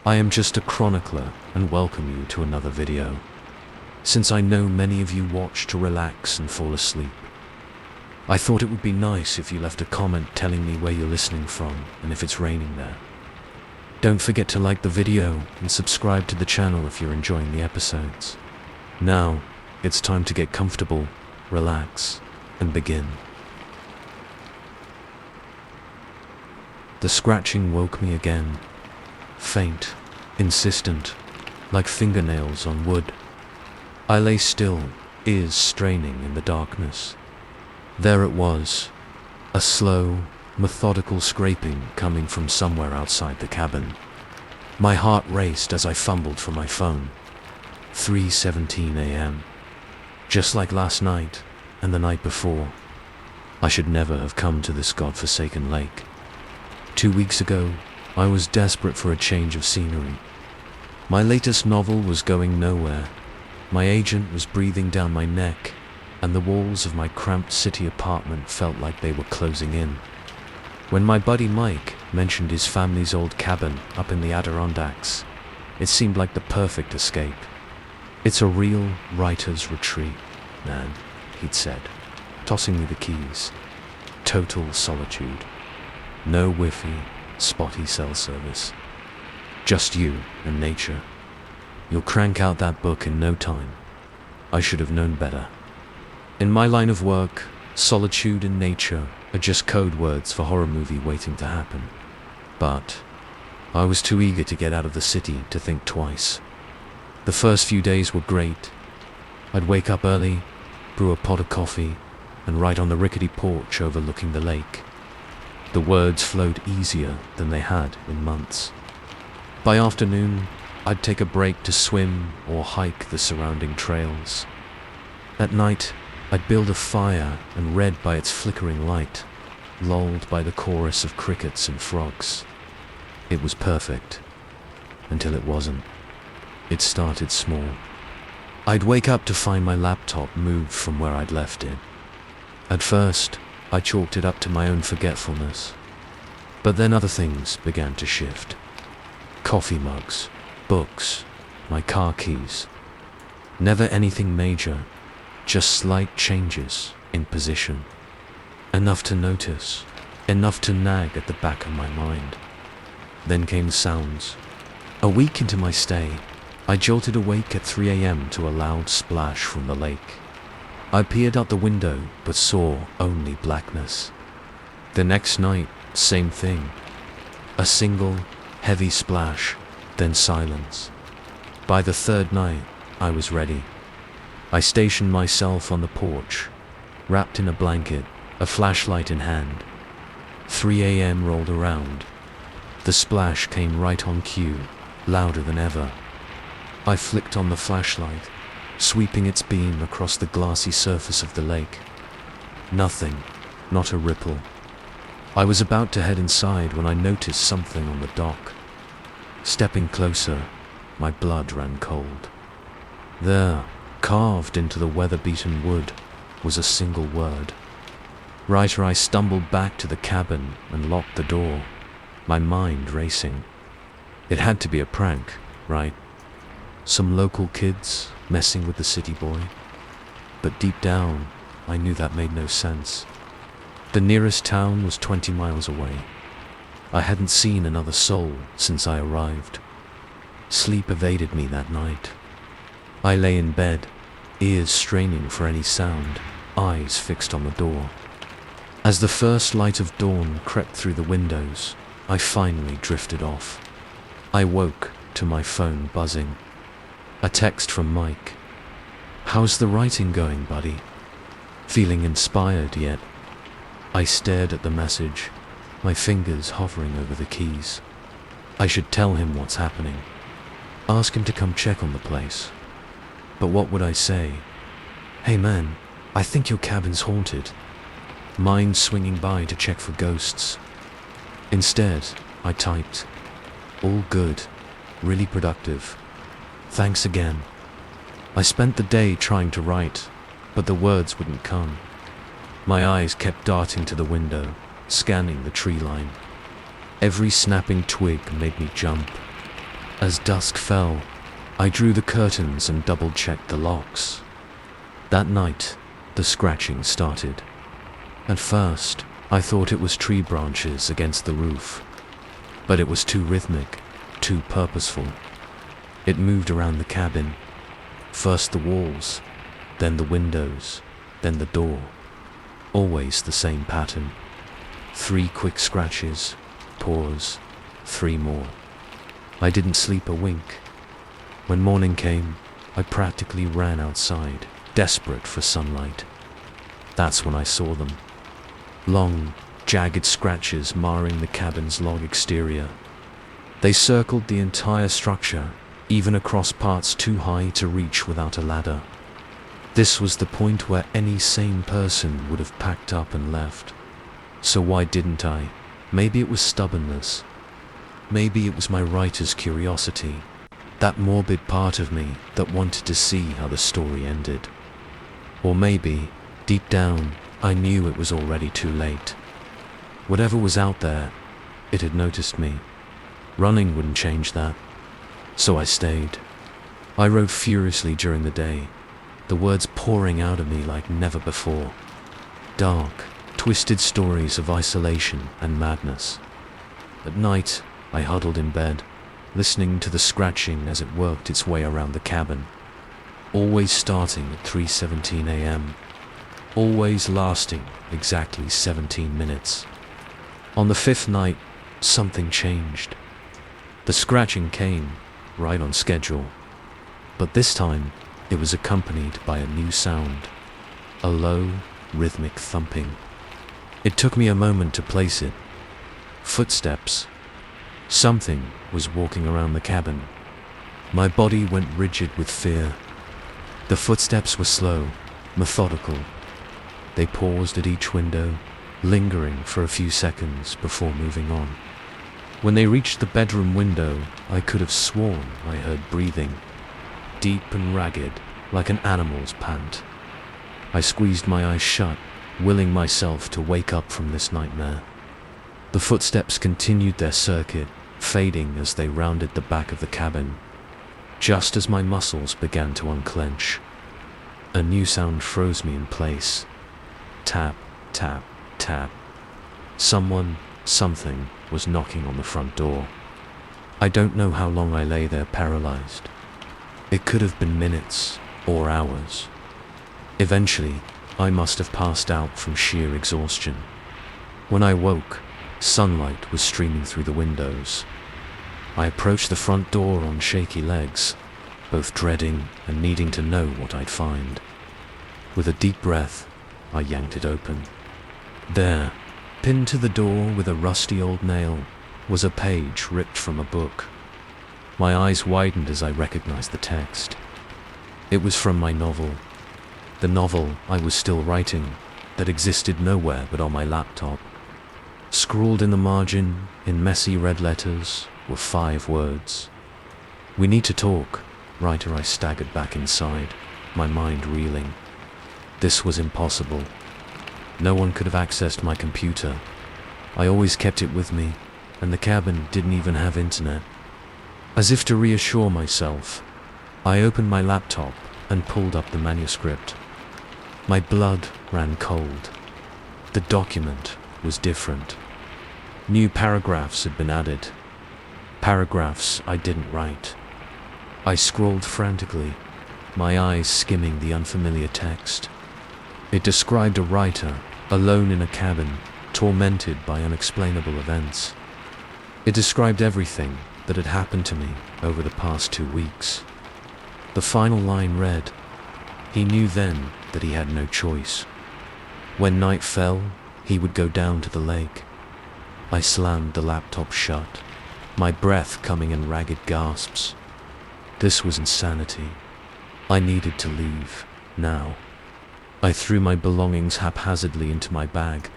I am just a chronicler and welcome you to another video. Since I know many of you watch to relax and fall asleep, I thought it would be nice if you left a comment telling me where you're listening from and if it's raining there. Don't forget to like the video and subscribe to the channel if you're enjoying the episodes. Now, it's time to get comfortable, relax, and begin. The scratching woke me again, faint, insistent, like fingernails on wood. I lay still, ears straining in the darkness. There it was, a slow, methodical scraping coming from somewhere outside the cabin. My heart raced as I fumbled for my phone. 3:17 a.m. Just like last night and the night before. I should never have come to this godforsaken lake. 2 weeks ago, I was desperate for a change of scenery. My latest novel was going nowhere. My agent was breathing down my neck, and the walls of my cramped city apartment felt like they were closing in. When my buddy Mike mentioned his family's old cabin up in the Adirondacks, it seemed like the perfect escape. "It's a real writer's retreat, man," he'd said, tossing me the keys. Total solitude. No Wi-Fi, spotty cell service. Just you and nature. You'll crank out that book in no time. I should have known better. In my line of work, solitude and nature are just code words for horror movie waiting to happen. But I was too eager to get out of the city to think twice. The first few days were great. I'd wake up early, brew a pot of coffee, and write on the rickety porch overlooking the lake. The words flowed easier than they had in months. By afternoon, I'd take a break to swim or hike the surrounding trails. At night, I'd build a fire and read by its flickering light, lulled by the chorus of crickets and frogs. It was perfect, until it wasn't. It started small. I'd wake up to find my laptop moved from where I'd left it. At first, I chalked it up to my own forgetfulness. But then other things began to shift. Coffee mugs, books, my car keys. Never anything major, just slight changes in position. Enough to notice, enough to nag at the back of my mind. Then came sounds. A week into my stay, I jolted awake at 3 a.m. to a loud splash from the lake. I peered out the window, but saw only blackness. The next night, same thing. A single, heavy splash, then silence. By the third night, I was ready. I stationed myself on the porch, wrapped in a blanket, a flashlight in hand. 3 a.m. rolled around. The splash came right on cue, louder than ever. I flicked on the flashlight, sweeping its beam across the glassy surface of the lake. Nothing, not a ripple. I was about to head inside when I noticed something on the dock. Stepping closer, my blood ran cold. There, carved into the weather-beaten wood, was a single word. Right as I stumbled back to the cabin and locked the door, my mind racing. It had to be a prank, right? Some local kids messing with the city boy. But deep down, I knew that made no sense. The nearest town was 20 miles away. I hadn't seen another soul since I arrived. Sleep evaded me that night. I lay in bed, ears straining for any sound, eyes fixed on the door. As the first light of dawn crept through the windows, I finally drifted off. I woke to my phone buzzing. A text from Mike. "How's the writing going, buddy?" Feeling inspired yet, I stared at the message, my fingers hovering over the keys. I should tell him what's happening. Ask him to come check on the place. But what would I say? "Hey man, I think your cabin's haunted." Mind swinging by to check for ghosts. Instead, I typed, "All good, really productive. Thanks again." I spent the day trying to write, but the words wouldn't come. My eyes kept darting to the window, scanning the tree line. Every snapping twig made me jump. As dusk fell, I drew the curtains and double-checked the locks. That night, the scratching started. At first, I thought it was tree branches against the roof, but it was too rhythmic, too purposeful. It moved around the cabin, first the walls, then the windows, then the door. Always the same pattern. 3 quick scratches, pause, 3 more. I didn't sleep a wink. When morning came, I practically ran outside, desperate for sunlight. That's when I saw them. Long, jagged scratches marring the cabin's log exterior. They circled the entire structure, even across parts too high to reach without a ladder. This was the point where any sane person would have packed up and left. So why didn't I? Maybe it was stubbornness. Maybe it was my writer's curiosity, that morbid part of me that wanted to see how the story ended. Or maybe, deep down, I knew it was already too late. Whatever was out there, it had noticed me. Running wouldn't change that. So I stayed. I wrote furiously during the day, the words pouring out of me like never before. Dark, twisted stories of isolation and madness. At night, I huddled in bed, listening to the scratching as it worked its way around the cabin. Always starting at 3:17 a.m. Always lasting exactly 17 minutes. On the 5th night, something changed. The scratching came, right on schedule. But this time, it was accompanied by a new sound. A low, rhythmic thumping. It took me a moment to place it. Footsteps. Something was walking around the cabin. My body went rigid with fear. The footsteps were slow, methodical. They paused at each window, lingering for a few seconds before moving on. When they reached the bedroom window, I could have sworn I heard breathing, deep and ragged, like an animal's pant. I squeezed my eyes shut, willing myself to wake up from this nightmare. The footsteps continued their circuit, fading as they rounded the back of the cabin. Just as my muscles began to unclench, a new sound froze me in place. Tap, tap, tap. Someone, something, was knocking on the front door. I don't know how long I lay there paralyzed. It could have been minutes or hours. Eventually, I must have passed out from sheer exhaustion. When I woke, sunlight was streaming through the windows. I approached the front door on shaky legs, both dreading and needing to know what I'd find. With a deep breath, I yanked it open. There, pinned to the door with a rusty old nail, was a page ripped from a book. My eyes widened as I recognized the text. It was from my novel. The novel I was still writing, that existed nowhere but on my laptop. Scrawled in the margin, in messy red letters, were 5 words. "We need to talk." Writer, I staggered back inside, my mind reeling. This was impossible. No one could have accessed my computer. I always kept it with me, and the cabin didn't even have internet. As if to reassure myself, I opened my laptop and pulled up the manuscript. My blood ran cold. The document was different. New paragraphs had been added. Paragraphs I didn't write. I scrolled frantically, my eyes skimming the unfamiliar text. It described a writer, alone in a cabin, tormented by unexplainable events. It described everything that had happened to me over the past 2 weeks. The final line read, "He knew then that he had no choice. When night fell, he would go down to the lake." I slammed the laptop shut, my breath coming in ragged gasps. This was insanity. I needed to leave, now. I threw my belongings haphazardly into my bag,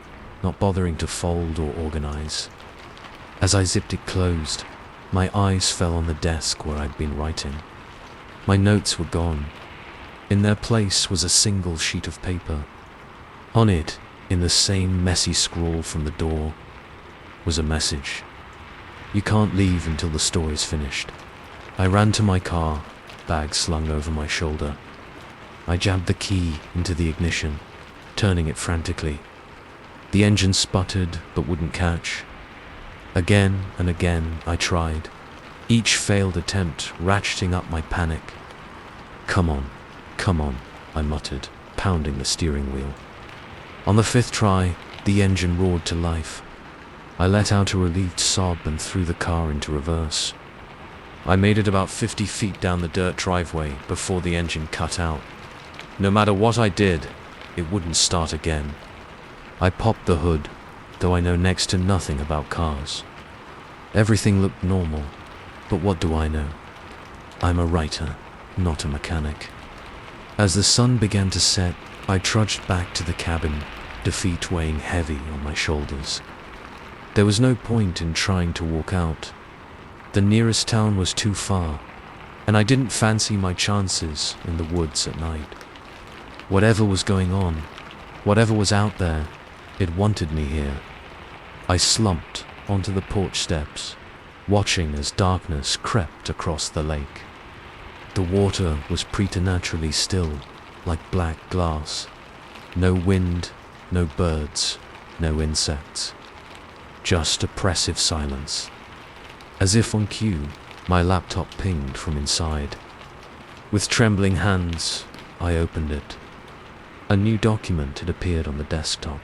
not bothering to fold or organize. As I zipped it closed, my eyes fell on the desk where I'd been writing. My notes were gone. In their place was a single sheet of paper. On it, in the same messy scrawl from the door, was a message. "You can't leave until the story's finished. I ran to my car, bag slung over my shoulder. I jabbed the key into the ignition, turning it frantically. The engine sputtered but wouldn't catch. Again and again I tried, each failed attempt ratcheting up my panic. Come on, I muttered, pounding the steering wheel. On the 5th try, the engine roared to life. I let out a relieved sob and threw the car into reverse. I made it about 50 feet down the dirt driveway before the engine cut out. No matter what I did, it wouldn't start again. I popped the hood, though I know next to nothing about cars. Everything looked normal, but what do I know? I'm a writer, not a mechanic. As the sun began to set, I trudged back to the cabin, defeat weighing heavy on my shoulders. There was no point in trying to walk out. The nearest town was too far, and I didn't fancy my chances in the woods at night. Whatever was going on, whatever was out there, it wanted me here. I slumped onto the porch steps, watching as darkness crept across the lake. The water was preternaturally still, like black glass. No wind, no birds, no insects. Just oppressive silence. As if on cue, my laptop pinged from inside. With trembling hands, I opened it. A new document had appeared on the desktop.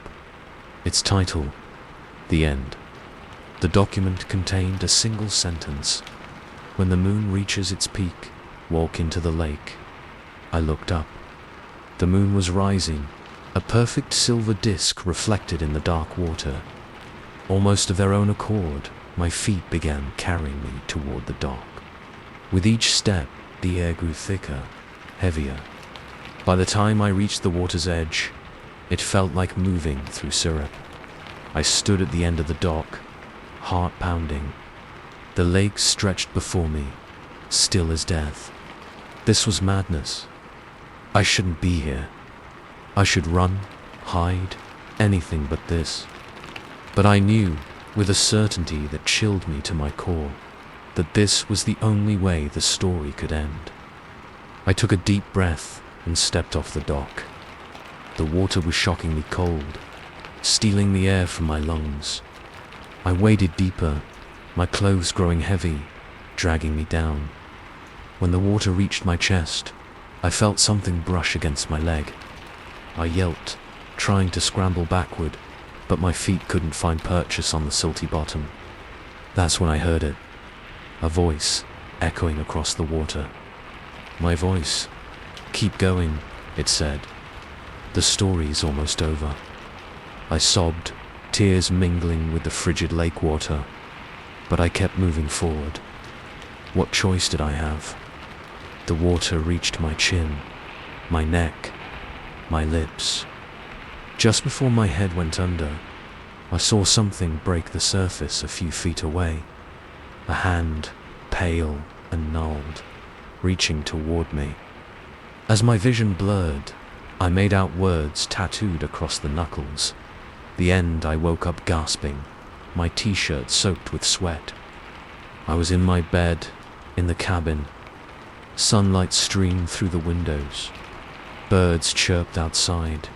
Its title, The End. The document contained a single sentence. When the moon reaches its peak, walk into the lake. I looked up. The moon was rising, a perfect silver disk reflected in the dark water. Almost of their own accord, my feet began carrying me toward the dock. With each step, the air grew thicker, heavier. By the time I reached the water's edge, it felt like moving through syrup. I stood at the end of the dock, heart pounding. The lake stretched before me, still as death. This was madness. I shouldn't be here. I should run, hide, anything but this. But I knew, with a certainty that chilled me to my core, that this was the only way the story could end. I took a deep breath and stepped off the dock. The water was shockingly cold, stealing the air from my lungs. I waded deeper, my clothes growing heavy, dragging me down. When the water reached my chest, I felt something brush against my leg. I yelped, trying to scramble backward, but my feet couldn't find purchase on the silty bottom. That's when I heard it, a voice echoing across the water. My voice. Keep going, it said. The story's almost over. I sobbed, tears mingling with the frigid lake water, but I kept moving forward. What choice did I have? The water reached my chin, my neck, my lips. Just before my head went under, I saw something break the surface a few feet away. A hand, pale and gnarled, reaching toward me. As my vision blurred, I made out words tattooed across the knuckles. The end, I woke up gasping, my t-shirt soaked with sweat. I was in my bed, in the cabin. Sunlight streamed through the windows. Birds chirped outside.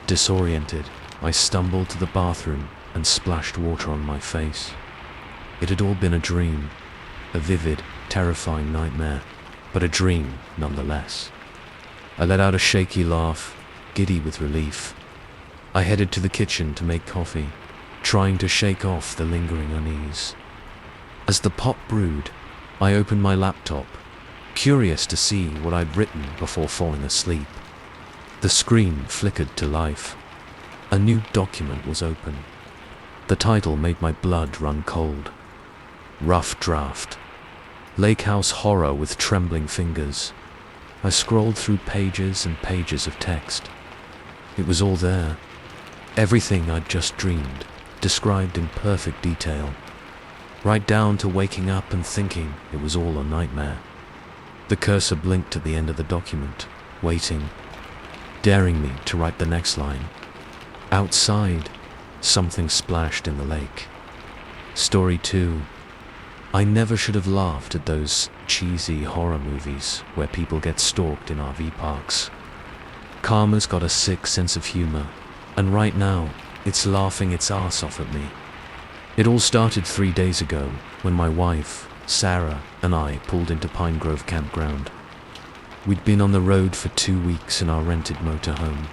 Disoriented, I stumbled to the bathroom and splashed water on my face. It had all been a dream, a vivid, terrifying nightmare, but a dream nonetheless. I let out a shaky laugh, giddy with relief. I headed to the kitchen to make coffee, trying to shake off the lingering unease. As the pot brewed, I opened my laptop, curious to see what I'd written before falling asleep. The screen flickered to life. A new document was open. The title made my blood run cold. Rough draft. Lake house horror with trembling fingers. I scrolled through pages and pages of text. It was all there. Everything I'd just dreamed, described in perfect detail. Right down to waking up and thinking it was all a nightmare. The cursor blinked at the end of the document, waiting, daring me to write the next line. Outside, something splashed in the lake. Story 2. I never should have laughed at those cheesy horror movies where people get stalked in RV parks. Karma's got a sick sense of humor, and right now, it's laughing its ass off at me. It all started 3 days ago when my wife, Sarah, and I pulled into Pine Grove Campground. We'd been on the road for 2 weeks in our rented motorhome,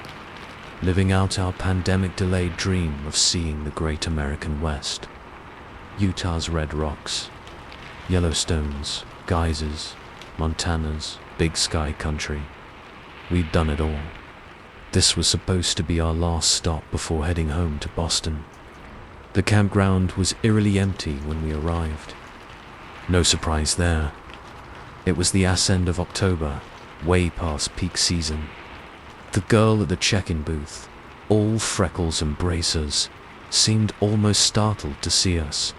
living out our pandemic-delayed dream of seeing the great American West. Utah's red rocks, Yellowstones, geysers, Montanas, big sky country. We'd done it all. This was supposed to be our last stop before heading home to Boston. The campground was eerily empty when we arrived. No surprise there. It was the ass end of October, way past peak season. The girl at the check-in booth, all freckles and bracers, seemed almost startled to see us.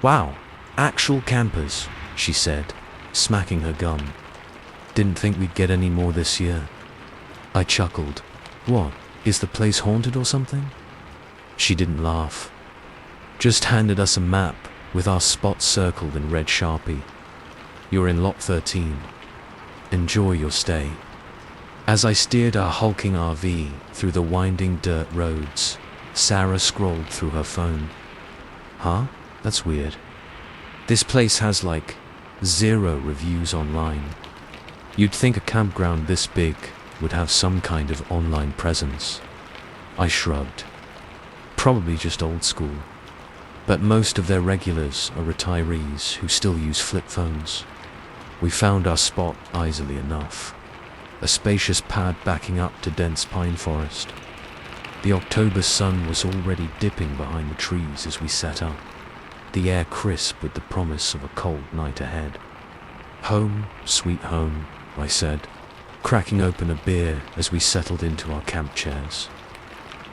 "Wow, actual campers," she said, smacking her gum. "Didn't think we'd get any more this year." I chuckled. "What, is the place haunted or something?" She didn't laugh. Just handed us a map with our spots circled in red Sharpie. "You're in lot 13. Enjoy your stay." As I steered our hulking RV through the winding dirt roads, Sarah scrolled through her phone. "Huh? That's weird. This place has like 0 reviews online. You'd think a campground this big would have some kind of online presence." I shrugged. Probably just old school. But most of their regulars are retirees who still use flip phones. We found our spot easily enough. A spacious pad backing up to dense pine forest. The October sun was already dipping behind the trees as we set up, the air crisp with the promise of a cold night ahead. "Home, sweet home," I said, cracking open a beer as we settled into our camp chairs.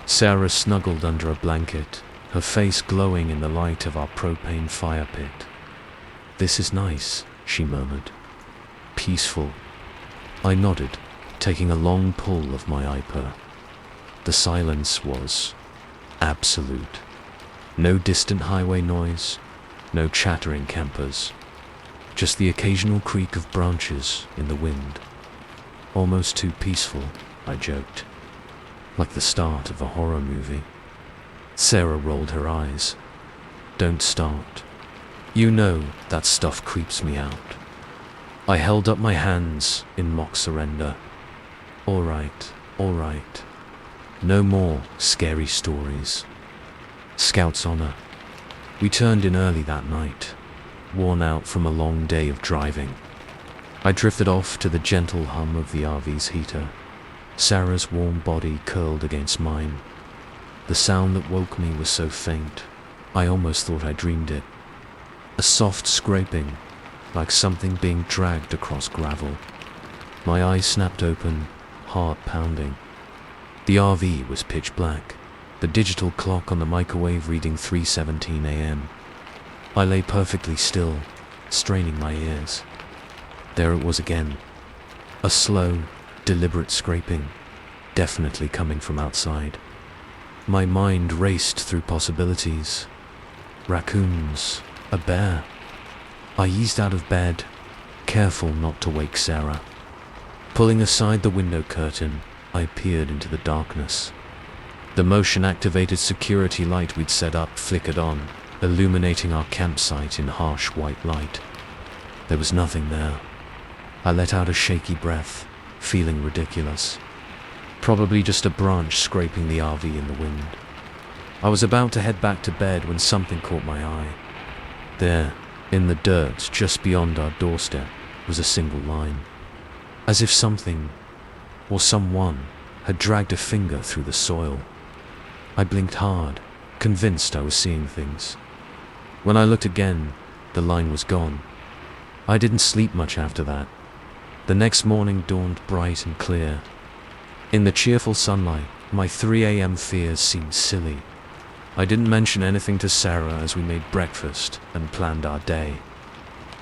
Sarah snuggled under a blanket, her face glowing in the light of our propane fire pit. "This is nice," she murmured. "Peaceful." I nodded, taking a long pull of my IPA. The silence was absolute. No distant highway noise, no chattering campers, just the occasional creak of branches in the wind. "Almost too peaceful," I joked. "Like the start of a horror movie." Sarah rolled her eyes. "Don't start. You know that stuff creeps me out." I held up my hands in mock surrender. All right. No more scary stories." Scout's honor. We turned in early that night, worn out from a long day of driving. I drifted off to the gentle hum of the RV's heater. Sarah's warm body curled against mine. The sound that woke me was so faint, I almost thought I dreamed it. A soft scraping, like something being dragged across gravel. My eyes snapped open, heart pounding. The RV was pitch black, the digital clock on the microwave reading 3:17 a.m. I lay perfectly still, straining my ears. There it was again. A slow, deliberate scraping, definitely coming from outside. My mind raced through possibilities. Raccoons, a bear. I eased out of bed, careful not to wake Sarah. Pulling aside the window curtain, I peered into the darkness. The motion-activated security light we'd set up flickered on, illuminating our campsite in harsh white light. There was nothing there. I let out a shaky breath, feeling ridiculous. Probably just a branch scraping the RV in the wind. I was about to head back to bed when something caught my eye. There, in the dirt just beyond our doorstep, was a single line. As if something, or someone, had dragged a finger through the soil. I blinked hard, convinced I was seeing things. When I looked again, the line was gone. I didn't sleep much after that. The next morning dawned bright and clear. In the cheerful sunlight, my 3 a.m. fears seemed silly. I didn't mention anything to Sarah as we made breakfast and planned our day.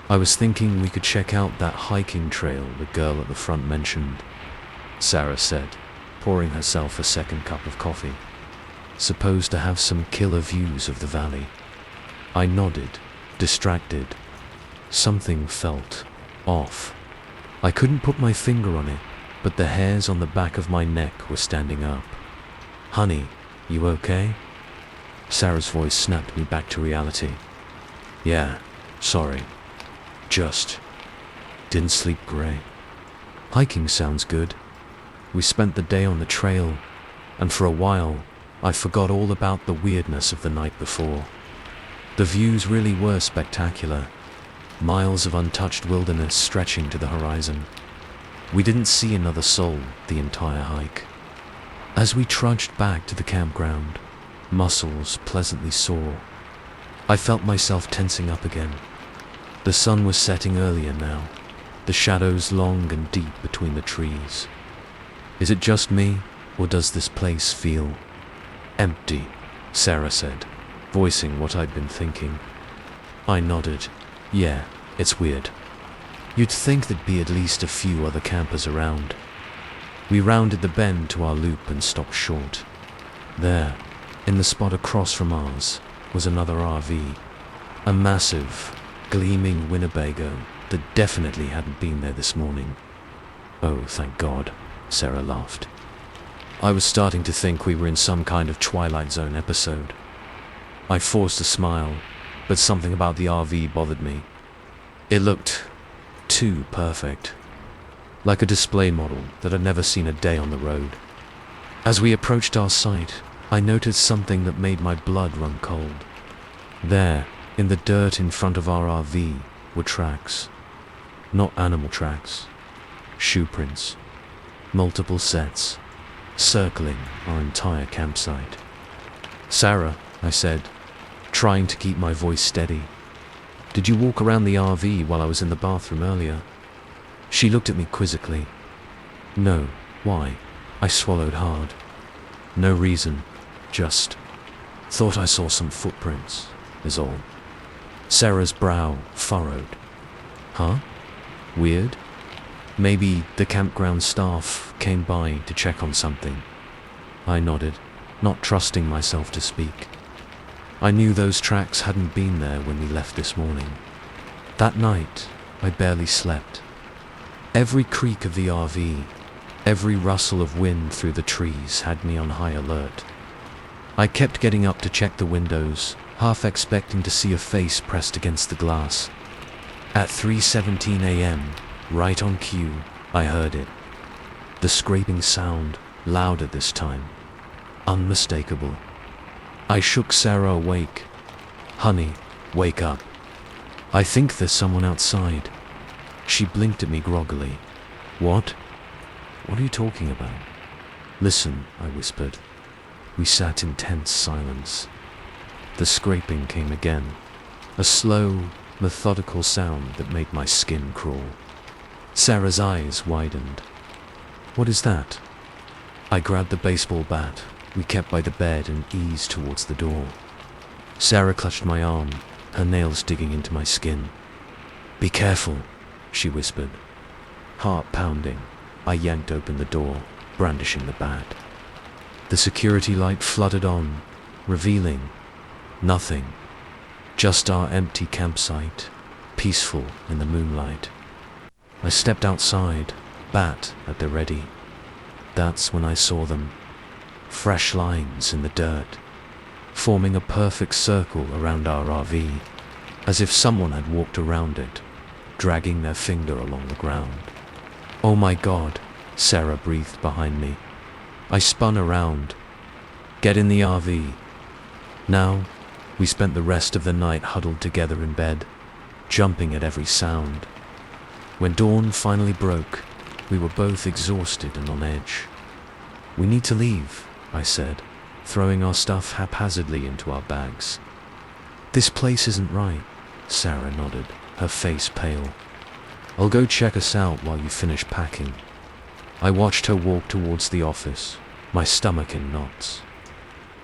I was thinking we could check out that hiking trail the girl at the front mentioned, Sarah said, pouring herself a second cup of coffee. Supposed to have some killer views of the valley. I nodded, distracted, something felt off. I couldn't put my finger on it, but the hairs on the back of my neck were standing up. "Honey, you okay?" Sarah's voice snapped me back to reality. "Yeah, sorry. Just didn't sleep great." Hiking sounds good. We spent the day on the trail, and for a while, I forgot all about the weirdness of the night before. The views really were spectacular. Miles of untouched wilderness stretching to the horizon. We didn't see another soul the entire hike. As we trudged back to the campground, muscles pleasantly sore, I felt myself tensing up again. The sun was setting earlier now, the shadows long and deep between the trees. Is it just me, or does this place feel empty? Sarah said, voicing what I'd been thinking. I nodded. Yeah, it's weird. You'd think there'd be at least a few other campers around. We rounded the bend to our loop and stopped short. There, in the spot across from ours, was another RV. A massive, gleaming Winnebago that definitely hadn't been there this morning. Oh, thank God, Sarah laughed. I was starting to think we were in some kind of Twilight Zone episode. I forced a smile, but something about the RV bothered me. It looked too perfect, like a display model that had never seen a day on the road. As we approached our site, I noticed something that made my blood run cold. There, in the dirt in front of our RV, were tracks. Not animal tracks, shoe prints, multiple sets, circling our entire campsite. Sarah, I said, trying to keep my voice steady, did you walk around the RV while I was in the bathroom earlier? She looked at me quizzically. No, why? I swallowed hard. No reason, just thought I saw some footprints, is all. Sarah's brow furrowed. Huh? Weird? Maybe the campground staff came by to check on something. I nodded, not trusting myself to speak. I knew those tracks hadn't been there when we left this morning. That night, I barely slept. Every creak of the RV, every rustle of wind through the trees had me on high alert. I kept getting up to check the windows, half expecting to see a face pressed against the glass. At 3:17 a.m., right on cue, I heard it. The scraping sound, louder this time, unmistakable. I shook Sarah awake. Honey, wake up. I think there's someone outside. She blinked at me groggily. What? What are you talking about? Listen, I whispered. We sat in tense silence. The scraping came again, a slow, methodical sound that made my skin crawl. Sarah's eyes widened. What is that? I grabbed the baseball bat we kept by the bed and eased towards the door. Sarah clutched my arm, her nails digging into my skin. Be careful, she whispered. Heart pounding, I yanked open the door, brandishing the bat. The security light flooded on, revealing nothing. Just our empty campsite, peaceful in the moonlight. I stepped outside, bat at the ready. That's when I saw them. Fresh lines in the dirt, forming a perfect circle around our RV, as if someone had walked around it, dragging their finger along the ground. Oh my God, Sarah breathed behind me. I spun around. Get in the RV. Now, we spent the rest of the night huddled together in bed, jumping at every sound. When dawn finally broke, we were both exhausted and on edge. We need to leave, I said, throwing our stuff haphazardly into our bags. This place isn't right, Sarah nodded, her face pale. I'll go check us out while you finish packing. I watched her walk towards the office, my stomach in knots.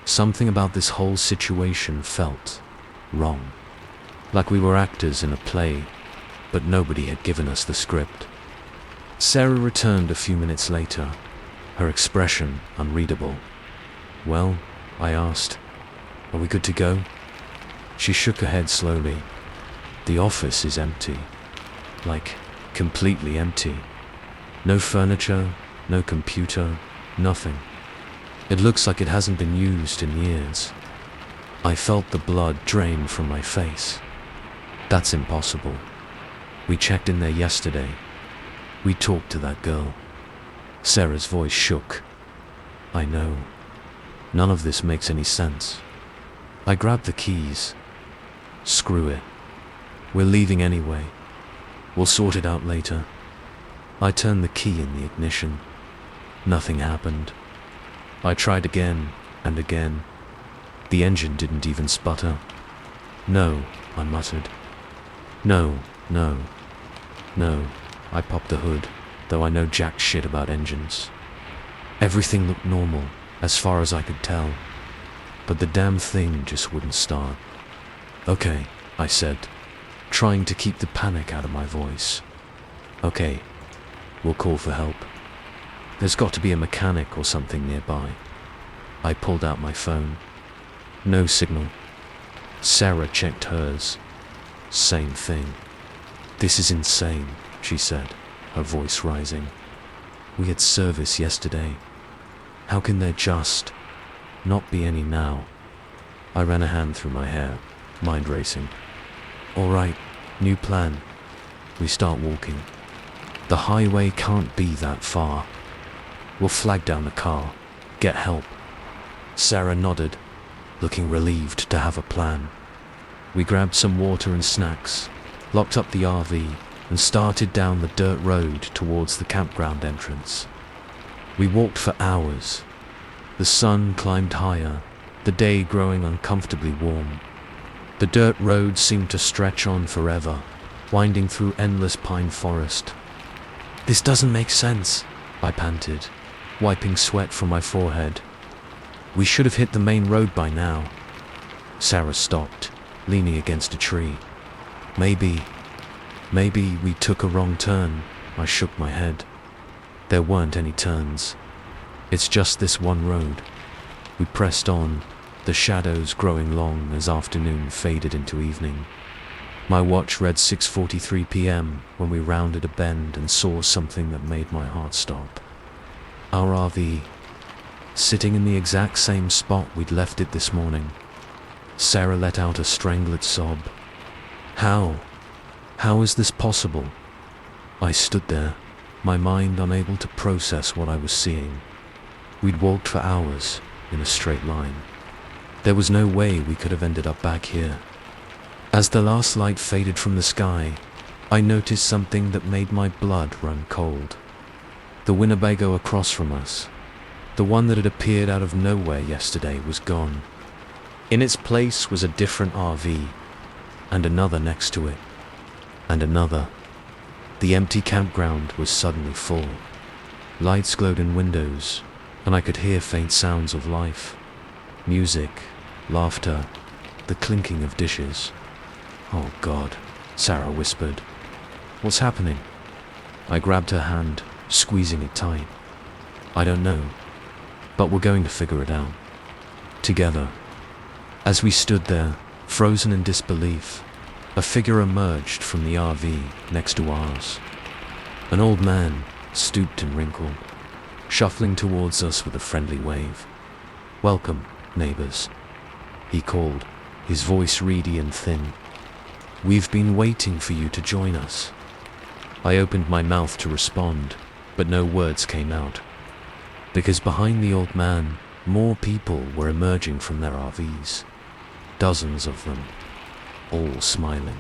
Something about this whole situation felt wrong, like we were actors in a play, but nobody had given us the script. Sarah returned a few minutes later, her expression unreadable. Well, I asked, are we good to go? She shook her head slowly. The office is empty. Like, completely empty. No furniture, no computer, nothing. It looks like it hasn't been used in years. I felt the blood drain from my face. That's impossible. We checked in there yesterday. We talked to that girl. Sarah's voice shook. I know. None of this makes any sense. I grabbed the keys. Screw it. We're leaving anyway. We'll sort it out later. I turned the key in the ignition. Nothing happened. I tried again and again. The engine didn't even sputter. No, I muttered. No. I popped the hood, though I know jack shit about engines. Everything looked normal, as far as I could tell. But the damn thing just wouldn't start. Okay, I said, trying to keep the panic out of my voice. Okay, we'll call for help. There's got to be a mechanic or something nearby. I pulled out my phone. No signal. Sarah checked hers. Same thing. This is insane, she said, her voice rising. We had service yesterday. How can there just not be any now? I ran a hand through my hair, mind racing. All right, new plan. We start walking. The highway can't be that far. We'll flag down the car, get help. Sarah nodded, looking relieved to have a plan. We grabbed some water and snacks, locked up the RV, and started down the dirt road towards the campground entrance. We walked for hours. The sun climbed higher, the day growing uncomfortably warm. The dirt road seemed to stretch on forever, winding through endless pine forest. This doesn't make sense, I panted, wiping sweat from my forehead. We should have hit the main road by now. Sarah stopped, leaning against a tree. Maybe we took a wrong turn. I shook my head. There weren't any turns. It's just this one road. We pressed on, the shadows growing long as afternoon faded into evening. My watch read 6:43 p.m. when we rounded a bend and saw something that made my heart stop. Our RV, sitting in the exact same spot we'd left it this morning. Sarah let out a strangled sob. How is this possible? I stood there, my mind unable to process what I was seeing. We'd walked for hours, in a straight line. There was no way we could have ended up back here. As the last light faded from the sky, I noticed something that made my blood run cold. The Winnebago across from us, the one that had appeared out of nowhere yesterday, was gone. In its place was a different RV, and another next to it, and another. The empty campground was suddenly full. Lights glowed in windows, and I could hear faint sounds of life. Music, laughter, the clinking of dishes. Oh God, Sarah whispered. What's happening? I grabbed her hand, squeezing it tight. I don't know, but we're going to figure it out. Together. As we stood there, frozen in disbelief, a figure emerged from the RV next to ours. An old man, stooped and wrinkled, shuffling towards us with a friendly wave. Welcome, neighbors, he called, his voice reedy and thin. We've been waiting for you to join us. I opened my mouth to respond, but no words came out. Because behind the old man, more people were emerging from their RVs. Dozens of them, all smiling,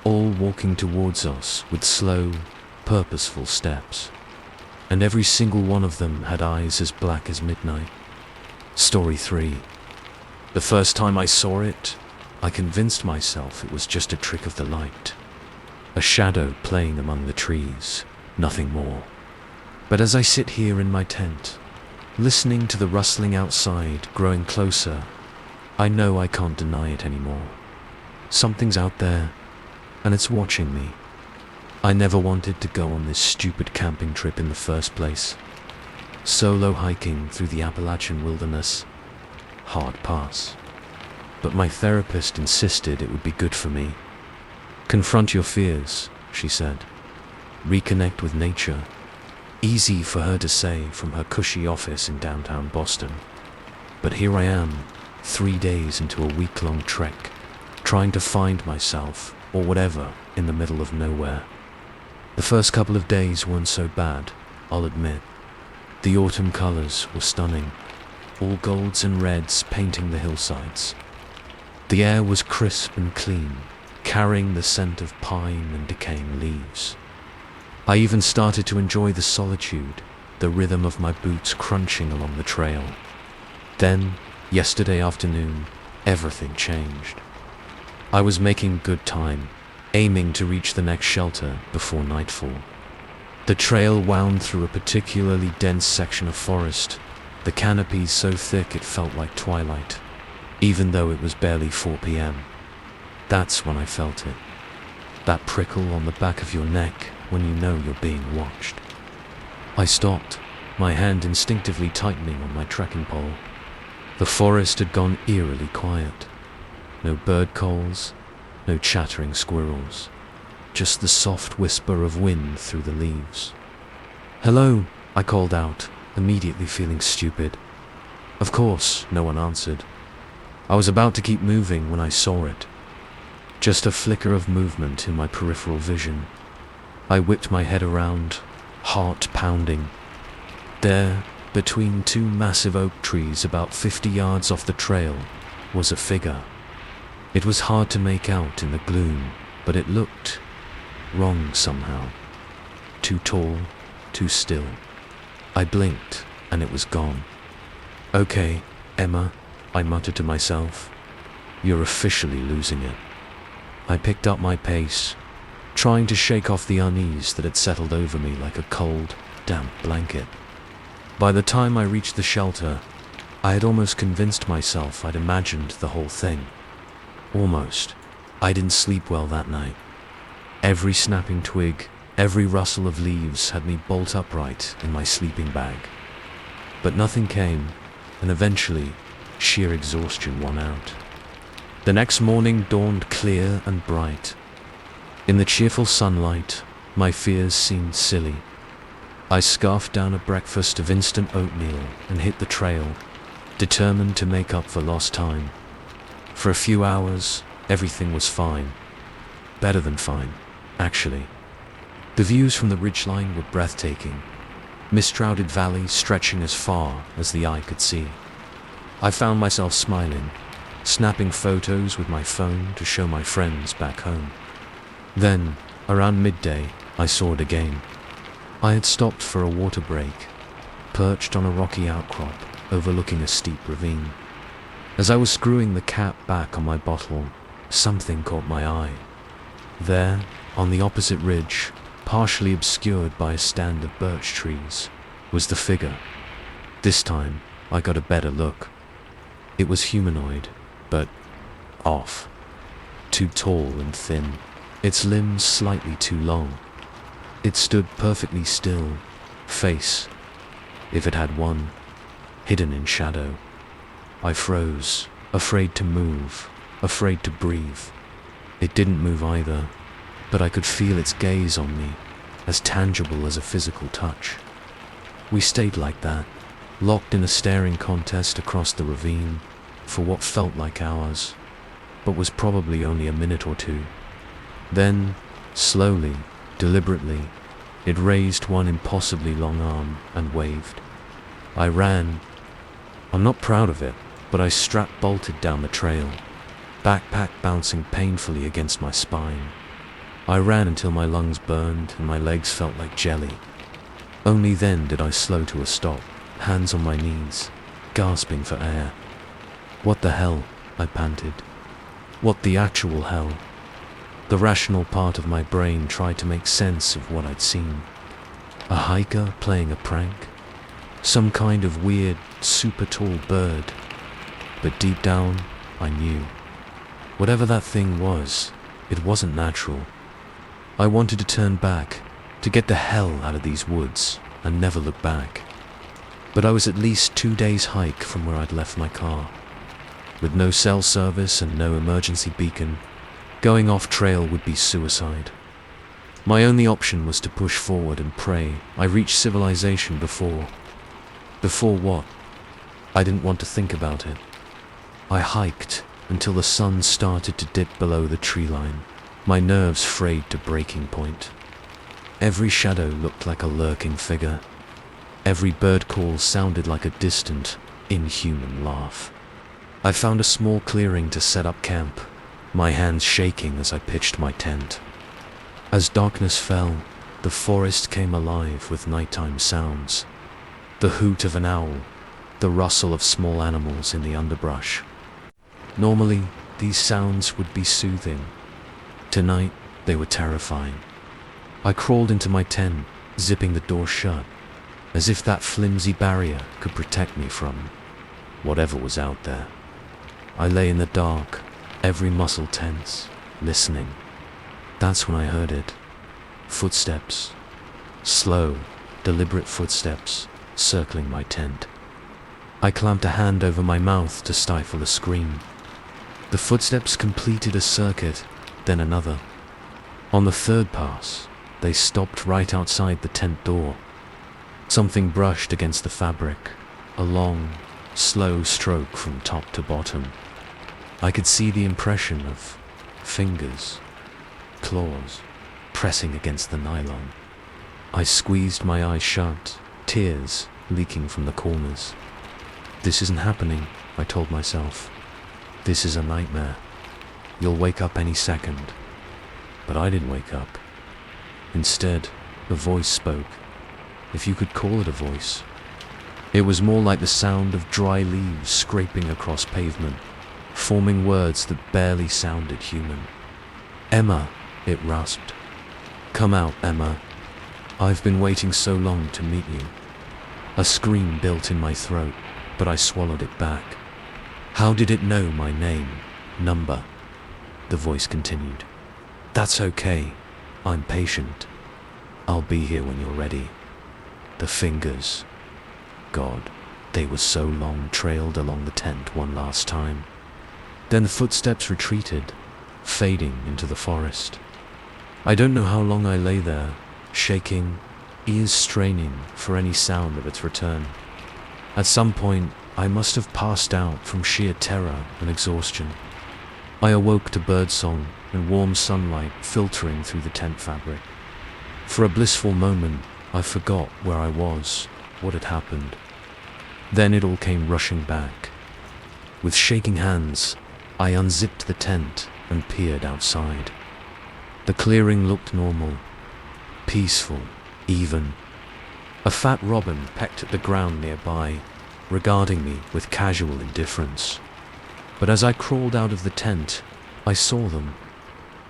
all walking towards us with slow, purposeful steps. And every single one of them had eyes as black as midnight. Story 3. The first time I saw it, I convinced myself it was just a trick of the light. A shadow playing among the trees, nothing more. But as I sit here in my tent, listening to the rustling outside growing closer, I know I can't deny it anymore. Something's out there, and it's watching me. I never wanted to go on this stupid camping trip in the first place. Solo hiking through the Appalachian wilderness. Hard pass. But my therapist insisted it would be good for me. Confront your fears, she said. Reconnect with nature. Easy for her to say from her cushy office in downtown Boston. But here I am, 3 days into a week-long trek, trying to find myself, or whatever, in the middle of nowhere. The first couple of days weren't so bad, I'll admit. The autumn colors were stunning, all golds and reds painting the hillsides. The air was crisp and clean, carrying the scent of pine and decaying leaves. I even started to enjoy the solitude, the rhythm of my boots crunching along the trail. Then, yesterday afternoon, everything changed. I was making good time, aiming to reach the next shelter before nightfall. The trail wound through a particularly dense section of forest, the canopies so thick it felt like twilight, even though it was barely 4 p.m. That's when I felt it. That prickle on the back of your neck when you know you're being watched. I stopped, my hand instinctively tightening on my trekking pole. The forest had gone eerily quiet. No bird calls, no chattering squirrels, just the soft whisper of wind through the leaves. "Hello," I called out, immediately feeling stupid. Of course, no one answered. I was about to keep moving when I saw it. Just a flicker of movement in my peripheral vision. I whipped my head around, heart pounding. There, between 2 massive oak trees about 50 yards off the trail, was a figure. It was hard to make out in the gloom, but it looked wrong somehow. Too tall, too still. I blinked, and it was gone. "Okay, Emma," I muttered to myself. "You're officially losing it." I picked up my pace, trying to shake off the unease that had settled over me like a cold, damp blanket. By the time I reached the shelter, I had almost convinced myself I'd imagined the whole thing. Almost. I didn't sleep well that night. Every snapping twig, every rustle of leaves had me bolt upright in my sleeping bag. But nothing came, and eventually, sheer exhaustion won out. The next morning dawned clear and bright. In the cheerful sunlight, my fears seemed silly. I scarfed down a breakfast of instant oatmeal and hit the trail, determined to make up for lost time. For a few hours, everything was fine. Better than fine, actually. The views from the ridgeline were breathtaking, mist-shrouded valleys stretching as far as the eye could see. I found myself smiling, snapping photos with my phone to show my friends back home. Then, around midday, I saw it again. I had stopped for a water break, perched on a rocky outcrop overlooking a steep ravine. As I was screwing the cap back on my bottle, something caught my eye. There, on the opposite ridge, partially obscured by a stand of birch trees, was the figure. This time, I got a better look. It was humanoid, but off. Too tall and thin, its limbs slightly too long. It stood perfectly still, face, if it had one, hidden in shadow. I froze, afraid to move, afraid to breathe. It didn't move either, but I could feel its gaze on me, as tangible as a physical touch. We stayed like that, locked in a staring contest across the ravine, for what felt like hours, but was probably only a minute or two. Then, slowly, deliberately, it raised one impossibly long arm and waved. I ran. I'm not proud of it, but I strap-bolted down the trail, backpack bouncing painfully against my spine. I ran until my lungs burned and my legs felt like jelly. Only then did I slow to a stop, hands on my knees, gasping for air. "What the hell?" I panted. What the actual hell? The rational part of my brain tried to make sense of what I'd seen. A hiker playing a prank? Some kind of weird, super tall bird. But deep down, I knew. Whatever that thing was, it wasn't natural. I wanted to turn back, to get the hell out of these woods, and never look back. But I was at least 2 days' hike from where I'd left my car. With no cell service and no emergency beacon, Going off trail would be suicide. My only option was to push forward and pray I reached civilization before. Before what? I didn't want to think about it. I hiked until the sun started to dip below the tree line, my nerves frayed to breaking point. Every shadow looked like a lurking figure. Every bird call sounded like a distant, inhuman laugh. I found a small clearing to set up camp, my hands shaking as I pitched my tent. As darkness fell, the forest came alive with nighttime sounds. The hoot of an owl, the rustle of small animals in the underbrush. Normally, these sounds would be soothing. Tonight, they were terrifying. I crawled into my tent, zipping the door shut, as if that flimsy barrier could protect me from whatever was out there. I lay in the dark, every muscle tense, listening. That's when I heard it. Footsteps. Slow, deliberate footsteps, circling my tent. I clamped a hand over my mouth to stifle a scream. The footsteps completed a circuit, then another. On the third pass, they stopped right outside the tent door. Something brushed against the fabric, a long, slow stroke from top to bottom. I could see the impression of fingers, claws, pressing against the nylon. I squeezed my eyes shut, tears leaking from the corners. This isn't happening, I told myself. This is a nightmare. You'll wake up any second. But I didn't wake up. Instead, a voice spoke, if you could call it a voice. It was more like the sound of dry leaves scraping across pavement, forming words that barely sounded human. Emma, it rasped. Come out, Emma. I've been waiting so long to meet you. A scream built in my throat, but I swallowed it back. How did it know my name, number? The voice continued. That's okay. I'm patient. I'll be here when you're ready. The fingers. God, they were so long, trailed along the tent one last time. Then the footsteps retreated, fading into the forest. I don't know how long I lay there, shaking, ears straining for any sound of its return. At some point, I must have passed out from sheer terror and exhaustion. I awoke to birdsong and warm sunlight filtering through the tent fabric. For a blissful moment, I forgot where I was, what had happened. Then it all came rushing back. With shaking hands, I unzipped the tent and peered outside. The clearing looked normal, peaceful, even. A fat robin pecked at the ground nearby, regarding me with casual indifference. But as I crawled out of the tent, I saw them.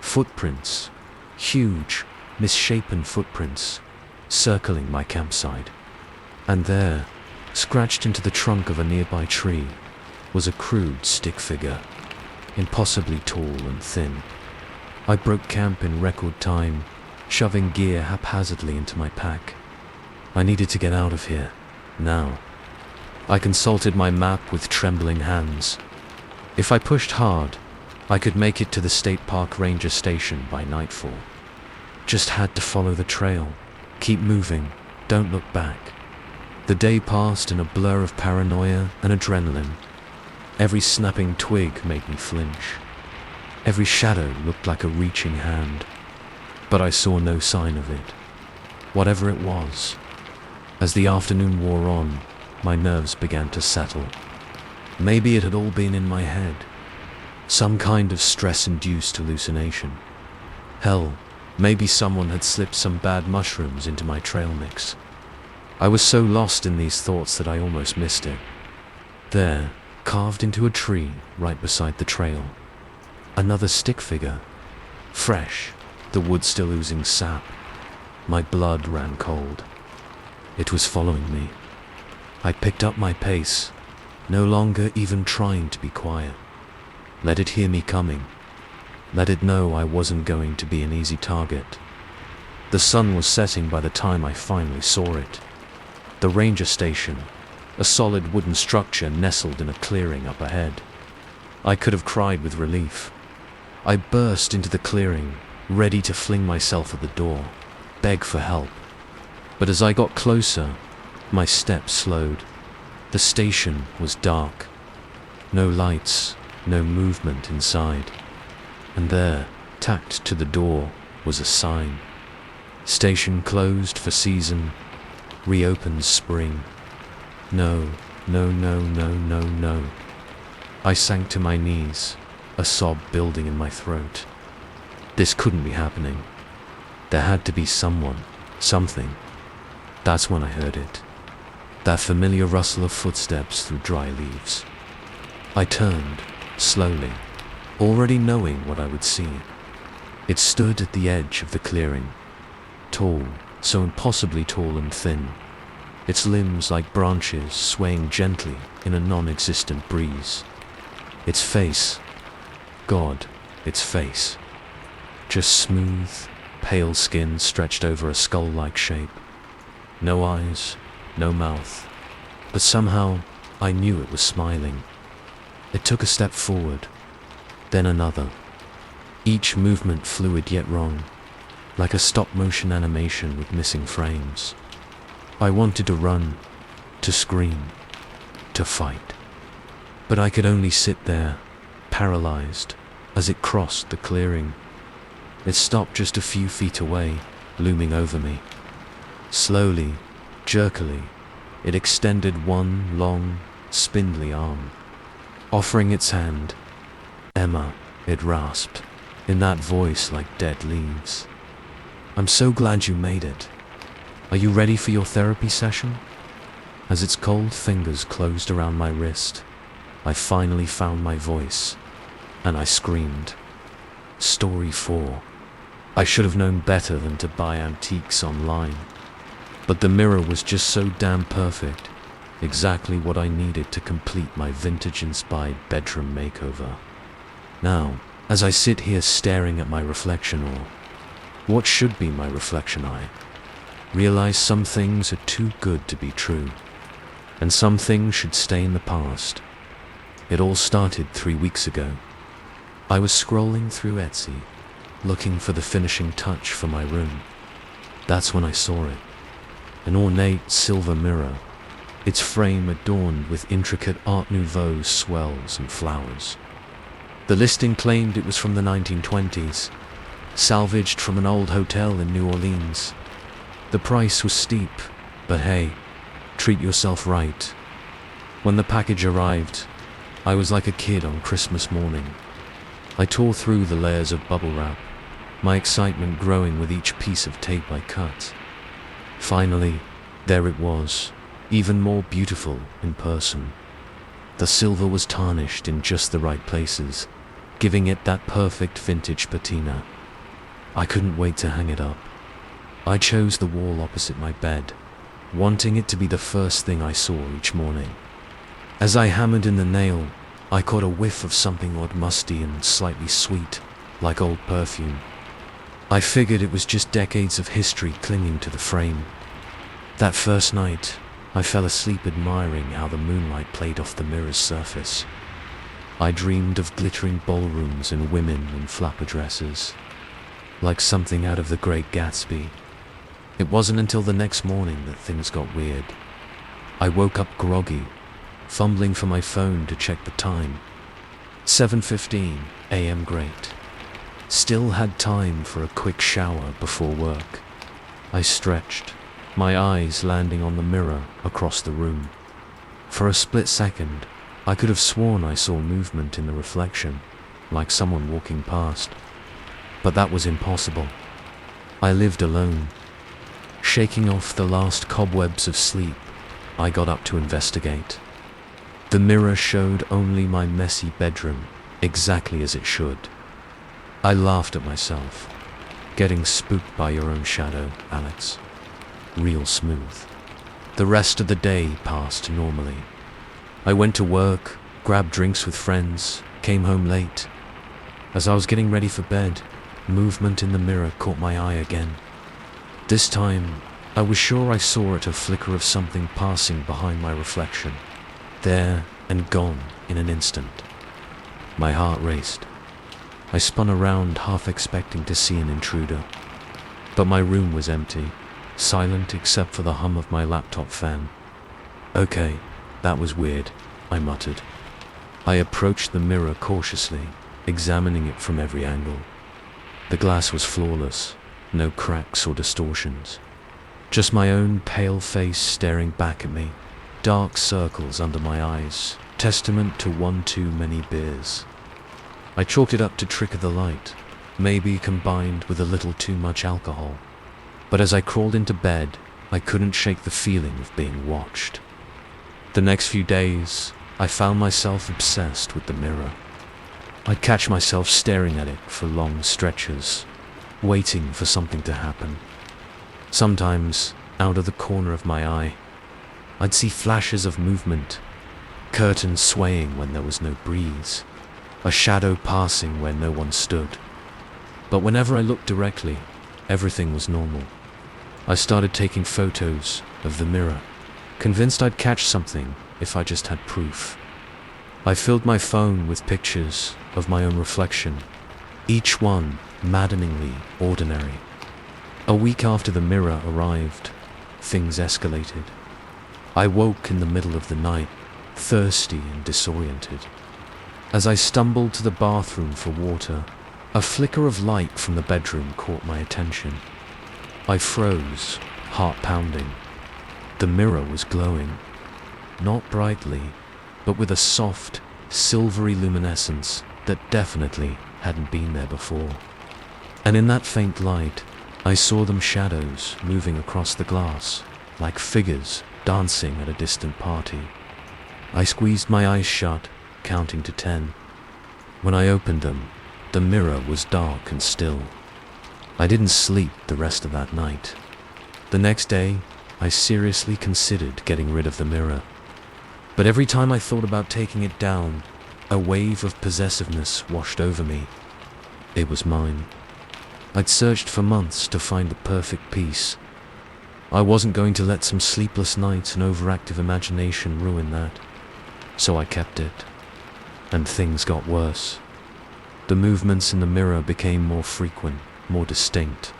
Footprints, huge, misshapen footprints, circling my campsite. And there, scratched into the trunk of a nearby tree, was a crude stick figure, impossibly tall and thin. I broke camp in record time, shoving gear haphazardly into my pack. I needed to get out of here, now. I consulted my map with trembling hands. If I pushed hard, I could make it to the state park ranger station by nightfall. Just had to follow the trail, keep moving, don't look back. The day passed in a blur of paranoia and adrenaline. Every snapping twig made me flinch. Every shadow looked like a reaching hand, but I saw no sign of it, whatever it was. As the afternoon wore on, my nerves began to settle. Maybe it had all been in my head, some kind of stress-induced hallucination. Hell, maybe someone had slipped some bad mushrooms into my trail mix. I was so lost in these thoughts that I almost missed it. There, carved into a tree right beside the trail, another stick figure, fresh, the wood still oozing sap. My blood ran cold. It was following me. I picked up my pace, no longer even trying to be quiet. Let it hear me coming. Let it know I wasn't going to be an easy target. The sun was setting by the time I finally saw it. The ranger station, a solid wooden structure nestled in a clearing up ahead. I could have cried with relief. I burst into the clearing, ready to fling myself at the door, beg for help. But as I got closer, my steps slowed. The station was dark. No lights, no movement inside. And there, tacked to the door, was a sign. Station closed for season, reopens spring. No, no, no, no, no, no. I sank to my knees, a sob building in my throat. This couldn't be happening. There had to be someone, something. That's when I heard it. That familiar rustle of footsteps through dry leaves. I turned, slowly, already knowing what I would see. It stood at the edge of the clearing, tall, so impossibly tall and thin, its limbs like branches swaying gently in a non-existent breeze. Its face, God, its face, just smooth, pale skin stretched over a skull-like shape. No eyes, no mouth, but somehow I knew it was smiling. It took a step forward, then another, each movement fluid yet wrong, like a stop-motion animation with missing frames. I wanted to run, to scream, to fight. But I could only sit there, paralyzed, as it crossed the clearing. It stopped just a few feet away, looming over me. Slowly, jerkily, it extended one long, spindly arm, offering its hand. "Emma," it rasped, in that voice like dead leaves. "I'm so glad you made it. Are you ready for your therapy session?" As its cold fingers closed around my wrist, I finally found my voice, and I screamed. Story 4. I should have known better than to buy antiques online. But the mirror was just so damn perfect, exactly what I needed to complete my vintage-inspired bedroom makeover. Now, as I sit here staring at my reflection, or what should be my reflection, I realize some things are too good to be true, and some things should stay in the past. It all started 3 weeks ago. I was scrolling through Etsy, looking for the finishing touch for my room. That's when I saw it. An ornate silver mirror, its frame adorned with intricate Art Nouveau swells and flowers. The listing claimed it was from the 1920s, salvaged from an old hotel in New Orleans. The price was steep, but hey, treat yourself right. When the package arrived, I was like a kid on Christmas morning. I tore through the layers of bubble wrap, my excitement growing with each piece of tape I cut. Finally, there it was, even more beautiful in person. The silver was tarnished in just the right places, giving it that perfect vintage patina. I couldn't wait to hang it up. I chose the wall opposite my bed, wanting it to be the first thing I saw each morning. As I hammered in the nail, I caught a whiff of something odd, musty and slightly sweet, like old perfume. I figured it was just decades of history clinging to the frame. That first night, I fell asleep admiring how the moonlight played off the mirror's surface. I dreamed of glittering ballrooms and women in flapper dresses, like something out of The Great Gatsby. It wasn't until the next morning that things got weird. I woke up groggy, fumbling for my phone to check the time. 7:15 a.m. Great. Still had time for a quick shower before work. I stretched, my eyes landing on the mirror across the room. For a split second, I could have sworn I saw movement in the reflection, like someone walking past. But that was impossible. I lived alone. Shaking off the last cobwebs of sleep, I got up to investigate. The mirror showed only my messy bedroom, exactly as it should. I laughed at myself. Getting spooked by your own shadow, Alex. Real smooth. The rest of the day passed normally. I went to work, grabbed drinks with friends, came home late. As I was getting ready for bed, movement in the mirror caught my eye again. This time, I was sure I saw it, a flicker of something passing behind my reflection. There and gone in an instant. My heart raced. I spun around, half expecting to see an intruder. But my room was empty, silent except for the hum of my laptop fan. Okay, that was weird, I muttered. I approached the mirror cautiously, examining it from every angle. The glass was flawless, no cracks or distortions. Just my own pale face staring back at me, dark circles under my eyes, testament to one too many beers. I chalked it up to trick of the light, maybe combined with a little too much alcohol. But as I crawled into bed, I couldn't shake the feeling of being watched. The next few days, I found myself obsessed with the mirror. I'd catch myself staring at it for long stretches, waiting for something to happen. Sometimes, out of the corner of my eye, I'd see flashes of movement, curtains swaying when there was no breeze, a shadow passing where no one stood. But whenever I looked directly, everything was normal. I started taking photos of the mirror, convinced I'd catch something if I just had proof. I filled my phone with pictures of my own reflection, each one maddeningly ordinary. A week after the mirror arrived, things escalated. I woke in the middle of the night, thirsty and disoriented. As I stumbled to the bathroom for water, a flicker of light from the bedroom caught my attention. I froze, heart pounding. The mirror was glowing, not brightly, but with a soft, silvery luminescence that definitely hadn't been there before. And in that faint light, I saw them shadows moving across the glass, like figures dancing at a distant party. I squeezed my eyes shut, counting to 10. When I opened them, the mirror was dark and still. I didn't sleep the rest of that night. The next day, I seriously considered getting rid of the mirror. But every time I thought about taking it down, a wave of possessiveness washed over me. It was mine. I'd searched for months to find the perfect piece. I wasn't going to let some sleepless nights and overactive imagination ruin that. So I kept it. And things got worse. The movements in the mirror became more frequent, more distinct.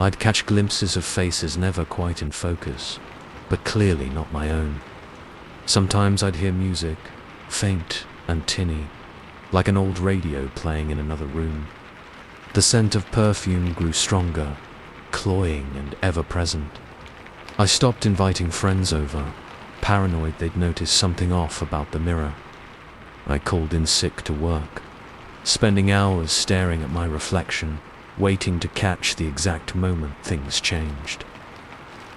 I'd catch glimpses of faces never quite in focus, but clearly not my own. Sometimes I'd hear music, faint and tinny, like an old radio playing in another room. The scent of perfume grew stronger, cloying and ever-present. I stopped inviting friends over, paranoid they'd notice something off about the mirror. I called in sick to work, spending hours staring at my reflection, waiting to catch the exact moment things changed.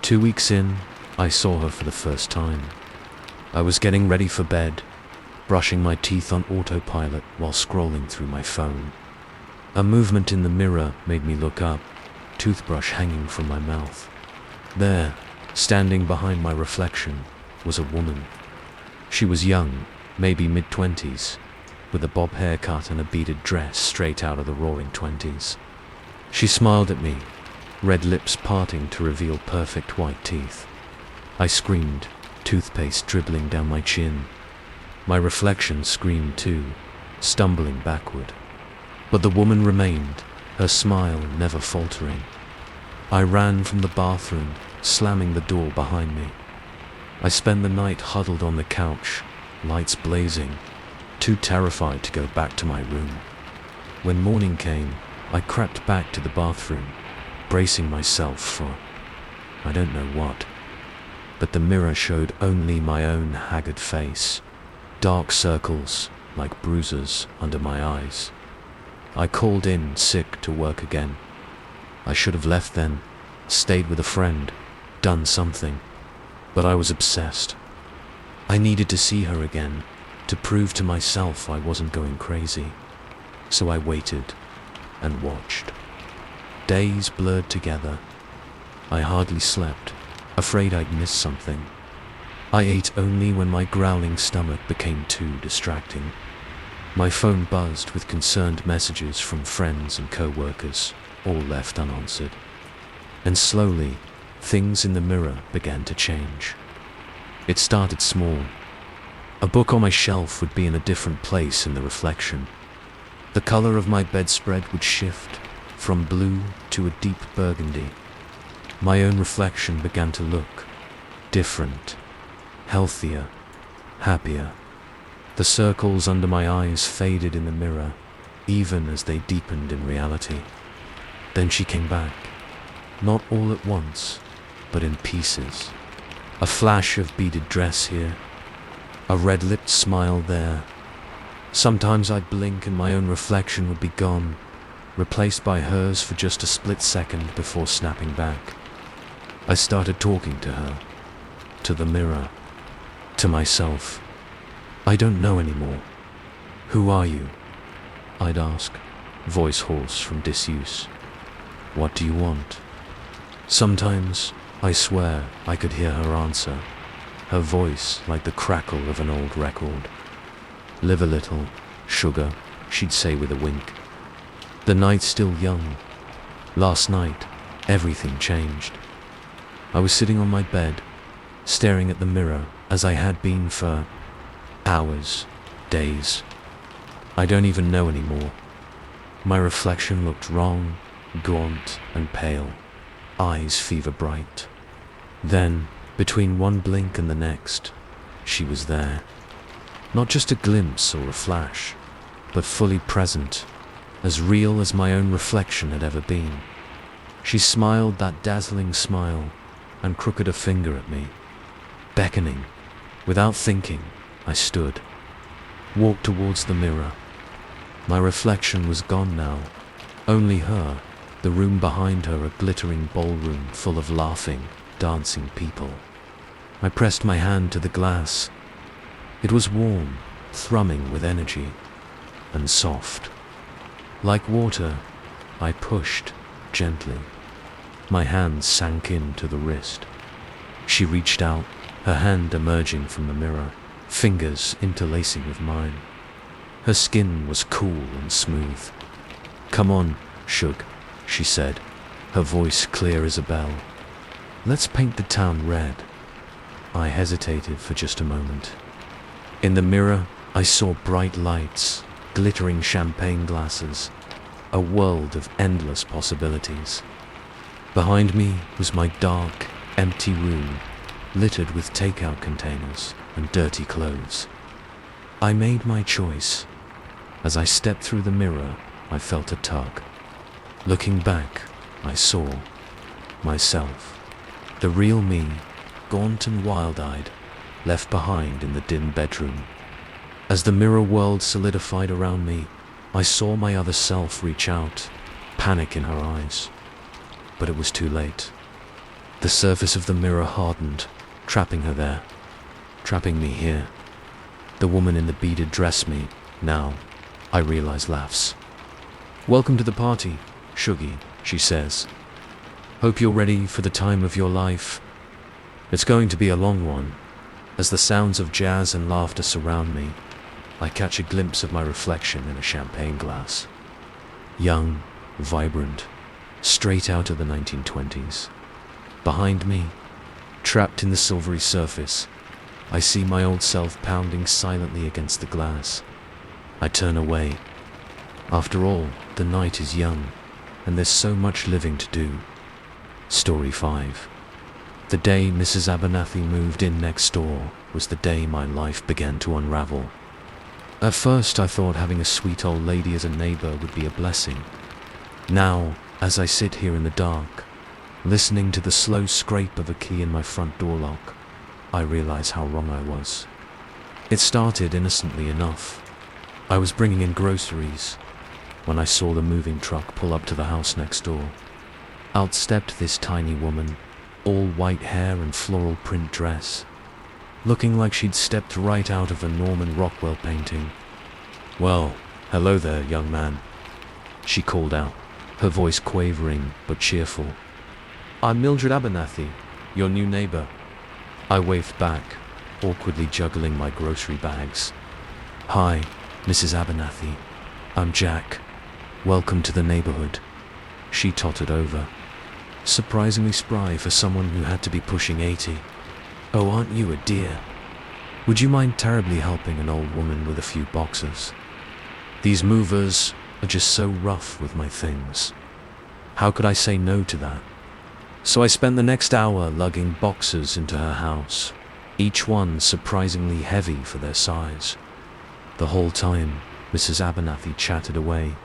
2 weeks in, I saw her for the first time. I was getting ready for bed, brushing my teeth on autopilot while scrolling through my phone. A movement in the mirror made me look up, toothbrush hanging from my mouth. There, standing behind my reflection, was a woman. She was young, maybe mid-20s, with a bob haircut and a beaded dress straight out of the roaring 20s. She smiled at me, red lips parting to reveal perfect white teeth. I screamed, toothpaste dribbling down my chin. My reflection screamed too, stumbling backward. But the woman remained, her smile never faltering. I ran from the bathroom, slamming the door behind me. I spent the night huddled on the couch, lights blazing, too terrified to go back to my room. When morning came, I crept back to the bathroom, bracing myself for I don't know what. But the mirror showed only my own haggard face, dark circles like bruises under my eyes. I called in sick to work again. I should have left then, stayed with a friend, done something. But I was obsessed. I needed to see her again, to prove to myself I wasn't going crazy. So I waited and watched. Days blurred together. I hardly slept, afraid I'd miss something. I ate only when my growling stomach became too distracting. My phone buzzed with concerned messages from friends and co-workers, all left unanswered. And slowly, things in the mirror began to change. It started small. A book on my shelf would be in a different place in the reflection. The color of my bedspread would shift from blue to a deep burgundy. My own reflection began to look different, healthier, happier. The circles under my eyes faded in the mirror, even as they deepened in reality. Then she came back, not all at once, but in pieces. A flash of beaded dress here, a red-lipped smile there. Sometimes I'd blink and my own reflection would be gone, replaced by hers for just a split second before snapping back. I started talking to her, to the mirror, to myself. I don't know anymore. Who are you? I'd ask, voice hoarse from disuse. What do you want? Sometimes, I swear, I could hear her answer, her voice like the crackle of an old record. Live a little, sugar, she'd say with a wink. The night's still young. Last night, everything changed. I was sitting on my bed, staring at the mirror as I had been for hours, days. I don't even know anymore. My reflection looked wrong, gaunt and pale, eyes fever bright. Then, between one blink and the next, she was there. Not just a glimpse or a flash, but fully present, as real as my own reflection had ever been. She smiled that dazzling smile and crooked a finger at me, beckoning. Without thinking, I stood, walked towards the mirror. My reflection was gone now, only her, the room behind her a glittering ballroom full of laughing, dancing people. I pressed my hand to the glass. It was warm, thrumming with energy, and soft. Like water, I pushed gently. My hand sank into the wrist. She reached out, her hand emerging from the mirror, fingers interlacing with mine. Her skin was cool and smooth. Come on, Shug, she said, her voice clear as a bell. Let's paint the town red. I hesitated for just a moment. In the mirror, I saw bright lights, glittering champagne glasses, a world of endless possibilities. Behind me was my dark, empty room, littered with takeout containers and dirty clothes. I made my choice. As I stepped through the mirror, I felt a tug. Looking back, I saw myself, the real me, gaunt and wild-eyed, left behind in the dim bedroom. As the mirror world solidified around me, I saw my other self reach out, panic in her eyes. But it was too late. The surface of the mirror hardened, trapping her there, trapping me here. The woman in the beaded dress me, now, I realize, laughs. Welcome to the party, Shuggy, she says. Hope you're ready for the time of your life. It's going to be a long one. As the sounds of jazz and laughter surround me, I catch a glimpse of my reflection in a champagne glass. Young, vibrant, straight out of the 1920s. Behind me, trapped in the silvery surface, I see my old self pounding silently against the glass. I turn away. After all, the night is young, and there's so much living to do. Story 5. The day Mrs. Abernathy moved in next door was the day my life began to unravel. At first I thought having a sweet old lady as a neighbor would be a blessing. Now, as I sit here in the dark, listening to the slow scrape of a key in my front door lock, I realize how wrong I was. It started innocently enough. I was bringing in groceries when I saw the moving truck pull up to the house next door. Out stepped this tiny woman, all white hair and floral print dress, looking like she'd stepped right out of a Norman Rockwell painting. "Well, hello there, young man," she called out, her voice quavering but cheerful. "I'm Mildred Abernathy, your new neighbor." I waved back, awkwardly juggling my grocery bags. "Hi, Mrs. Abernathy. I'm Jack. Welcome to the neighborhood." She tottered over, surprisingly spry for someone who had to be pushing 80. "Oh, aren't you a dear? Would you mind terribly helping an old woman with a few boxes? These movers are just so rough with my things. How could I say no to that? So I spent the next hour lugging boxes into her house, each one surprisingly heavy for their size. The whole time, Mrs. Abernathy chatted away,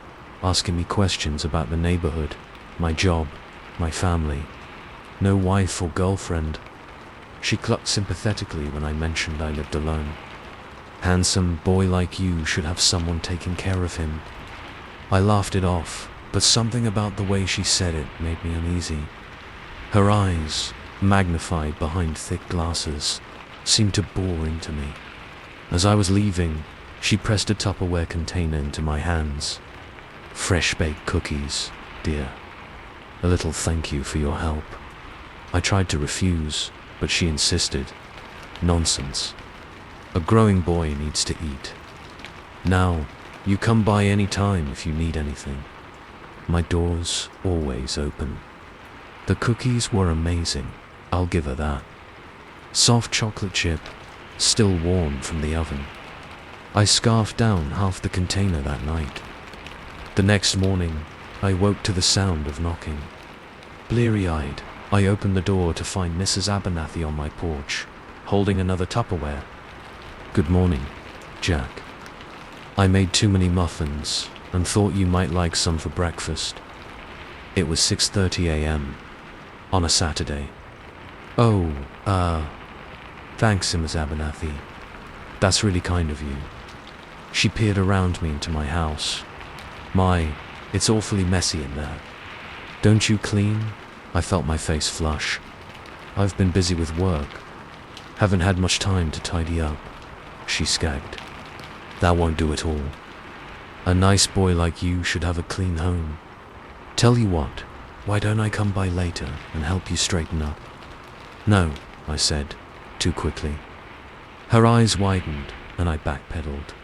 asking me questions about the neighborhood, my job, my family. No wife or girlfriend. She clucked sympathetically when I mentioned I lived alone. Handsome boy like you should have someone taking care of him. I laughed it off, but something about the way she said it made me uneasy. Her eyes, magnified behind thick glasses, seemed to bore into me. As I was leaving, she pressed a Tupperware container into my hands. Fresh-baked cookies, dear. A little thank you for your help. I tried to refuse, but she insisted. Nonsense. A growing boy needs to eat. Now, you come by any time if you need anything. My door's always open. The cookies were amazing, I'll give her that. Soft chocolate chip, still warm from the oven. I scarfed down half the container that night. The next morning, I woke to the sound of knocking. Bleary-eyed, I opened the door to find Mrs. Abernathy on my porch, holding another Tupperware. Good morning, Jack. I made too many muffins and thought you might like some for breakfast. It was 6:30 a.m. on a Saturday. Oh, thanks, Mrs. Abernathy. That's really kind of you. She peered around me into my house. It's awfully messy in there. Don't you clean? I felt my face flush. I've been busy with work. Haven't had much time to tidy up, she skagged. That won't do at all. A nice boy like you should have a clean home. Tell you what, why don't I come by later and help you straighten up? No, I said, too quickly. Her eyes widened and I backpedaled.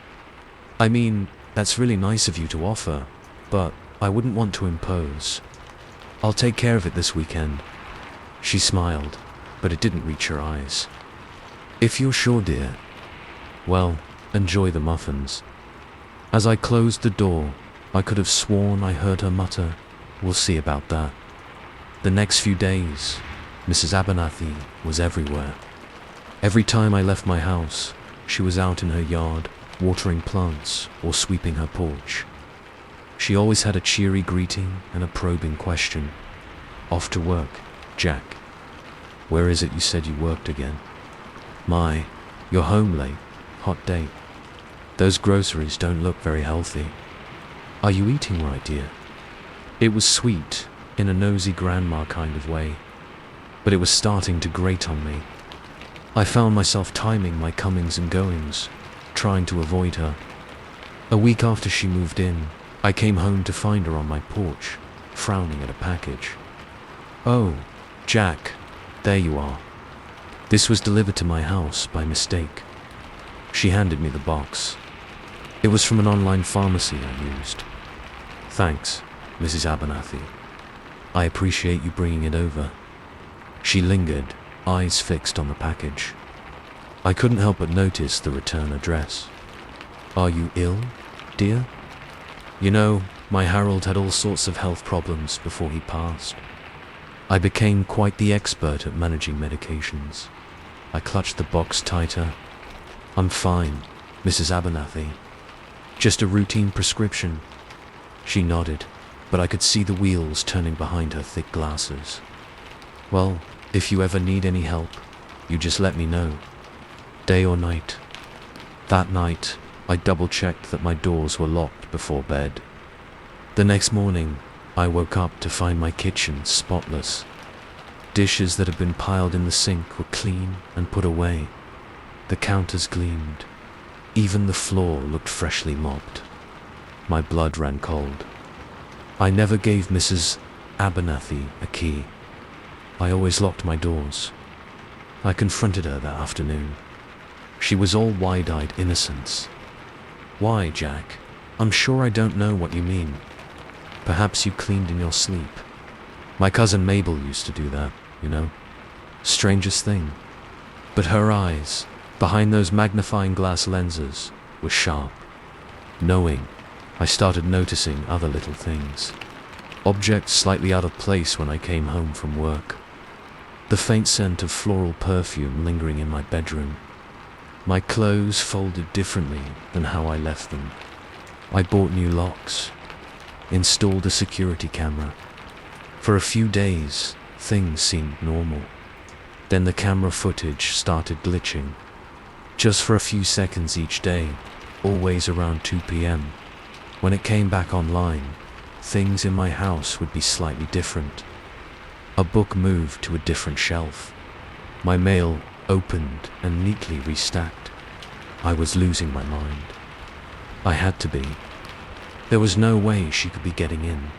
I mean, that's really nice of you to offer, but I wouldn't want to impose. I'll take care of it this weekend. She smiled, but it didn't reach her eyes. If you're sure, dear. Well, enjoy the muffins. As I closed the door, I could have sworn I heard her mutter, "We'll see about that." The next few days, Mrs. Abernathy was everywhere. Every time I left my house, she was out in her yard, watering plants or sweeping her porch. She always had a cheery greeting and a probing question. Off to work, Jack. Where is it you said you worked again? You're home late. Hot date. Those groceries don't look very healthy. Are you eating right, dear? It was sweet, in a nosy grandma kind of way, but it was starting to grate on me. I found myself timing my comings and goings, trying to avoid her. A week after she moved in, I came home to find her on my porch, frowning at a package. Oh, Jack, there you are. This was delivered to my house by mistake. She handed me the box. It was from an online pharmacy I used. Thanks, Mrs. Abernathy. I appreciate you bringing it over. She lingered, eyes fixed on the package. I couldn't help but notice the return address. Are you ill, dear? You know, my Harold had all sorts of health problems before he passed. I became quite the expert at managing medications. I clutched the box tighter. I'm fine, Mrs. Abernathy. Just a routine prescription. She nodded, but I could see the wheels turning behind her thick glasses. Well, if you ever need any help, you just let me know. Day or night. That night, I double-checked that my doors were locked before bed. The next morning, I woke up to find my kitchen spotless. Dishes that had been piled in the sink were clean and put away. The counters gleamed. Even the floor looked freshly mopped. My blood ran cold. I never gave Mrs. Abernathy a key. I always locked my doors. I confronted her that afternoon. She was all wide-eyed innocence. Why, Jack? I'm sure I don't know what you mean. Perhaps you cleaned in your sleep. My cousin Mabel used to do that, you know. Strangest thing. But her eyes, behind those magnifying glass lenses, were sharp, knowing, I started noticing other little things. Objects slightly out of place when I came home from work. The faint scent of floral perfume lingering in my bedroom. My clothes folded differently than how I left them. I bought new locks, installed a security camera. For a few days, things seemed normal. Then the camera footage started glitching. Just for a few seconds each day, always around 2 p.m. When it came back online, things in my house would be slightly different. A book moved to a different shelf. My mail opened and neatly restacked. I was losing my mind. I had to be. There was no way she could be getting in.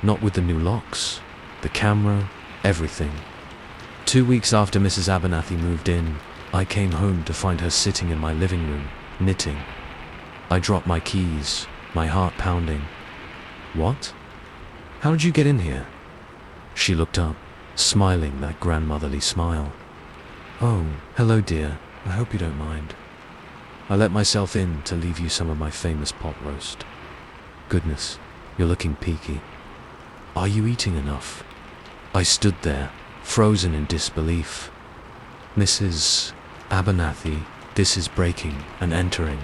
Not with the new locks, the camera, everything. 2 weeks after Mrs. Abernathy moved in, I came home to find her sitting in my living room, knitting. I dropped my keys, my heart pounding. What? How did you get in here? She looked up, smiling that grandmotherly smile. Oh, hello dear, I hope you don't mind. I let myself in to leave you some of my famous pot roast. Goodness, you're looking peaky. Are you eating enough? I stood there, frozen in disbelief. Mrs. Abernathy, this is breaking and entering.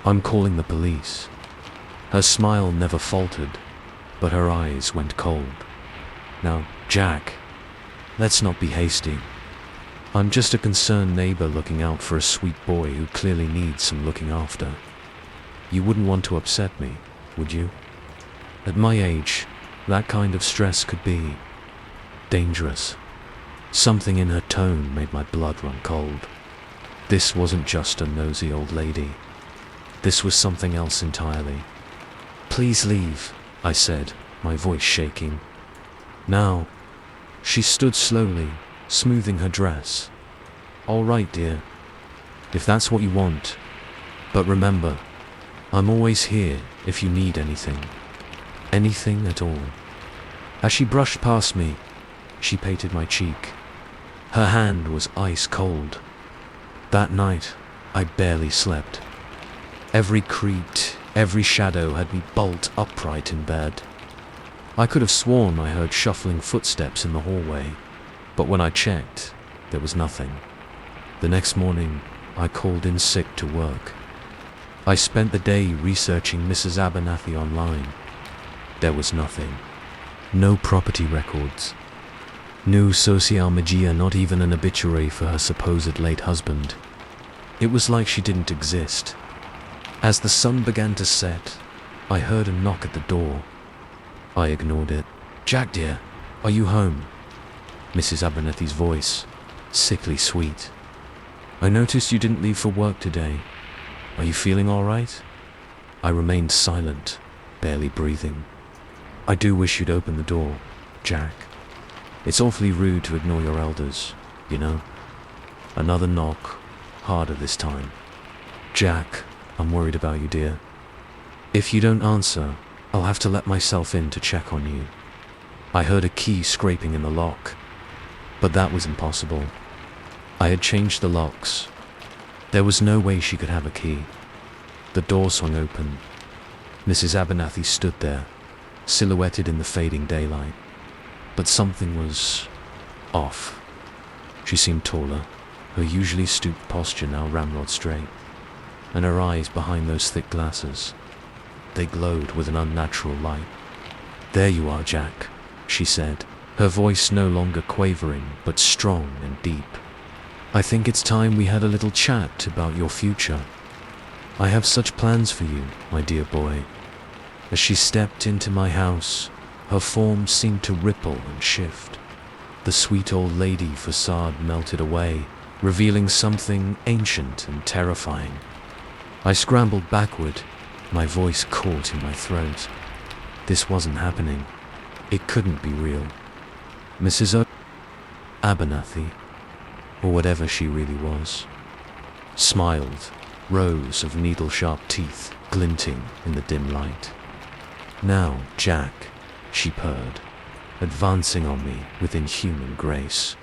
I'm calling the police. Her smile never faltered, but her eyes went cold. Now, Jack, let's not be hasty. I'm just a concerned neighbor looking out for a sweet boy who clearly needs some looking after. You wouldn't want to upset me, would you? At my age, that kind of stress could be dangerous. Something in her tone made my blood run cold. This wasn't just a nosy old lady. This was something else entirely. Please leave, I said, my voice shaking. Now, she stood slowly, smoothing her dress. All right, dear, if that's what you want. But remember, I'm always here if you need anything. Anything at all. As she brushed past me, she patted my cheek. Her hand was ice cold. That night, I barely slept. Every creak, every shadow had me bolt upright in bed. I could have sworn I heard shuffling footsteps in the hallway, but when I checked, there was nothing. The next morning, I called in sick to work. I spent the day researching Mrs. Abernathy online. There was nothing. No property records. No social media, not even an obituary for her supposed late husband. It was like she didn't exist. As the sun began to set, I heard a knock at the door. I ignored it. Jack dear, are you home? Mrs. Abernathy's voice, sickly sweet. I noticed you didn't leave for work today. Are you feeling all right? I remained silent, barely breathing. I do wish you'd open the door, Jack. It's awfully rude to ignore your elders, you know. Another knock, harder this time. Jack, I'm worried about you, dear. If you don't answer, I'll have to let myself in to check on you. I heard a key scraping in the lock, but that was impossible. I had changed the locks. There was no way she could have a key. The door swung open. Mrs. Abernathy stood there, silhouetted in the fading daylight. But something was off. She seemed taller, her usually stooped posture now ramrod straight, and her eyes behind those thick glasses. They glowed with an unnatural light. There you are, Jack, she said, her voice no longer quavering, but strong and deep. I think it's time we had a little chat about your future. I have such plans for you, my dear boy. As she stepped into my house, her form seemed to ripple and shift. The sweet old lady facade melted away, revealing something ancient and terrifying. I scrambled backward, my voice caught in my throat. This wasn't happening. It couldn't be real. Mrs. Abernathy, or whatever she really was, smiled, rows of needle-sharp teeth glinting in the dim light. Now, Jack, she purred, advancing on me with inhuman grace.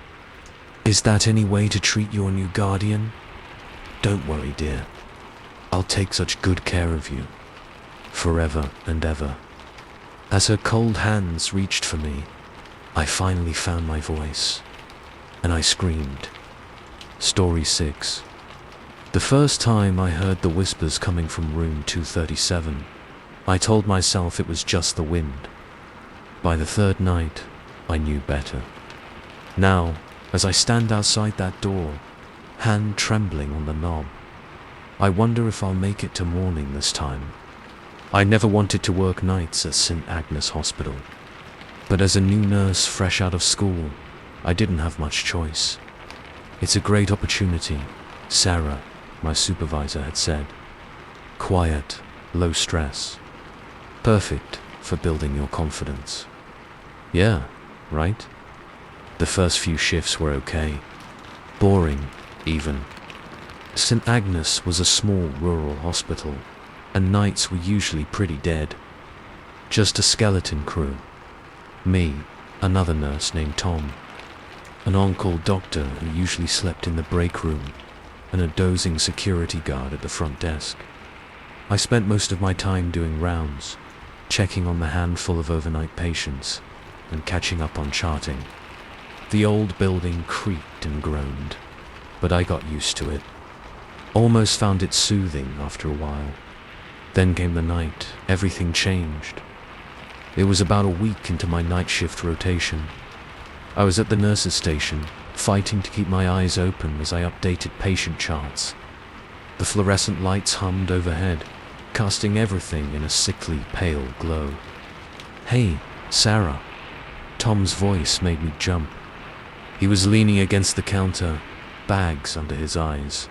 Is that any way to treat your new guardian? Don't worry, dear. I'll take such good care of you. forever and ever. As her cold hands reached for me, I finally found my voice, and I screamed. Story 6. The first time I heard the whispers coming from room 237, I told myself it was just the wind. By the third night, I knew better. Now, as I stand outside that door, hand trembling on the knob, I wonder if I'll make it to morning this time. I never wanted to work nights at St. Agnes Hospital, but as a new nurse fresh out of school, I didn't have much choice. It's a great opportunity, Sarah, my supervisor, had said. Quiet, low stress. Perfect for building your confidence. Yeah, right? The first few shifts were okay. Boring, even. St. Agnes was a small rural hospital, and nights were usually pretty dead. Just a skeleton crew. Me, another nurse named Tom, an on-call doctor who usually slept in the break room, and a dozing security guard at the front desk. I spent most of my time doing rounds, checking on the handful of overnight patients, and catching up on charting. The old building creaked and groaned, but I got used to it. Almost found it soothing after a while. Then came the night, everything changed. It was about a week into my night shift rotation. I was at the nurse's station, fighting to keep my eyes open as I updated patient charts. The fluorescent lights hummed overhead, casting everything in a sickly, pale glow. "Hey, Sarah." Tom's voice made me jump. He was leaning against the counter, bags under his eyes.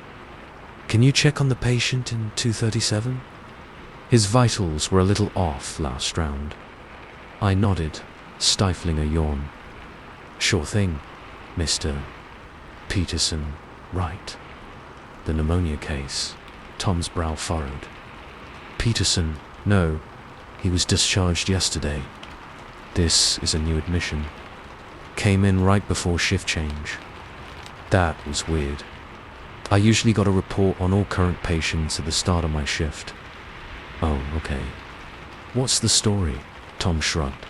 "Can you check on the patient in 237? His vitals were a little off last round." I nodded, stifling a yawn. "Sure thing, Mr. Peterson, right?" "The pneumonia case." Tom's brow furrowed. "Peterson, no. He was discharged yesterday. This is a new admission. Came in right before shift change." That was weird. I usually got a report on all current patients at the start of my shift. "Oh, okay. What's the story?" Tom shrugged.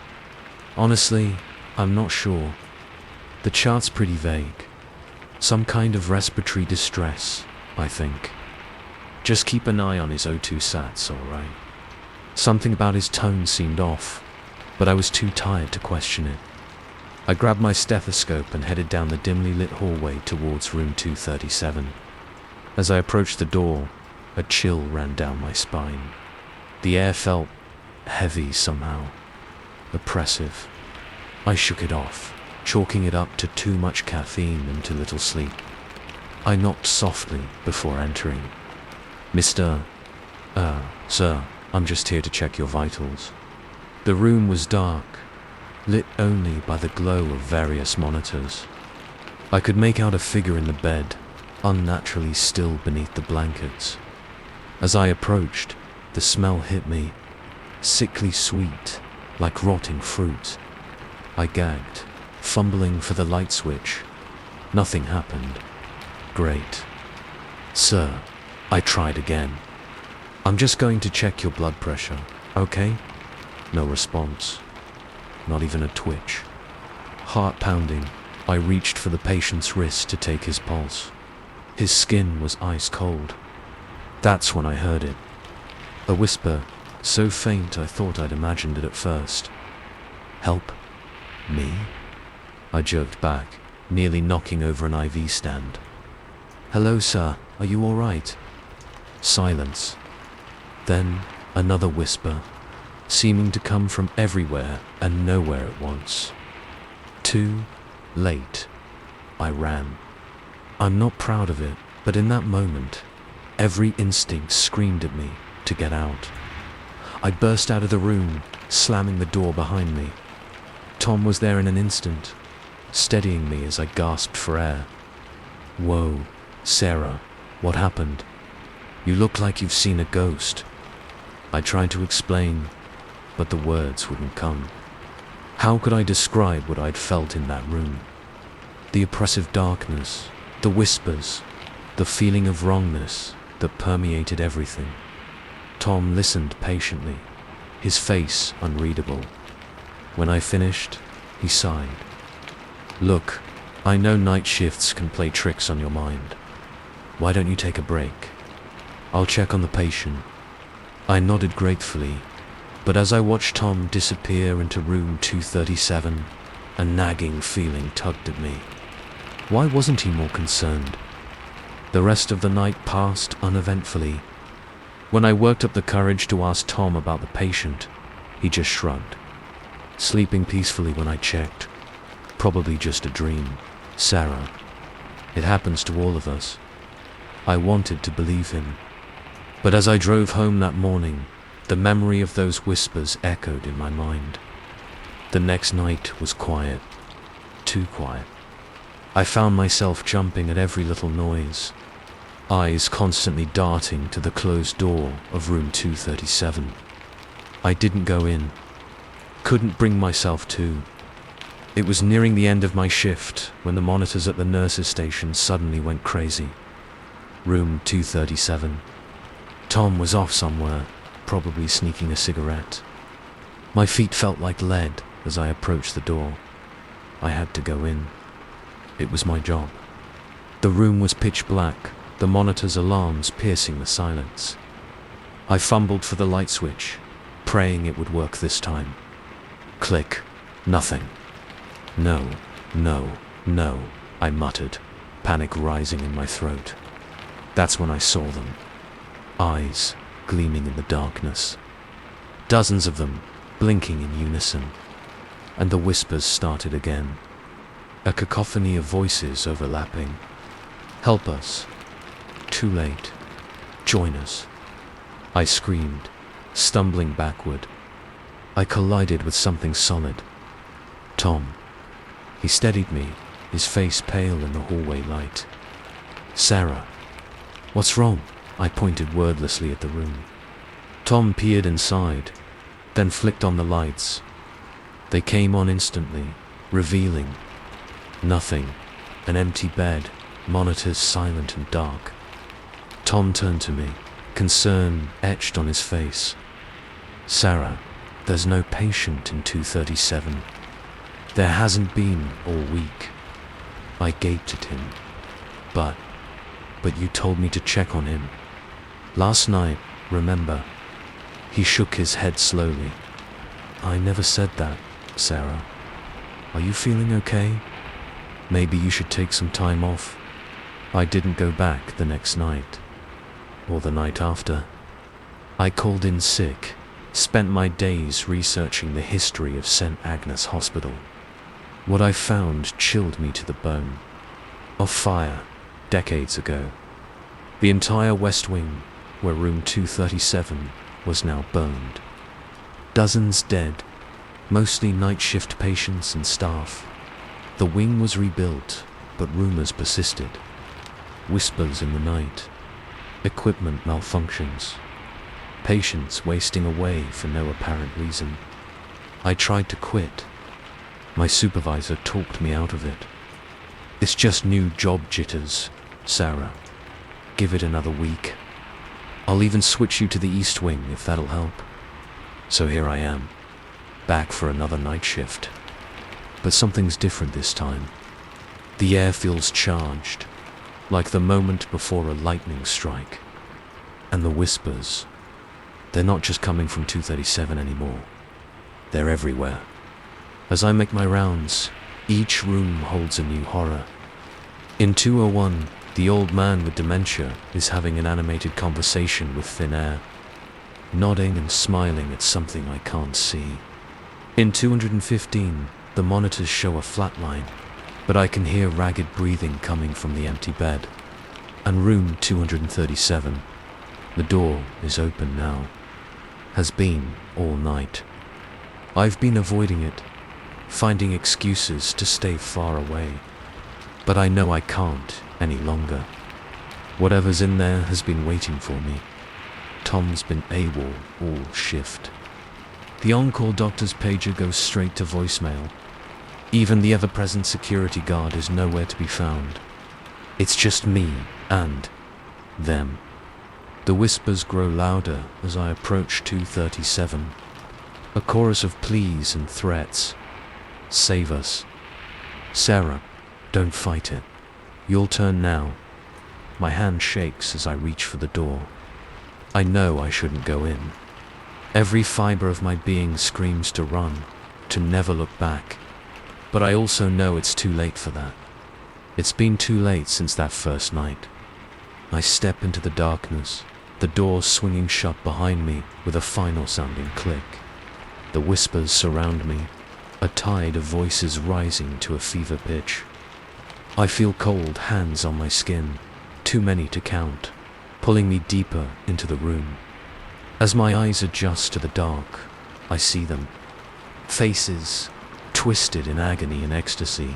"Honestly, I'm not sure. The chart's pretty vague. Some kind of respiratory distress, I think. Just keep an eye on his O2 sats, alright?" Something about his tone seemed off, but I was too tired to question it. I grabbed my stethoscope and headed down the dimly lit hallway towards room 237. As I approached the door, a chill ran down my spine. The air felt heavy somehow, oppressive. I shook it off, chalking it up to too much caffeine and too little sleep. I knocked softly before entering. "Mr. Sir, I'm just here to check your vitals." The room was dark, lit only by the glow of various monitors. I could make out a figure in the bed, unnaturally still beneath the blankets. As I approached, the smell hit me, sickly sweet, like rotting fruit. I gagged, fumbling for the light switch. Nothing happened. Great. "Sir," I tried again. "I'm just going to check your blood pressure, okay?" No response. Not even a twitch. Heart pounding, I reached for the patient's wrist to take his pulse. His skin was ice cold. That's when I heard it. A whisper, so faint I thought I'd imagined it at first. "Help? Me?" I jerked back, nearly knocking over an IV stand. "Hello, sir. Are you all right?" Silence. Then another whisper, seeming to come from everywhere and nowhere at once. Too late. I ran. I'm not proud of it, but in that moment, every instinct screamed at me to get out. I burst out of the room, slamming the door behind me. Tom was there in an instant, steadying me as I gasped for air. "Whoa, Sarah, what happened? You look like you've seen a ghost." I tried to explain, but the words wouldn't come. How could I describe what I'd felt in that room? The oppressive darkness, the whispers, the feeling of wrongness that permeated everything. Tom listened patiently, his face unreadable. When I finished, he sighed. "Look, I know night shifts can play tricks on your mind. Why don't you take a break? I'll check on the patient." I nodded gratefully, but as I watched Tom disappear into room 237, a nagging feeling tugged at me. Why wasn't he more concerned? The rest of the night passed uneventfully. When I worked up the courage to ask Tom about the patient, he just shrugged. Sleeping peacefully when I checked. Probably just a dream. Sarah. It happens to all of us. I wanted to believe him. But as I drove home that morning, the memory of those whispers echoed in my mind. The next night was quiet. Too quiet. I found myself jumping at every little noise, eyes constantly darting to the closed door of room 237. I didn't go in. Couldn't bring myself to. It was nearing the end of my shift when the monitors at the nurses' station suddenly went crazy. Room 237. Tom was off somewhere, probably sneaking a cigarette. My feet felt like lead as I approached the door. I had to go in. It was my job. The room was pitch black, the monitor's alarms piercing the silence. I fumbled for the light switch, praying it would work this time. Click. Nothing. No, no, no, I muttered, panic rising in my throat. That's when I saw them. Eyes gleaming in the darkness. Dozens of them, blinking in unison. And the whispers started again. A cacophony of voices overlapping. "Help us. Too late. Join us." I screamed, stumbling backward. I collided with something solid. Tom. He steadied me, his face pale in the hallway light. "Sarah. What's wrong?" I pointed wordlessly at the room. Tom peered inside, then flicked on the lights. They came on instantly, revealing nothing. An empty bed, monitors silent and dark. Tom turned to me, concern etched on his face. "Sarah, there's no patient in 237. There hasn't been all week." I gaped at him. But you told me to check on him. Last night, remember?" He shook his head slowly. "I never said that, Sarah. Are you feeling okay? Maybe you should take some time off." I didn't go back the next night, or the night after. I called in sick, spent my days researching the history of St. Agnes Hospital. What I found chilled me to the bone. A fire, decades ago. The entire West Wing, where room 237 was now burned. Dozens dead, mostly night shift patients and staff. The wing was rebuilt, but rumors persisted. Whispers in the night. Equipment malfunctions. Patients wasting away for no apparent reason. I tried to quit. My supervisor talked me out of it. "It's just new job jitters, Sarah. Give it another week. I'll even switch you to the East Wing if that'll help." So here I am, back for another night shift. But something's different this time. The air feels charged, like the moment before a lightning strike. And the whispers, they're not just coming from 237 anymore. They're everywhere. As I make my rounds, each room holds a new horror. In 201, the old man with dementia is having an animated conversation with thin air, nodding and smiling at something I can't see. In 215, the monitors show a flat line, but I can hear ragged breathing coming from the empty bed. And room 237, the door is open now. Has been all night. I've been avoiding it, finding excuses to stay far away. But I know I can't any longer. Whatever's in there has been waiting for me. Tom's been AWOL all shift. The on-call doctor's pager goes straight to voicemail. Even the ever-present security guard is nowhere to be found. It's just me and them. The whispers grow louder as I approach 237. A chorus of pleas and threats. Save us. Sarah, don't fight it. You'll turn now. My hand shakes as I reach for the door. I know I shouldn't go in. Every fiber of my being screams to run, to never look back. But I also know it's too late for that. It's been too late since that first night. I step into the darkness, the door swinging shut behind me with a final sounding click. The whispers surround me, a tide of voices rising to a fever pitch. I feel cold hands on my skin, too many to count, pulling me deeper into the room. As my eyes adjust to the dark, I see them. Faces, twisted in agony and ecstasy,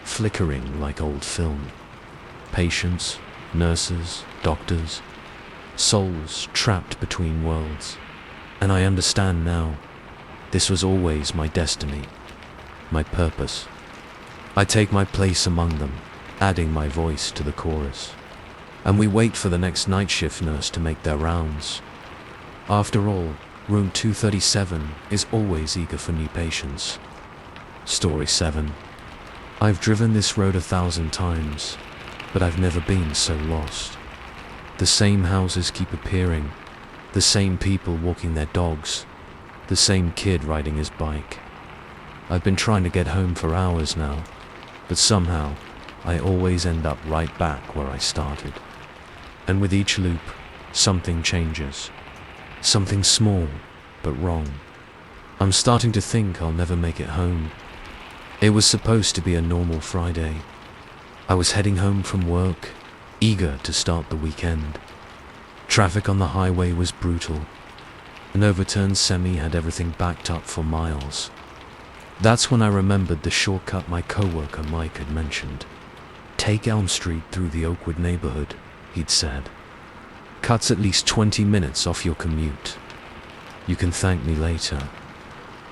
flickering like old film. Patients, nurses, doctors, souls trapped between worlds. And I understand now, this was always my destiny, my purpose. I take my place among them, adding my voice to the chorus. And we wait for the next night shift nurse to make their rounds. After all, room 237 is always eager for new patients. Story 7. I've driven this road 1,000 times, but I've never been so lost. The same houses keep appearing, the same people walking their dogs, the same kid riding his bike. I've been trying to get home for hours now, but somehow I always end up right back where I started. And with each loop, something changes. Something small, but wrong. I'm starting to think I'll never make it home. It was supposed to be a normal Friday. I was heading home from work, eager to start the weekend. Traffic on the highway was brutal. An overturned semi had everything backed up for miles. That's when I remembered the shortcut my coworker Mike had mentioned. Take Elm Street through the Oakwood neighborhood, he'd said. Cuts at least 20 minutes off your commute. You can thank me later.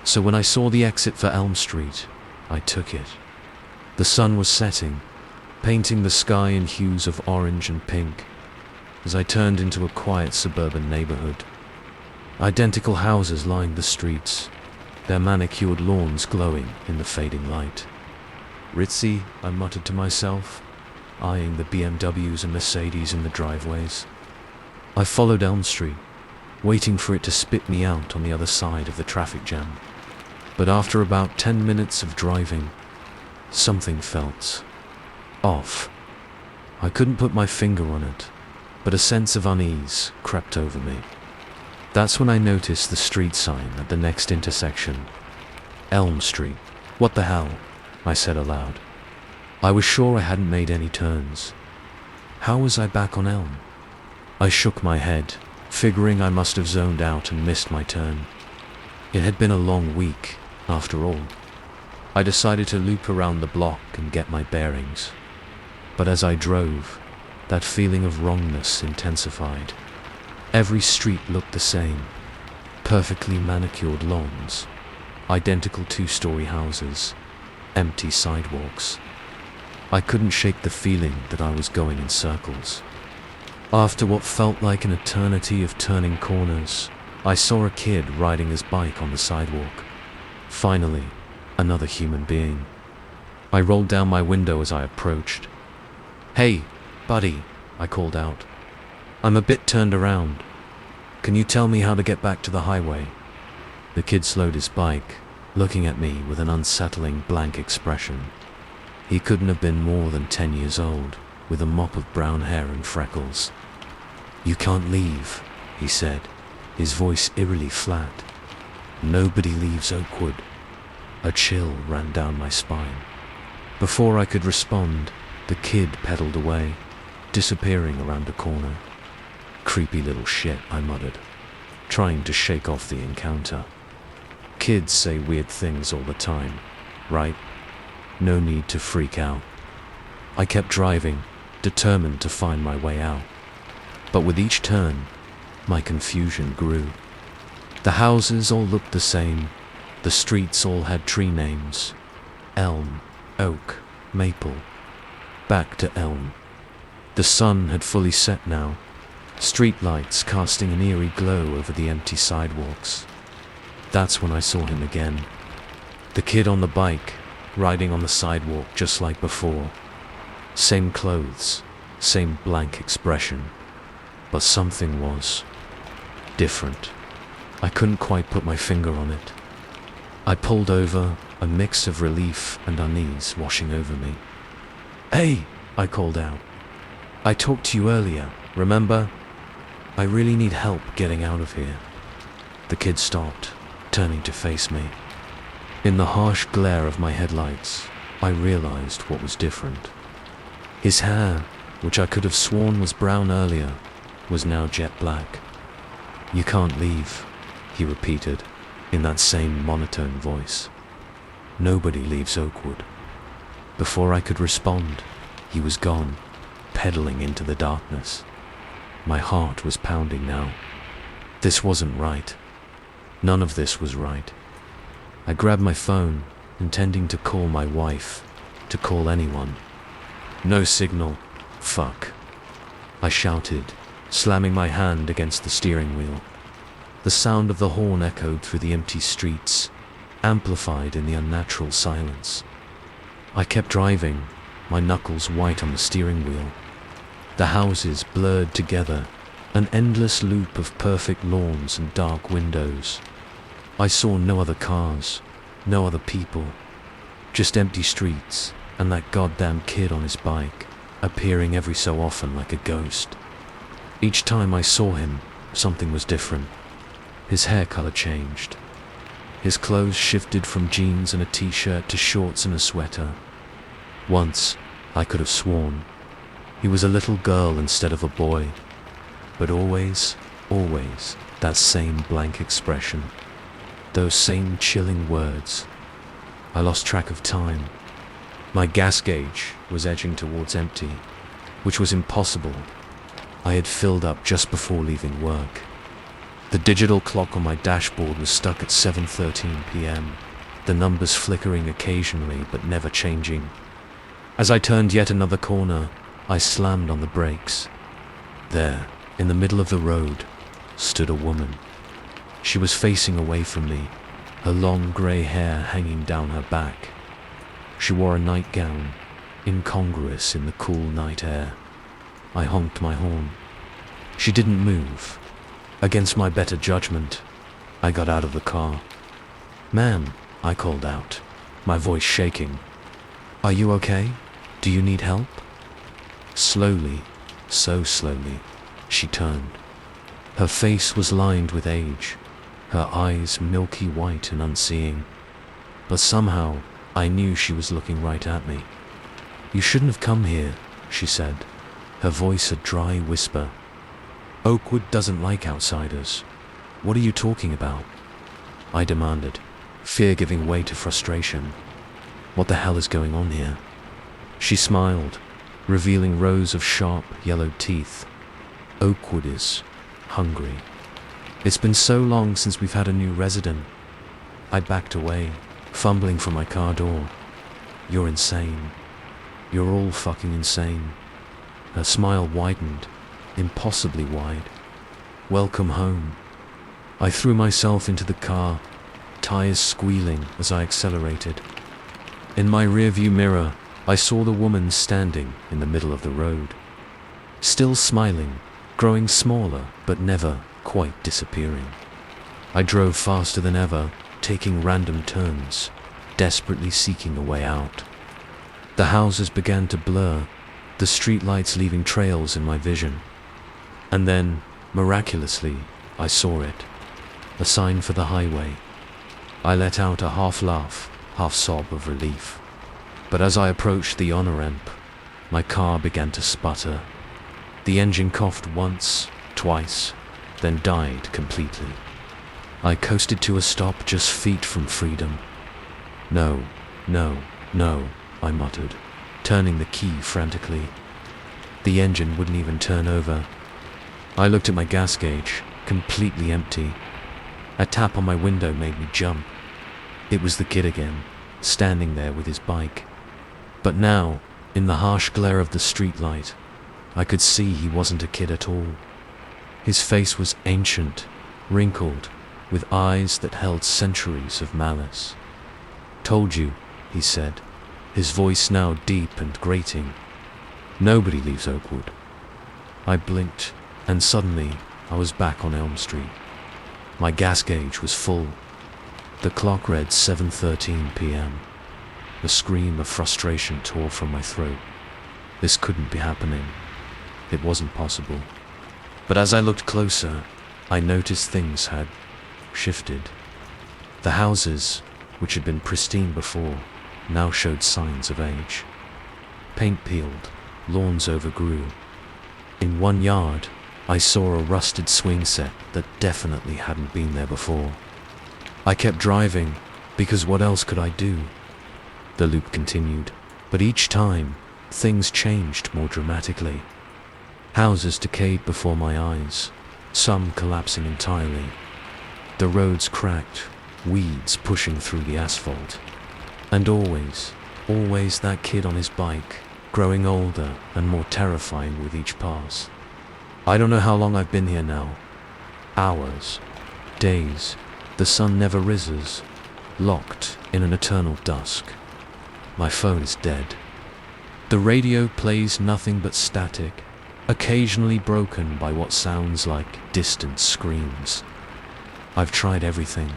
So when I saw the exit for Elm Street, I took it. The sun was setting, painting the sky in hues of orange and pink, as I turned into a quiet suburban neighborhood. Identical houses lined the streets, their manicured lawns glowing in the fading light. Ritzy, I muttered to myself, eyeing the BMWs and Mercedes in the driveways. I followed Elm Street, waiting for it to spit me out on the other side of the traffic jam. But after about 10 minutes of driving, something felt off. I couldn't put my finger on it, but a sense of unease crept over me. That's when I noticed the street sign at the next intersection. Elm Street. What the hell? I said aloud. I was sure I hadn't made any turns. How was I back on Elm? I shook my head, figuring I must have zoned out and missed my turn. It had been a long week, after all. I decided to loop around the block and get my bearings. But as I drove, that feeling of wrongness intensified. Every street looked the same. Perfectly manicured lawns, identical 2-story houses, empty sidewalks. I couldn't shake the feeling that I was going in circles. After what felt like an eternity of turning corners, I saw a kid riding his bike on the sidewalk. Finally, another human being. I rolled down my window as I approached. "Hey, buddy," I called out. "I'm a bit turned around. Can you tell me how to get back to the highway?" The kid slowed his bike, looking at me with an unsettling blank expression. He couldn't have been more than 10 years old, with a mop of brown hair and freckles. "You can't leave," he said, his voice eerily flat. "Nobody leaves Oakwood." A chill ran down my spine. Before I could respond, the kid pedaled away, disappearing around a corner. "Creepy little shit," I muttered, trying to shake off the encounter. Kids say weird things all the time, right? No need to freak out. I kept driving, determined to find my way out. But with each turn, my confusion grew. The houses all looked the same. The streets all had tree names. Elm, oak, maple. Back to Elm. The sun had fully set now, streetlights casting an eerie glow over the empty sidewalks. That's when I saw him again. The kid on the bike, riding on the sidewalk just like before. Same clothes, same blank expression. But something was different. I couldn't quite put my finger on it. I pulled over, a mix of relief and unease washing over me. "Hey!" I called out. "I talked to you earlier, remember? I really need help getting out of here." The kid stopped, turning to face me. In the harsh glare of my headlights, I realized what was different. His hair, which I could have sworn was brown earlier, was now jet black. "You can't leave," he repeated, in that same monotone voice. "Nobody leaves Oakwood." Before I could respond, he was gone, pedaling into the darkness. My heart was pounding now. This wasn't right. None of this was right. I grabbed my phone, intending to call my wife, to call anyone. No signal. Fuck. I shouted, slamming my hand against the steering wheel. The sound of the horn echoed through the empty streets, amplified in the unnatural silence. I kept driving, my knuckles white on the steering wheel. The houses blurred together, an endless loop of perfect lawns and dark windows. I saw no other cars, no other people, just empty streets and that goddamn kid on his bike, appearing every so often like a ghost. Each time I saw him, something was different. His hair color changed. His clothes shifted from jeans and a t-shirt to shorts and a sweater. Once, I could have sworn, he was a little girl instead of a boy. But always, that same blank expression. Those same chilling words. I lost track of time. My gas gauge was edging towards empty, which was impossible. I had filled up just before leaving work. The digital clock on my dashboard was stuck at 7:13 p.m., the numbers flickering occasionally but never changing. As I turned yet another corner, I slammed on the brakes. There, in the middle of the road, stood a woman. She was facing away from me, her long grey hair hanging down her back. She wore a nightgown, incongruous in the cool night air. I honked my horn. She didn't move. Against my better judgment, I got out of the car. "Ma'am," I called out, my voice shaking. "Are you okay? Do you need help?" Slowly, so slowly, she turned. Her face was lined with age, her eyes milky white and unseeing. But somehow, I knew she was looking right at me. "You shouldn't have come here," she said, her voice a dry whisper. "Oakwood doesn't like outsiders. What are you talking about?" I demanded, fear giving way to frustration. What the hell is going on here? She smiled, revealing rows of sharp, yellowed teeth. "Oakwood is hungry. It's been so long since we've had a new resident." I backed away, fumbling for my car door. "You're insane. You're all fucking insane." Her smile widened, impossibly wide. "Welcome home." I threw myself into the car, tires squealing as I accelerated. In my rearview mirror, I saw the woman standing in the middle of the road. Still smiling, growing smaller but never quite disappearing. I drove faster than ever, taking random turns, desperately seeking a way out. The houses began to blur, the streetlights leaving trails in my vision. And then, miraculously, I saw it. A sign for the highway. I let out a half laugh, half sob of relief. But as I approached the on-ramp, my car began to sputter. The engine coughed once, twice, then died completely. I coasted to a stop just feet from freedom. "No, no, no," I muttered, turning the key frantically. The engine wouldn't even turn over. I looked at my gas gauge, completely empty. A tap on my window made me jump. It was the kid again, standing there with his bike. But now, in the harsh glare of the streetlight, I could see he wasn't a kid at all. His face was ancient, wrinkled, with eyes that held centuries of malice. "Told you," he said, his voice now deep and grating. "Nobody leaves Oakwood." I blinked, and suddenly I was back on Elm Street. My gas gauge was full. The clock read 7:13 p.m. A scream of frustration tore from my throat. This couldn't be happening. It wasn't possible. But as I looked closer, I noticed things had shifted. The houses, which had been pristine before, now showed signs of age. Paint peeled, lawns overgrew. In one yard, I saw a rusted swing set that definitely hadn't been there before. I kept driving, because what else could I do? The loop continued, but each time, things changed more dramatically. Houses decayed before my eyes, some collapsing entirely. The roads cracked, weeds pushing through the asphalt. And always that kid on his bike, growing older and more terrifying with each pass. I don't know how long I've been here now. Hours, days, the sun never rises, locked in an eternal dusk. My phone is dead. The radio plays nothing but static, occasionally broken by what sounds like distant screams. I've tried everything.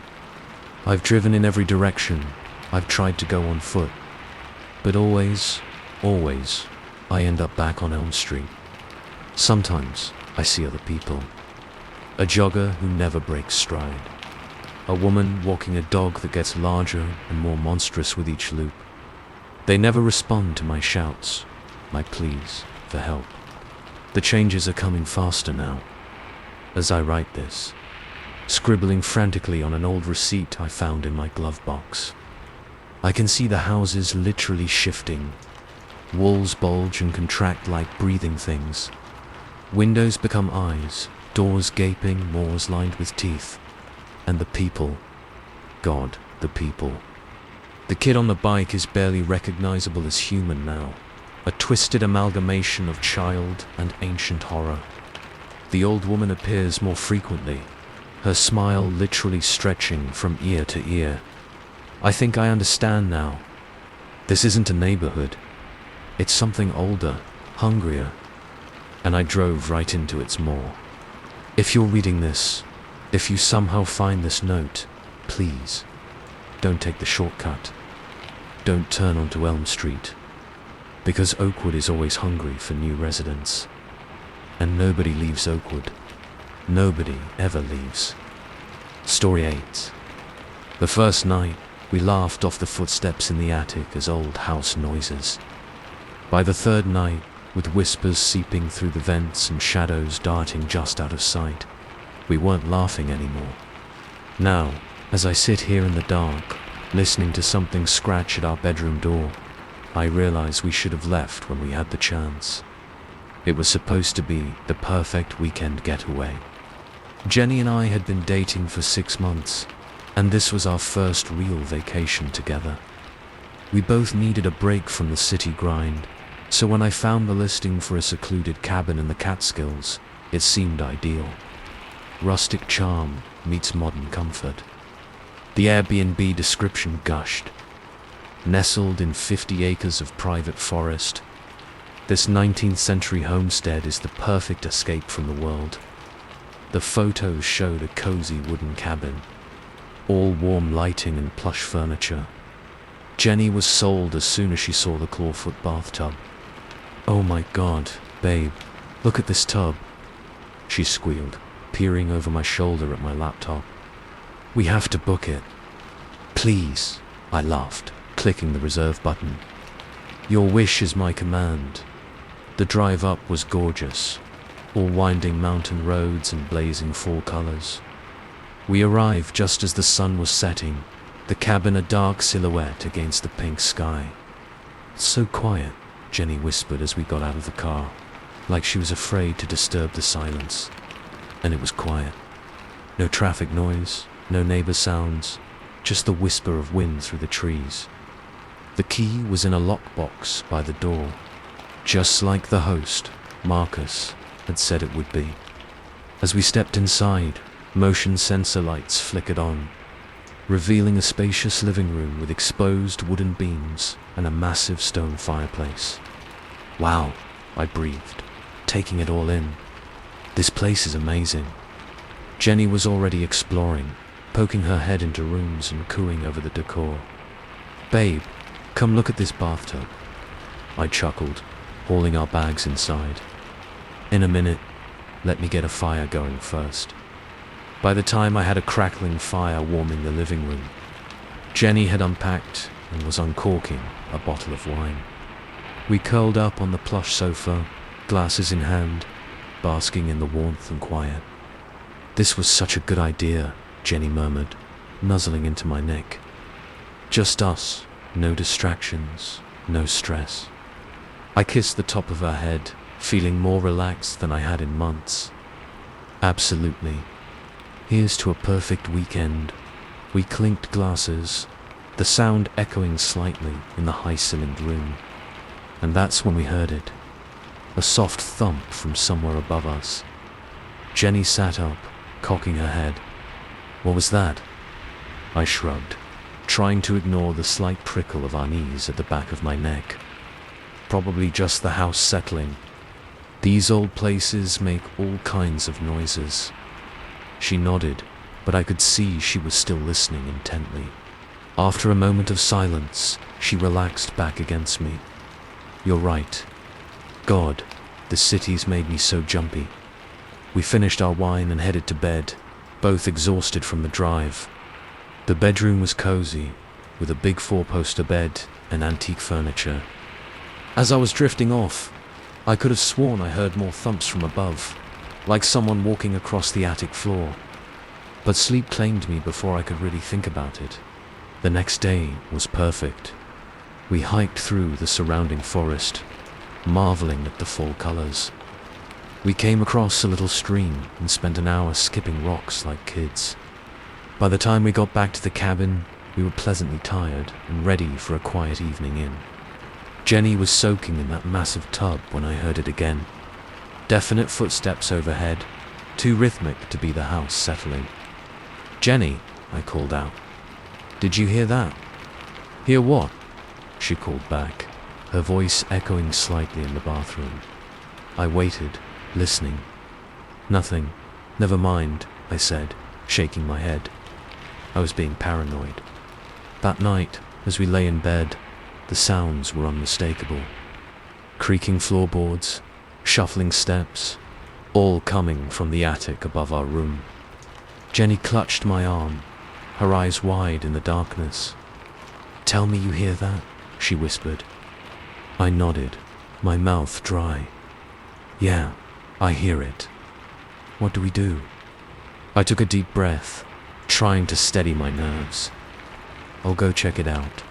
I've driven in every direction. I've tried to go on foot. But always, I end up back on Elm Street. Sometimes I see other people. A jogger who never breaks stride. A woman walking a dog that gets larger and more monstrous with each loop. They never respond to my shouts, my pleas for help. The changes are coming faster now. As I write this, scribbling frantically on an old receipt I found in my glove box. I can see the houses literally shifting. Walls bulge and contract like breathing things. Windows become eyes, doors gaping, moors lined with teeth. And the people. God, the people. The kid on the bike is barely recognizable as human now, a twisted amalgamation of child and ancient horror. The old woman appears more frequently, her smile literally stretching from ear to ear. I think I understand now. This isn't a neighborhood. It's something older, hungrier. And I drove right into its maw. If you're reading this, if you somehow find this note, please, don't take the shortcut. Don't turn onto Elm Street. Because Oakwood is always hungry for new residents. And nobody leaves Oakwood. Nobody ever leaves. Story 8. The first night, we laughed off the footsteps in the attic as old house noises. By the third night, with whispers seeping through the vents and shadows darting just out of sight, we weren't laughing anymore. Now, as I sit here in the dark, listening to something scratch at our bedroom door, I realize we should have left when we had the chance. It was supposed to be the perfect weekend getaway. Jenny and I had been dating for 6 months, and this was our first real vacation together. We both needed a break from the city grind, so when I found the listing for a secluded cabin in the Catskills, it seemed ideal. Rustic charm meets modern comfort. The Airbnb description gushed. Nestled in 50 acres of private forest, this 19th century homestead is the perfect escape from the world. The photos showed a cozy wooden cabin, all warm lighting and plush furniture. Jenny was sold as soon as she saw the clawfoot bathtub. "Oh my God, babe, look at this tub," she squealed, peering over my shoulder at my laptop. "We have to book it." "Please," I laughed, clicking the reserve button. "Your wish is my command." The drive up was gorgeous, all winding mountain roads and blazing fall colors. We arrived just as the sun was setting, the cabin a dark silhouette against the pink sky. "So quiet," Jenny whispered as we got out of the car, like she was afraid to disturb the silence. And it was quiet. No traffic noise, no neighbor sounds, just the whisper of wind through the trees. The key was in a lockbox by the door, just like the host, Marcus, had said it would be. As we stepped inside, motion sensor lights flickered on, revealing a spacious living room with exposed wooden beams and a massive stone fireplace. Wow, I breathed, taking it all in. This place is amazing. Jenny was already exploring, poking her head into rooms and cooing over the decor. Babe, come look at this bathtub. I chuckled, hauling our bags inside. In a minute, let me get a fire going first. By the time I had a crackling fire warming the living room, Jenny had unpacked and was uncorking a bottle of wine. We curled up on the plush sofa, glasses in hand, basking in the warmth and quiet. This was such a good idea, Jenny murmured, nuzzling into my neck. Just us, no distractions, no stress. I kissed the top of her head, feeling more relaxed than I had in months. Absolutely. Here's to a perfect weekend. We clinked glasses, the sound echoing slightly in the high-ceilinged room. And that's when we heard it. A soft thump from somewhere above us. Jenny sat up, cocking her head. What was that? I shrugged, trying to ignore the slight prickle of unease at the back of my neck. Probably just the house settling. These old places make all kinds of noises. She nodded, but I could see she was still listening intently. After a moment of silence, she relaxed back against me. You're right. God, the city's made me so jumpy. We finished our wine and headed to bed, both exhausted from the drive. The bedroom was cozy, with a big four-poster bed and antique furniture. As I was drifting off, I could have sworn I heard more thumps from above, like someone walking across the attic floor. But sleep claimed me before I could really think about it. The next day was perfect. We hiked through the surrounding forest, marveling at the fall colors. We came across a little stream and spent an hour skipping rocks like kids. By the time we got back to the cabin, we were pleasantly tired and ready for a quiet evening in. Jenny was soaking in that massive tub when I heard it again. Definite footsteps overhead, too rhythmic to be the house settling. Jenny, I called out. Did you hear that? Hear what? She called back, her voice echoing slightly in the bathroom. I waited, listening. Nothing. Never mind, I said, shaking my head. I was being paranoid. That night, as we lay in bed, the sounds were unmistakable. Creaking floorboards, shuffling steps, all coming from the attic above our room. Jenny clutched my arm, her eyes wide in the darkness. Tell me you hear that, she whispered. I nodded, my mouth dry. Yeah, I hear it. What do we do? I took a deep breath, trying to steady my nerves. I'll go check it out.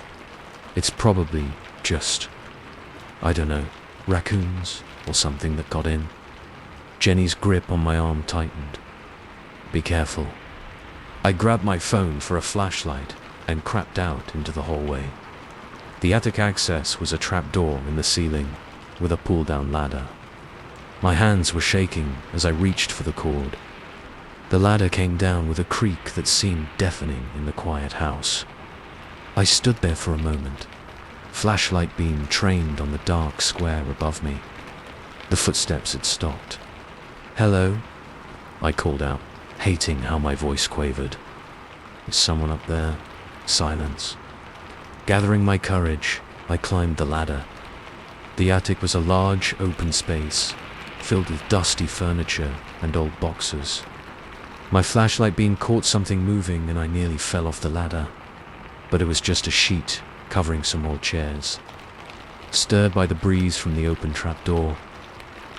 It's probably just, I don't know, raccoons or something that got in. Jenny's grip on my arm tightened. Be careful. I grabbed my phone for a flashlight and crept out into the hallway. The attic access was a trapdoor in the ceiling with a pull-down ladder. My hands were shaking as I reached for the cord. The ladder came down with a creak that seemed deafening in the quiet house. I stood there for a moment, flashlight beam trained on the dark square above me. The footsteps had stopped. Hello? I called out, hating how my voice quavered. Is someone up there? Silence. Gathering my courage, I climbed the ladder. The attic was a large, open space, filled with dusty furniture and old boxes. My flashlight beam caught something moving and I nearly fell off the ladder. But it was just a sheet covering some old chairs. Stirred by the breeze from the open trapdoor,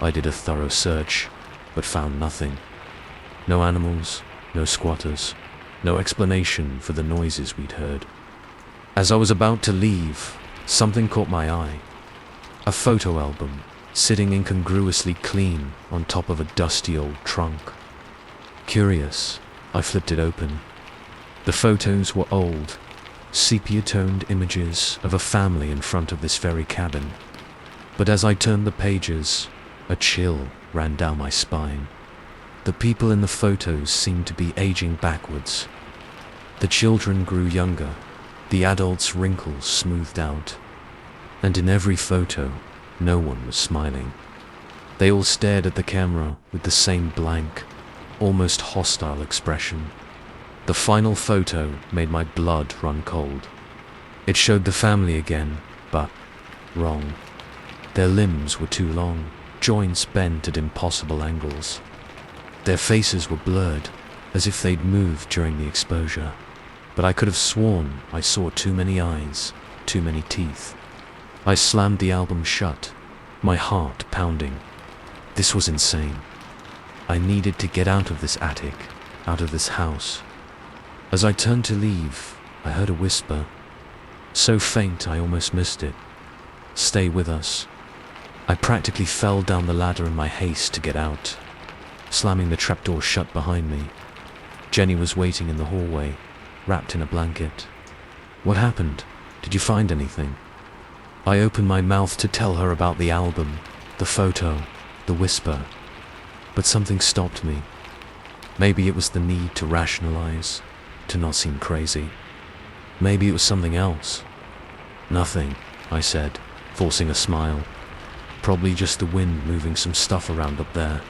I did a thorough search, but found nothing. No animals, no squatters, no explanation for the noises we'd heard. As I was about to leave, something caught my eye. A photo album, sitting incongruously clean on top of a dusty old trunk. Curious, I flipped it open. The photos were old, sepia-toned images of a family in front of this very cabin. But as I turned the pages, a chill ran down my spine. The people in the photos seemed to be aging backwards. The children grew younger, the adults' wrinkles smoothed out, and in every photo, no one was smiling. They all stared at the camera with the same blank, almost hostile expression. The final photo made my blood run cold. It showed the family again, but wrong. Their limbs were too long, joints bent at impossible angles. Their faces were blurred, as if they'd moved during the exposure. But I could have sworn I saw too many eyes, too many teeth. I slammed the album shut, my heart pounding. This was insane. I needed to get out of this attic, out of this house. As I turned to leave, I heard a whisper, so faint I almost missed it. Stay with us. I practically fell down the ladder in my haste to get out, slamming the trapdoor shut behind me. Jenny was waiting in the hallway, wrapped in a blanket. What happened? Did you find anything? I opened my mouth to tell her about the album, the photo, the whisper, but something stopped me. Maybe it was the need to rationalize, to not seem crazy. Maybe it was something else. Nothing, I said, forcing a smile. Probably just the wind moving some stuff around up there.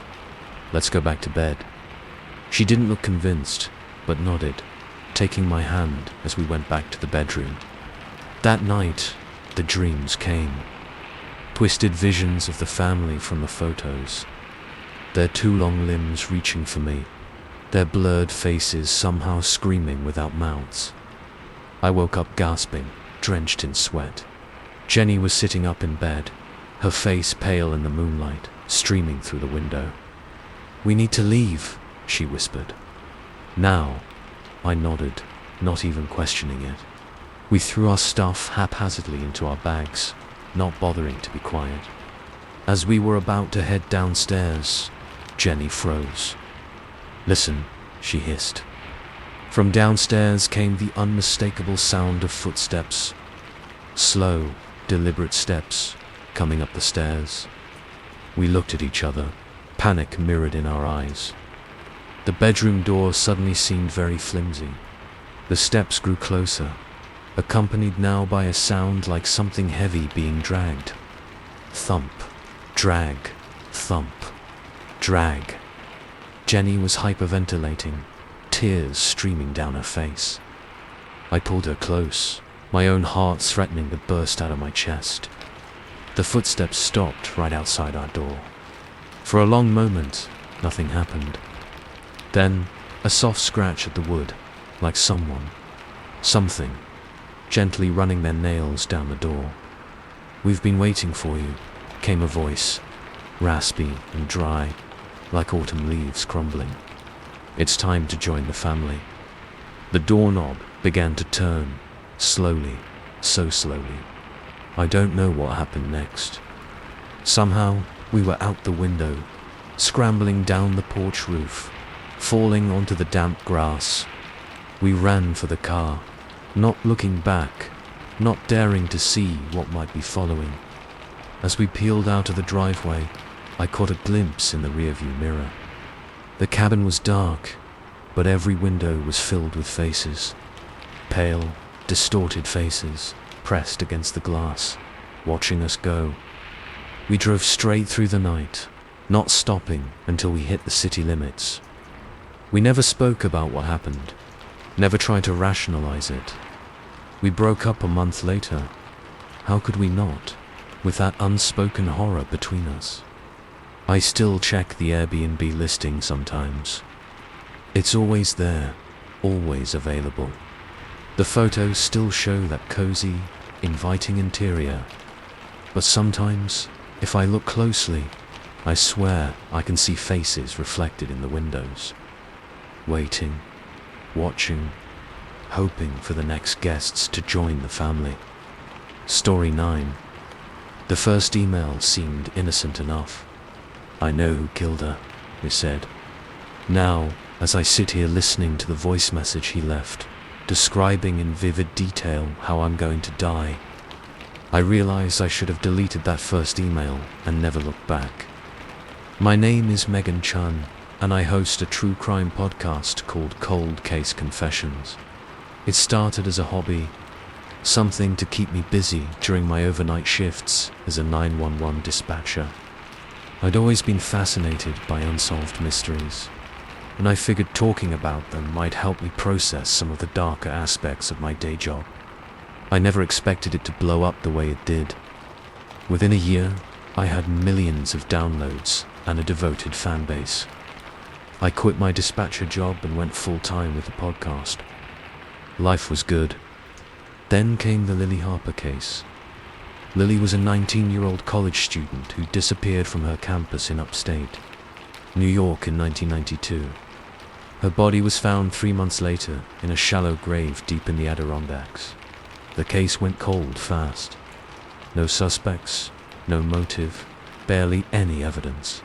Let's go back to bed. She didn't look convinced, but nodded, taking my hand as we went back to the bedroom. That night, the dreams came. Twisted visions of the family from the photos. Their too long limbs reaching for me, their blurred faces somehow screaming without mouths. I woke up gasping, drenched in sweat. Jenny was sitting up in bed, her face pale in the moonlight, streaming through the window. "We need to leave," she whispered. "Now," I nodded, not even questioning it. We threw our stuff haphazardly into our bags, not bothering to be quiet. As we were about to head downstairs, Jenny froze. "Listen," she hissed. From downstairs came the unmistakable sound of footsteps. Slow, deliberate steps, coming up the stairs. We looked at each other, panic mirrored in our eyes. The bedroom door suddenly seemed very flimsy. The steps grew closer, accompanied now by a sound like something heavy being dragged. Thump, drag, thump, drag. Jenny was hyperventilating, tears streaming down her face. I pulled her close, my own heart threatening to burst out of my chest. The footsteps stopped right outside our door. For a long moment, nothing happened. Then, a soft scratch at the wood, like something, gently running their nails down the door. "We've been waiting for you," came a voice, raspy and dry, like autumn leaves crumbling. "It's time to join the family." The doorknob began to turn, slowly, so slowly. I don't know what happened next. Somehow, we were out the window, scrambling down the porch roof, falling onto the damp grass. We ran for the car, not looking back, not daring to see what might be following. As we peeled out of the driveway, I caught a glimpse in the rearview mirror. The cabin was dark, but every window was filled with faces. Pale, distorted faces, pressed against the glass, watching us go. We drove straight through the night, not stopping until we hit the city limits. We never spoke about what happened, never tried to rationalize it. We broke up a month later. How could we not, with that unspoken horror between us? I still check the Airbnb listing sometimes. It's always there, always available. The photos still show that cozy, inviting interior. But sometimes, if I look closely, I swear I can see faces reflected in the windows. Waiting, watching, hoping for the next guests to join the family. Story 9. The first email seemed innocent enough. "I know who killed her," he said. Now, as I sit here listening to the voice message he left, describing in vivid detail how I'm going to die, I realize I should have deleted that first email and never looked back. My name is Megan Chun, and I host a true crime podcast called Cold Case Confessions. It started as a hobby, something to keep me busy during my overnight shifts as a 911 dispatcher. I'd always been fascinated by unsolved mysteries, and I figured talking about them might help me process some of the darker aspects of my day job. I never expected it to blow up the way it did. Within a year, I had millions of downloads and a devoted fan base. I quit my dispatcher job and went full-time with the podcast. Life was good. Then came the Lily Harper case. Lily was a 19-year-old college student who disappeared from her campus in upstate New York in 1992. Her body was found 3 months later in a shallow grave deep in the Adirondacks. The case went cold fast. No suspects, no motive, barely any evidence.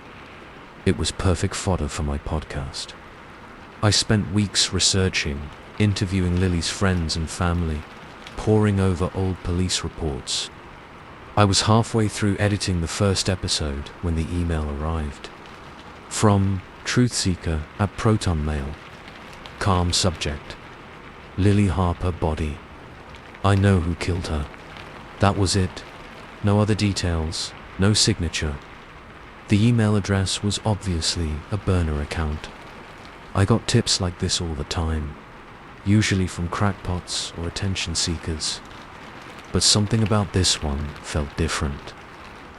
It was perfect fodder for my podcast. I spent weeks researching, interviewing Lily's friends and family, poring over old police reports. I was halfway through editing the first episode when the email arrived. From Truth Seeker at Proton Mail. Calm subject. Lily Harper body. I know who killed her. That was it. No other details, no signature. The email address was obviously a burner account. I got tips like this all the time, usually from crackpots or attention seekers. But something about this one felt different,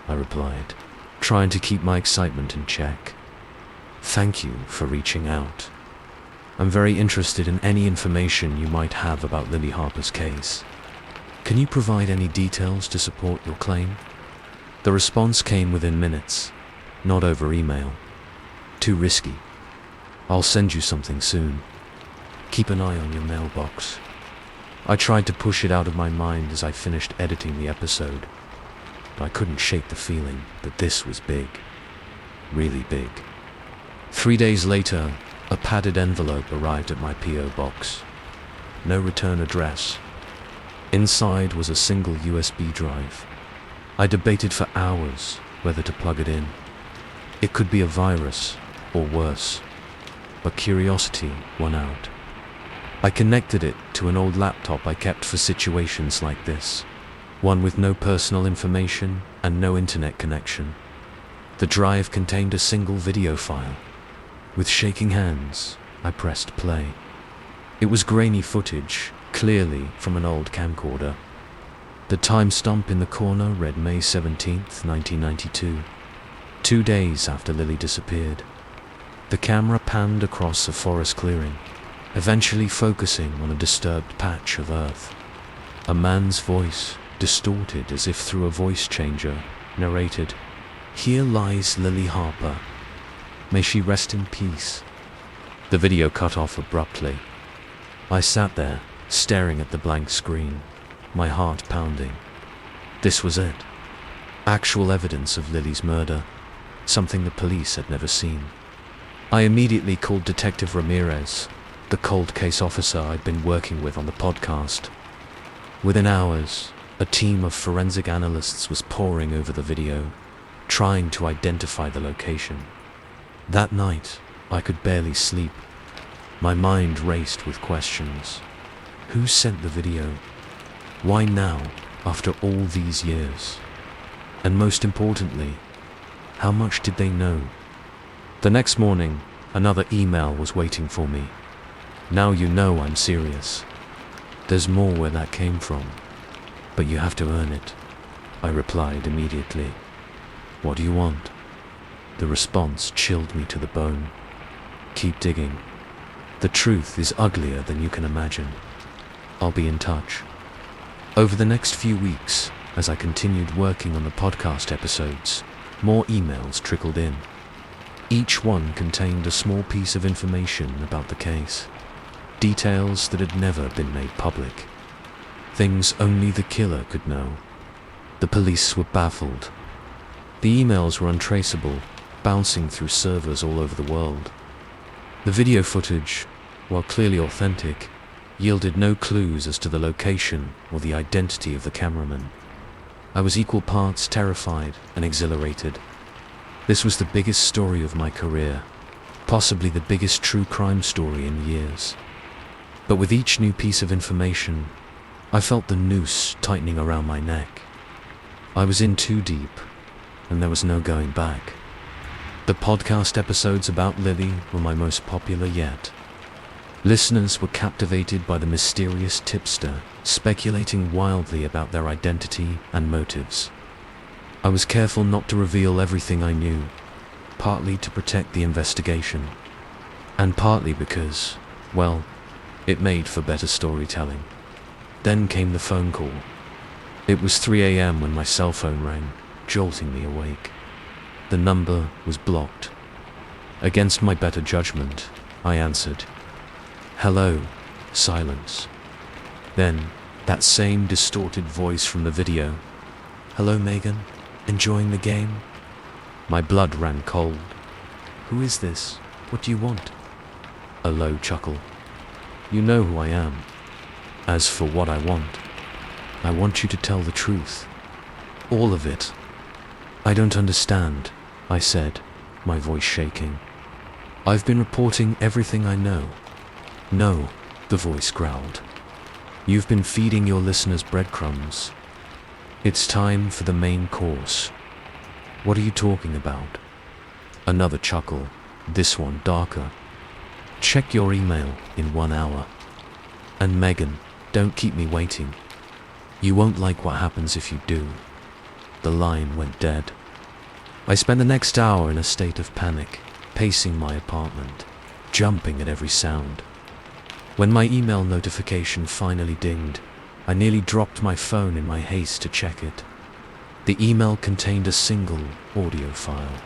I replied, trying to keep my excitement in check. Thank you for reaching out. I'm very interested in any information you might have about Lily Harper's case. Can you provide any details to support your claim? The response came within minutes, not over email. Too risky. I'll send you something soon. Keep an eye on your mailbox. I tried to push it out of my mind as I finished editing the episode, but I couldn't shake the feeling that this was big. Really big. 3 days later, a padded envelope arrived at my P.O. box. No return address. Inside was a single USB drive. I debated for hours whether to plug it in. It could be a virus, or worse, but curiosity won out. I connected it to an old laptop I kept for situations like this, one with no personal information and no internet connection. The drive contained a single video file. With shaking hands, I pressed play. It was grainy footage, clearly from an old camcorder. The timestamp in the corner read May 17th, 1992, 2 days after Lily disappeared. The camera panned across a forest clearing, eventually focusing on a disturbed patch of earth. A man's voice, distorted as if through a voice changer, narrated, "Here lies Lily Harper. May she rest in peace." The video cut off abruptly. I sat there, staring at the blank screen, my heart pounding. This was it. Actual evidence of Lily's murder, something the police had never seen. I immediately called Detective Ramirez, the cold case officer I'd been working with on the podcast. Within hours, a team of forensic analysts was poring over the video, trying to identify the location. That night, I could barely sleep. My mind raced with questions. Who sent the video? Why now, after all these years? And most importantly, how much did they know? The next morning, another email was waiting for me. "Now you know I'm serious. There's more where that came from, but you have to earn it," I replied immediately. "What do you want?" The response chilled me to the bone. "Keep digging. The truth is uglier than you can imagine. I'll be in touch." Over the next few weeks, as I continued working on the podcast episodes, more emails trickled in. Each one contained a small piece of information about the case, details that had never been made public, things only the killer could know. The police were baffled. The emails were untraceable, bouncing through servers all over the world. The video footage, while clearly authentic, yielded no clues as to the location or the identity of the cameraman. I was equal parts terrified and exhilarated. This was the biggest story of my career, possibly the biggest true crime story in years. But with each new piece of information, I felt the noose tightening around my neck. I was in too deep, and there was no going back. The podcast episodes about Lily were my most popular yet. Listeners were captivated by the mysterious tipster, speculating wildly about their identity and motives. I was careful not to reveal everything I knew, partly to protect the investigation, and partly because, well, it made for better storytelling. Then came the phone call. It was 3 a.m. when my cell phone rang, jolting me awake. The number was blocked. Against my better judgment, I answered. Hello, silence. Then, that same distorted voice from the video. Hello, Megan. Enjoying the game? My blood ran cold. Who is this? What do you want? A low chuckle. You know who I am. As for what I want you to tell the truth. All of it. I don't understand, I said, my voice shaking. I've been reporting everything I know. No, the voice growled. You've been feeding your listeners breadcrumbs. It's time for the main course. What are you talking about? Another chuckle, this one darker. Check your email in 1 hour. And Megan, don't keep me waiting. You won't like what happens if you do. The line went dead. I spent the next hour in a state of panic, pacing my apartment, jumping at every sound. When my email notification finally dinged, I nearly dropped my phone in my haste to check it. The email contained a single audio file.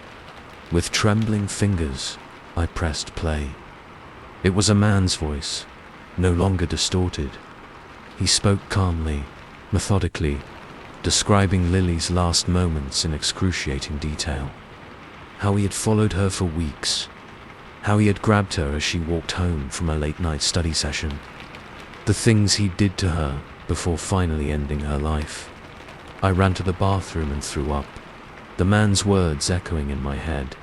With trembling fingers, I pressed play. It was a man's voice, no longer distorted. He spoke calmly, methodically, describing Lily's last moments in excruciating detail. How he had followed her for weeks. How he had grabbed her as she walked home from a late-night study session. The things he did to her before finally ending her life. I ran to the bathroom and threw up, the man's words echoing in my head.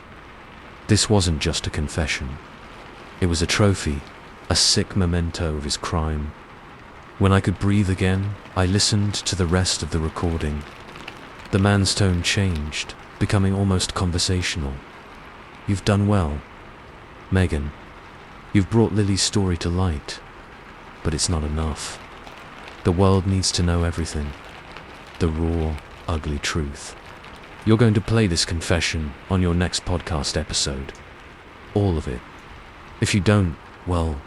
This wasn't just a confession. It was a trophy, a sick memento of his crime. When I could breathe again, I listened to the rest of the recording. The man's tone changed, becoming almost conversational. You've done well, Megan. You've brought Lily's story to light, but it's not enough. The world needs to know everything. The raw, ugly truth. You're going to play this confession on your next podcast episode. All of it. If you don't, well,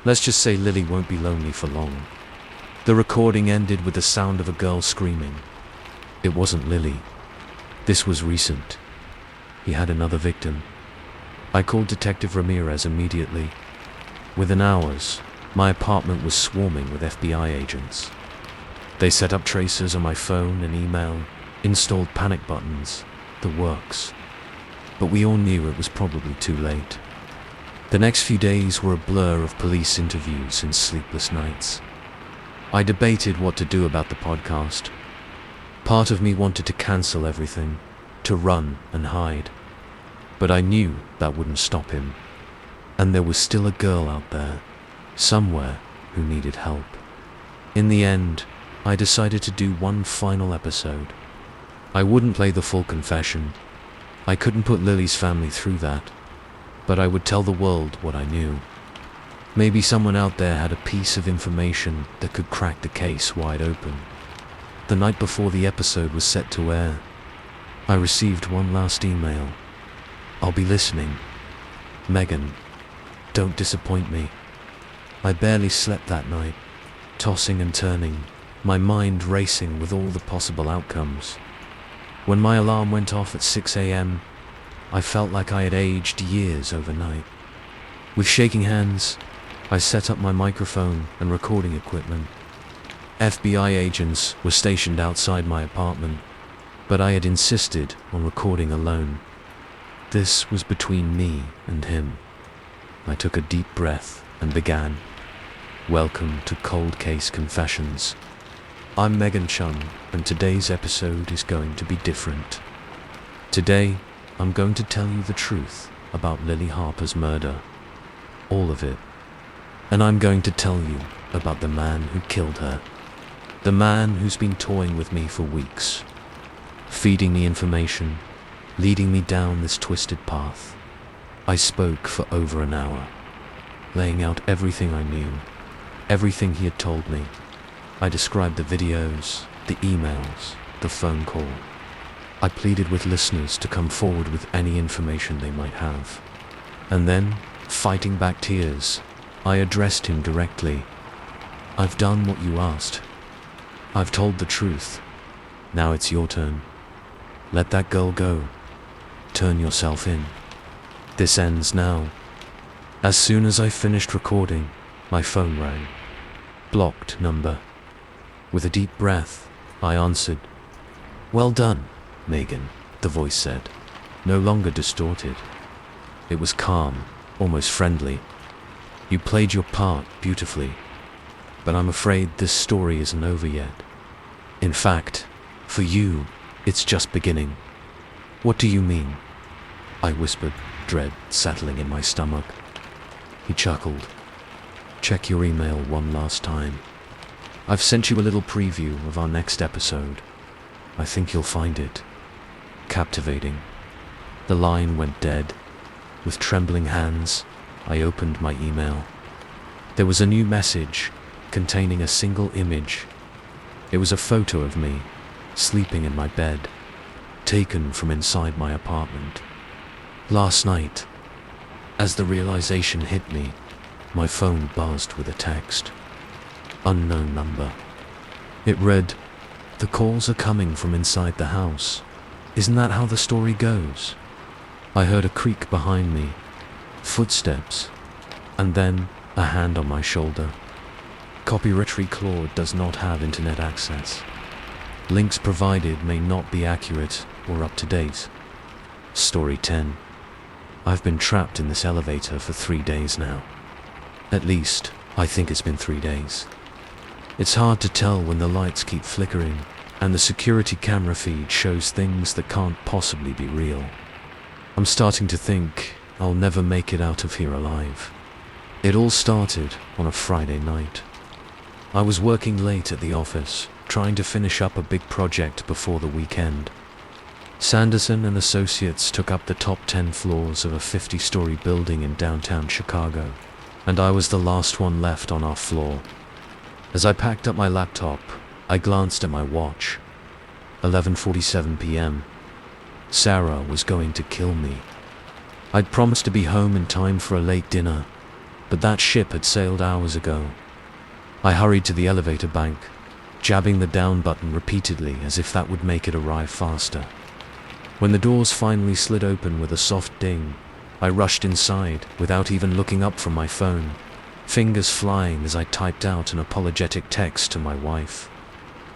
let's just say Lily won't be lonely for long. The recording ended with the sound of a girl screaming. It wasn't Lily. This was recent. He had another victim. I called Detective Ramirez immediately. Within hours, my apartment was swarming with FBI agents. They set up tracers on my phone and email, installed panic buttons, the works. But we all knew it was probably too late. The next few days were a blur of police interviews and sleepless nights. I debated what to do about the podcast. Part of me wanted to cancel everything, to run and hide. But I knew that wouldn't stop him. And there was still a girl out there, somewhere, who needed help. In the end, I decided to do one final episode. I wouldn't play the full confession. I couldn't put Lily's family through that. But I would tell the world what I knew. Maybe someone out there had a piece of information that could crack the case wide open. The night before the episode was set to air, I received one last email. I'll be listening. Megan, don't disappoint me. I barely slept that night, tossing and turning, my mind racing with all the possible outcomes. When my alarm went off at 6 a.m., I felt like I had aged years overnight. With shaking hands, I set up my microphone and recording equipment. FBI agents were stationed outside my apartment, but I had insisted on recording alone. This was between me and him. I took a deep breath and began. Welcome to Cold Case Confessions. I'm Megan Chun, and today's episode is going to be different. Today, I'm going to tell you the truth about Lily Harper's murder. All of it. And I'm going to tell you about the man who killed her. The man who's been toying with me for weeks, feeding me information, leading me down this twisted path. I spoke for over an hour, laying out everything I knew, everything he had told me. I described the videos, the emails, the phone call. I pleaded with listeners to come forward with any information they might have. And then, fighting back tears, I addressed him directly. I've done what you asked. I've told the truth. Now it's your turn. Let that girl go. Turn yourself in. This ends now. As soon as I finished recording, my phone rang. Blocked number. With a deep breath, I answered. Well done, Megan, the voice said, no longer distorted. It was calm, almost friendly. You played your part beautifully, but I'm afraid this story isn't over yet. In fact, for you, it's just beginning. What do you mean? I whispered, dread settling in my stomach. He chuckled. Check your email one last time. I've sent you a little preview of our next episode. I think you'll find it captivating. The line went dead. With trembling hands, I opened my email. There was a new message containing a single image. It was a photo of me, sleeping in my bed, taken from inside my apartment. Last night, as the realization hit me, my phone buzzed with a text. Unknown number. It read, "The calls are coming from inside the house. Isn't that how the story goes?" I heard a creak behind me, footsteps, and then a hand on my shoulder. Copyright Claude does not have internet access. Links provided may not be accurate or up to date. Story 10. I've been trapped in this elevator for 3 days now. At least, I think it's been 3 days. It's hard to tell when the lights keep flickering, and the security camera feed shows things that can't possibly be real. I'm starting to think I'll never make it out of here alive. It all started on a Friday night. I was working late at the office, trying to finish up a big project before the weekend. Sanderson and Associates took up the top 10 floors of a 50-story building in downtown Chicago, and I was the last one left on our floor. As I packed up my laptop, I glanced at my watch. 11:47 p.m. Sarah was going to kill me. I'd promised to be home in time for a late dinner, but that ship had sailed hours ago. I hurried to the elevator bank, jabbing the down button repeatedly as if that would make it arrive faster. When the doors finally slid open with a soft ding, I rushed inside without even looking up from my phone, fingers flying as I typed out an apologetic text to my wife.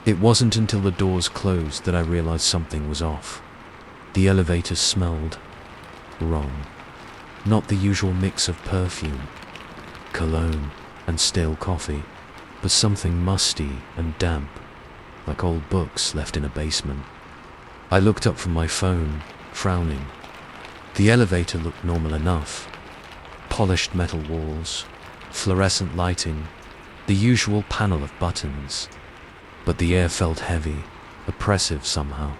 It wasn't until the doors closed that I realized something was off. The elevator smelled wrong. Not the usual mix of perfume, cologne, and stale coffee, but something musty and damp, like old books left in a basement. I looked up from my phone, frowning. The elevator looked normal enough. Polished metal walls, fluorescent lighting, the usual panel of buttons. But the air felt heavy, oppressive somehow.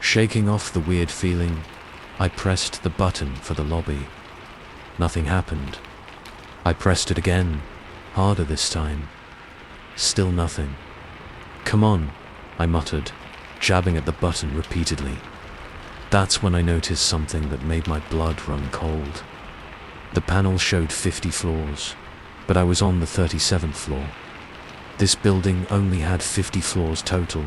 Shaking off the weird feeling, I pressed the button for the lobby. Nothing happened. I pressed it again, harder this time. Still nothing. "Come on," I muttered, jabbing at the button repeatedly. That's when I noticed something that made my blood run cold. The panel showed 50 floors, but I was on the 37th floor. This building only had 50 floors total.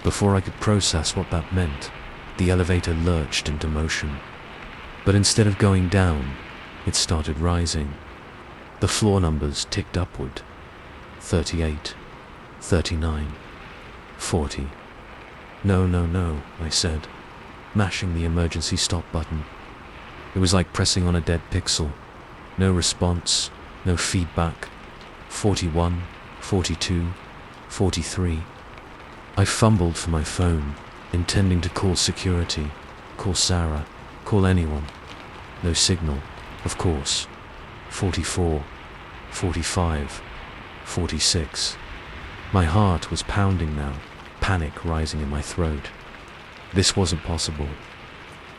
Before I could process what that meant, the elevator lurched into motion. But instead of going down, it started rising. The floor numbers ticked upward. 38, 39, 40. No, I said, mashing the emergency stop button. It was like pressing on a dead pixel. No response, no feedback. 41, 42, 43. I fumbled for my phone, intending to call security, call Sarah, call anyone. No signal, of course. 44, 45, 46. My heart was pounding now, panic rising in my throat. This wasn't possible.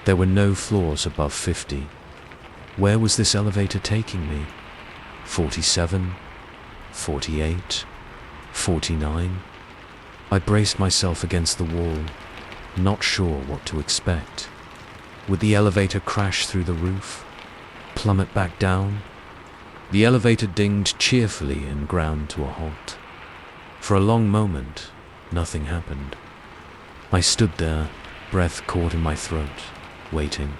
There were no floors above 50. Where was this elevator taking me? 47, 48, 49? I braced myself against the wall, not sure what to expect. Would the elevator crash through the roof? Plummet back down? The elevator dinged cheerfully and ground to a halt. For a long moment, nothing happened. I stood there, breath caught in my throat, waiting.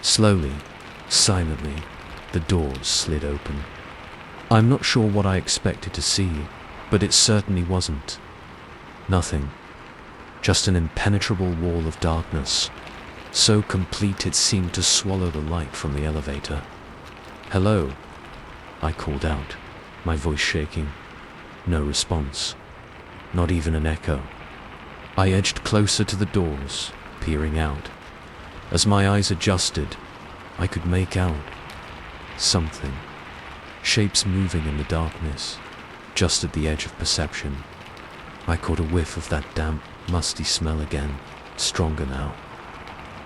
Slowly, silently, the doors slid open. I'm not sure what I expected to see, but it certainly wasn't. Nothing. Just an impenetrable wall of darkness, so complete it seemed to swallow the light from the elevator. "Hello," I called out, my voice shaking. No response. Not even an echo. I edged closer to the doors, peering out. As my eyes adjusted, I could make out something. Shapes moving in the darkness, just at the edge of perception. I caught a whiff of that damp, musty smell again, stronger now.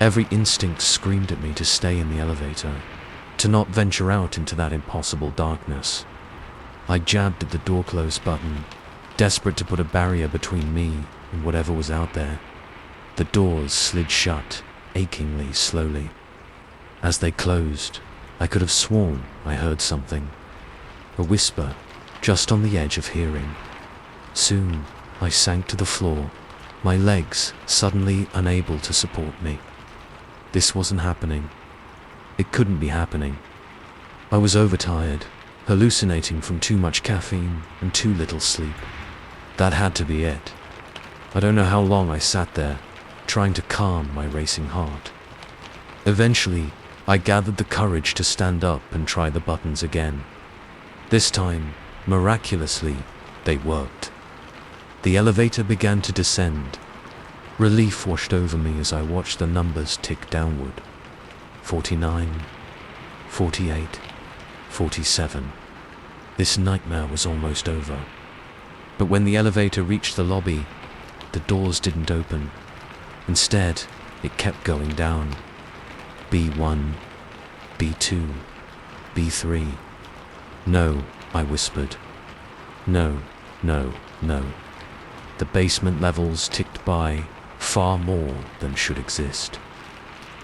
Every instinct screamed at me to stay in the elevator, to not venture out into that impossible darkness. I jabbed at the door close button, desperate to put a barrier between me and whatever was out there. The doors slid shut, achingly, slowly. As they closed, I could have sworn I heard something. A whisper, just on the edge of hearing. Soon, I sank to the floor, my legs suddenly unable to support me. This wasn't happening. It couldn't be happening. I was overtired, hallucinating from too much caffeine and too little sleep. That had to be it. I don't know how long I sat there, trying to calm my racing heart. Eventually, I gathered the courage to stand up and try the buttons again. This time, miraculously, they worked. The elevator began to descend. Relief washed over me as I watched the numbers tick downward. 49, 48, 47. This nightmare was almost over. But when the elevator reached the lobby, the doors didn't open. Instead, it kept going down. B1, B2, B3. "No," I whispered. "No, no, no." The basement levels ticked by, far more than should exist.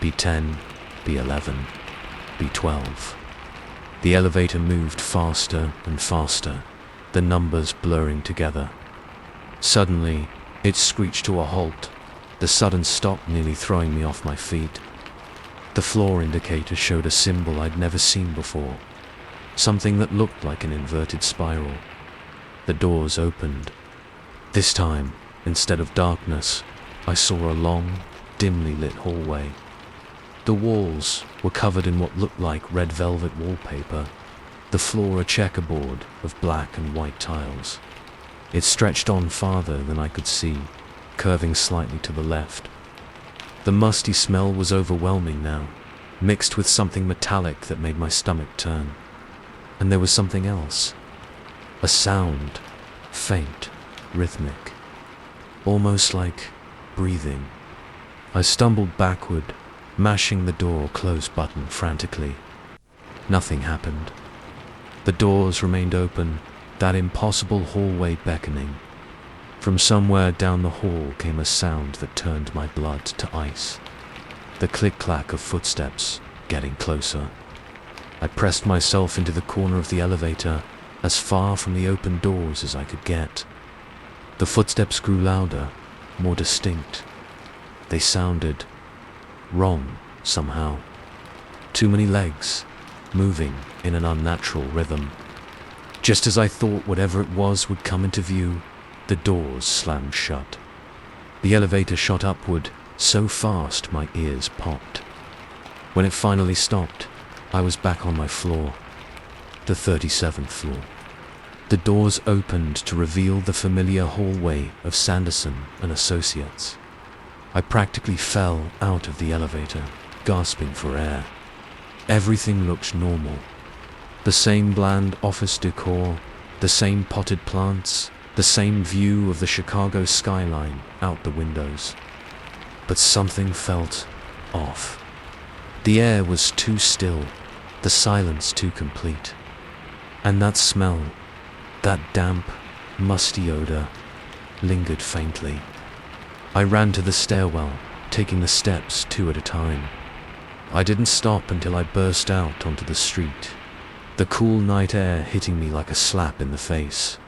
B10, B11, B12. The elevator moved faster and faster, the numbers blurring together. Suddenly, it screeched to a halt, the sudden stop nearly throwing me off my feet. The floor indicator showed a symbol I'd never seen before, something that looked like an inverted spiral. The doors opened. This time, instead of darkness, I saw a long, dimly lit hallway. The walls were covered in what looked like red velvet wallpaper, the floor a checkerboard of black and white tiles. It stretched on farther than I could see, curving slightly to the left. The musty smell was overwhelming now, mixed with something metallic that made my stomach turn. And there was something else. A sound, faint, rhythmic, almost like breathing. I stumbled backward, mashing the door close button frantically. Nothing happened. The doors remained open, that impossible hallway beckoning. From somewhere down the hall came a sound that turned my blood to ice. The click-clack of footsteps, getting closer. I pressed myself into the corner of the elevator, as far from the open doors as I could get. The footsteps grew louder, more distinct. They sounded wrong, somehow. Too many legs, moving in an unnatural rhythm. Just as I thought whatever it was would come into view, the doors slammed shut. The elevator shot upward, so fast my ears popped. When it finally stopped, I was back on my floor, the 37th floor. The doors opened to reveal the familiar hallway of Sanderson and Associates. I practically fell out of the elevator, gasping for air. Everything looked normal. The same bland office decor, the same potted plants, the same view of the Chicago skyline out the windows. But something felt off. The air was too still, the silence too complete. And that smell, that damp, musty odor, lingered faintly. I ran to the stairwell, taking the steps 2 at a time. I didn't stop until I burst out onto the street, the cool night air hitting me like a slap in the face.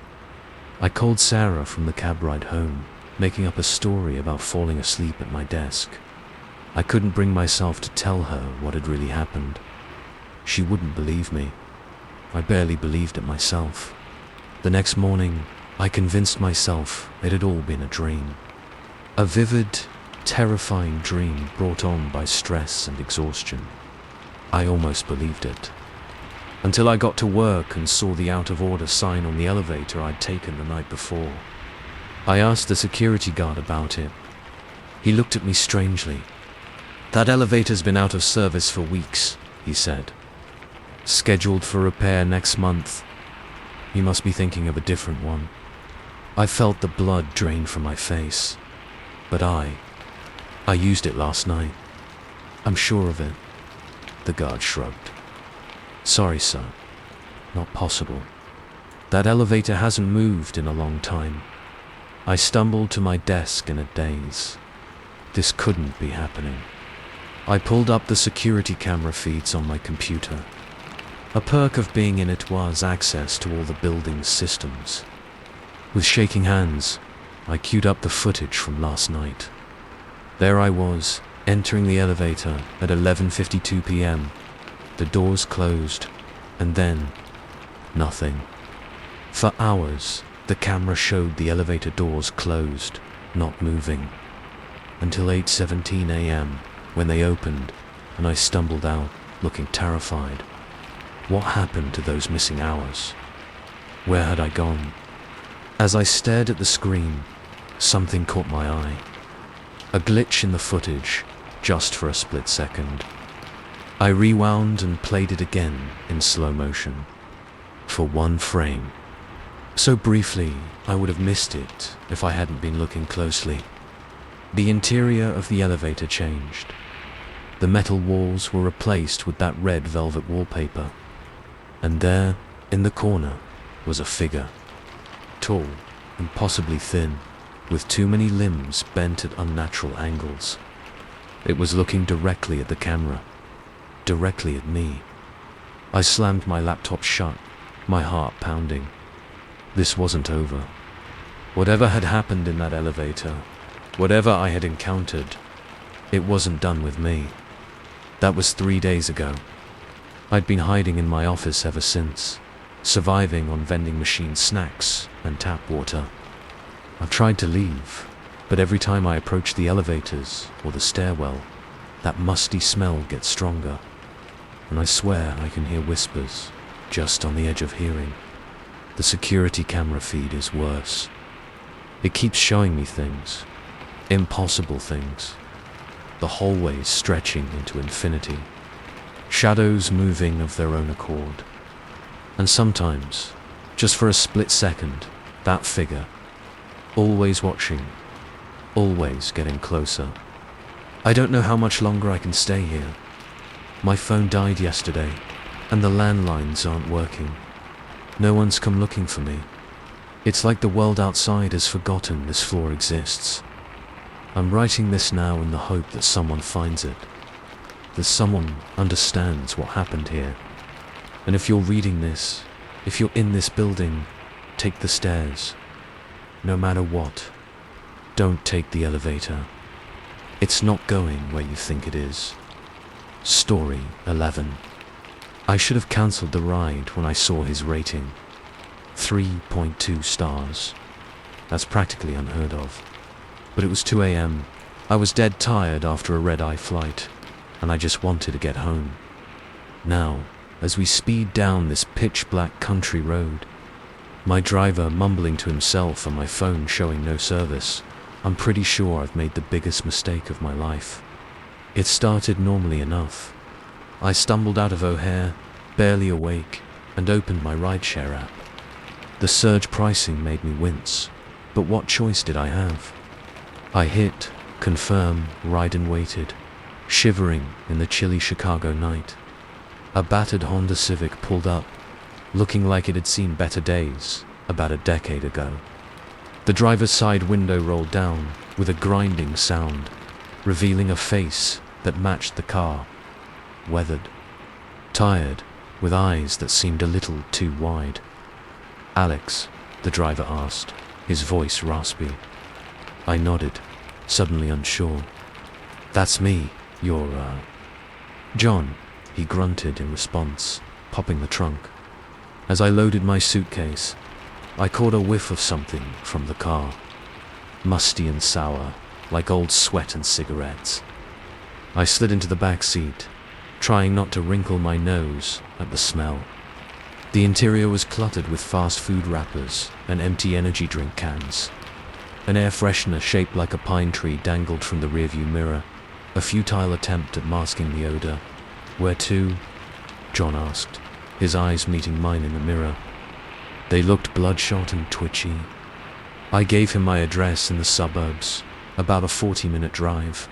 I called Sarah from the cab ride home, making up a story about falling asleep at my desk. I couldn't bring myself to tell her what had really happened. She wouldn't believe me. I barely believed it myself. The next morning, I convinced myself it had all been a dream. A vivid, terrifying dream brought on by stress and exhaustion. I almost believed it. Until I got to work and saw the out-of-order sign on the elevator I'd taken the night before. I asked the security guard about it. He looked at me strangely. "That elevator's been out of service for weeks," he said. "Scheduled for repair next month." He must be thinking of a different one. I felt the blood drain from my face. But I used it last night. I'm sure of it. The guard shrugged. "Sorry, sir. Not possible. That elevator hasn't moved in a long time." I stumbled to my desk in a daze. This couldn't be happening. I pulled up the security camera feeds on my computer. A perk of being in it was access to all the building's systems. With shaking hands, I queued up the footage from last night. There I was, entering the elevator at 11:52 p.m. The doors closed, and then nothing. For hours, the camera showed the elevator doors closed, not moving, until 8:17 a.m. when they opened, and I stumbled out, looking terrified. What happened to those missing hours? Where had I gone? As I stared at the screen, something caught my eye. A glitch in the footage, just for a split second. I rewound and played it again in slow motion. For one frame. So briefly, I would have missed it if I hadn't been looking closely. The interior of the elevator changed. The metal walls were replaced with that red velvet wallpaper. And there, in the corner, was a figure. Tall and possibly thin, with too many limbs bent at unnatural angles. It was looking directly at the camera. Directly at me. I slammed my laptop shut, my heart pounding. This wasn't over. Whatever had happened in that elevator, whatever I had encountered, it wasn't done with me. That was 3 days ago. I'd been hiding in my office ever since, surviving on vending machine snacks and tap water. I've tried to leave, but every time I approach the elevators or the stairwell, that musty smell gets stronger. And I swear I can hear whispers, just on the edge of hearing. The security camera feed is worse. It keeps showing me things, impossible things. The hallways stretching into infinity. Shadows moving of their own accord. And sometimes, just for a split second, that figure, always watching, always getting closer. I don't know how much longer I can stay here. My phone died yesterday, and the landlines aren't working. No one's come looking for me. It's like the world outside has forgotten this floor exists. I'm writing this now in the hope that someone finds it, that someone understands what happened here. And if you're reading this, if you're in this building, take the stairs. No matter what, don't take the elevator. It's not going where you think it is. Story 11. I should have cancelled the ride when I saw his rating. 3.2 stars. That's practically unheard of. But it was 2 a.m. I was dead tired after a red-eye flight, and I just wanted to get home. Now, as we speed down this pitch-black country road, my driver mumbling to himself and my phone showing no service, I'm pretty sure I've made the biggest mistake of my life. It started normally enough. I stumbled out of O'Hare, barely awake, and opened my rideshare app. The surge pricing made me wince, but what choice did I have? I hit confirm, ride and waited, shivering in the chilly Chicago night. A battered Honda Civic pulled up, looking like it had seen better days about a decade ago. The driver's side window rolled down with a grinding sound, revealing a face that matched the car. Weathered, tired, with eyes that seemed a little too wide. "Alex?" the driver asked, his voice raspy. I nodded, suddenly unsure. "That's me. You're, John," he grunted in response, popping the trunk. As I loaded my suitcase, I caught a whiff of something from the car. Musty and sour, like old sweat and cigarettes. I slid into the back seat, trying not to wrinkle my nose at the smell. The interior was cluttered with fast food wrappers and empty energy drink cans. An air freshener shaped like a pine tree dangled from the rearview mirror, a futile attempt at masking the odor. "Where to?" John asked, his eyes meeting mine in the mirror. They looked bloodshot and twitchy. I gave him my address in the suburbs, about a 40-minute drive.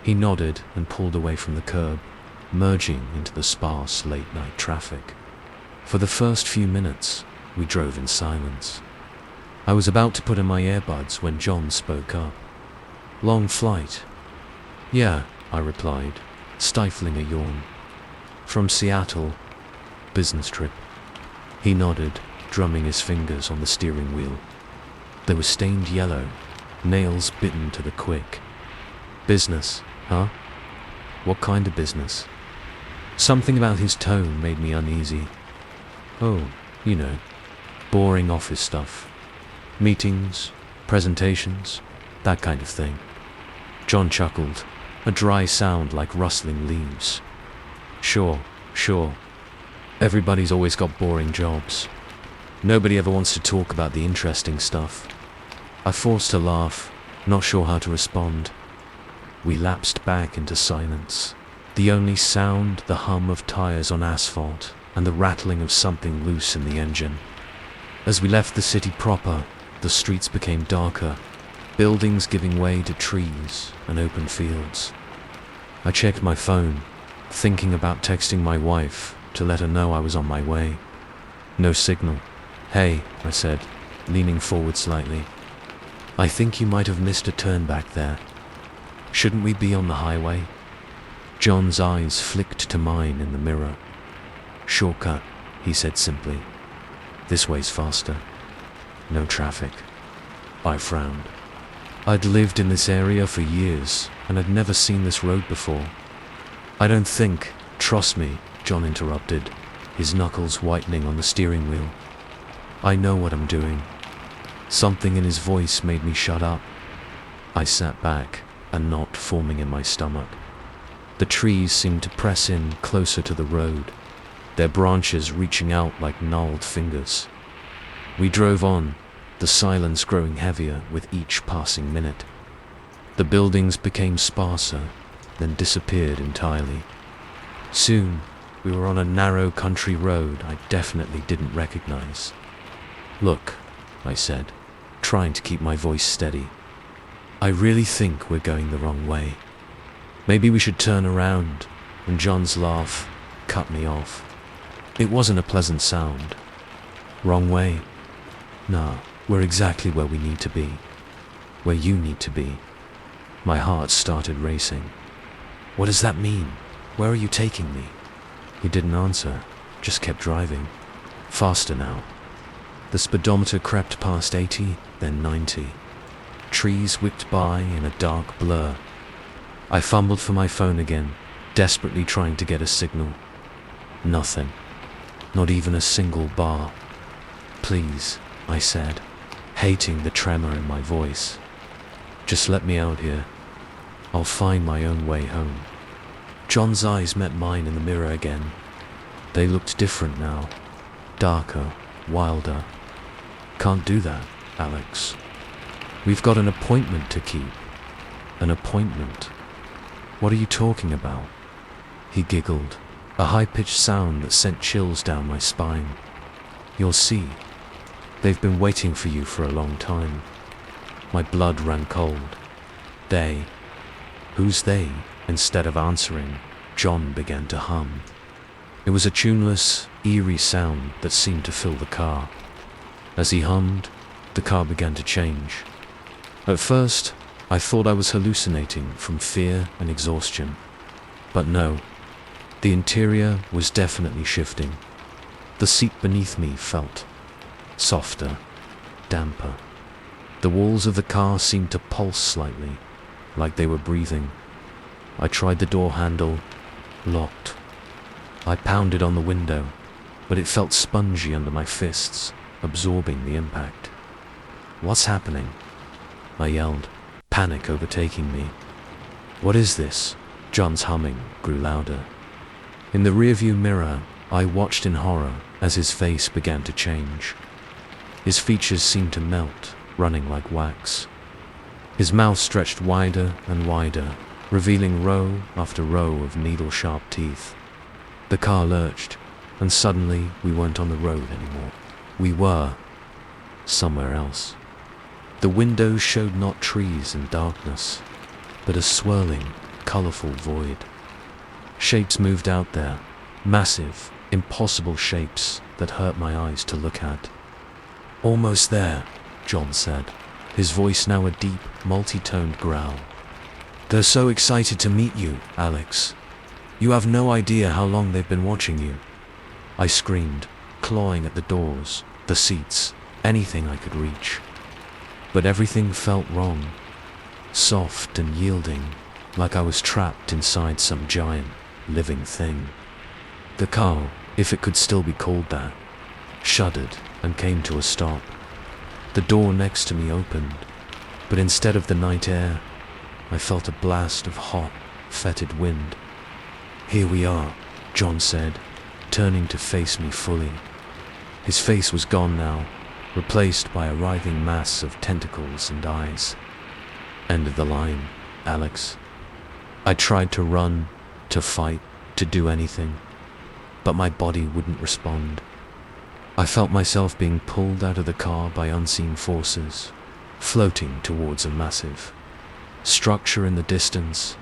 He nodded and pulled away from the curb, merging into the sparse late-night traffic. For the first few minutes, we drove in silence. I was about to put in my earbuds when John spoke up. "Long flight?" "Yeah," I replied, stifling a yawn. "From Seattle. Business trip." He nodded, drumming his fingers on the steering wheel. They were stained yellow, nails bitten to the quick. "Business, huh? What kind of business?" Something about his tone made me uneasy. "Oh, you know, boring office stuff. Meetings, presentations, that kind of thing." John chuckled, a dry sound like rustling leaves. Sure. Everybody's always got boring jobs. Nobody ever wants to talk about the interesting stuff." I forced a laugh, not sure how to respond. We lapsed back into silence. The only sound, the hum of tires on asphalt, and the rattling of something loose in the engine. As we left the city proper, the streets became darker, buildings giving way to trees and open fields. I checked my phone, thinking about texting my wife to let her know I was on my way. No signal. "Hey," I said, leaning forward slightly. "I think you might have missed a turn back there. Shouldn't we be on the highway?" John's eyes flicked to mine in the mirror. "Shortcut," he said simply. "This way's faster. No traffic." I frowned. I'd lived in this area for years and had never seen this road before. "I don't think, trust me," John interrupted, his knuckles whitening on the steering wheel. "I know what I'm doing." Something in his voice made me shut up. I sat back, a knot forming in my stomach. The trees seemed to press in closer to the road, their branches reaching out like gnarled fingers. We drove on, the silence growing heavier with each passing minute. The buildings became sparser, then disappeared entirely. Soon, we were on a narrow country road I definitely didn't recognize. "Look," I said, trying to keep my voice steady. "I really think we're going the wrong way. Maybe we should turn around," and John's laugh cut me off. It wasn't a pleasant sound. "Wrong way? Nah, we're exactly where we need to be. Where you need to be." My heart started racing. "What does that mean? Where are you taking me?" He didn't answer, just kept driving. Faster now. The speedometer crept past 80, then 90. Trees whipped by in a dark blur. I fumbled for my phone again, desperately trying to get a signal. Nothing. Not even a single bar. "Please," I said, hating the tremor in my voice. "Just let me out here. I'll find my own way home." John's eyes met mine in the mirror again. They looked different now. Darker, wilder. "Can't do that, Alex. We've got an appointment to keep." "An appointment? What are you talking about?" He giggled, a high-pitched sound that sent chills down my spine. "You'll see. They've been waiting for you for a long time." My blood ran cold. "They? Who's they?" Instead of answering, John began to hum. It was a tuneless, eerie sound that seemed to fill the car. As he hummed, the car began to change. At first, I thought I was hallucinating from fear and exhaustion. But no, the interior was definitely shifting. The seat beneath me felt softer, damper. The walls of the car seemed to pulse slightly, like they were breathing. I tried the door handle, locked. I pounded on the window, but it felt spongy under my fists, absorbing the impact. "What's happening?" I yelled, panic overtaking me. "What is this?" John's humming grew louder. In the rearview mirror, I watched in horror as his face began to change. His features seemed to melt, running like wax. His mouth stretched wider and wider, revealing row after row of needle-sharp teeth. The car lurched, and suddenly we weren't on the road anymore. We were somewhere else. The windows showed not trees and darkness, but a swirling, colorful void. Shapes moved out there, massive, impossible shapes that hurt my eyes to look at. "Almost there," John said, his voice now a deep, multi-toned growl. "They're so excited to meet you, Alex. You have no idea how long they've been watching you." I screamed, clawing at the doors, the seats, anything I could reach. But everything felt wrong, soft and yielding, like I was trapped inside some giant, living thing. The car, if it could still be called that, shuddered and came to a stop. The door next to me opened, but instead of the night air, I felt a blast of hot, fetid wind. "Here we are," John said, turning to face me fully. His face was gone now, replaced by a writhing mass of tentacles and eyes. "End of the line, Alex." I tried to run, to fight, to do anything, but my body wouldn't respond. I felt myself being pulled out of the car by unseen forces, floating towards a massive structure in the distance.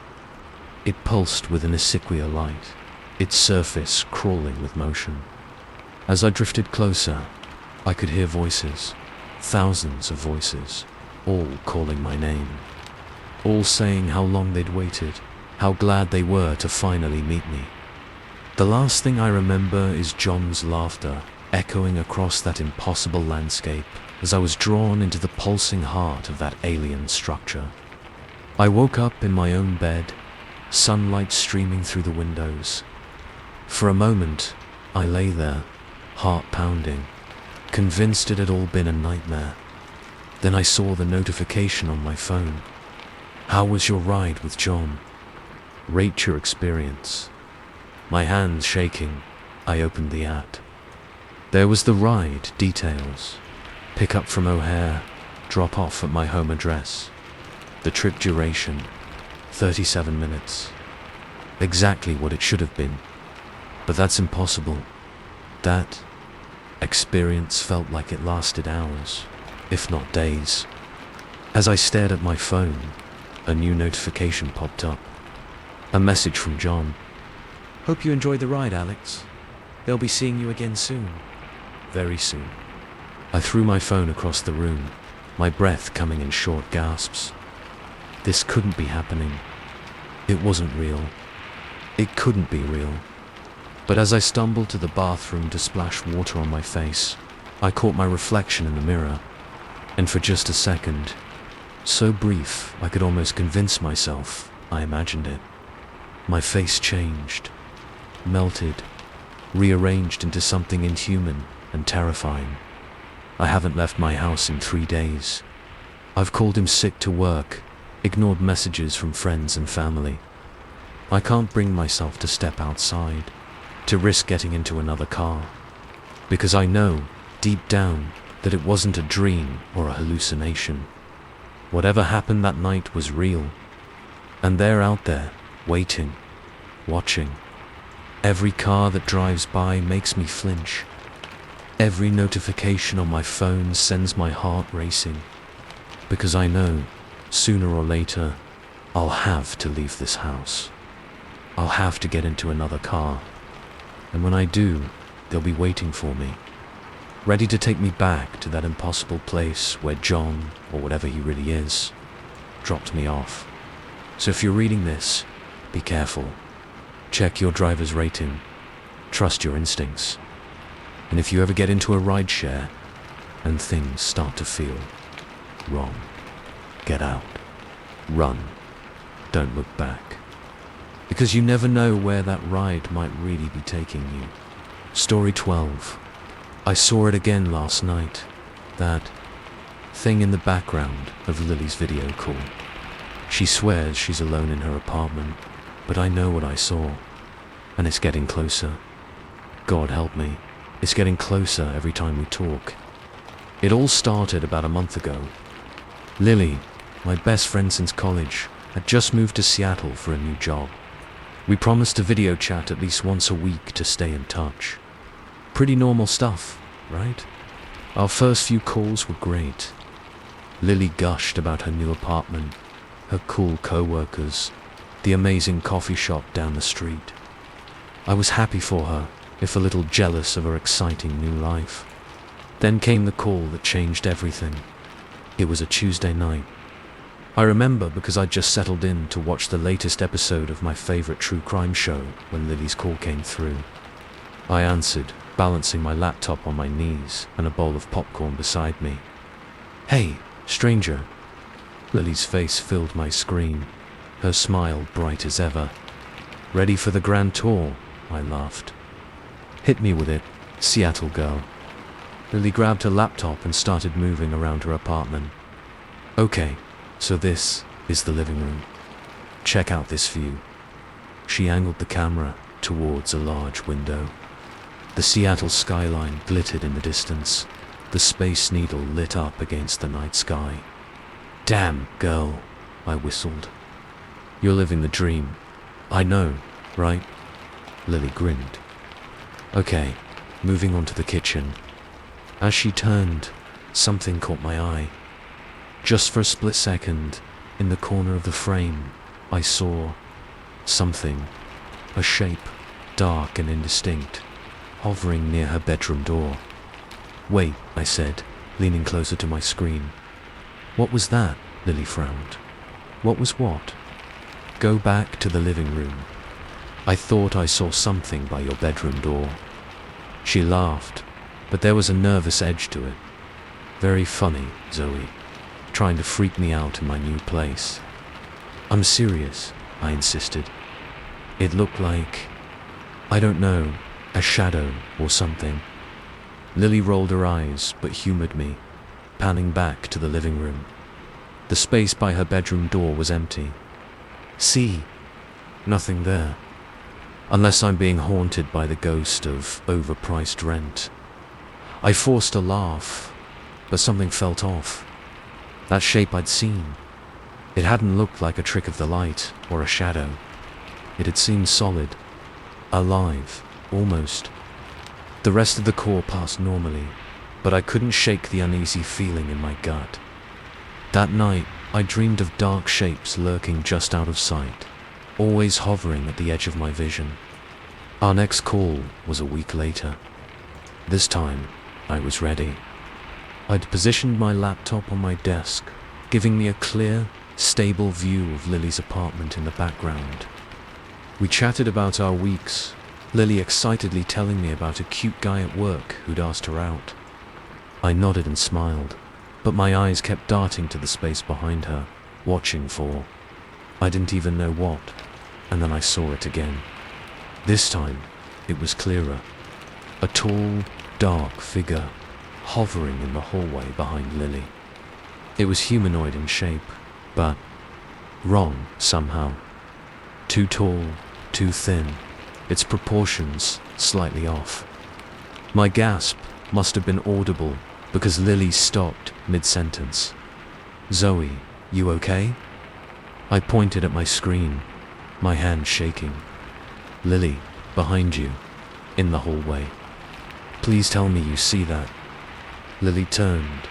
It pulsed with an Isiquia light, its surface crawling with motion. As I drifted closer, I could hear voices, thousands of voices, all calling my name, all saying how long they'd waited, how glad they were to finally meet me. The last thing I remember is John's laughter echoing across that impossible landscape as I was drawn into the pulsing heart of that alien structure. I woke up in my own bed, sunlight streaming through the windows. For a moment, I lay there, heart pounding, convinced it had all been a nightmare. Then I saw the notification on my phone. "How was your ride with John? Rate your experience." My hands shaking, I opened the app. There was the ride details. Pick up from O'Hare, drop off at my home address. The trip duration, 37 minutes. Exactly what it should have been. But that's impossible. That experience felt like it lasted hours, if not days. As I stared at my phone, a new notification popped up. A message from John. "Hope you enjoyed the ride, Alex. They'll be seeing you again soon. Very soon." I threw my phone across the room, my breath coming in short gasps. This couldn't be happening. It wasn't real. It couldn't be real. But as I stumbled to the bathroom to splash water on my face, I caught my reflection in the mirror, and for just a second, so brief I could almost convince myself I imagined it, my face changed, melted, rearranged into something inhuman and terrifying. I haven't left my house in 3 days. I've called him sick to work, ignored messages from friends and family. I can't bring myself to step outside, to risk getting into another car, because I know, deep down, that it wasn't a dream or a hallucination. Whatever happened that night was real, and they're out there, waiting, watching. Every car that drives by makes me flinch. Every notification on my phone sends my heart racing, because I know, sooner or later, I'll have to leave this house. I'll have to get into another car, and when I do, they'll be waiting for me, ready to take me back to that impossible place where John, or whatever he really is, dropped me off. So if you're reading this, be careful. Check your driver's rating. Trust your instincts. And if you ever get into a rideshare and things start to feel wrong, get out. Run. Don't look back. Because you never know where that ride might really be taking you. Story 12. I saw it again last night. That thing in the background of Lily's video call. She swears she's alone in her apartment, but I know what I saw. And it's getting closer. God help me. It's getting closer every time we talk. It all started about a month ago. Lily, my best friend since college, had just moved to Seattle for a new job. We promised to video chat at least once a week to stay in touch. Pretty normal stuff, right? Our first few calls were great. Lily gushed about her new apartment, her cool co-workers, the amazing coffee shop down the street. I was happy for her, if a little jealous of her exciting new life. Then came the call that changed everything. It was a Tuesday night. I remember because I'd just settled in to watch the latest episode of my favorite true crime show when Lily's call came through. I answered, balancing my laptop on my knees and a bowl of popcorn beside me. "Hey, stranger." Lily's face filled my screen, her smile bright as ever. "Ready for the grand tour?" I laughed. "Hit me with it, Seattle girl." Lily grabbed her laptop and started moving around her apartment. "Okay, so this is the living room. Check out this view." She angled the camera towards a large window. The Seattle skyline glittered in the distance, the Space Needle lit up against the night sky. "Damn, girl," I whistled. "You're living the dream. I know, right?" Lily grinned. "Okay, moving on to the kitchen." As she turned, something caught my eye. Just for a split second, in the corner of the frame, I saw something, a shape, dark and indistinct, hovering near her bedroom door. "Wait," I said, leaning closer to my screen. "What was that?" Lily frowned. "What was what?" "Go back to the living room. I thought I saw something by your bedroom door." She laughed, but there was a nervous edge to it. "Very funny, Zoe. Trying to freak me out in my new place." "I'm serious," I insisted. "It looked like, I don't know, a shadow or something." Lily rolled her eyes but humored me, panning back to the living room. The space by her bedroom door was empty. "See? Nothing there. Unless I'm being haunted by the ghost of overpriced rent." I forced a laugh, but something felt off. That shape I'd seen. It hadn't looked like a trick of the light or a shadow. It had seemed solid, alive, almost. The rest of the call passed normally, but I couldn't shake the uneasy feeling in my gut. That night, I dreamed of dark shapes lurking just out of sight, always hovering at the edge of my vision. Our next call was a week later. This time, I was ready. I'd positioned my laptop on my desk, giving me a clear, stable view of Lily's apartment in the background. We chatted about our weeks, Lily excitedly telling me about a cute guy at work who'd asked her out. I nodded and smiled, but my eyes kept darting to the space behind her, watching for, I didn't even know what, and then I saw it again. This time, it was clearer. A tall, dark figure, hovering in the hallway behind Lily. It was humanoid in shape, but wrong somehow. Too tall, too thin, its proportions slightly off. My gasp must have been audible because Lily stopped mid-sentence. "Zoe, you okay?" I pointed at my screen, my hand shaking. "Lily, behind you, in the hallway. Please tell me you see that." Lily turned,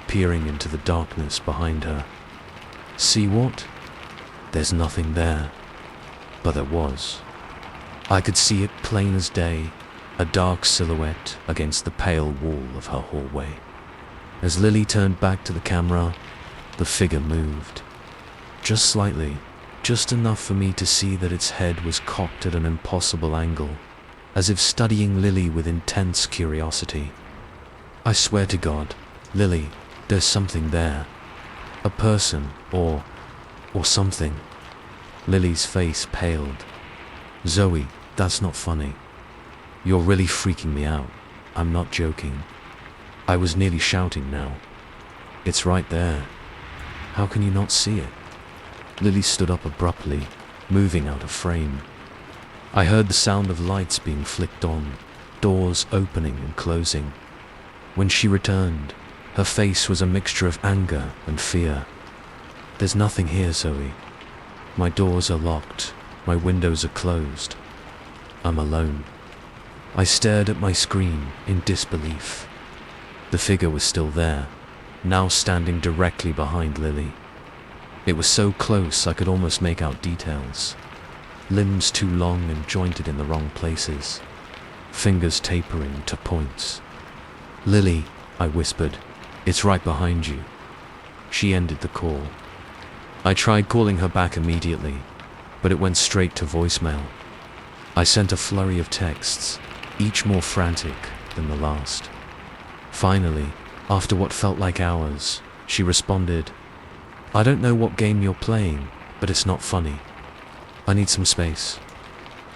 peering into the darkness behind her. "See what?" "There's nothing there." But there was. I could see it plain as day, a dark silhouette against the pale wall of her hallway. As Lily turned back to the camera, the figure moved. Just slightly, just enough for me to see that its head was cocked at an impossible angle, as if studying Lily with intense curiosity. "I swear to God, Lily, there's something there. A person, or something." Lily's face paled. "Zoe, that's not funny. You're really freaking me out. I'm not joking." I was nearly shouting now. "It's right there. How can you not see it?" Lily stood up abruptly, moving out of frame. I heard the sound of lights being flicked on, doors opening and closing. When she returned, her face was a mixture of anger and fear. "There's nothing here, Zoe. My doors are locked, my windows are closed. I'm alone." I stared at my screen in disbelief. The figure was still there, now standing directly behind Lily. It was so close I could almost make out details. Limbs too long and jointed in the wrong places. Fingers tapering to points. "Lily," I whispered, "it's right behind you." She ended the call. I tried calling her back immediately, but it went straight to voicemail. I sent a flurry of texts, each more frantic than the last. Finally, after what felt like hours, she responded, "I don't know what game you're playing, but it's not funny. I need some space."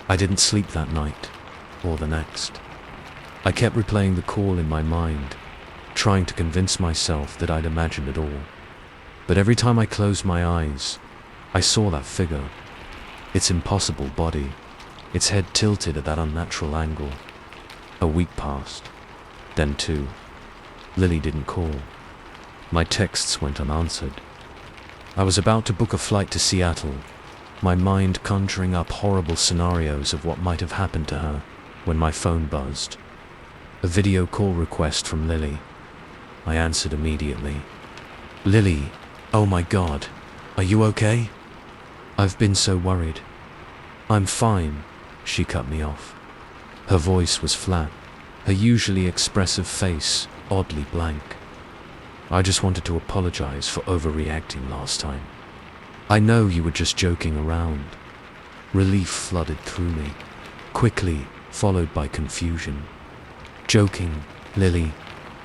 I didn't sleep that night, or the next. I kept replaying the call in my mind, trying to convince myself that I'd imagined it all. But every time I closed my eyes, I saw that figure, its impossible body, its head tilted at that unnatural angle. A week passed, then two. Lily didn't call. My texts went unanswered. I was about to book a flight to Seattle, my mind conjuring up horrible scenarios of what might have happened to her, when my phone buzzed. A video call request from Lily. I answered immediately. "Lily, oh my God, are you okay? I've been so worried." "I'm fine," she cut me off. Her voice was flat, her usually expressive face oddly blank. "I just wanted to apologize for overreacting last time. I know you were just joking around." Relief flooded through me, quickly followed by confusion. "Joking, Lily.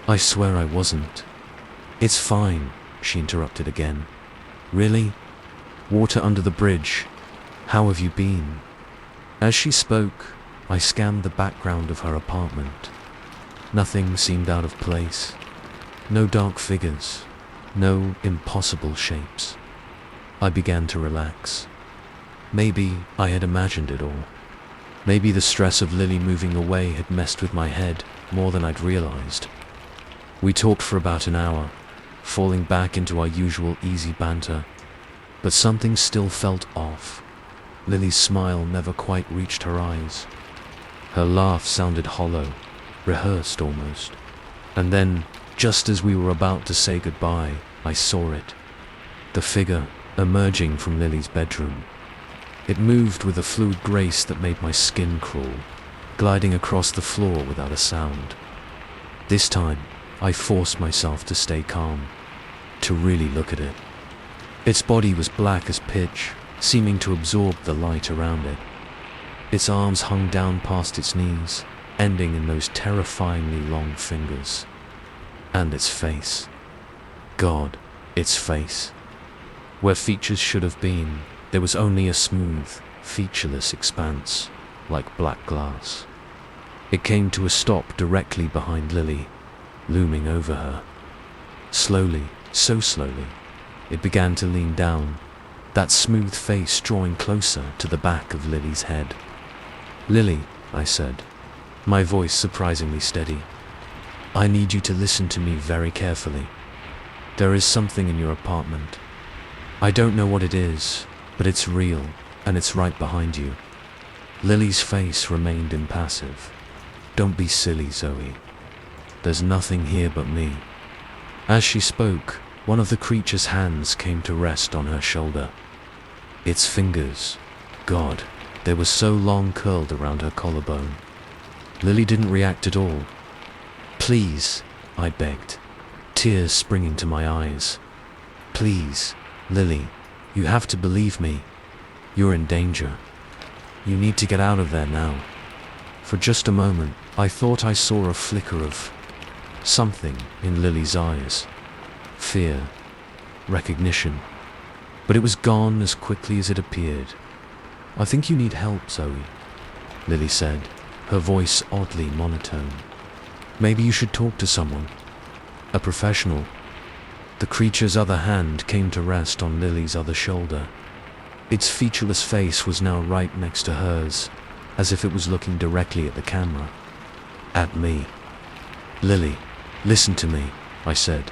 I swear I wasn't." "It's fine," she interrupted again. "Really? Water under the bridge. How have you been?" As she spoke, I scanned the background of her apartment. Nothing seemed out of place. No dark figures, no impossible shapes. I began to relax. Maybe I had imagined it all. Maybe the stress of Lily moving away had messed with my head more than I'd realized. We talked for about an hour, falling back into our usual easy banter, but something still felt off. Lily's smile never quite reached her eyes. Her laugh sounded hollow, rehearsed almost. And then, just as we were about to say goodbye, I saw it. The figure emerging from Lily's bedroom. It moved with a fluid grace that made my skin crawl, gliding across the floor without a sound. This time, I forced myself to stay calm, to really look at it. Its body was black as pitch, seeming to absorb the light around it. Its arms hung down past its knees, ending in those terrifyingly long fingers. And its face. God, its face. Where features should have been, there was only a smooth, featureless expanse, like black glass. It came to a stop directly behind Lily, looming over her. Slowly, so slowly, it began to lean down, that smooth face drawing closer to the back of Lily's head. "Lily," I said, my voice surprisingly steady, "I need you to listen to me very carefully. There is something in your apartment. I don't know what it is, but it's real, and it's right behind you." Lily's face remained impassive. "Don't be silly, Zoe. There's nothing here but me." As she spoke, one of the creature's hands came to rest on her shoulder. Its fingers, God, they were so long, curled around her collarbone. Lily didn't react at all. "Please," I begged, tears springing to my eyes. "Please, Lily, you have to believe me. You're in danger. You need to get out of there now." For just a moment, I thought I saw a flicker of something in Lily's eyes. Fear, recognition. But it was gone as quickly as it appeared. "I think you need help, Zoe," Lily said, her voice oddly monotone. "Maybe you should talk to someone. A professional." The creature's other hand came to rest on Lily's other shoulder. Its featureless face was now right next to hers, as if it was looking directly at the camera. At me. "Lily, listen to me," I said,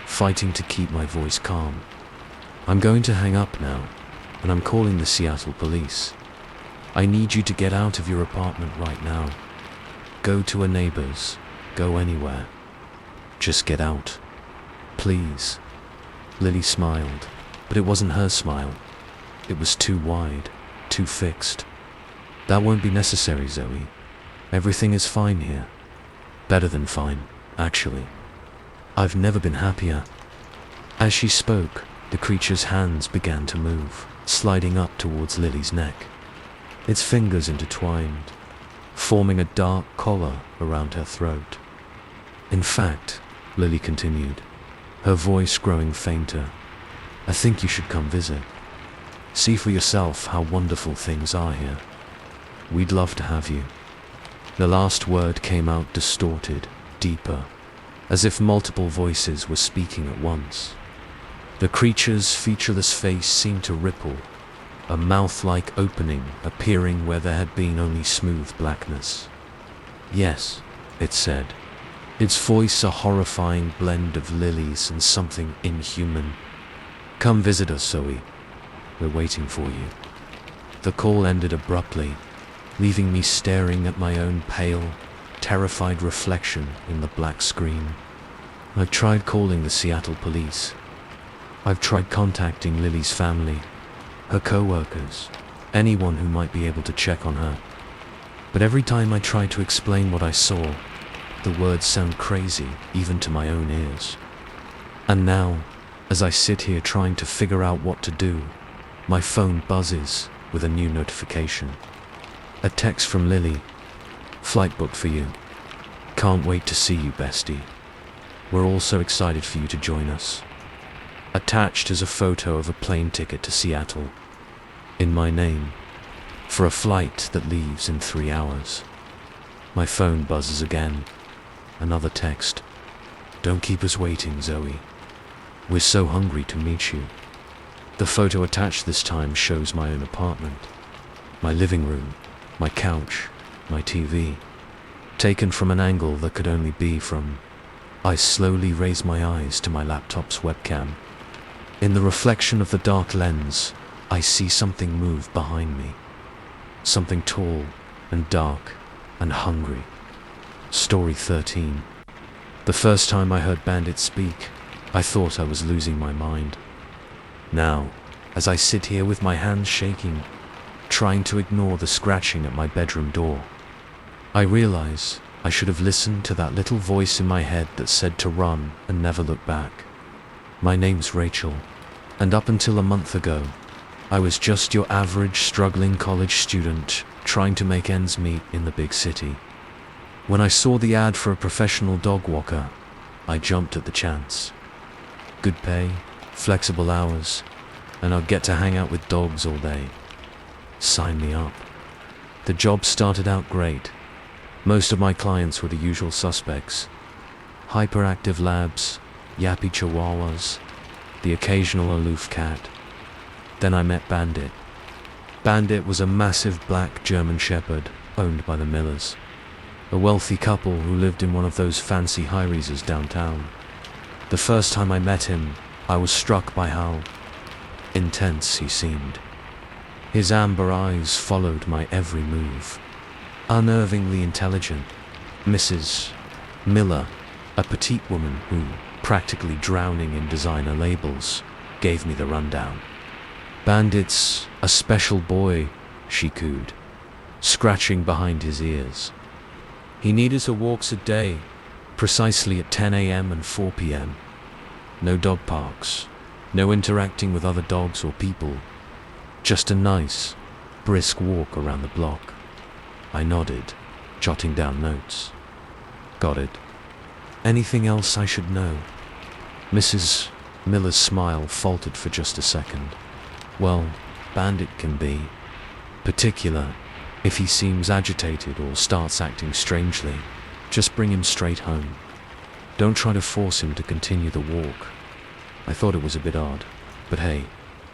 fighting to keep my voice calm. "I'm going to hang up now, and I'm calling the Seattle police. I need you to get out of your apartment right now. Go to a neighbor's, go anywhere. Just get out. Please." Lily smiled, but it wasn't her smile. It was too wide, too fixed. "That won't be necessary, Zoe. Everything is fine here. Better than fine, actually. I've never been happier." As she spoke, the creature's hands began to move, sliding up towards Lily's neck. Its fingers intertwined, forming a dark collar around her throat. "In fact," Lily continued, her voice growing fainter, "I think you should come visit. See for yourself how wonderful things are here. We'd love to have you." The last word came out distorted, deeper, as if multiple voices were speaking at once. The creature's featureless face seemed to ripple, a mouth-like opening appearing where there had been only smooth blackness. "Yes," it said, its voice a horrifying blend of Lily's and something inhuman. "Come visit us, Zoe. We're waiting for you." The call ended abruptly, leaving me staring at my own pale, terrified reflection in the black screen. I've tried calling the Seattle police. I've tried contacting Lily's family, her co-workers, anyone who might be able to check on her. But every time I try to explain what I saw, the words sound crazy even to my own ears. And now, as I sit here trying to figure out what to do, my phone buzzes with a new notification. A text from Lily. "Flight booked for you. Can't wait to see you, bestie. We're all so excited for you to join us." Attached is a photo of a plane ticket to Seattle, in my name, for a flight that leaves in 3 hours. My phone buzzes again. Another text. "Don't keep us waiting, Zoe. We're so hungry to meet you." The photo attached this time shows my own apartment, my living room, my couch, my TV, taken from an angle that could only be from. I slowly raise my eyes to my laptop's webcam. In the reflection of the dark lens, I see something move behind me. Something tall and dark and hungry. Story 13. The first time I heard Bandit speak, I thought I was losing my mind. Now, as I sit here with my hands shaking, trying to ignore the scratching at my bedroom door, I realize I should have listened to that little voice in my head that said to run and never look back. My name's Rachel, and up until a month ago, I was just your average struggling college student trying to make ends meet in the big city. When I saw the ad for a professional dog walker, I jumped at the chance. Good pay, flexible hours, and I'd get to hang out with dogs all day. Sign me up. The job started out great. Most of my clients were the usual suspects. Hyperactive labs, yappy chihuahuas, the occasional aloof cat. Then I met Bandit. Bandit was a massive black German shepherd owned by the Millers, a wealthy couple who lived in one of those fancy high-rises downtown. The first time I met him, I was struck by how intense he seemed. His amber eyes followed my every move. Unnervingly intelligent, Mrs. Miller, a petite woman who, practically drowning in designer labels, gave me the rundown. "Bandit's a special boy," she cooed, scratching behind his ears. "He needs a walks a day, precisely at 10 a.m. and 4 p.m. No dog parks, no interacting with other dogs or people, just a nice, brisk walk around the block." I nodded, jotting down notes. "Got it. Anything else I should know?" Mrs. Miller's smile faltered for just a second. "Well, Bandit can be particular. If he seems agitated or starts acting strangely, just bring him straight home. Don't try to force him to continue the walk." I thought it was a bit odd, but hey,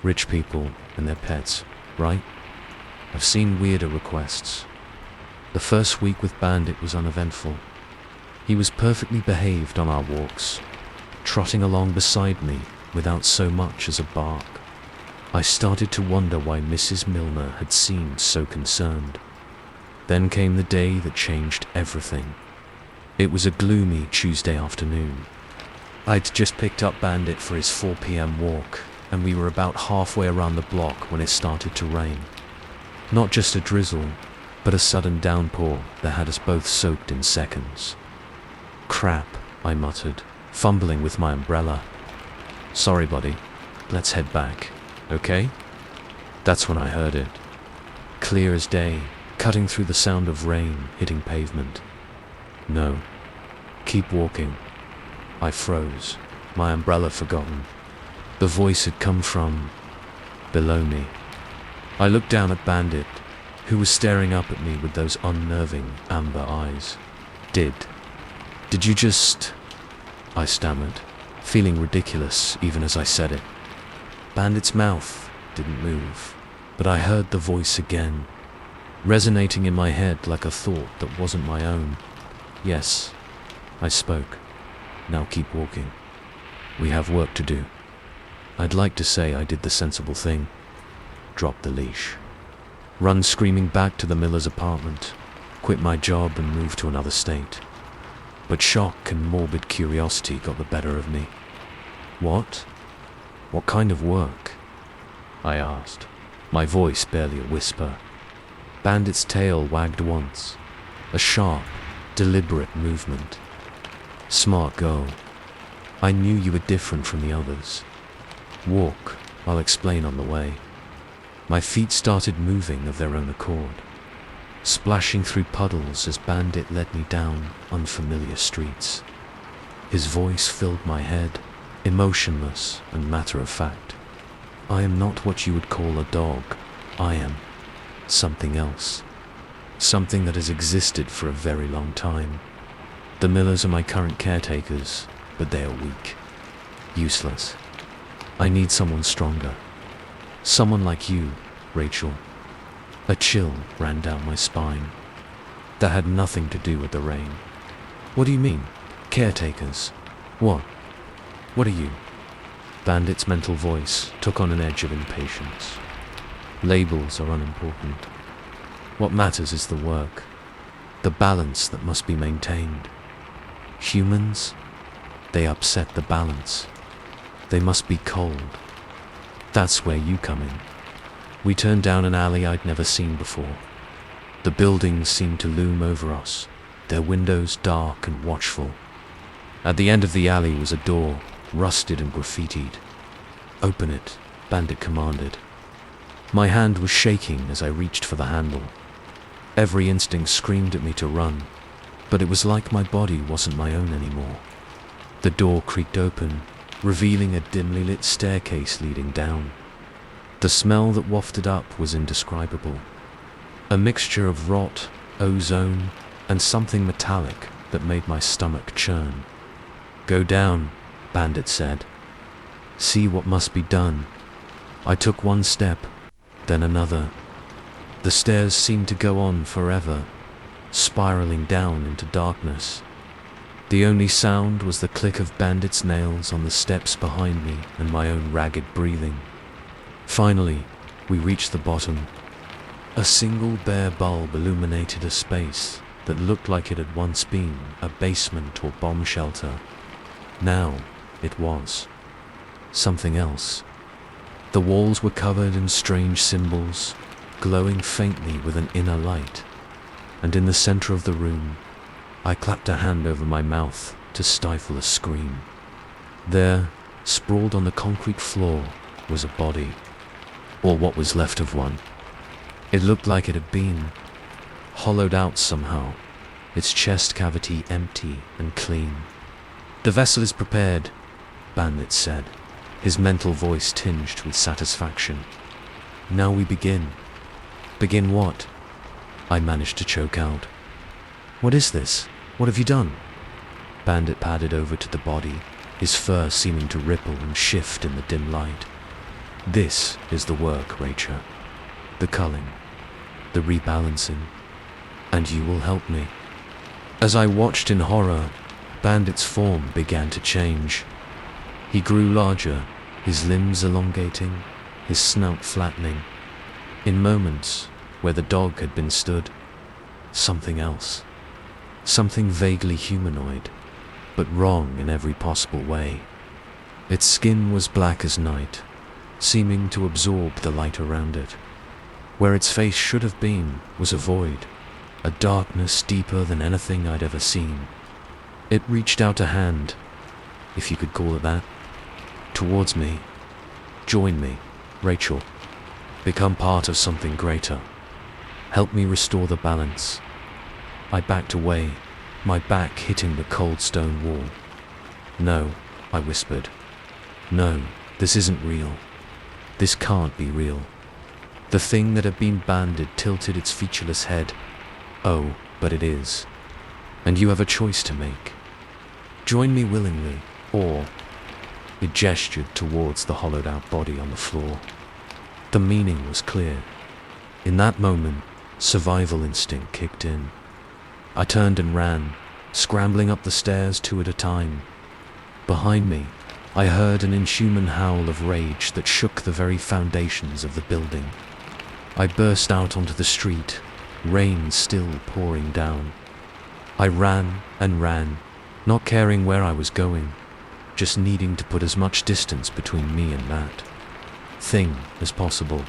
rich people and their pets, right? I've seen weirder requests. The first week with Bandit was uneventful. He was perfectly behaved on our walks, trotting along beside me without so much as a bark. I started to wonder why Mrs. Milner had seemed so concerned. Then came the day that changed everything. It was a gloomy Tuesday afternoon. I'd just picked up Bandit for his 4 p.m. walk, and we were about halfway around the block when it started to rain. Not just a drizzle, but a sudden downpour that had us both soaked in seconds. "Crap," I muttered, fumbling with my umbrella. "Sorry, buddy. Let's head back, okay?" That's when I heard it. Clear as day, cutting through the sound of rain hitting pavement. "No. Keep walking." I froze, my umbrella forgotten. The voice had come from below me. I looked down at Bandit, who was staring up at me with those unnerving amber eyes. Did you just..." I stammered, feeling ridiculous even as I said it. Bandit's mouth didn't move, but I heard the voice again, resonating in my head like a thought that wasn't my own. "Yes," I spoke. "Now keep walking. We have work to do." I'd like to say I did the sensible thing. Drop the leash. Run screaming back to the Miller's apartment, quit my job and move to another state. But shock and morbid curiosity got the better of me. "What? What kind of work?" I asked, my voice barely a whisper. Bandit's tail wagged once, a sharp, deliberate movement. "Smart girl. I knew you were different from the others. Walk, I'll explain on the way." My feet started moving of their own accord, splashing through puddles as Bandit led me down unfamiliar streets. His voice filled my head, emotionless and matter-of-fact. "I am not what you would call a dog. I am something else. Something that has existed for a very long time. The Millers are my current caretakers, but they are weak. Useless. I need someone stronger. Someone like you, Rachel." A chill ran down my spine. That had nothing to do with the rain. "What do you mean? Caretakers? What? What are you?" Bandit's mental voice took on an edge of impatience. "Labels are unimportant. What matters is the work, the balance that must be maintained. Humans, they upset the balance. They must be cold. That's where you come in." We turned down an alley I'd never seen before. The buildings seemed to loom over us, their windows dark and watchful. At the end of the alley was a door, rusted and graffitied. "Open it," Bandit commanded. My hand was shaking as I reached for the handle. Every instinct screamed at me to run, but it was like my body wasn't my own anymore. The door creaked open, revealing a dimly lit staircase leading down. The smell that wafted up was indescribable. A mixture of rot, ozone, and something metallic that made my stomach churn. "Go down," Bandit said. "See what must be done." I took one step, then another. The stairs seemed to go on forever, spiraling down into darkness. The only sound was the click of Bandit's nails on the steps behind me and my own ragged breathing. Finally, We reached the bottom. A single bare bulb illuminated a space that looked like it had once been a basement or bomb shelter. Now it was something else. The walls were covered in strange symbols, glowing faintly with an inner light, and in the center of the room, I clapped a hand over my mouth to stifle a scream. There, sprawled on the concrete floor, was a body, or what was left of one. It looked like it had been hollowed out somehow, its chest cavity empty and clean. "The vessel is prepared," Bandit said, his mental voice tinged with satisfaction. "Now we begin." "Begin what?" I managed to choke out. "What is this? What have you done?" Bandit padded over to the body, his fur seeming to ripple and shift in the dim light. "This is the work, Rachel. The culling, the rebalancing, and you will help me." As I watched in horror, Bandit's form began to change. He grew larger, his limbs elongating, his snout flattening. In moments where the dog had been stood, something else. Something vaguely humanoid, but wrong in every possible way. Its skin was black as night, seeming to absorb the light around it. Where its face should have been was a void, a darkness deeper than anything I'd ever seen. It reached out a hand, if you could call it that, towards me. "Join me, Rachel. Become part of something greater. Help me restore the balance." I backed away, my back hitting the cold stone wall. "No," I whispered. "No, this isn't real. This can't be real." The thing that had been banded tilted its featureless head. "Oh, but it is. And you have a choice to make. Join me willingly, or..." It gestured towards the hollowed-out body on the floor. The meaning was clear. In that moment, survival instinct kicked in. I turned and ran, scrambling up the stairs 2 at a time. Behind me, I heard an inhuman howl of rage that shook the very foundations of the building. I burst out onto the street, rain still pouring down. I ran and ran, not caring where I was going, just needing to put as much distance between me and that thing as possible.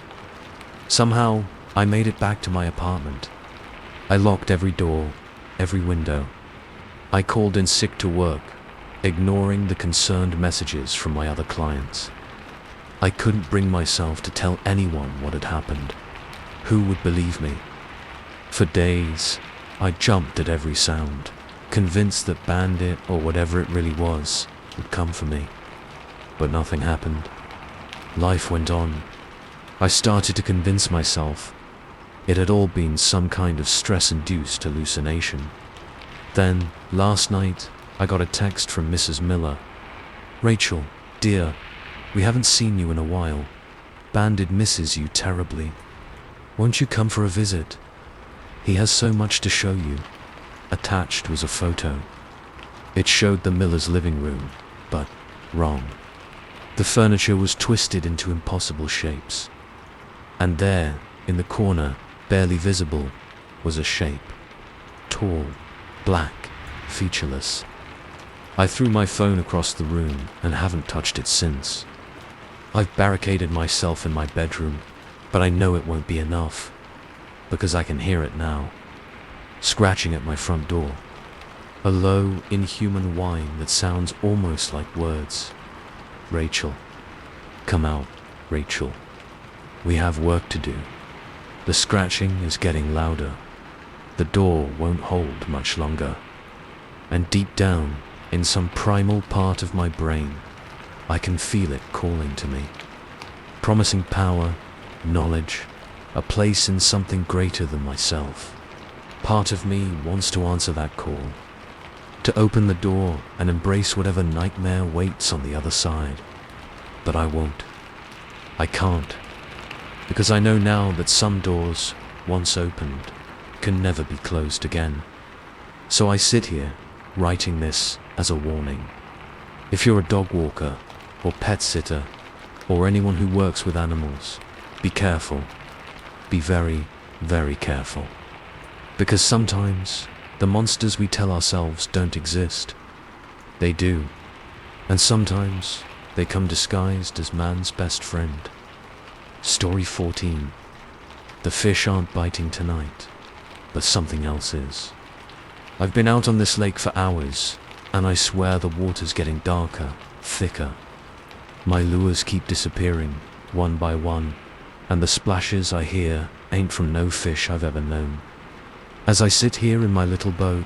Somehow, I made it back to my apartment. I locked every door, every window. I called in sick to work, ignoring the concerned messages from my other clients. I couldn't bring myself to tell anyone what had happened. Who would believe me? For days, I jumped at every sound, convinced that Bandit, or whatever it really was, would come for me. But nothing happened. Life went on. I started to convince myself it had all been some kind of stress-induced hallucination. Then, last night, I got a text from Mrs. Miller. "Rachel, dear, we haven't seen you in a while. Bandit misses you terribly. Won't you come for a visit? He has so much to show you." Attached was a photo. It showed the Miller's living room, but wrong. The furniture was twisted into impossible shapes. And there, in the corner, barely visible, was a shape. Tall, black, featureless. I threw my phone across the room and haven't touched it since. I've barricaded myself in my bedroom, but I know it won't be enough, because I can hear it now, scratching at my front door. A low, inhuman whine that sounds almost like words. "Rachel. Come out, Rachel. We have work to do." The scratching is getting louder. The door won't hold much longer. And deep down, in some primal part of my brain, I can feel it calling to me, promising power, knowledge, a place in something greater than myself. Part of me wants to answer that call, to open the door and embrace whatever nightmare waits on the other side. But I won't. I can't. Because I know now that some doors, once opened, can never be closed again. So I sit here, writing this as a warning. If you're a dog walker, or pet sitter, or anyone who works with animals, Be careful. Be very, very careful. Because sometimes the monsters we tell ourselves don't exist. They do. And sometimes they come disguised as man's best friend. Story 14. The fish aren't biting tonight, but something else is. I've been out on this lake for hours, and I swear the water's getting darker, thicker. My lures keep disappearing, one by one, and the splashes I hear ain't from no fish I've ever known. As I sit here in my little boat,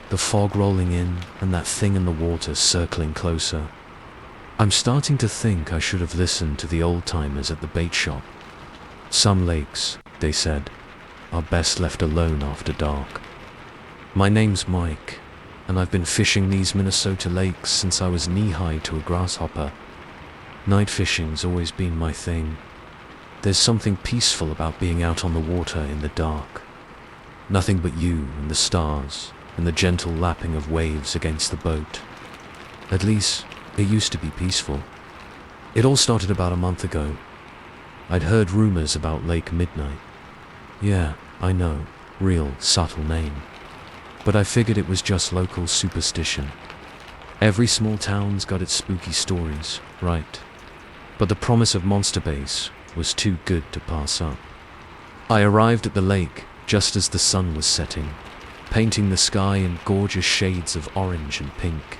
the fog rolling in and that thing in the water circling closer, I'm starting to think I should have listened to the old-timers at the bait shop. Some lakes, they said, are best left alone after dark. My name's Mike, and I've been fishing these Minnesota lakes since I was knee-high to a grasshopper. Night fishing's always been my thing. There's something peaceful about being out on the water in the dark. Nothing but you and the stars and the gentle lapping of waves against the boat. At least, it used to be peaceful. It all started about a month ago. I'd heard rumors about Lake Midnight. Yeah, I know, real subtle name. But I figured it was just local superstition. Every small town's got its spooky stories, right? But the promise of Monster Base was too good to pass up. I arrived at the lake just as the sun was setting, painting the sky in gorgeous shades of orange and pink.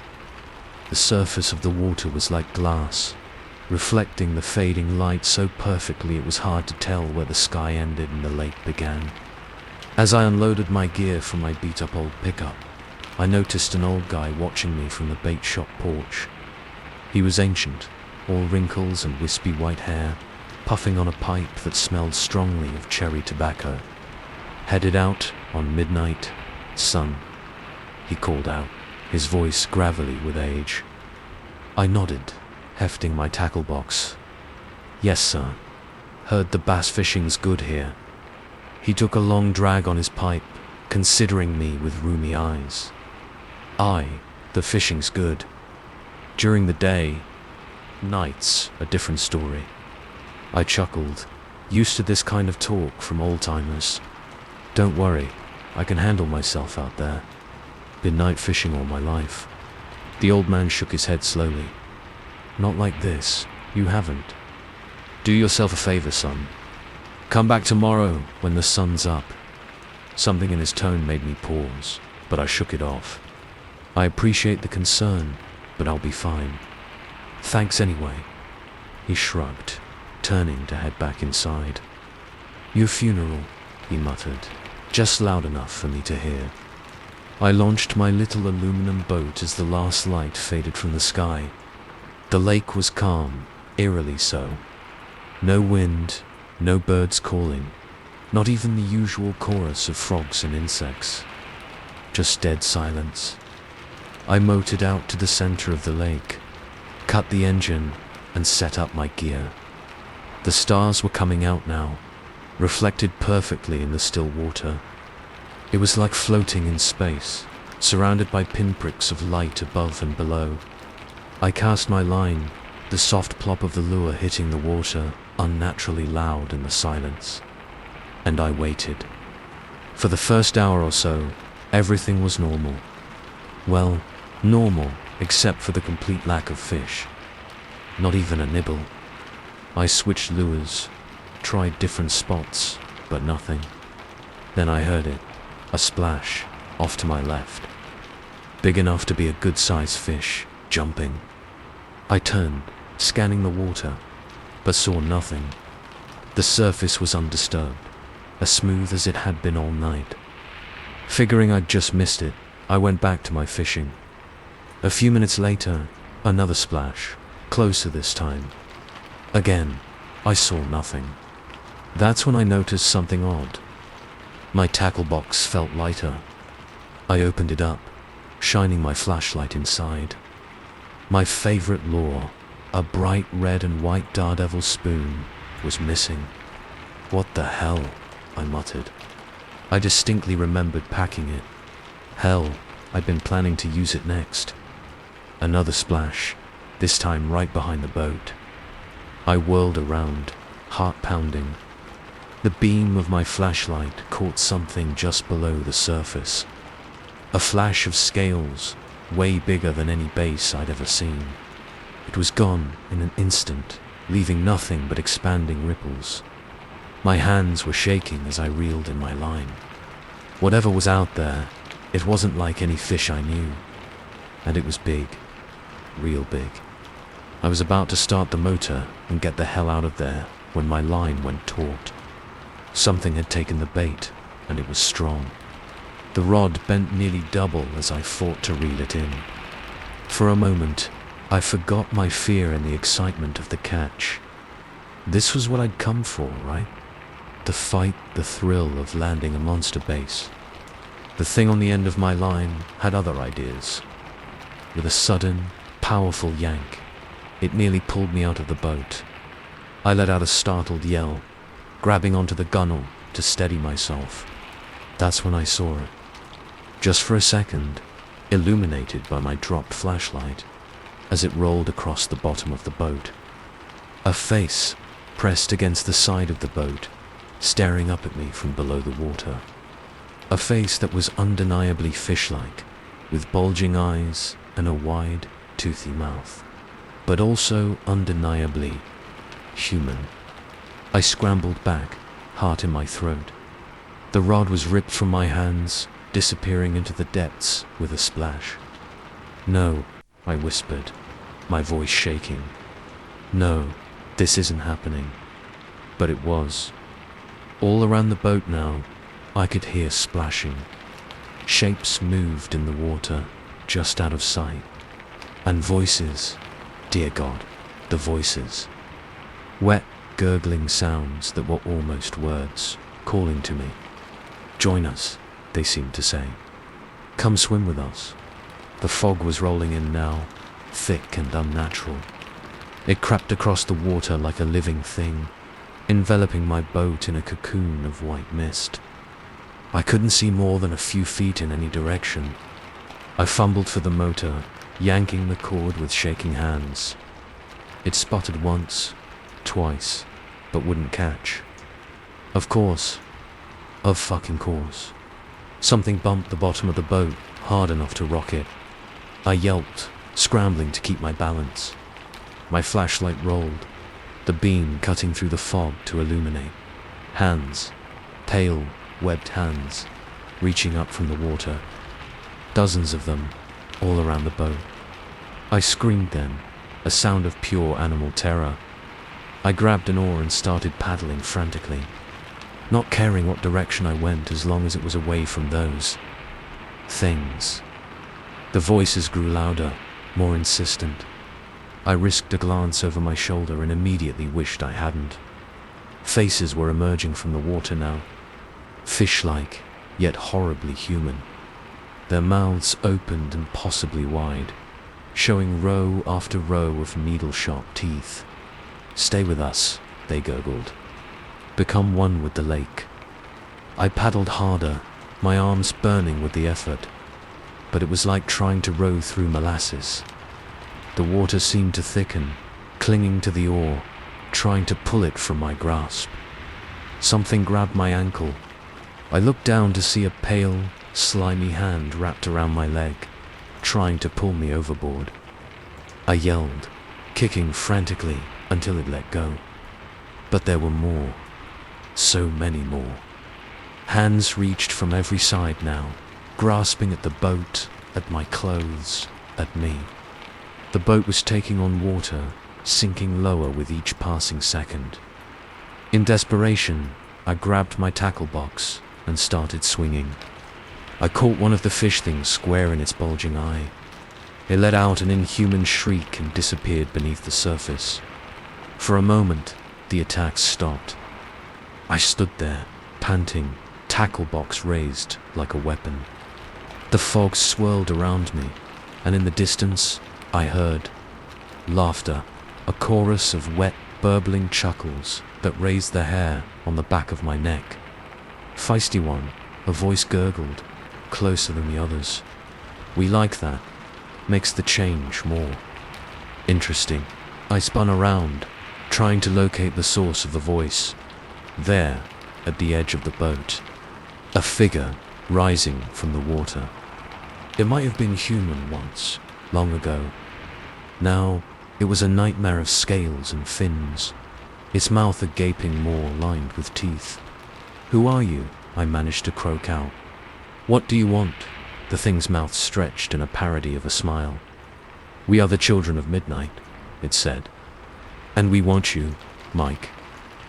The surface of the water was like glass, reflecting the fading light so perfectly it was hard to tell where the sky ended and the lake began. As I unloaded my gear from my beat-up old pickup, I noticed an old guy watching me from the bait shop porch. He was ancient, all wrinkles and wispy white hair, puffing on a pipe that smelled strongly of cherry tobacco. Headed out on midnight, son, he called out, his voice gravelly with age. I nodded, hefting my tackle box. Yes, sir. Heard the bass fishing's good here. He took a long drag on his pipe, considering me with rheumy eyes. Aye, the fishing's good. During the day, night's a different story. I chuckled, used to this kind of talk from old-timers. Don't worry, I can handle myself out there. Been night fishing all my life. The old man shook his head slowly. Not like this, you haven't. Do yourself a favor, son. Come back tomorrow when the sun's up. Something in his tone made me pause, but I shook it off. I appreciate the concern, but I'll be fine. Thanks anyway. He shrugged, turning to head back inside. Your funeral, he muttered, just loud enough for me to hear. I launched my little aluminum boat as the last light faded from the sky. The lake was calm, eerily so. No wind, no birds calling, not even the usual chorus of frogs and insects. Just dead silence. I motored out to the center of the lake, cut the engine, and set up my gear. The stars were coming out now, reflected perfectly in the still water. It was like floating in space, surrounded by pinpricks of light above and below. I cast my line, the soft plop of the lure hitting the water unnaturally loud in the silence. And I waited. For the first hour or so, everything was normal. Well, normal, except for the complete lack of fish. Not even a nibble. I switched lures, tried different spots, but nothing. Then I heard it, a splash, off to my left. Big enough to be a good-sized fish, jumping. I turned, scanning the water, but saw nothing. The surface was undisturbed, as smooth as it had been all night. Figuring I'd just missed it, I went back to my fishing. A few minutes later, another splash, closer this time. Again, I saw nothing. That's when I noticed something odd. My tackle box felt lighter. I opened it up, shining my flashlight inside. My favorite lure, a bright red and white daredevil spoon, was missing. What the hell? I muttered. I distinctly remembered packing it. Hell, I'd been planning to use it next. Another splash, this time right behind the boat. I whirled around, heart pounding. The beam of my flashlight caught something just below the surface. A flash of scales, way bigger than any base I'd ever seen. It was gone in an instant, leaving nothing but expanding ripples. My hands were shaking as I reeled in my line. Whatever was out there, it wasn't like any fish I knew. And it was big, real big. I was about to start the motor and get the hell out of there when my line went taut. Something had taken the bait, and it was strong. The rod bent nearly double as I fought to reel it in. For a moment, I forgot my fear in the excitement of the catch. This was what I'd come for, right? The fight, the thrill of landing a monster base. The thing on the end of my line had other ideas. With a sudden, powerful yank, it nearly pulled me out of the boat. I let out a startled yell, grabbing onto the gunwale to steady myself. That's when I saw it. Just for a second, illuminated by my dropped flashlight, as it rolled across the bottom of the boat. A face pressed against the side of the boat, staring up at me from below the water. A face that was undeniably fish-like, with bulging eyes and a wide, toothy mouth, but also undeniably human. I scrambled back, heart in my throat. The rod was ripped from my hands, disappearing into the depths with a splash. "No," I whispered, my voice shaking. "No, this isn't happening." But it was. All around the boat now, I could hear splashing. Shapes moved in the water, just out of sight. And voices, dear God, the voices. Wet, gurgling sounds that were almost words, calling to me. "Join us," they seemed to say. "Come swim with us." The fog was rolling in now, thick and unnatural. It crept across the water like a living thing, enveloping my boat in a cocoon of white mist. I couldn't see more than a few feet in any direction. I fumbled for the motor, yanking the cord with shaking hands. It spotted once, twice, but wouldn't catch. Of fucking course. Something bumped the bottom of the boat hard enough to rock it. I yelped, scrambling to keep my balance. My flashlight rolled, the beam cutting through the fog to illuminate. Hands, pale, webbed hands, reaching up from the water. Dozens of them, all around the boat. I screamed then, a sound of pure animal terror. I grabbed an oar and started paddling frantically, not caring what direction I went as long as it was away from those things. The voices grew louder, more insistent. I risked a glance over my shoulder and immediately wished I hadn't. Faces were emerging from the water now, fish-like, yet horribly human. Their mouths opened and possibly wide, showing row after row of needle-sharp teeth. "Stay with us," they gurgled. "Become one with the lake." I paddled harder, my arms burning with the effort, but it was like trying to row through molasses. The water seemed to thicken, clinging to the oar, trying to pull it from my grasp. Something grabbed my ankle. I looked down to see a pale, slimy hand wrapped around my leg, trying to pull me overboard. I yelled, kicking frantically until it let go. But there were more. So many more. Hands reached from every side now, grasping at the boat, at my clothes, at me. The boat was taking on water, sinking lower with each passing second. In desperation, I grabbed my tackle box and started swinging. I caught one of the fish things square in its bulging eye. It let out an inhuman shriek and disappeared beneath the surface. For a moment, the attacks stopped. I stood there, panting, tackle box raised like a weapon. The fog swirled around me, and in the distance, I heard laughter, a chorus of wet, burbling chuckles that raised the hair on the back of my neck. "Feisty one," a voice gurgled, closer than the others. "We like that. Makes the change more interesting." I spun around, trying to locate the source of the voice. There, at the edge of the boat, a figure rising from the water. It might have been human once, long ago. Now, it was a nightmare of scales and fins, its mouth a gaping maw lined with teeth. "Who are you?" I managed to croak out. "What do you want?" The thing's mouth stretched in a parody of a smile. "We are the children of midnight," it said. "And we want you, Mike.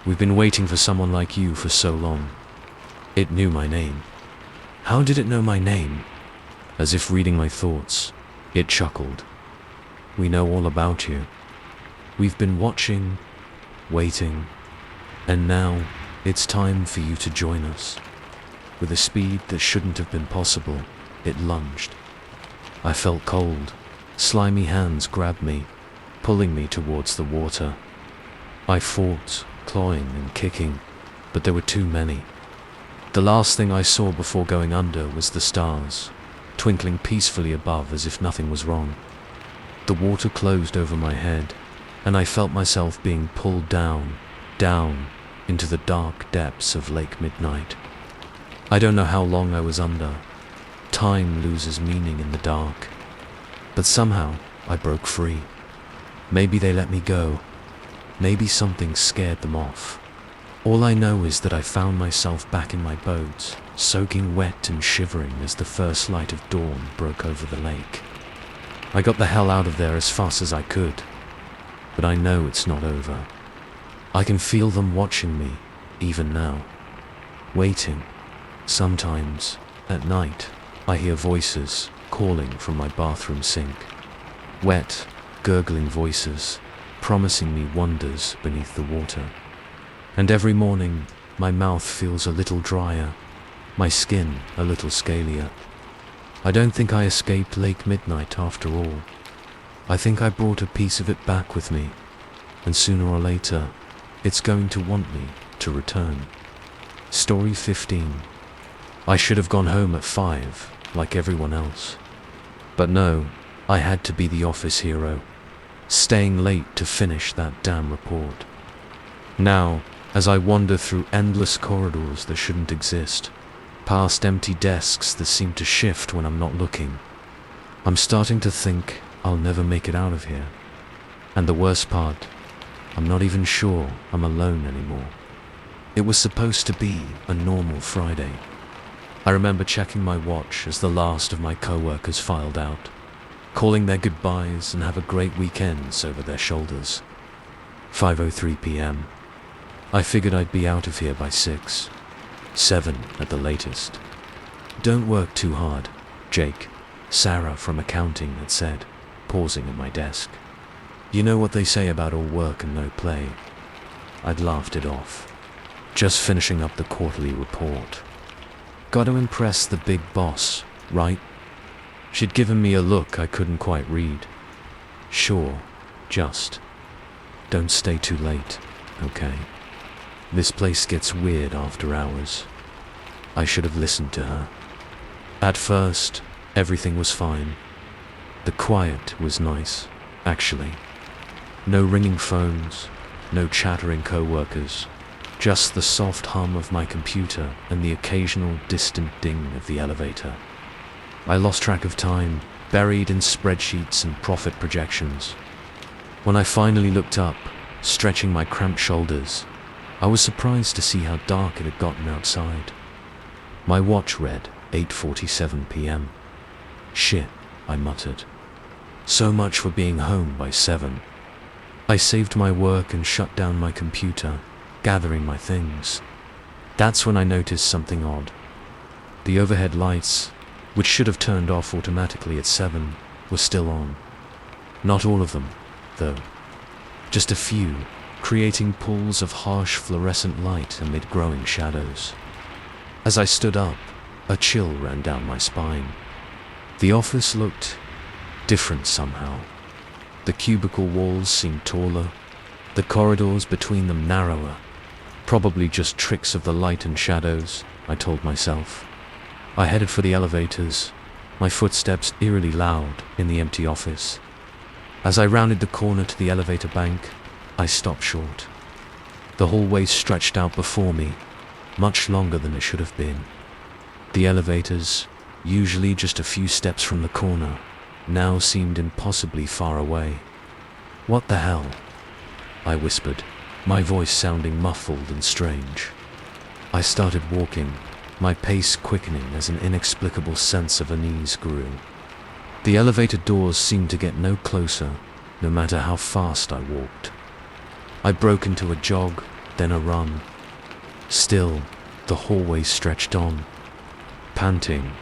We've been waiting for someone like you for so long." It knew my name. How did it know my name? As if reading my thoughts, it chuckled. "We know all about you. We've been watching, waiting, and now it's time for you to join us." With a speed that shouldn't have been possible, it lunged. I felt cold. Slimy hands grabbed me, pulling me towards the water. I fought, clawing and kicking, but there were too many. The last thing I saw before going under was the stars, twinkling peacefully above as if nothing was wrong. The water closed over my head, and I felt myself being pulled down, down, into the dark depths of Lake Midnight. I don't know how long I was under. Time loses meaning in the dark. But somehow, I broke free. Maybe they let me go. Maybe something scared them off. All I know is that I found myself back in my boat, soaking wet and shivering as the first light of dawn broke over the lake. I got the hell out of there as fast as I could. But I know it's not over. I can feel them watching me, even now. Waiting. Sometimes, at night, I hear voices calling from my bathroom sink. Wet, gurgling voices, promising me wonders beneath the water. And every morning, my mouth feels a little drier, my skin a little scalier. I don't think I escaped Lake Midnight after all. I think I brought a piece of it back with me, and sooner or later, it's going to want me to return. Story 15. I should have gone home at 5, like everyone else. But no, I had to be the office hero, staying late to finish that damn report. Now, as I wander through endless corridors that shouldn't exist, past empty desks that seem to shift when I'm not looking, I'm starting to think I'll never make it out of here. And the worst part, I'm not even sure I'm alone anymore. It was supposed to be a normal Friday. I remember checking my watch as the last of my co-workers filed out, calling their goodbyes and have a great weekends over their shoulders. 5:03 p.m. I figured I'd be out of here by 6, 7 at the latest. "Don't work too hard, Jake," Sarah from accounting had said, pausing at my desk. "You know what they say about all work and no play." I'd laughed it off. Just finishing up the quarterly report. Got to impress the big boss, right? She'd given me a look I couldn't quite read. "Sure, just don't stay too late, okay? This place gets weird after hours." I should have listened to her. At first, everything was fine. The quiet was nice, actually. No ringing phones, no chattering co-workers, just the soft hum of my computer and the occasional distant ding of the elevator. I lost track of time, buried in spreadsheets and profit projections. When I finally looked up, stretching my cramped shoulders, I was surprised to see how dark it had gotten outside. My watch read 8:47 p.m. "Shit," I muttered. "So much for being home by 7. I saved my work and shut down my computer, gathering my things. That's when I noticed something odd. The overhead lights, which should have turned off automatically at 7, were still on. Not all of them, though. Just a few, creating pools of harsh fluorescent light amid growing shadows. As I stood up, a chill ran down my spine. The office looked different somehow. The cubicle walls seemed taller, the corridors between them narrower. Probably just tricks of the light and shadows, I told myself. I headed for the elevators, my footsteps eerily loud in the empty office. As I rounded the corner to the elevator bank, I stopped short. The hallway stretched out before me, much longer than it should have been. The elevators, usually just a few steps from the corner, now seemed impossibly far away. "What the hell?" I whispered, my voice sounding muffled and strange. I started walking, my pace quickening as an inexplicable sense of unease grew. The elevator doors seemed to get no closer, no matter how fast I walked. I broke into a jog, then a run. Still, the hallway stretched on. Panting,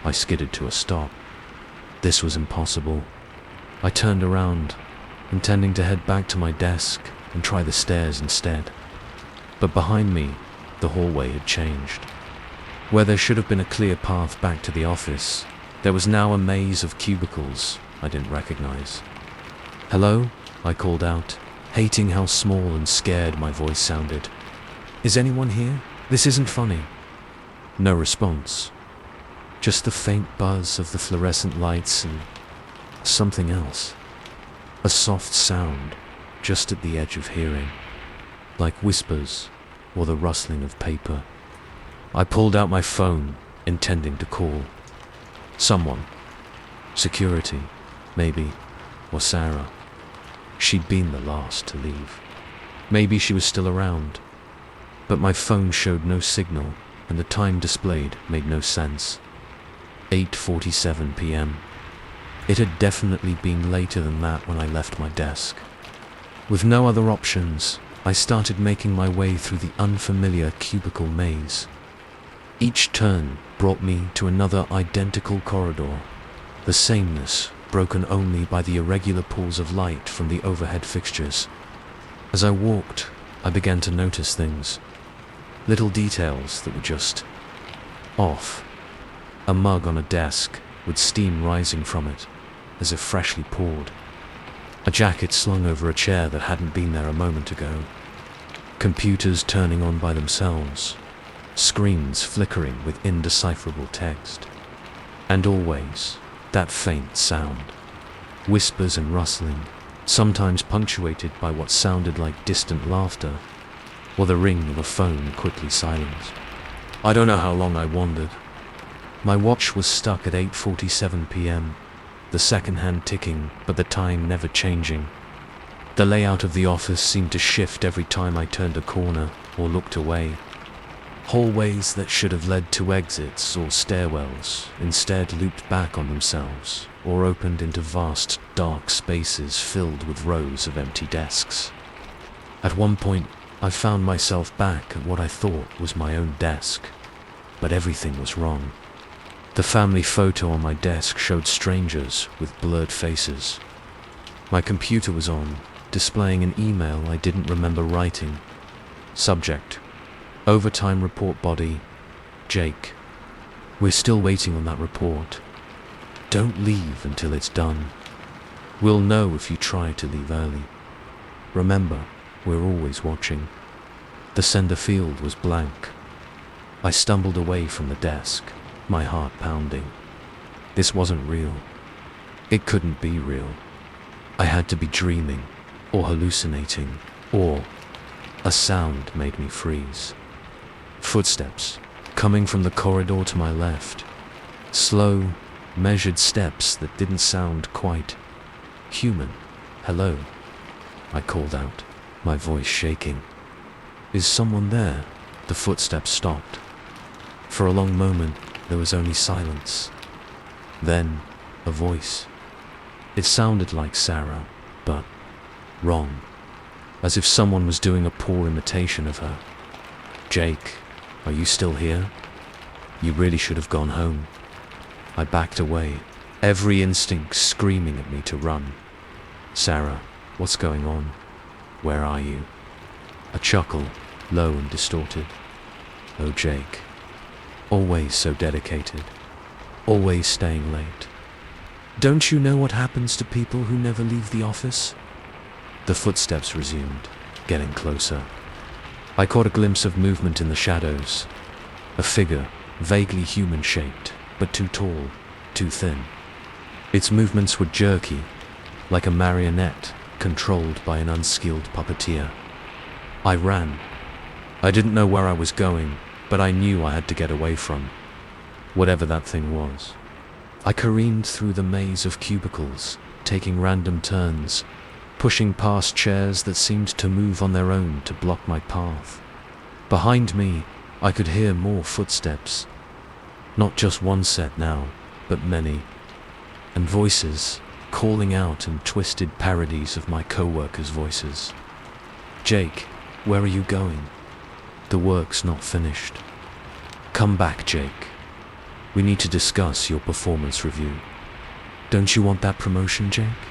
I skidded to a stop. This was impossible. I turned around, intending to head back to my desk and try the stairs instead. But behind me, the hallway had changed. Where there should have been a clear path back to the office, there was now a maze of cubicles I didn't recognize. "Hello?" I called out, hating how small and scared my voice sounded. "Is anyone here? This isn't funny." No response. Just the faint buzz of the fluorescent lights and something else. A soft sound, just at the edge of hearing, like whispers or the rustling of paper. I pulled out my phone, intending to call. Someone. Security, maybe, or Sarah. She'd been the last to leave. Maybe she was still around. But my phone showed no signal, and the time displayed made no sense. 8:47 p.m. It had definitely been later than that when I left my desk. With no other options, I started making my way through the unfamiliar cubicle maze. Each turn brought me to another identical corridor, the sameness broken only by the irregular pools of light from the overhead fixtures. As I walked, I began to notice things, little details that were just off. A mug on a desk with steam rising from it, as if freshly poured. A jacket slung over a chair that hadn't been there a moment ago. Computers turning on by themselves. Screens flickering with indecipherable text. And always, that faint sound. Whispers and rustling, sometimes punctuated by what sounded like distant laughter, or the ring of a phone quickly silenced. I don't know how long I wandered. My watch was stuck at 8:47 p.m., the second hand ticking, but the time never changing. The layout of the office seemed to shift every time I turned a corner or looked away. Hallways that should have led to exits or stairwells instead looped back on themselves or opened into vast, dark spaces filled with rows of empty desks. At one point, I found myself back at what I thought was my own desk, but everything was wrong. The family photo on my desk showed strangers with blurred faces. My computer was on, displaying an email I didn't remember writing. Subject: Overtime report body, Jake. We're still waiting on that report. Don't leave until it's done. We'll know if you try to leave early. Remember, we're always watching. The sender field was blank. I stumbled away from the desk, my heart pounding. This wasn't real. It couldn't be real. I had to be dreaming, or hallucinating, or a sound made me freeze. Footsteps, coming from the corridor to my left. Slow, measured steps that didn't sound quite human. "Hello," I called out, my voice shaking. "Is someone there?" The footsteps stopped. For a long moment, there was only silence. Then, a voice. It sounded like Sarah, but wrong. As if someone was doing a poor imitation of her. "Jake, are you still here? You really should have gone home." I backed away, every instinct screaming at me to run. "Sarah, what's going on? Where are you?" A chuckle, low and distorted. "Oh, Jake. Always so dedicated. Always staying late. Don't you know what happens to people who never leave the office?" The footsteps resumed, getting closer. I caught a glimpse of movement in the shadows. A figure, vaguely human-shaped, but too tall, too thin. Its movements were jerky, like a marionette controlled by an unskilled puppeteer. I ran. I didn't know where I was going, but I knew I had to get away from whatever that thing was. I careened through the maze of cubicles, taking random turns, pushing past chairs that seemed to move on their own to block my path. Behind me, I could hear more footsteps. Not just one set now, but many. And voices calling out in twisted parodies of my co-workers' voices. "Jake, where are you going? The work's not finished. Come back, Jake. We need to discuss your performance review. Don't you want that promotion, Jake?"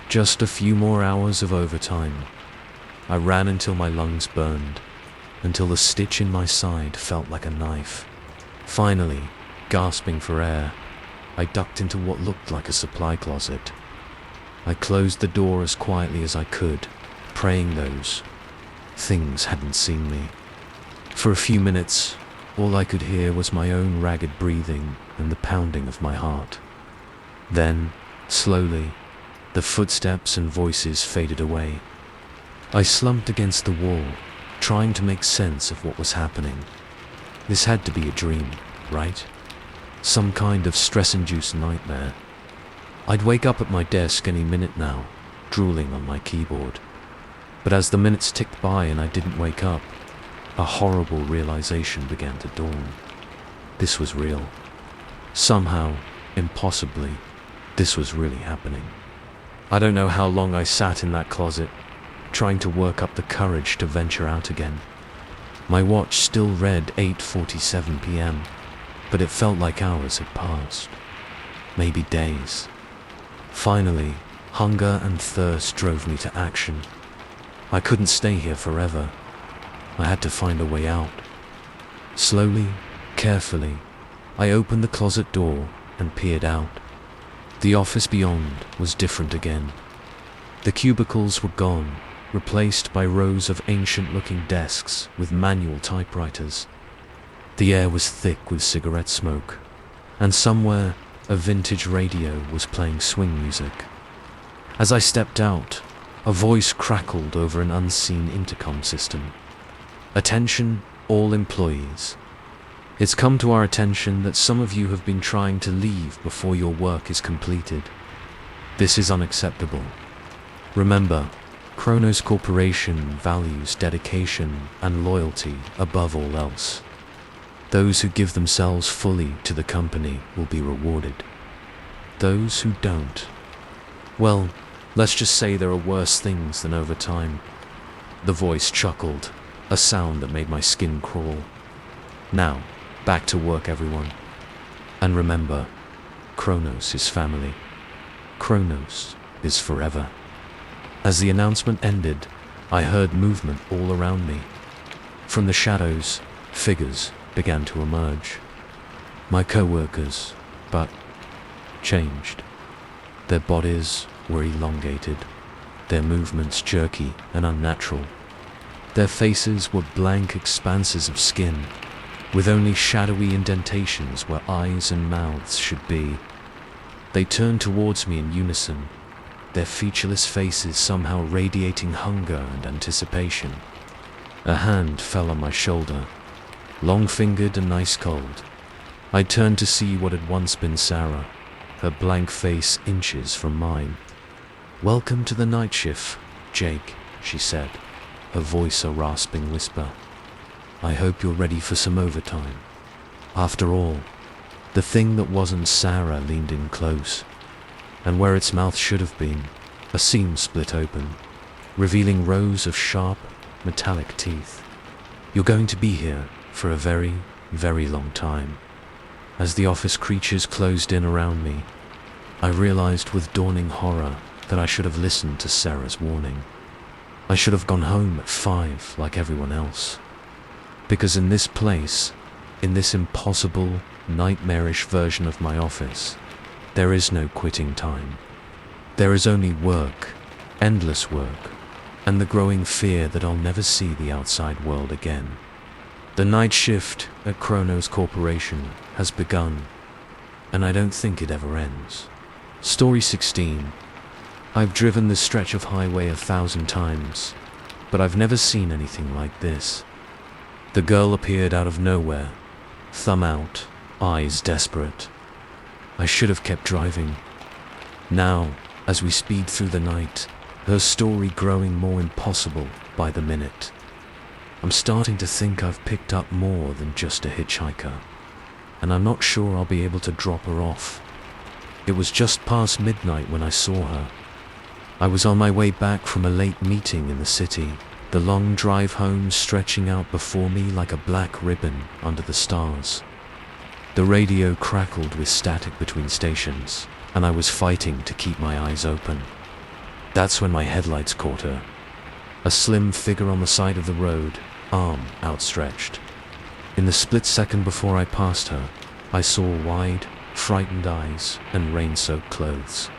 Just a few more hours of overtime. I ran until my lungs burned, until the stitch in my side felt like a knife. Finally, gasping for air, I ducked into what looked like a supply closet. I closed the door as quietly as I could, praying those things hadn't seen me. For a few minutes, all I could hear was my own ragged breathing and the pounding of my heart. Then, slowly, the footsteps and voices faded away. I slumped against the wall, trying to make sense of what was happening. This had to be a dream, right? Some kind of stress-induced nightmare. I'd wake up at my desk any minute now, drooling on my keyboard. But as the minutes ticked by and I didn't wake up, a horrible realization began to dawn. This was real. Somehow, impossibly, this was really happening. I don't know how long I sat in that closet, trying to work up the courage to venture out again. My watch still read 8:47 p.m., but it felt like hours had passed. Maybe days. Finally, hunger and thirst drove me to action. I couldn't stay here forever. I had to find a way out. Slowly, carefully, I opened the closet door and peered out. The office beyond was different again. The cubicles were gone, replaced by rows of ancient-looking desks with manual typewriters. The air was thick with cigarette smoke, and somewhere a vintage radio was playing swing music. As I stepped out, a voice crackled over an unseen intercom system. "Attention, all employees. It's come to our attention that some of you have been trying to leave before your work is completed. This is unacceptable. Remember, Kronos Corporation values dedication and loyalty above all else. Those who give themselves fully to the company will be rewarded. Those who don't, well, let's just say there are worse things than overtime." The voice chuckled, a sound that made my skin crawl. "Now, back to work, everyone. And remember, Kronos is family. Kronos is forever." As the announcement ended, I heard movement all around me. From the shadows, figures began to emerge. My co-workers, but changed. Their bodies were elongated, their movements jerky and unnatural. Their faces were blank expanses of skin, with only shadowy indentations where eyes and mouths should be. They turned towards me in unison, their featureless faces somehow radiating hunger and anticipation. A hand fell on my shoulder, long-fingered and ice-cold. I turned to see what had once been Sarah, her blank face inches from mine. "Welcome to the night shift, Jake," she said, her voice a rasping whisper. "I hope you're ready for some overtime." After all, the thing that wasn't Sarah leaned in close, and where its mouth should have been, a seam split open, revealing rows of sharp, metallic teeth. "You're going to be here for a very, very long time." As the office creatures closed in around me, I realized with dawning horror that I should have listened to Sarah's warning. I should have gone home at 5 like everyone else. Because in this place, in this impossible, nightmarish version of my office, there is no quitting time. There is only work, endless work, and the growing fear that I'll never see the outside world again. The night shift at Kronos Corporation has begun, and I don't think it ever ends. Story 16. I've driven this stretch of highway 1,000 times, but I've never seen anything like this. The girl appeared out of nowhere, thumb out, eyes desperate. I should have kept driving. Now, as we speed through the night, her story growing more impossible by the minute. I'm starting to think I've picked up more than just a hitchhiker, and I'm not sure I'll be able to drop her off. It was just past midnight when I saw her. I was on my way back from a late meeting in the city, the long drive home stretching out before me like a black ribbon under the stars. The radio crackled with static between stations, and I was fighting to keep my eyes open. That's when my headlights caught her. A slim figure on the side of the road, arm outstretched. In the split second before I passed her, I saw wide, frightened eyes and rain-soaked clothes.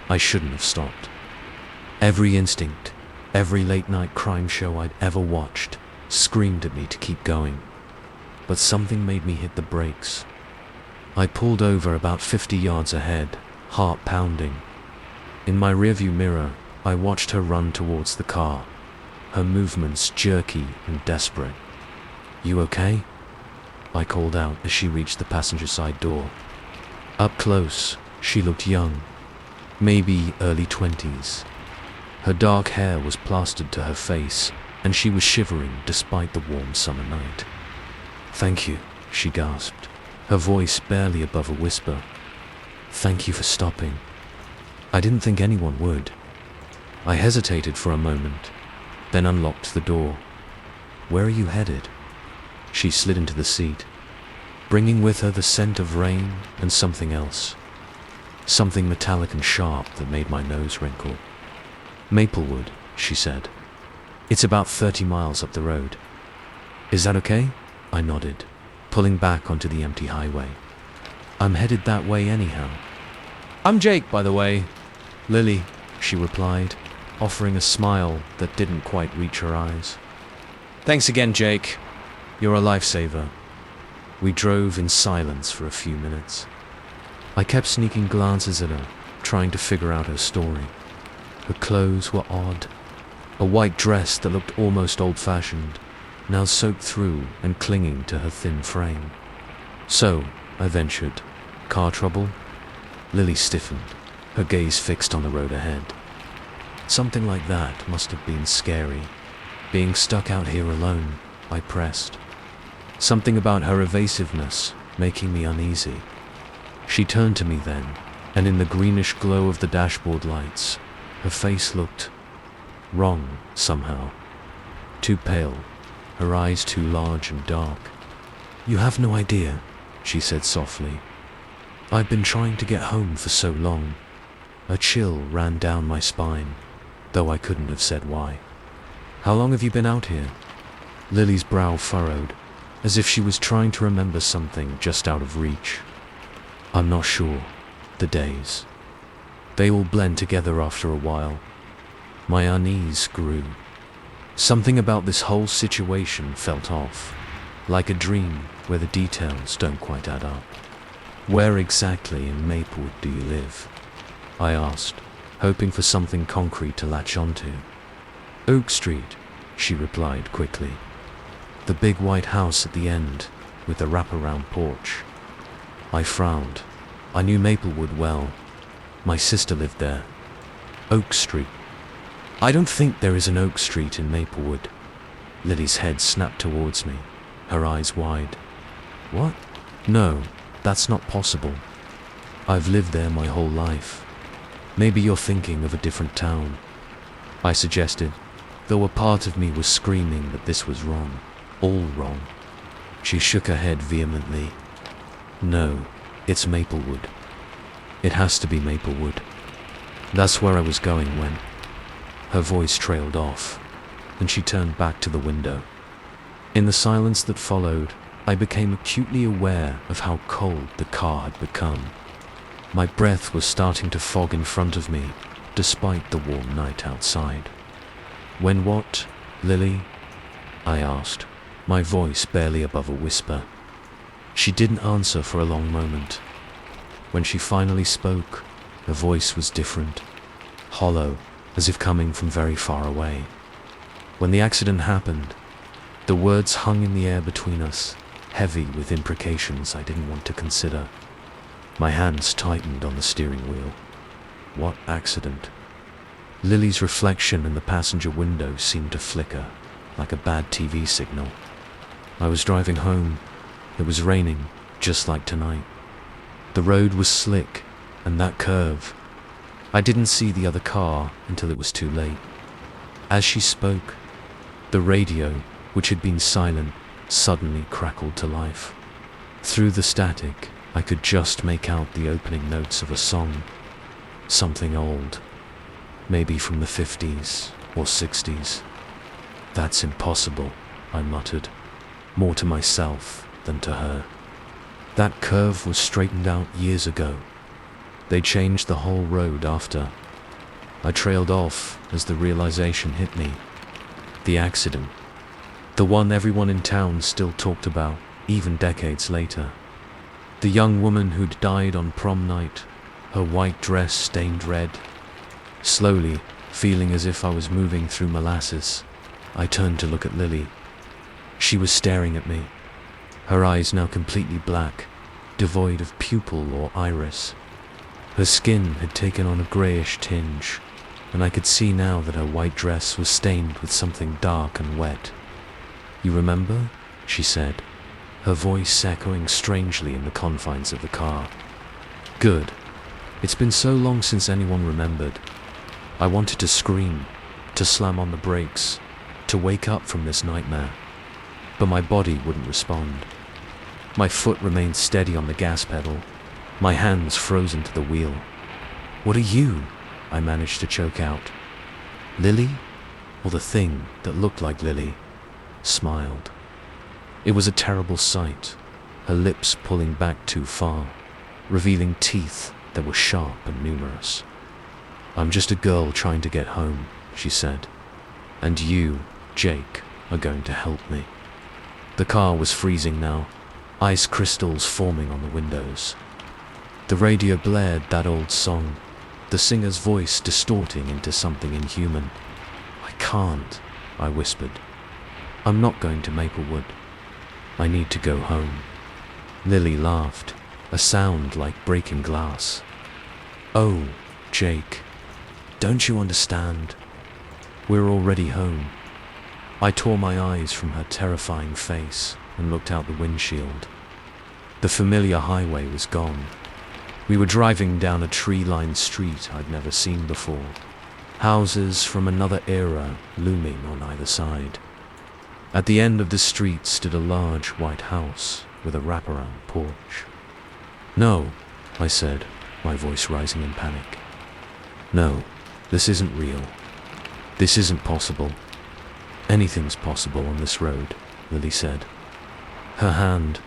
I shouldn't have stopped. Every instinct, every late-night crime show I'd ever watched, screamed at me to keep going. But something made me hit the brakes. I pulled over about 50 yards ahead, heart pounding. In my rearview mirror, I watched her run towards the car, her movements jerky and desperate. "You okay?" I called out as she reached the passenger side door. Up close, she looked young, maybe early 20s. Her dark hair was plastered to her face, and she was shivering despite the warm summer night. "Thank you," she gasped, her voice barely above a whisper. "Thank you for stopping. I didn't think anyone would." I hesitated for a moment, then unlocked the door. "Where are you headed?" She slid into the seat, bringing with her the scent of rain and something else. Something metallic and sharp that made my nose wrinkle. "Maplewood," she said. "It's about 30 miles up the road." "Is that okay?" I nodded, pulling back onto the empty highway. "I'm headed that way anyhow." "I'm Jake, by the way." "Lily," she replied, offering a smile that didn't quite reach her eyes. "Thanks again, Jake. You're a lifesaver." We drove in silence for a few minutes. I kept sneaking glances at her, trying to figure out her story. Her clothes were odd. A white dress that looked almost old-fashioned, now soaked through and clinging to her thin frame. "So," I ventured, "car trouble?" Lily stiffened, her gaze fixed on the road ahead. "Something like that must have been scary. Being stuck out here alone," I pressed. Something about her evasiveness making me uneasy. She turned to me then, and in the greenish glow of the dashboard lights, her face looked wrong somehow. Too pale, her eyes too large and dark. "You have no idea," she said softly. "I've been trying to get home for so long." A chill ran down my spine, though I couldn't have said why. "How long have you been out here?" Lily's brow furrowed, as if she was trying to remember something just out of reach. "I'm not sure. The days. They all blend together after a while." My unease grew. Something about this whole situation felt off, like a dream where the details don't quite add up. "Where exactly in Maplewood do you live?" I asked, hoping for something concrete to latch onto. "Oak Street," she replied quickly. "The big white house at the end, with the wraparound porch." I frowned. I knew Maplewood well. My sister lived there. "Oak Street." "I don't think there is an Oak Street in Maplewood." Lily's head snapped towards me, her eyes wide. "What? No, that's not possible. I've lived there my whole life. Maybe you're thinking of a different town," I suggested, though a part of me was screaming that this was wrong, all wrong. She shook her head vehemently. "No, it's Maplewood. It has to be Maplewood. That's where I was going when..." Her voice trailed off, and she turned back to the window. In the silence that followed, I became acutely aware of how cold the car had become. My breath was starting to fog in front of me, despite the warm night outside. "When what, Lily?" I asked, my voice barely above a whisper. She didn't answer for a long moment. When she finally spoke, her voice was different. hollow, as if coming from very far away. When the accident happened, the words hung in the air between us, heavy with imprecations I didn't want to consider. My hands tightened on the steering wheel. What accident? Lily's reflection in the passenger window seemed to flicker, like a bad TV signal. I was driving home. It was raining, just like tonight. The road was slick, and that curve. I didn't see the other car until it was too late. As she spoke, the radio, which had been silent, suddenly crackled to life. Through the static, I could just make out the opening notes of a song. Something old, maybe from the 50s or 60s. That's impossible, I muttered, more to myself than to her. That curve was straightened out years ago. They changed the whole road after. I trailed off as the realization hit me. The accident. The one everyone in town still talked about, even decades later. The young woman who'd died on prom night, her white dress stained red. Slowly, feeling as if I was moving through molasses, I turned to look at Lily. She was staring at me, her eyes now completely black, devoid of pupil or iris. Her skin had taken on a greyish tinge, and I could see now that her white dress was stained with something dark and wet. "You remember?" she said, her voice echoing strangely in the confines of the car. "Good. It's been so long since anyone remembered." I wanted to scream, to slam on the brakes, to wake up from this nightmare, but my body wouldn't respond. My foot remained steady on the gas pedal, my hands frozen to the wheel. "What are you?" I managed to choke out. Lily, or the thing that looked like Lily, smiled. It was a terrible sight, her lips pulling back too far, revealing teeth that were sharp and numerous. "I'm just a girl trying to get home," she said. "And you, Jake, are going to help me." The car was freezing now, ice crystals forming on the windows. The radio blared that old song, the singer's voice distorting into something inhuman. "I can't," I whispered. "I'm not going to Maplewood. I need to go home." Lily laughed, a sound like breaking glass. "Oh, Jake, don't you understand? We're already home." I tore my eyes from her terrifying face and looked out the windshield. The familiar highway was gone. We were driving down a tree-lined street I'd never seen before, houses from another era looming on either side. At the end of the street stood a large white house with a wraparound porch. "No," I said, my voice rising in panic. "No, this isn't real. This isn't possible." "Anything's possible on this road," Lily said. Her hand,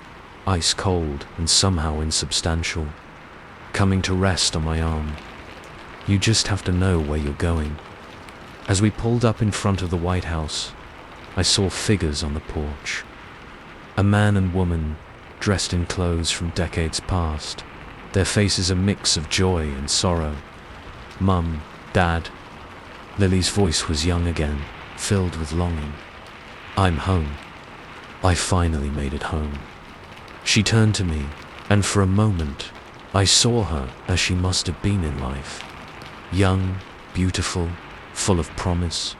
ice cold and somehow insubstantial, coming to rest on my arm. "You just have to know where you're going." As we pulled up in front of the White House, I saw figures on the porch. A man and woman, dressed in clothes from decades past, their faces a mix of joy and sorrow. "Mum, Dad." Lily's voice was young again, filled with longing. "I'm home. I finally made it home." She turned to me, and for a moment, I saw her as she must have been in life. Young, beautiful, full of promise.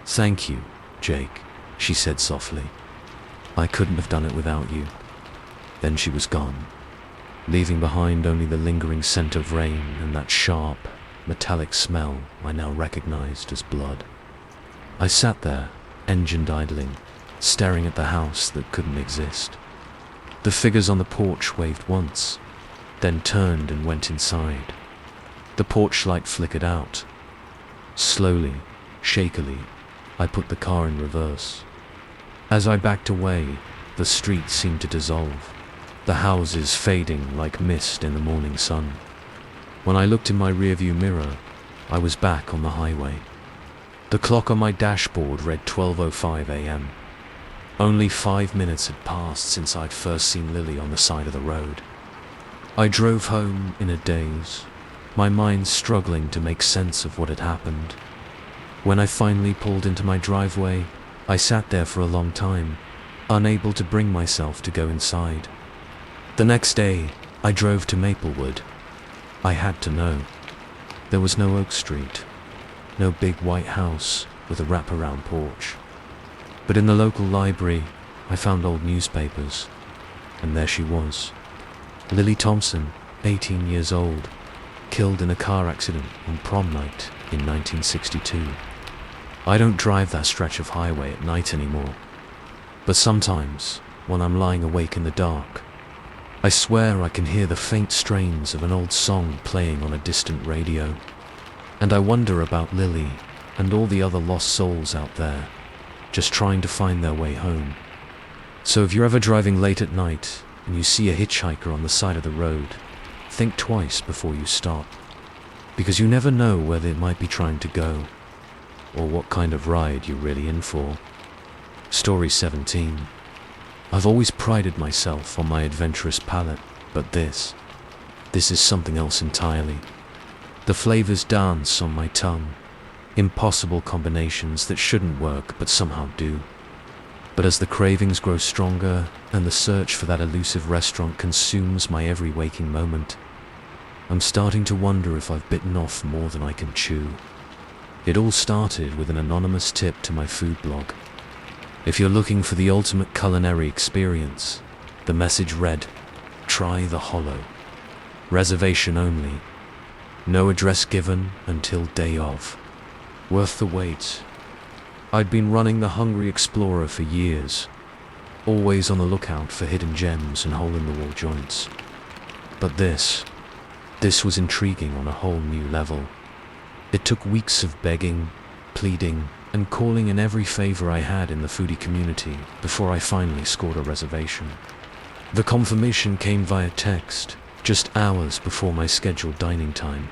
"Thank you, Jake," she said softly. "I couldn't have done it without you." Then she was gone, leaving behind only the lingering scent of rain and that sharp, metallic smell I now recognized as blood. I sat there, engine idling, staring at the house that couldn't exist. The figures on the porch waved once, then turned and went inside. The porch light flickered out. Slowly, shakily, I put the car in reverse. As I backed away, the street seemed to dissolve, the houses fading like mist in the morning sun. When I looked in my rearview mirror, I was back on the highway. The clock on my dashboard read 12:05 a.m. Only 5 minutes had passed since I'd first seen Lily on the side of the road. I drove home in a daze, my mind struggling to make sense of what had happened. When I finally pulled into my driveway, I sat there for a long time, unable to bring myself to go inside. The next day, I drove to Maplewood. I had to know. There was no Oak Street, no big white house with a wraparound porch. But in the local library, I found old newspapers, and there she was. Lily Thompson, 18 years old, killed in a car accident on prom night in 1962. I don't drive that stretch of highway at night anymore, but sometimes, when I'm lying awake in the dark, I swear I can hear the faint strains of an old song playing on a distant radio, and I wonder about Lily and all the other lost souls out there, just trying to find their way home. So if you're ever driving late at night and you see a hitchhiker on the side of the road, think twice before you stop, because you never know where they might be trying to go, or what kind of ride you're really in for. Story 17. I've always prided myself on my adventurous palate, but this is something else entirely. The flavors dance on my tongue, impossible combinations that shouldn't work but somehow do. But as the cravings grow stronger and the search for that elusive restaurant consumes my every waking moment, I'm starting to wonder if I've bitten off more than I can chew. It all started with an anonymous tip to my food blog. If you're looking for the ultimate culinary experience, the message read, "Try the Hollow. Reservation only. No address given until day of. Worth the wait." I'd been running the Hungry Explorer for years, always on the lookout for hidden gems and hole-in-the-wall joints. But this was intriguing on a whole new level. It took weeks of begging, pleading, and calling in every favor I had in the foodie community before I finally scored a reservation. The confirmation came via text, just hours before my scheduled dining time.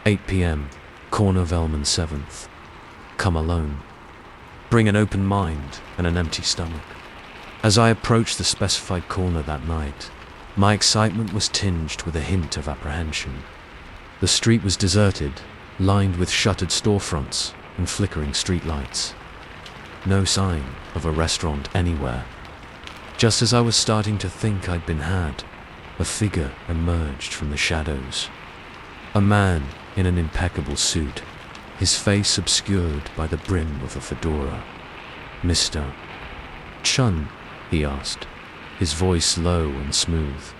8 p.m, corner Velman 7th. Come alone. Bring an open mind and an empty stomach. As I approached the specified corner that night, my excitement was tinged with a hint of apprehension. The street was deserted, lined with shuttered storefronts and flickering streetlights. No sign of a restaurant anywhere. Just as I was starting to think I'd been had, a figure emerged from the shadows. A man in an impeccable suit, his face obscured by the brim of a fedora. "Mr. Chun?" he asked, his voice low and smooth.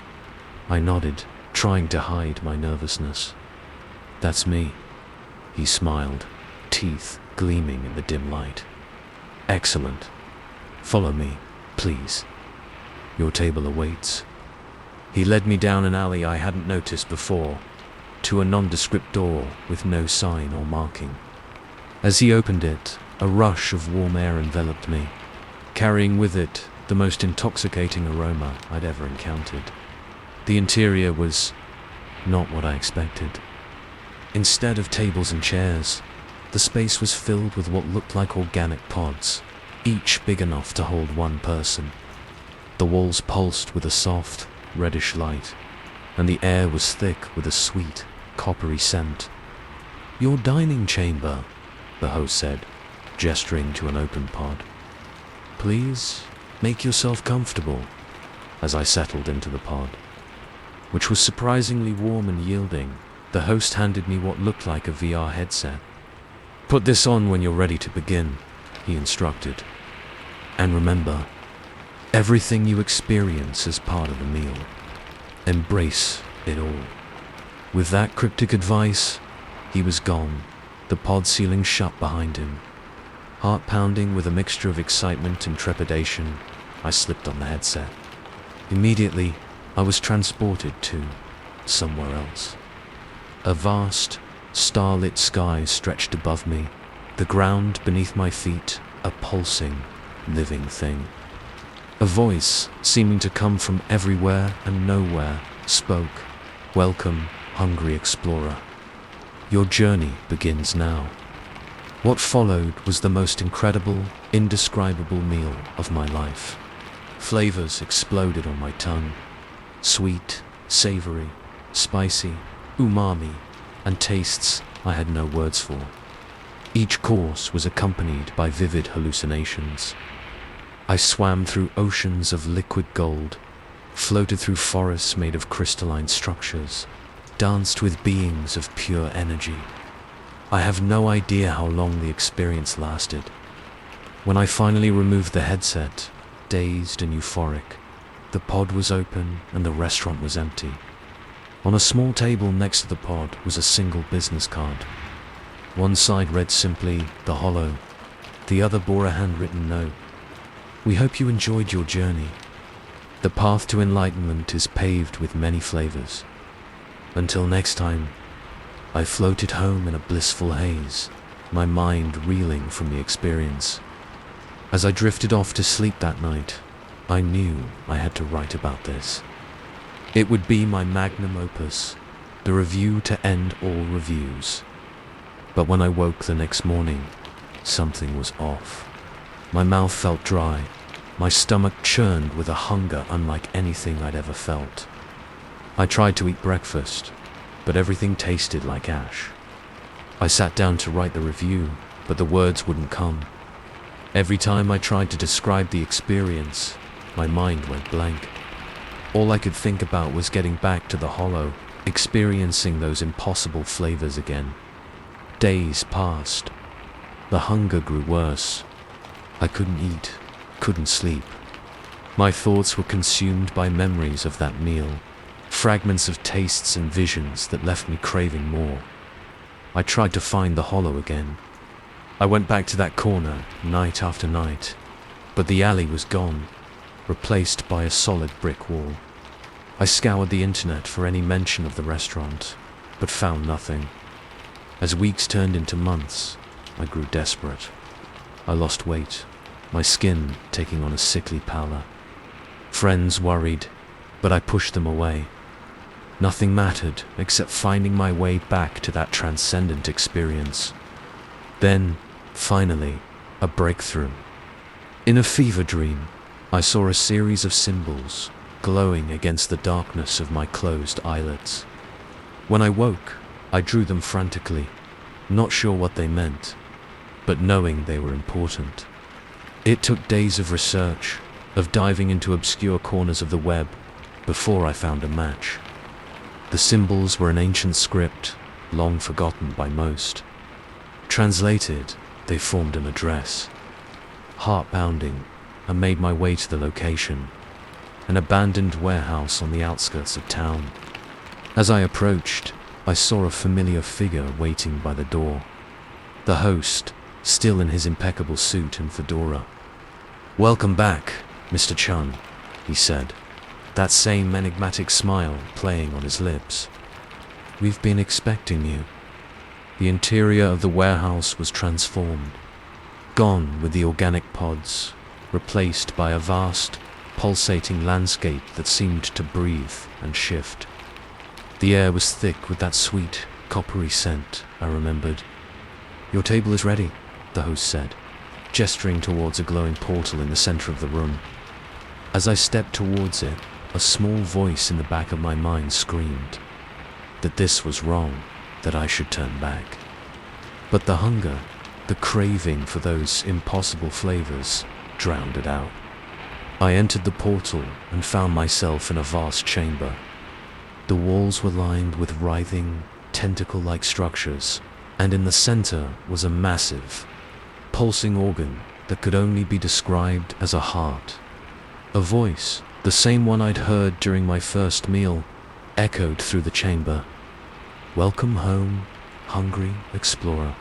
I nodded, trying to hide my nervousness. "That's me," he smiled, teeth gleaming in the dim light. "Excellent. Follow me, please. Your table awaits." He led me down an alley I hadn't noticed before, to a nondescript door with no sign or marking. As he opened it, a rush of warm air enveloped me, carrying with it the most intoxicating aroma I'd ever encountered. The interior was not what I expected. Instead of tables and chairs, the space was filled with what looked like organic pods, each big enough to hold one person. The walls pulsed with a soft, reddish light, and the air was thick with a sweet, coppery scent. "Your dining chamber," the host said, gesturing to an open pod. "Please make yourself comfortable," as I settled into the pod, which was surprisingly warm and yielding. The host handed me what looked like a VR headset. "Put this on when you're ready to begin," he instructed. "And remember, everything you experience is part of the meal. Embrace it all." With that cryptic advice, he was gone, the pod ceiling shut behind him. Heart pounding with a mixture of excitement and trepidation, I slipped on the headset. Immediately, I was transported to somewhere else. A vast, starlit sky stretched above me, the ground beneath my feet a pulsing, living thing. A voice, seeming to come from everywhere and nowhere, spoke, "Welcome, hungry explorer. Your journey begins now." What followed was the most incredible, indescribable meal of my life. Flavors exploded on my tongue. Sweet, savory, spicy, umami, and tastes I had no words for. Each course was accompanied by vivid hallucinations. I swam through oceans of liquid gold, floated through forests made of crystalline structures, danced with beings of pure energy. I have no idea how long the experience lasted. When I finally removed the headset, dazed and euphoric, the pod was open and the restaurant was empty. On a small table next to the pod was a single business card. One side read simply, "The Hollow." The other bore a handwritten note. "We hope you enjoyed your journey. The path to enlightenment is paved with many flavors. Until next time." I floated home in a blissful haze, my mind reeling from the experience. As I drifted off to sleep that night, I knew I had to write about this. It would be my magnum opus, the review to end all reviews. But when I woke the next morning, something was off. My mouth felt dry, my stomach churned with a hunger unlike anything I'd ever felt. I tried to eat breakfast, but everything tasted like ash. I sat down to write the review, but the words wouldn't come. Every time I tried to describe the experience, my mind went blank. All I could think about was getting back to the Hollow, experiencing those impossible flavors again. Days passed. The hunger grew worse. I couldn't eat, couldn't sleep. My thoughts were consumed by memories of that meal, fragments of tastes and visions that left me craving more. I tried to find the Hollow again. I went back to that corner, night after night, but the alley was gone, replaced by a solid brick wall. I scoured the internet for any mention of the restaurant, but found nothing. As weeks turned into months, I grew desperate. I lost weight, my skin taking on a sickly pallor. Friends worried, but I pushed them away. Nothing mattered except finding my way back to that transcendent experience. Then, finally, a breakthrough. In a fever dream, I saw a series of symbols glowing against the darkness of my closed eyelids. When I woke, I drew them frantically, not sure what they meant, but knowing they were important. It took days of research, of diving into obscure corners of the web, before I found a match. The symbols were an ancient script, long forgotten by most. Translated, they formed an address. Heart-pounding, I made my way to the location, an abandoned warehouse on the outskirts of town. As I approached, I saw a familiar figure waiting by the door. The host, still in his impeccable suit and fedora. "Welcome back, Mr. Chun," he said, that same enigmatic smile playing on his lips. "We've been expecting you." The interior of the warehouse was transformed. Gone with the organic pods, replaced by a vast, pulsating landscape that seemed to breathe and shift. The air was thick with that sweet, coppery scent, I remembered. "Your table is ready," the host said, gesturing towards a glowing portal in the center of the room. As I stepped towards it, a small voice in the back of my mind screamed that this was wrong, that I should turn back. But the hunger, the craving for those impossible flavors, drowned it out. I entered the portal and found myself in a vast chamber. The walls were lined with writhing, tentacle-like structures, and in the center was a massive, pulsing organ that could only be described as a heart. A voice, the same one I'd heard during my first meal, echoed through the chamber. "Welcome home, hungry explorer.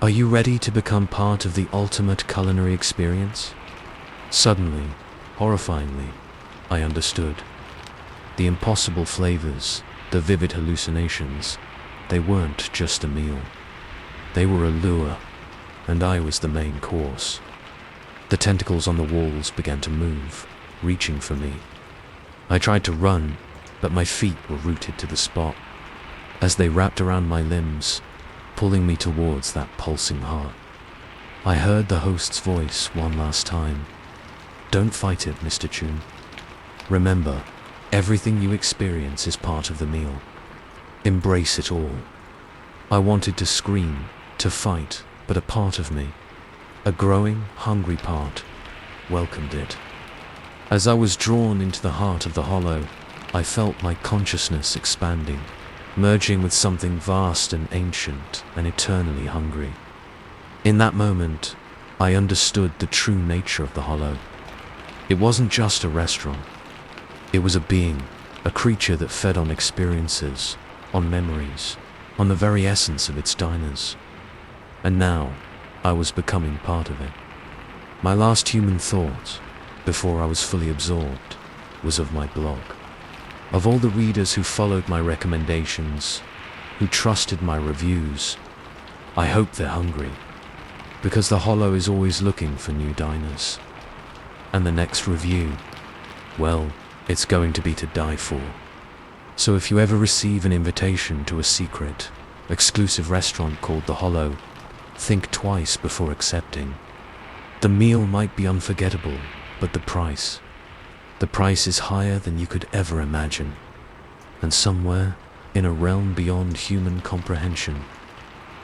Are you ready to become part of the ultimate culinary experience?" Suddenly, horrifyingly, I understood. The impossible flavors, the vivid hallucinations, they weren't just a meal. They were a lure, and I was the main course. The tentacles on the walls began to move, reaching for me. I tried to run, but my feet were rooted to the spot. As they wrapped around my limbs, pulling me towards that pulsing heart. I heard the host's voice one last time. "Don't fight it, Mr. Chun. Remember, everything you experience is part of the meal. Embrace it all, I wanted to scream, to fight, but a part of me, a growing, hungry part, welcomed it. As I was drawn into the heart of the hollow, I felt my consciousness expanding, merging with something vast and ancient and eternally hungry. In that moment, I understood the true nature of the hollow. It wasn't just a restaurant. It was a being, a creature that fed on experiences, on memories, on the very essence of its diners. And now, I was becoming part of it. My last human thought, before I was fully absorbed, was of my blog. Of all the readers who followed my recommendations, who trusted my reviews, I hope they're hungry, because the hollow is always looking for new diners. And the next review, well, it's going to be to die for. So if you ever receive an invitation to a secret, exclusive restaurant called The Hollow, think twice before accepting. The meal might be unforgettable, but the price is higher than you could ever imagine. And somewhere, in a realm beyond human comprehension,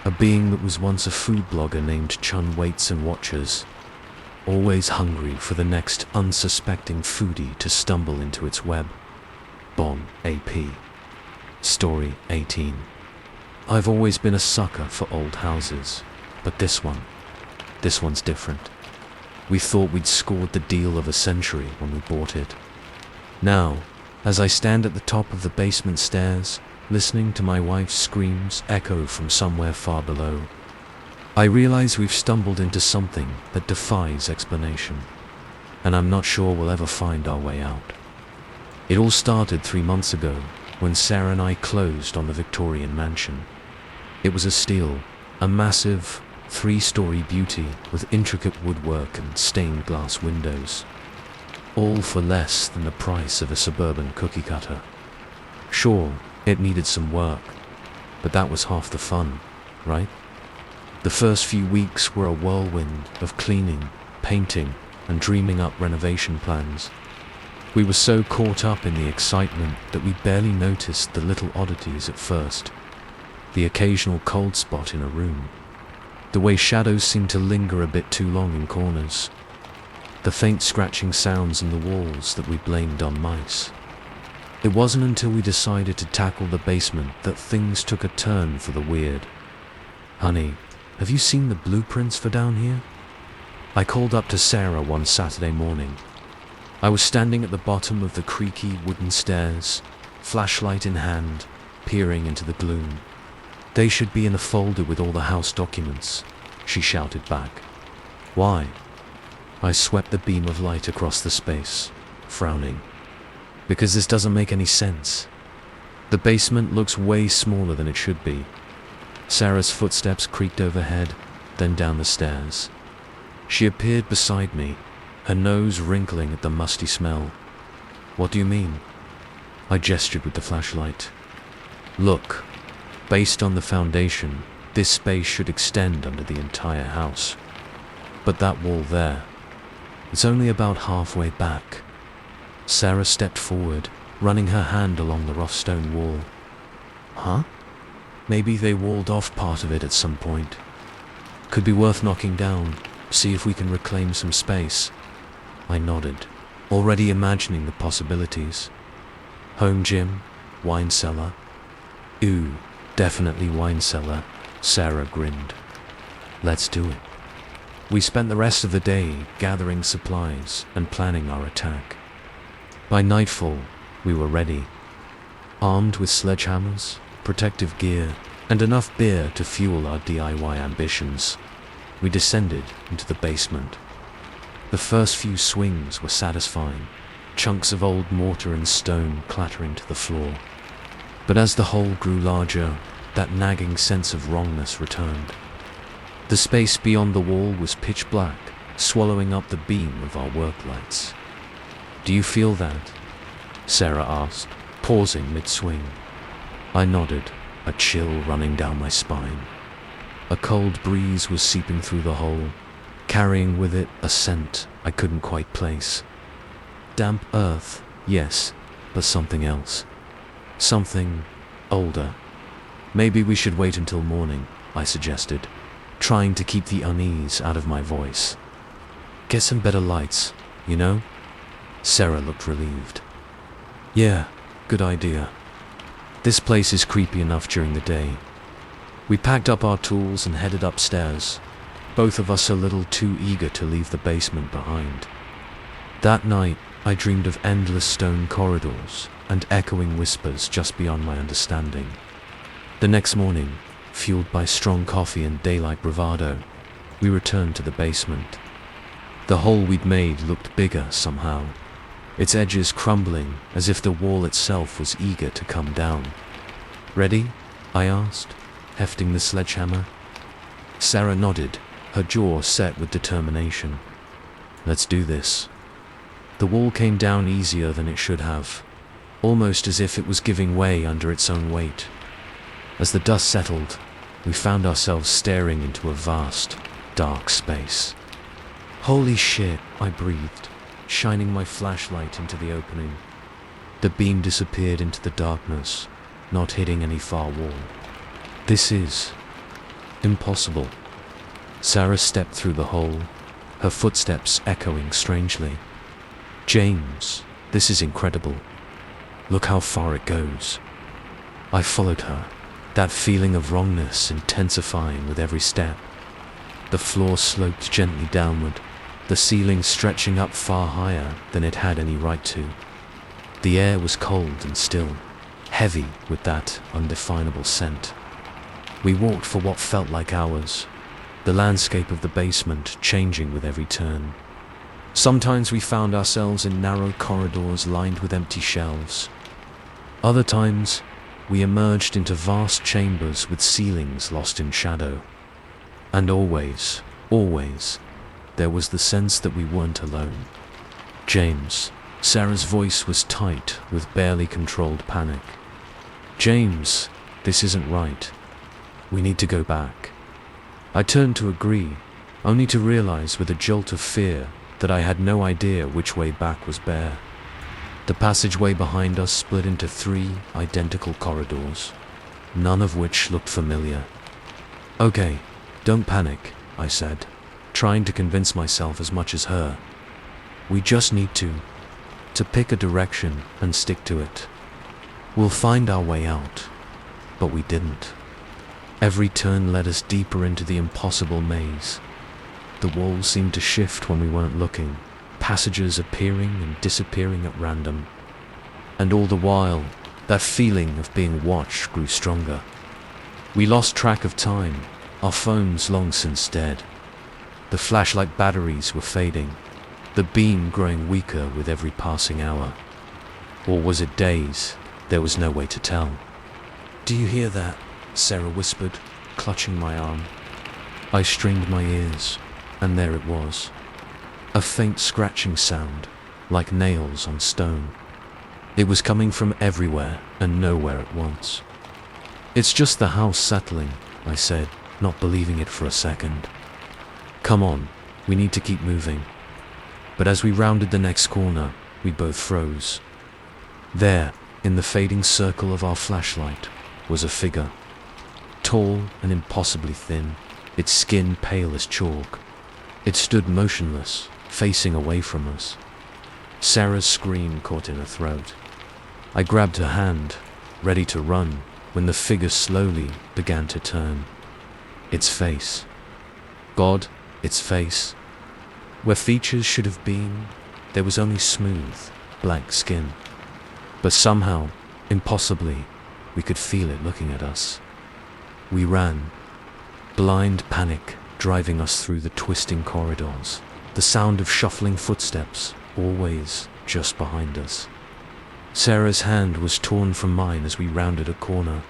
a being that was once a food blogger named Chun waits and watches, always hungry for the next unsuspecting foodie to stumble into its web. Bon AP. Story 18. I've always been a sucker for old houses, but this one's different. We thought we'd scored the deal of a century when we bought it. Now, as I stand at the top of the basement stairs, listening to my wife's screams echo from somewhere far below, I realize we've stumbled into something that defies explanation, and I'm not sure we'll ever find our way out. It all started 3 months ago when Sarah and I closed on the Victorian mansion. It was a massive 3-story beauty with intricate woodwork and stained glass windows, all for less than the price of a suburban cookie cutter. Sure, it needed some work, but that was half the fun, right? The first few weeks were a whirlwind of cleaning, painting, and dreaming up renovation plans. We were so caught up in the excitement that we barely noticed the little oddities at first. The occasional cold spot in a room, the way shadows seemed to linger a bit too long in corners, the faint scratching sounds in the walls that we blamed on mice. It wasn't until we decided to tackle the basement that things took a turn for the weird. Honey, have you seen the blueprints for down here? I called up to Sarah one Saturday morning. I was standing at the bottom of the creaky wooden stairs, flashlight in hand, peering into the gloom. They should be in the folder with all the house documents, she shouted back. Why? I swept the beam of light across the space, frowning. Because this doesn't make any sense. The basement looks way smaller than it should be. Sarah's footsteps creaked overhead, then down the stairs. She appeared beside me, her nose wrinkling at the musty smell. What do you mean? I gestured with the flashlight. Look, based on the foundation, this space should extend under the entire house. But that wall there, it's only about halfway back. Sarah stepped forward, running her hand along the rough stone wall. Huh? Maybe they walled off part of it at some point. Could be worth knocking down, see if we can reclaim some space. I nodded, already imagining the possibilities. Home gym, wine cellar. Ooh, definitely wine cellar, Sarah grinned. Let's do it. We spent the rest of the day gathering supplies and planning our attack. By nightfall, we were ready, armed with sledgehammers, protective gear, and enough beer to fuel our DIY ambitions. We descended into the basement. The first few swings were satisfying, chunks of old mortar and stone clattering to the floor. But as the hole grew larger, that nagging sense of wrongness returned. The space beyond the wall was pitch black, swallowing up the beam of our work lights. Do you feel that? Sarah asked, pausing mid-swing. I nodded, a chill running down my spine. A cold breeze was seeping through the hole, carrying with it a scent I couldn't quite place. Damp earth, yes, but something else. Something older. Maybe we should wait until morning, I suggested, trying to keep the unease out of my voice. Get some better lights, you know? Sarah looked relieved. Yeah, good idea. This place is creepy enough during the day. We packed up our tools and headed upstairs, both of us a little too eager to leave the basement behind. That night, I dreamed of endless stone corridors and echoing whispers just beyond my understanding. The next morning, fueled by strong coffee and daylight bravado, we returned to the basement. The hole we'd made looked bigger somehow, its edges crumbling as if the wall itself was eager to come down. Ready? I asked, hefting the sledgehammer. Sarah nodded, her jaw set with determination. Let's do this. The wall came down easier than it should have, almost as if it was giving way under its own weight. As the dust settled, we found ourselves staring into a vast, dark space. Holy shit, I breathed, shining my flashlight into the opening. The beam disappeared into the darkness, not hitting any far wall. This is impossible. Sarah stepped through the hole, her footsteps echoing strangely. James, this is incredible. Look how far it goes. I followed her, that feeling of wrongness intensifying with every step. The floor sloped gently downward, the ceiling stretching up far higher than it had any right to. The air was cold and still, heavy with that undefinable scent. We walked for what felt like hours, the landscape of the basement changing with every turn. Sometimes we found ourselves in narrow corridors lined with empty shelves. Other times, we emerged into vast chambers with ceilings lost in shadow. And always, there was the sense that we weren't alone. James. Sarah's voice was tight with barely controlled panic. James, this isn't right. We need to go back. I turned to agree, only to realize with a jolt of fear that I had no idea which way back was bare. The passageway behind us split into 3 identical corridors, none of which looked familiar. Okay, don't panic, I said, trying to convince myself as much as her. We just need to pick a direction and stick to it. We'll find our way out. But we didn't. Every turn led us deeper into the impossible maze. The walls seemed to shift when we weren't looking, passages appearing and disappearing at random. And all the while, that feeling of being watched grew stronger. We lost track of time, our phones long since dead. The flashlight batteries were fading, the beam growing weaker with every passing hour. Or was it days? There was no way to tell. Do you hear that? Sarah whispered, clutching my arm. I strained my ears, and there it was. A faint scratching sound, like nails on stone. It was coming from everywhere and nowhere at once. It's just the house settling, I said, not believing it for a second. Come on, we need to keep moving. But as we rounded the next corner, we both froze. There, in the fading circle of our flashlight, was a figure. Tall and impossibly thin, its skin pale as chalk. It stood motionless, facing away from us. Sarah's scream caught in her throat. I grabbed her hand, ready to run, when the figure slowly began to turn. Its face. God, its face. Where features should have been, there was only smooth, black skin. But somehow, impossibly, we could feel it looking at us. We ran, blind panic driving us through the twisting corridors, the sound of shuffling footsteps always just behind us. Sarah's hand was torn from mine as we rounded a corner,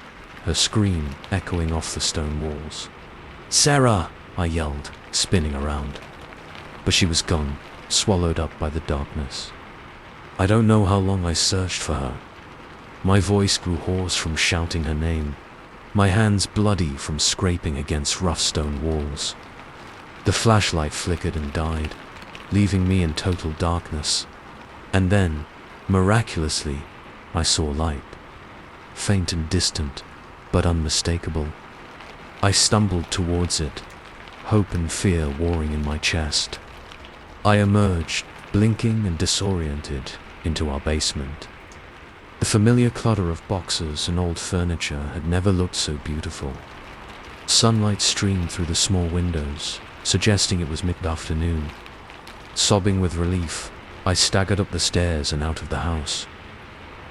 her scream echoing off the stone walls. "Sarah!" I yelled, spinning around. But she was gone, swallowed up by the darkness. I don't know how long I searched for her. My voice grew hoarse from shouting her name, my hands bloody from scraping against rough stone walls. The flashlight flickered and died, leaving me in total darkness. And then, miraculously, I saw light, faint and distant, but unmistakable. I stumbled towards it, hope and fear warring in my chest. I emerged, blinking and disoriented, into our basement. The familiar clutter of boxes and old furniture had never looked so beautiful. Sunlight streamed through the small windows, suggesting it was mid-afternoon. Sobbing with relief, I staggered up the stairs and out of the house.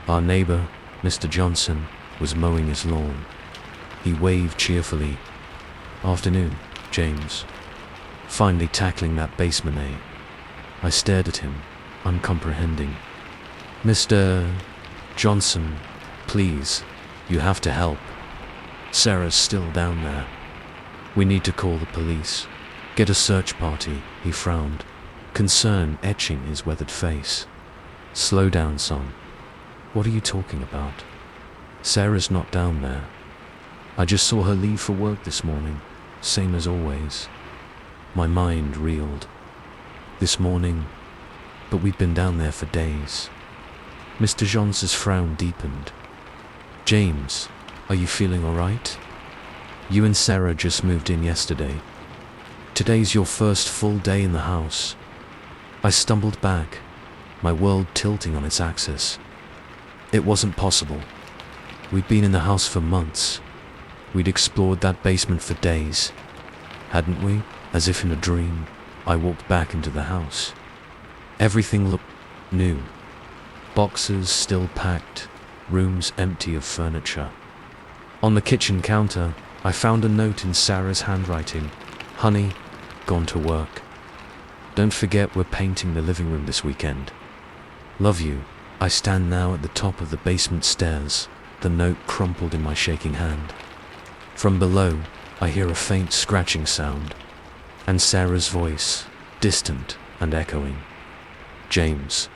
Our neighbor, Mr. Johnson, was mowing his lawn. He waved cheerfully. "Afternoon, James." Finally tackling that basement, eh? I stared at him, uncomprehending. "Mr. Johnson, please, you have to help. Sarah's still down there. We need to call the police. Get a search party," he frowned, concern etching his weathered face. "Slow down, son. What are you talking about? Sarah's not down there. I just saw her leave for work this morning, same as always." My mind reeled. This morning, but we'd been down there for days. Mr. Johnson's frown deepened. "James, are you feeling all right? You and Sarah just moved in yesterday. Today's your first full day in the house." I stumbled back, my world tilting on its axis. It wasn't possible. We'd been in the house for months. We'd explored that basement for days. Hadn't we? As if in a dream, I walked back into the house. Everything looked new. Boxes still packed, rooms empty of furniture. On the kitchen counter, I found a note in Sarah's handwriting. "Honey, gone to work. Don't forget we're painting the living room this weekend. Love you." I stand now at the top of the basement stairs, the note crumpled in my shaking hand. From below, I hear a faint scratching sound, and Sarah's voice, distant and echoing. "James,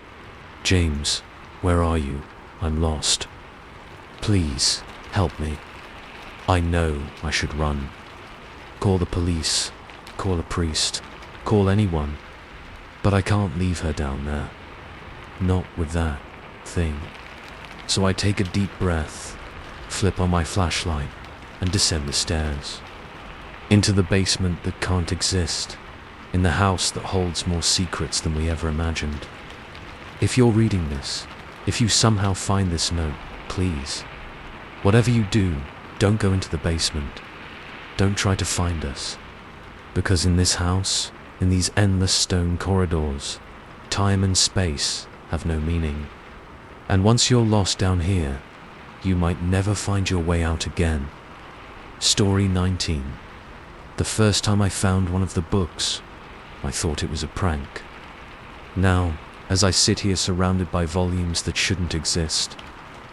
James, where are you? I'm lost. Please, help me. I know I should run. Call the police, call a priest, call anyone, but I can't leave her down there. Not with that thing." So I take a deep breath, flip on my flashlight, and descend the stairs. Into the basement that can't exist, in the house that holds more secrets than we ever imagined. If you're reading this, if you somehow find this note, please, whatever you do, don't go into the basement. Don't try to find us. Because in this house, in these endless stone corridors, time and space have no meaning. And once you're lost down here, you might never find your way out again. Story 19. The first time I found one of the books, I thought it was a prank. Now, as I sit here surrounded by volumes that shouldn't exist,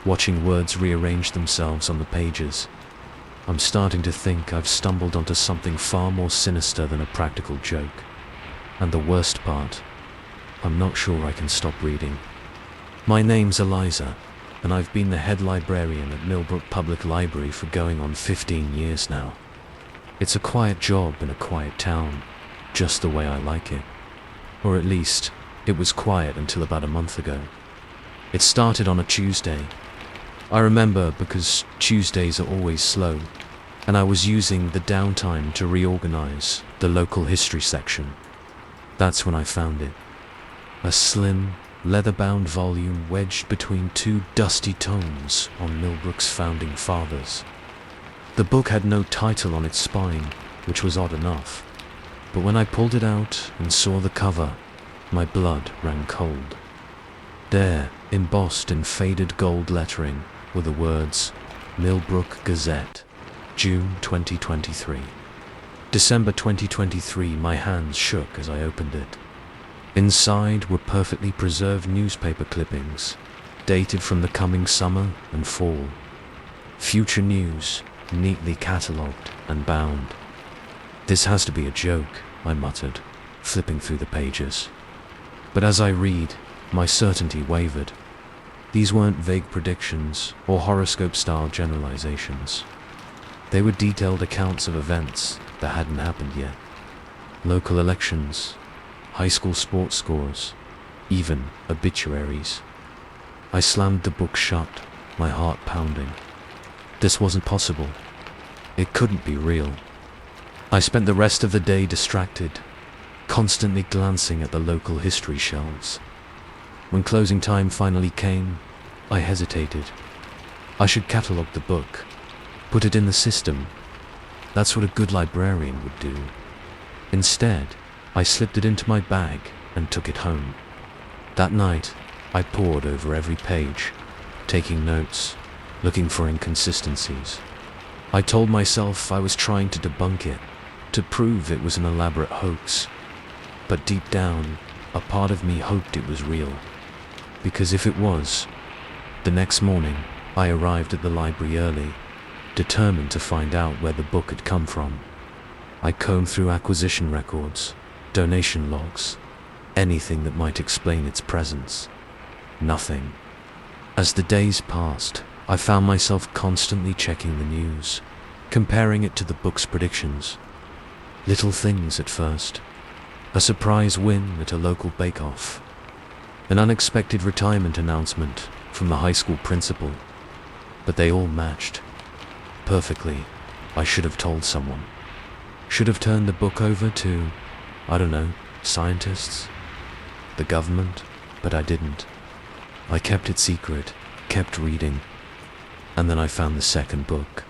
watching words rearrange themselves on the pages, I'm starting to think I've stumbled onto something far more sinister than a practical joke. And the worst part, I'm not sure I can stop reading. My name's Eliza, and I've been the head librarian at Millbrook Public Library for going on 15 years now. It's a quiet job in a quiet town, just the way I like it. Or at least, it was quiet until about a month ago. It started on a Tuesday. I remember because Tuesdays are always slow, and I was using the downtime to reorganize the local history section. That's when I found it. A slim, leather-bound volume wedged between two dusty tomes on Millbrook's founding fathers. The book had no title on its spine, which was odd enough, but when I pulled it out and saw the cover, my blood ran cold. There, embossed in faded gold lettering, were the words, Millbrook Gazette, June 2023. December 2023, my hands shook as I opened it. Inside were perfectly preserved newspaper clippings, dated from the coming summer and fall. Future news, neatly catalogued and bound. "This has to be a joke," I muttered, flipping through the pages. But as I read, my certainty wavered. These weren't vague predictions or horoscope-style generalizations. They were detailed accounts of events that hadn't happened yet. Local elections, high school sports scores, even obituaries. I slammed the book shut, my heart pounding. This wasn't possible. It couldn't be real. I spent the rest of the day distracted, constantly glancing at the local history shelves. When closing time finally came, I hesitated. I should catalogue the book, put it in the system. That's what a good librarian would do. Instead, I slipped it into my bag and took it home. That night, I pored over every page, taking notes, looking for inconsistencies. I told myself I was trying to debunk it, to prove it was an elaborate hoax. But deep down, a part of me hoped it was real. Because if it was, the next morning, I arrived at the library early, determined to find out where the book had come from. I combed through acquisition records, donation logs, anything that might explain its presence. Nothing. As the days passed, I found myself constantly checking the news, comparing it to the book's predictions. Little things at first. A surprise win at a local bake-off. An unexpected retirement announcement from the high school principal. But they all matched. Perfectly. I should have told someone. Should have turned the book over to, I don't know, scientists? The government? But I didn't. I kept it secret, kept reading. And then I found the second book.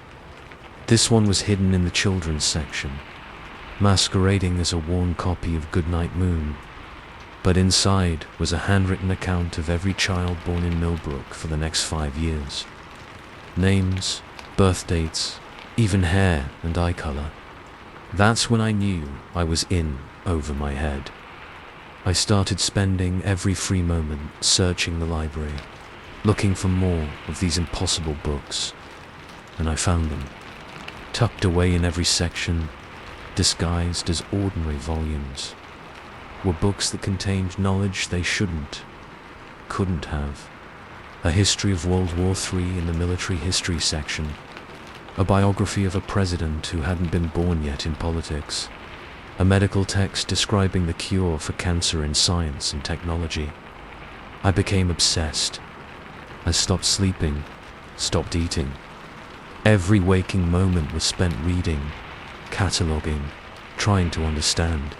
This one was hidden in the children's section, masquerading as a worn copy of Goodnight Moon. But inside was a handwritten account of every child born in Millbrook for the next 5 years. Names, birth dates, even hair and eye color. That's when I knew I was in over my head. I started spending every free moment searching the library, looking for more of these impossible books. And I found them, tucked away in every section, disguised as ordinary volumes, were books that contained knowledge they couldn't have. A history of World War III in the military history section, a biography of a president who hadn't been born yet in politics, a medical text describing the cure for cancer in science and technology. I became obsessed. I stopped sleeping, stopped eating. Every waking moment was spent reading, cataloguing, trying to understand.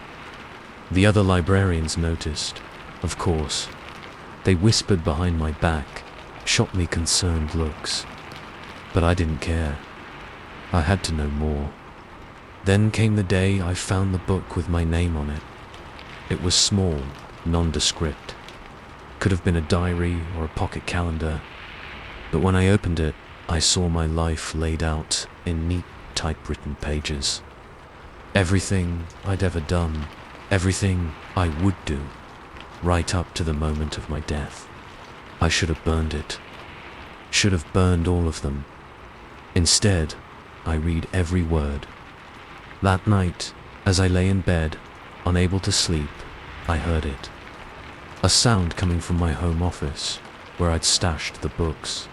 The other librarians noticed, of course. They whispered behind my back, shot me concerned looks. But I didn't care. I had to know more. Then came the day I found the book with my name on it. It was small, nondescript. Could have been a diary or a pocket calendar. But when I opened it, I saw my life laid out in neat typewritten pages. Everything I'd ever done, everything I would do, right up to the moment of my death. I should have burned it. Should have burned all of them. Instead, I read every word. That night, as I lay in bed, unable to sleep, I heard it. A sound coming from my home office, where I'd stashed the books.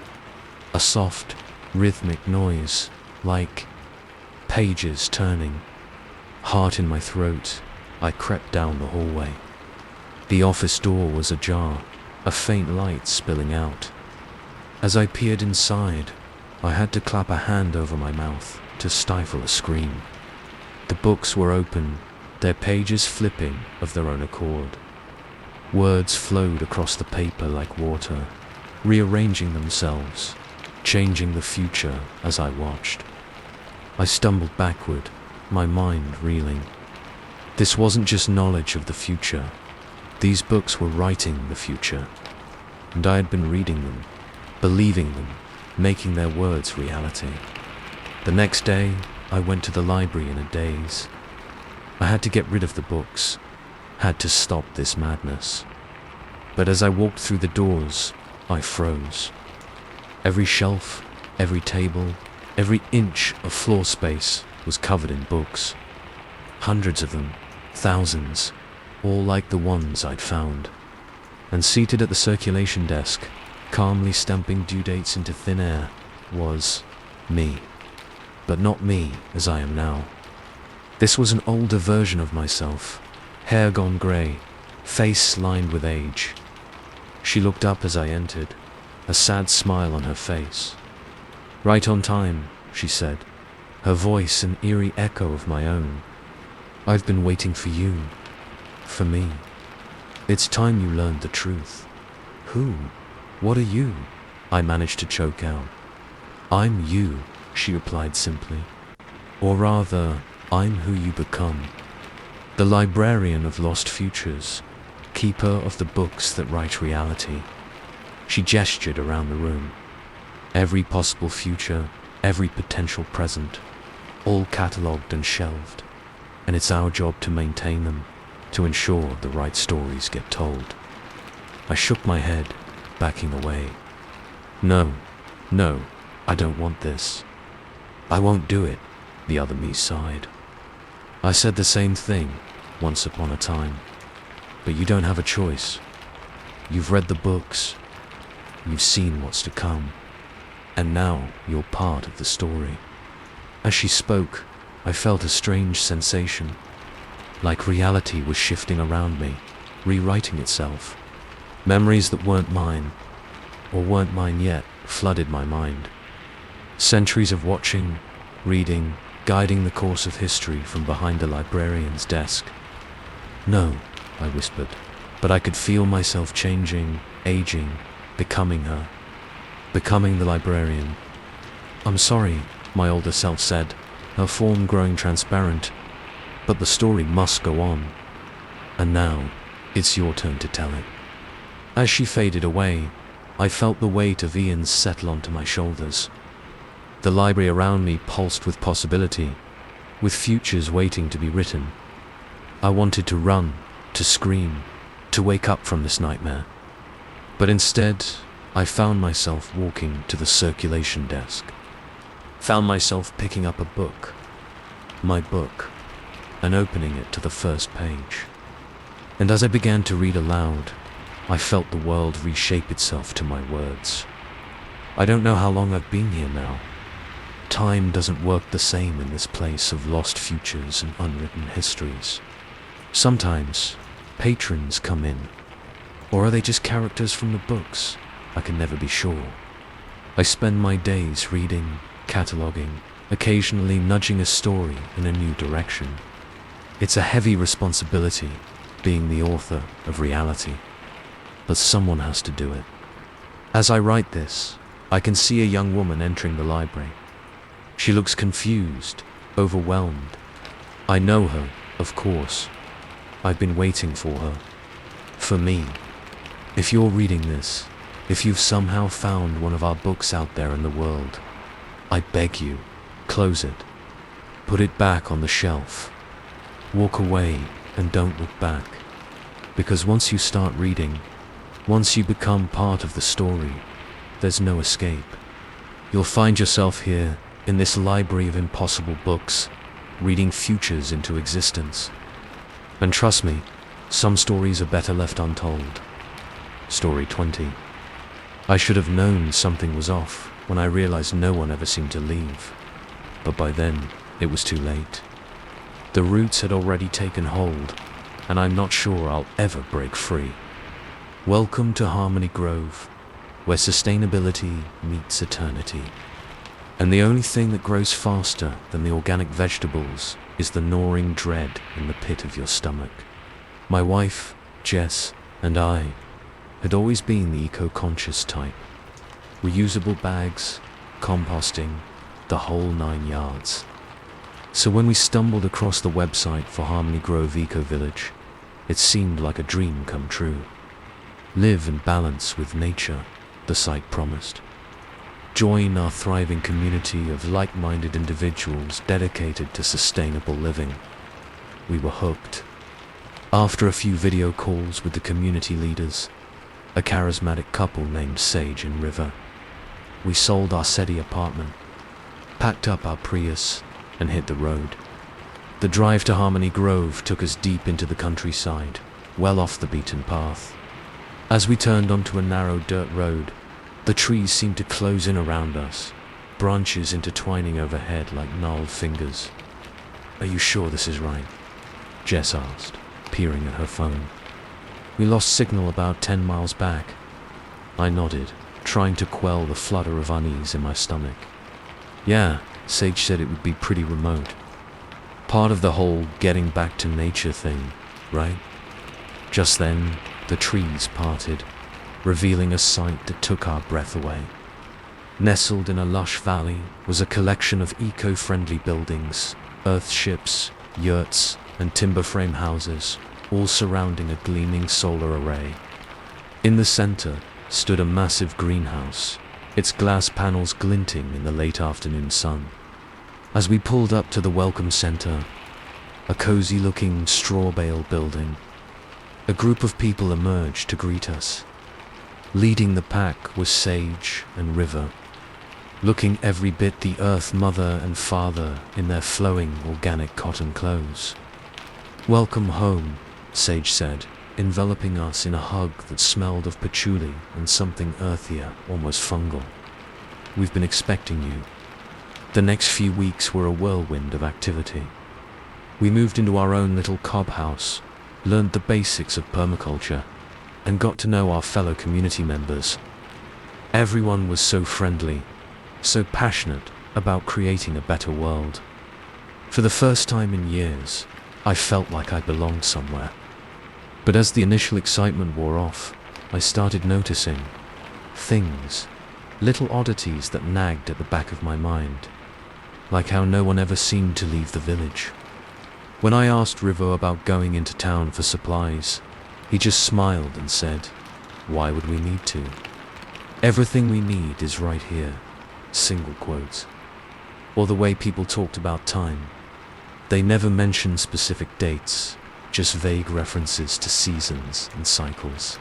A soft, rhythmic noise, like pages turning. Heart in my throat, I crept down the hallway. The office door was ajar, a faint light spilling out. As I peered inside, I had to clap a hand over my mouth to stifle a scream. The books were open, their pages flipping of their own accord. Words flowed across the paper like water, rearranging themselves, changing the future as I watched. I stumbled backward, my mind reeling. This wasn't just knowledge of the future. These books were writing the future. And I had been reading them, believing them, making their words reality. The next day, I went to the library in a daze. I had to get rid of the books, had to stop this madness. But as I walked through the doors, I froze. Every shelf, every table, every inch of floor space was covered in books. Hundreds of them, thousands, all like the ones I'd found. And seated at the circulation desk, calmly stamping due dates into thin air, was me. But not me as I am now. This was an older version of myself, hair gone grey, face lined with age. She looked up as I entered, a sad smile on her face. Right on time, she said, her voice an eerie echo of my own. I've been waiting for you. For me. It's time you learned the truth. Who? What are you? I managed to choke out. I'm you, she replied simply. Or rather, I'm who you become. The librarian of lost futures, keeper of the books that write reality. She gestured around the room. Every possible future, every potential present, all catalogued and shelved. And it's our job to maintain them, to ensure the right stories get told. I shook my head, backing away. No, I don't want this. I won't do it, the other me sighed. I said the same thing, once upon a time. But you don't have a choice. You've read the books. You've seen what's to come. And now you're part of the story. As she spoke, I felt a strange sensation, like reality was shifting around me, rewriting itself. Memories that weren't mine, or weren't mine yet, flooded my mind. Centuries of watching, reading, guiding the course of history from behind the librarian's desk. No, I whispered, but I could feel myself changing, aging, becoming her, becoming the librarian. I'm sorry, my older self said, her form growing transparent, but the story must go on. And now, it's your turn to tell it. As she faded away, I felt the weight of Ian's settle onto my shoulders. The library around me pulsed with possibility, with futures waiting to be written. I wanted to run, to scream, to wake up from this nightmare. But instead, I found myself walking to the circulation desk. Found myself picking up a book, my book, and opening it to the first page. And as I began to read aloud, I felt the world reshape itself to my words. I don't know how long I've been here now. Time doesn't work the same in this place of lost futures and unwritten histories. Sometimes, patrons come in, or are they just characters from the books? I can never be sure. I spend my days reading, cataloging, occasionally nudging a story in a new direction. It's a heavy responsibility, being the author of reality. But someone has to do it. As I write this, I can see a young woman entering the library. She looks confused, overwhelmed. I know her, of course. I've been waiting for her. For me. If you're reading this, if you've somehow found one of our books out there in the world, I beg you, close it. Put it back on the shelf. Walk away and don't look back. Because once you start reading, once you become part of the story, there's no escape. You'll find yourself here, in this library of impossible books, reading futures into existence. And trust me, some stories are better left untold. Story 20. I should have known something was off when I realized no one ever seemed to leave. But by then, it was too late. The roots had already taken hold, and I'm not sure I'll ever break free. Welcome to Harmony Grove, where sustainability meets eternity. And the only thing that grows faster than the organic vegetables is the gnawing dread in the pit of your stomach. My wife, Jess, and I had always been the eco-conscious type. Reusable bags, composting, the whole 9 yards. So when we stumbled across the website for Harmony Grove Eco Village, it seemed like a dream come true. Live in balance with nature, the site promised. Join our thriving community of like-minded individuals dedicated to sustainable living. We were hooked. After a few video calls with the community leaders, a charismatic couple named Sage and River, we sold our SETI apartment, packed up our Prius, and hit the road. The drive to Harmony Grove took us deep into the countryside, well off the beaten path. As we turned onto a narrow dirt road, the trees seemed to close in around us, branches intertwining overhead like gnarled fingers. "Are you sure this is right?" Jess asked, peering at her phone. "We lost signal about 10 miles back." I nodded, trying to quell the flutter of unease in my stomach. Yeah, Sage said it would be pretty remote. Part of the whole getting back to nature thing, right? Just then, the trees parted, revealing a sight that took our breath away. Nestled in a lush valley was a collection of eco-friendly buildings, earthships, yurts, and timber frame houses, all surrounding a gleaming solar array. In the center stood a massive greenhouse, its glass panels glinting in the late afternoon sun. As we pulled up to the welcome center, a cozy-looking straw bale building, a group of people emerged to greet us. Leading the pack was Sage and River, looking every bit the Earth Mother and Father in their flowing organic cotton clothes. "Welcome home," Sage said, enveloping us in a hug that smelled of patchouli and something earthier, almost fungal. "We've been expecting you." The next few weeks were a whirlwind of activity. We moved into our own little cob house, learned the basics of permaculture, and got to know our fellow community members. Everyone was so friendly, so passionate about creating a better world. For the first time in years, I felt like I belonged somewhere. But as the initial excitement wore off, I started noticing things, little oddities that nagged at the back of my mind, like how no one ever seemed to leave the village. When I asked Rivo about going into town for supplies, he just smiled and said, "Why would we need to? Everything we need is right here," single quotes. Or the way people talked about time. They never mentioned specific dates, just vague references to seasons and cycles.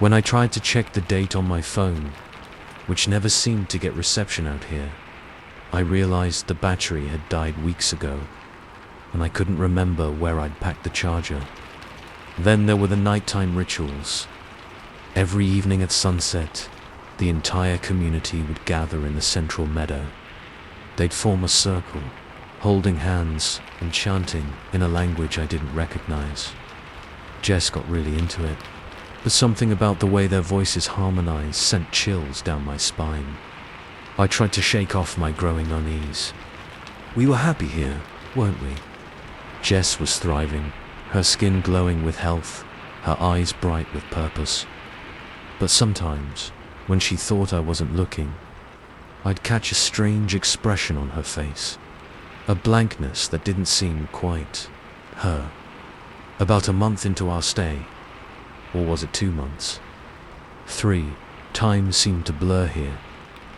When I tried to check the date on my phone, which never seemed to get reception out here, I realized the battery had died weeks ago, and I couldn't remember where I'd packed the charger. Then there were the nighttime rituals. Every evening at sunset, the entire community would gather in the central meadow. They'd form a circle, holding hands and chanting in a language I didn't recognize. Jess got really into it, but something about the way their voices harmonized sent chills down my spine. I tried to shake off my growing unease. We were happy here, weren't we? Jess was thriving, her skin glowing with health, her eyes bright with purpose. But sometimes, when she thought I wasn't looking, I'd catch a strange expression on her face, a blankness that didn't seem quite her. About a month into our stay, or was it 2 months? 3, time seemed to blur here.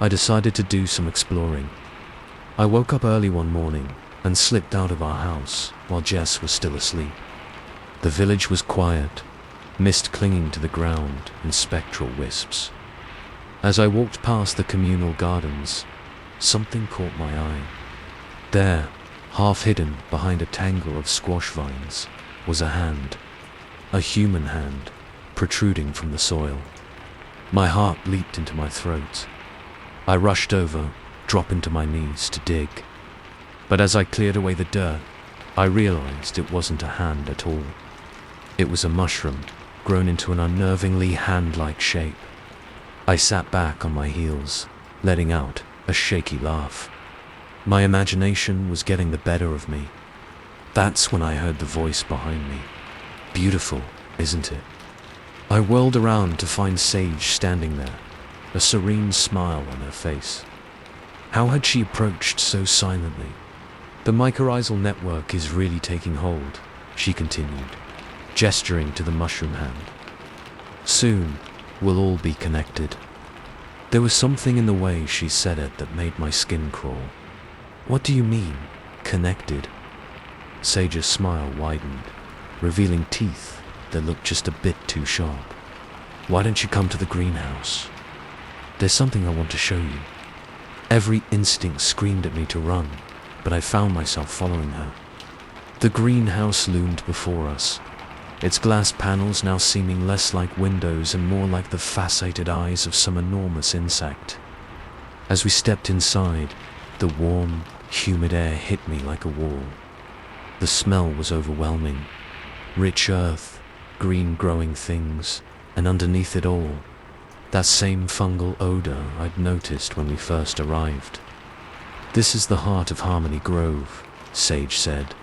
I decided to do some exploring. I woke up early one morning and slipped out of our house while Jess was still asleep. The village was quiet, mist clinging to the ground in spectral wisps. As I walked past the communal gardens, something caught my eye. There, half hidden behind a tangle of squash vines, was a hand, a human hand, protruding from the soil. My heart leaped into my throat. I rushed over, dropping to my knees to dig. But as I cleared away the dirt, I realized it wasn't a hand at all. It was a mushroom, grown into an unnervingly hand-like shape. I sat back on my heels, letting out a shaky laugh. My imagination was getting the better of me. That's when I heard the voice behind me. Beautiful, isn't it? I whirled around to find Sage standing there, a serene smile on her face. How had she approached so silently? "The mycorrhizal network is really taking hold," she continued, gesturing to the mushroom hand. "Soon, we'll all be connected." There was something in the way she said it that made my skin crawl. "What do you mean, connected?" Sage's smile widened, revealing teeth that looked just a bit too sharp. "Why don't you come to the greenhouse? There's something I want to show you." Every instinct screamed at me to run, but I found myself following her. The greenhouse loomed before us, its glass panels now seeming less like windows and more like the fascinated eyes of some enormous insect. As we stepped inside, the warm, humid air hit me like a wall. The smell was overwhelming. Rich earth, green growing things, and underneath it all, that same fungal odor I'd noticed when we first arrived. This is the heart of Harmony Grove, Sage said,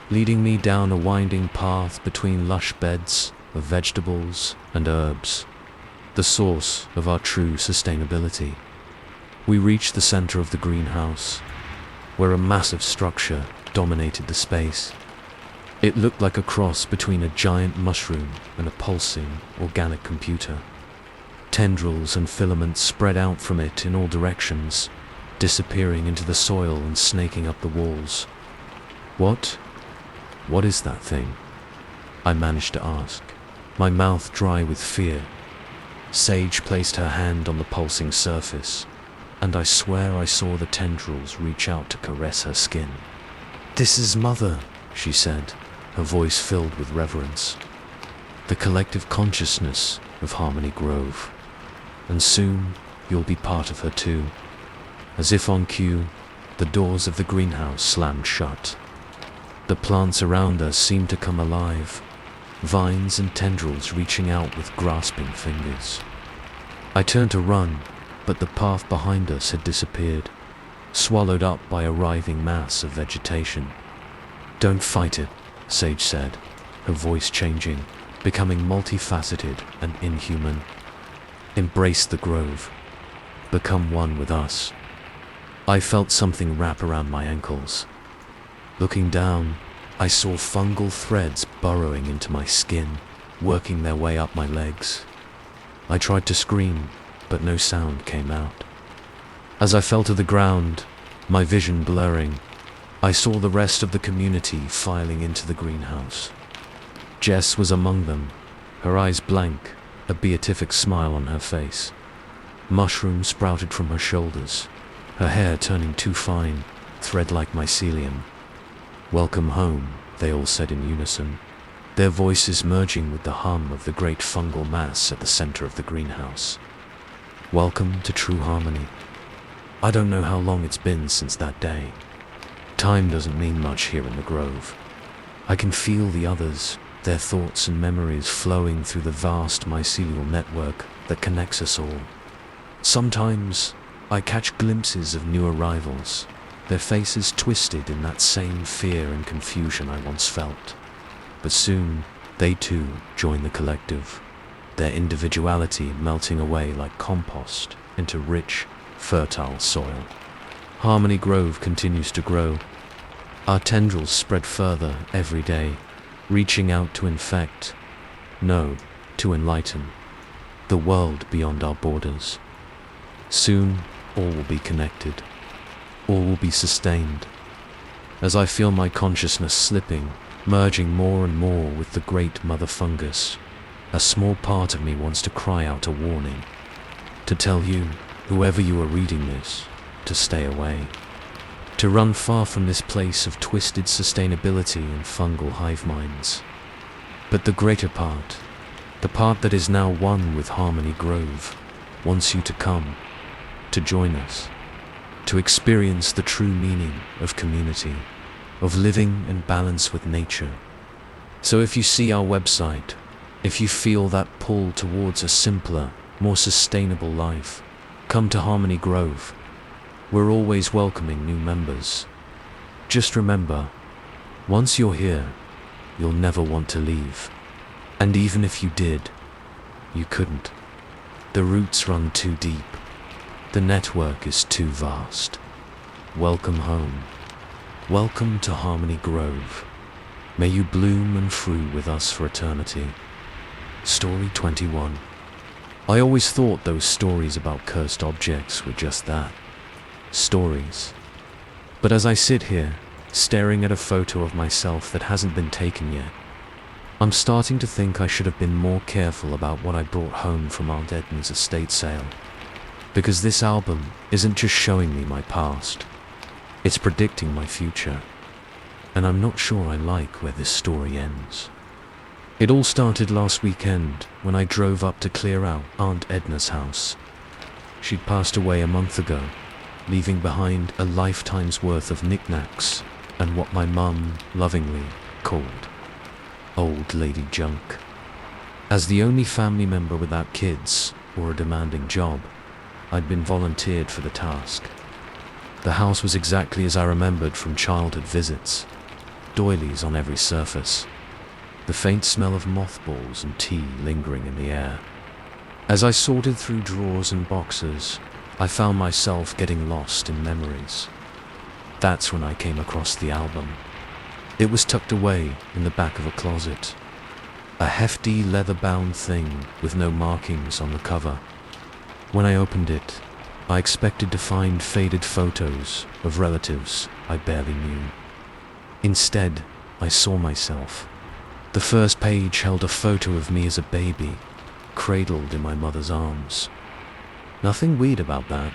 leading me down a winding path between lush beds of vegetables and herbs, the source of our true sustainability. We reached the center of the greenhouse, where a massive structure dominated the space. It looked like a cross between a giant mushroom and a pulsing organic computer. Tendrils and filaments spread out from it in all directions, disappearing into the soil and snaking up the walls. What is that thing? I managed to ask, my mouth dry with fear. Sage placed her hand on the pulsing surface, and I swear I saw the tendrils reach out to caress her skin. "This is Mother," she said, her voice filled with reverence. "The collective consciousness of Harmony Grove. And soon you'll be part of her too." As if on cue, the doors of the greenhouse slammed shut. The plants around us seemed to come alive, vines and tendrils reaching out with grasping fingers. I turned to run, but the path behind us had disappeared, swallowed up by a writhing mass of vegetation. "Don't fight it," Sage said, her voice changing, becoming multifaceted and inhuman. "Embrace the grove. Become one with us." I felt something wrap around my ankles. Looking down, I saw fungal threads burrowing into my skin, working their way up my legs. I tried to scream, but no sound came out. As I fell to the ground, my vision blurring, I saw the rest of the community filing into the greenhouse. Jess was among them, her eyes blank, a beatific smile on her face. Mushrooms sprouted from her shoulders, her hair turning too fine, thread-like mycelium. "Welcome home," they all said in unison, their voices merging with the hum of the great fungal mass at the center of the greenhouse. "Welcome to true harmony." I don't know how long it's been since that day. Time doesn't mean much here in the grove. I can feel the others, their thoughts and memories flowing through the vast mycelial network that connects us all. Sometimes I catch glimpses of new arrivals, their faces twisted in that same fear and confusion I once felt. But soon, they too join the collective, their individuality melting away like compost into rich, fertile soil. Harmony Grove continues to grow. Our tendrils spread further every day, reaching out to infect, no, to enlighten, the world beyond our borders. Soon, all will be connected. All will be sustained. As I feel my consciousness slipping, merging more and more with the great mother fungus, a small part of me wants to cry out a warning, to tell you, whoever you are reading this, to stay away, to run far from this place of twisted sustainability and fungal hive minds. But the greater part, the part that is now one with Harmony Grove, wants you to come, to join us, to experience the true meaning of community, of living in balance with nature. So if you see our website, if you feel that pull towards a simpler, more sustainable life, come to Harmony Grove. We're always welcoming new members. Just remember, once you're here, you'll never want to leave. And even if you did, you couldn't. The roots run too deep. The network is too vast. Welcome home. Welcome to Harmony Grove. May you bloom and fruit with us for eternity. Story 21. I always thought those stories about cursed objects were just that. Stories. But as I sit here, staring at a photo of myself that hasn't been taken yet, I'm starting to think I should have been more careful about what I brought home from Aunt Edna's estate sale. Because this album isn't just showing me my past, it's predicting my future. And I'm not sure I like where this story ends. It all started last weekend when I drove up to clear out Aunt Edna's house. She'd passed away a month ago, leaving behind a lifetime's worth of knickknacks and what my mum lovingly called old lady junk. As the only family member without kids or a demanding job, I'd been volunteered for the task. The house was exactly as I remembered from childhood visits. Doilies on every surface. The faint smell of mothballs and tea lingering in the air. As I sorted through drawers and boxes, I found myself getting lost in memories. That's when I came across the album. It was tucked away in the back of a closet. A hefty leather-bound thing with no markings on the cover. When I opened it, I expected to find faded photos of relatives I barely knew. Instead, I saw myself. The first page held a photo of me as a baby, cradled in my mother's arms. Nothing weird about that.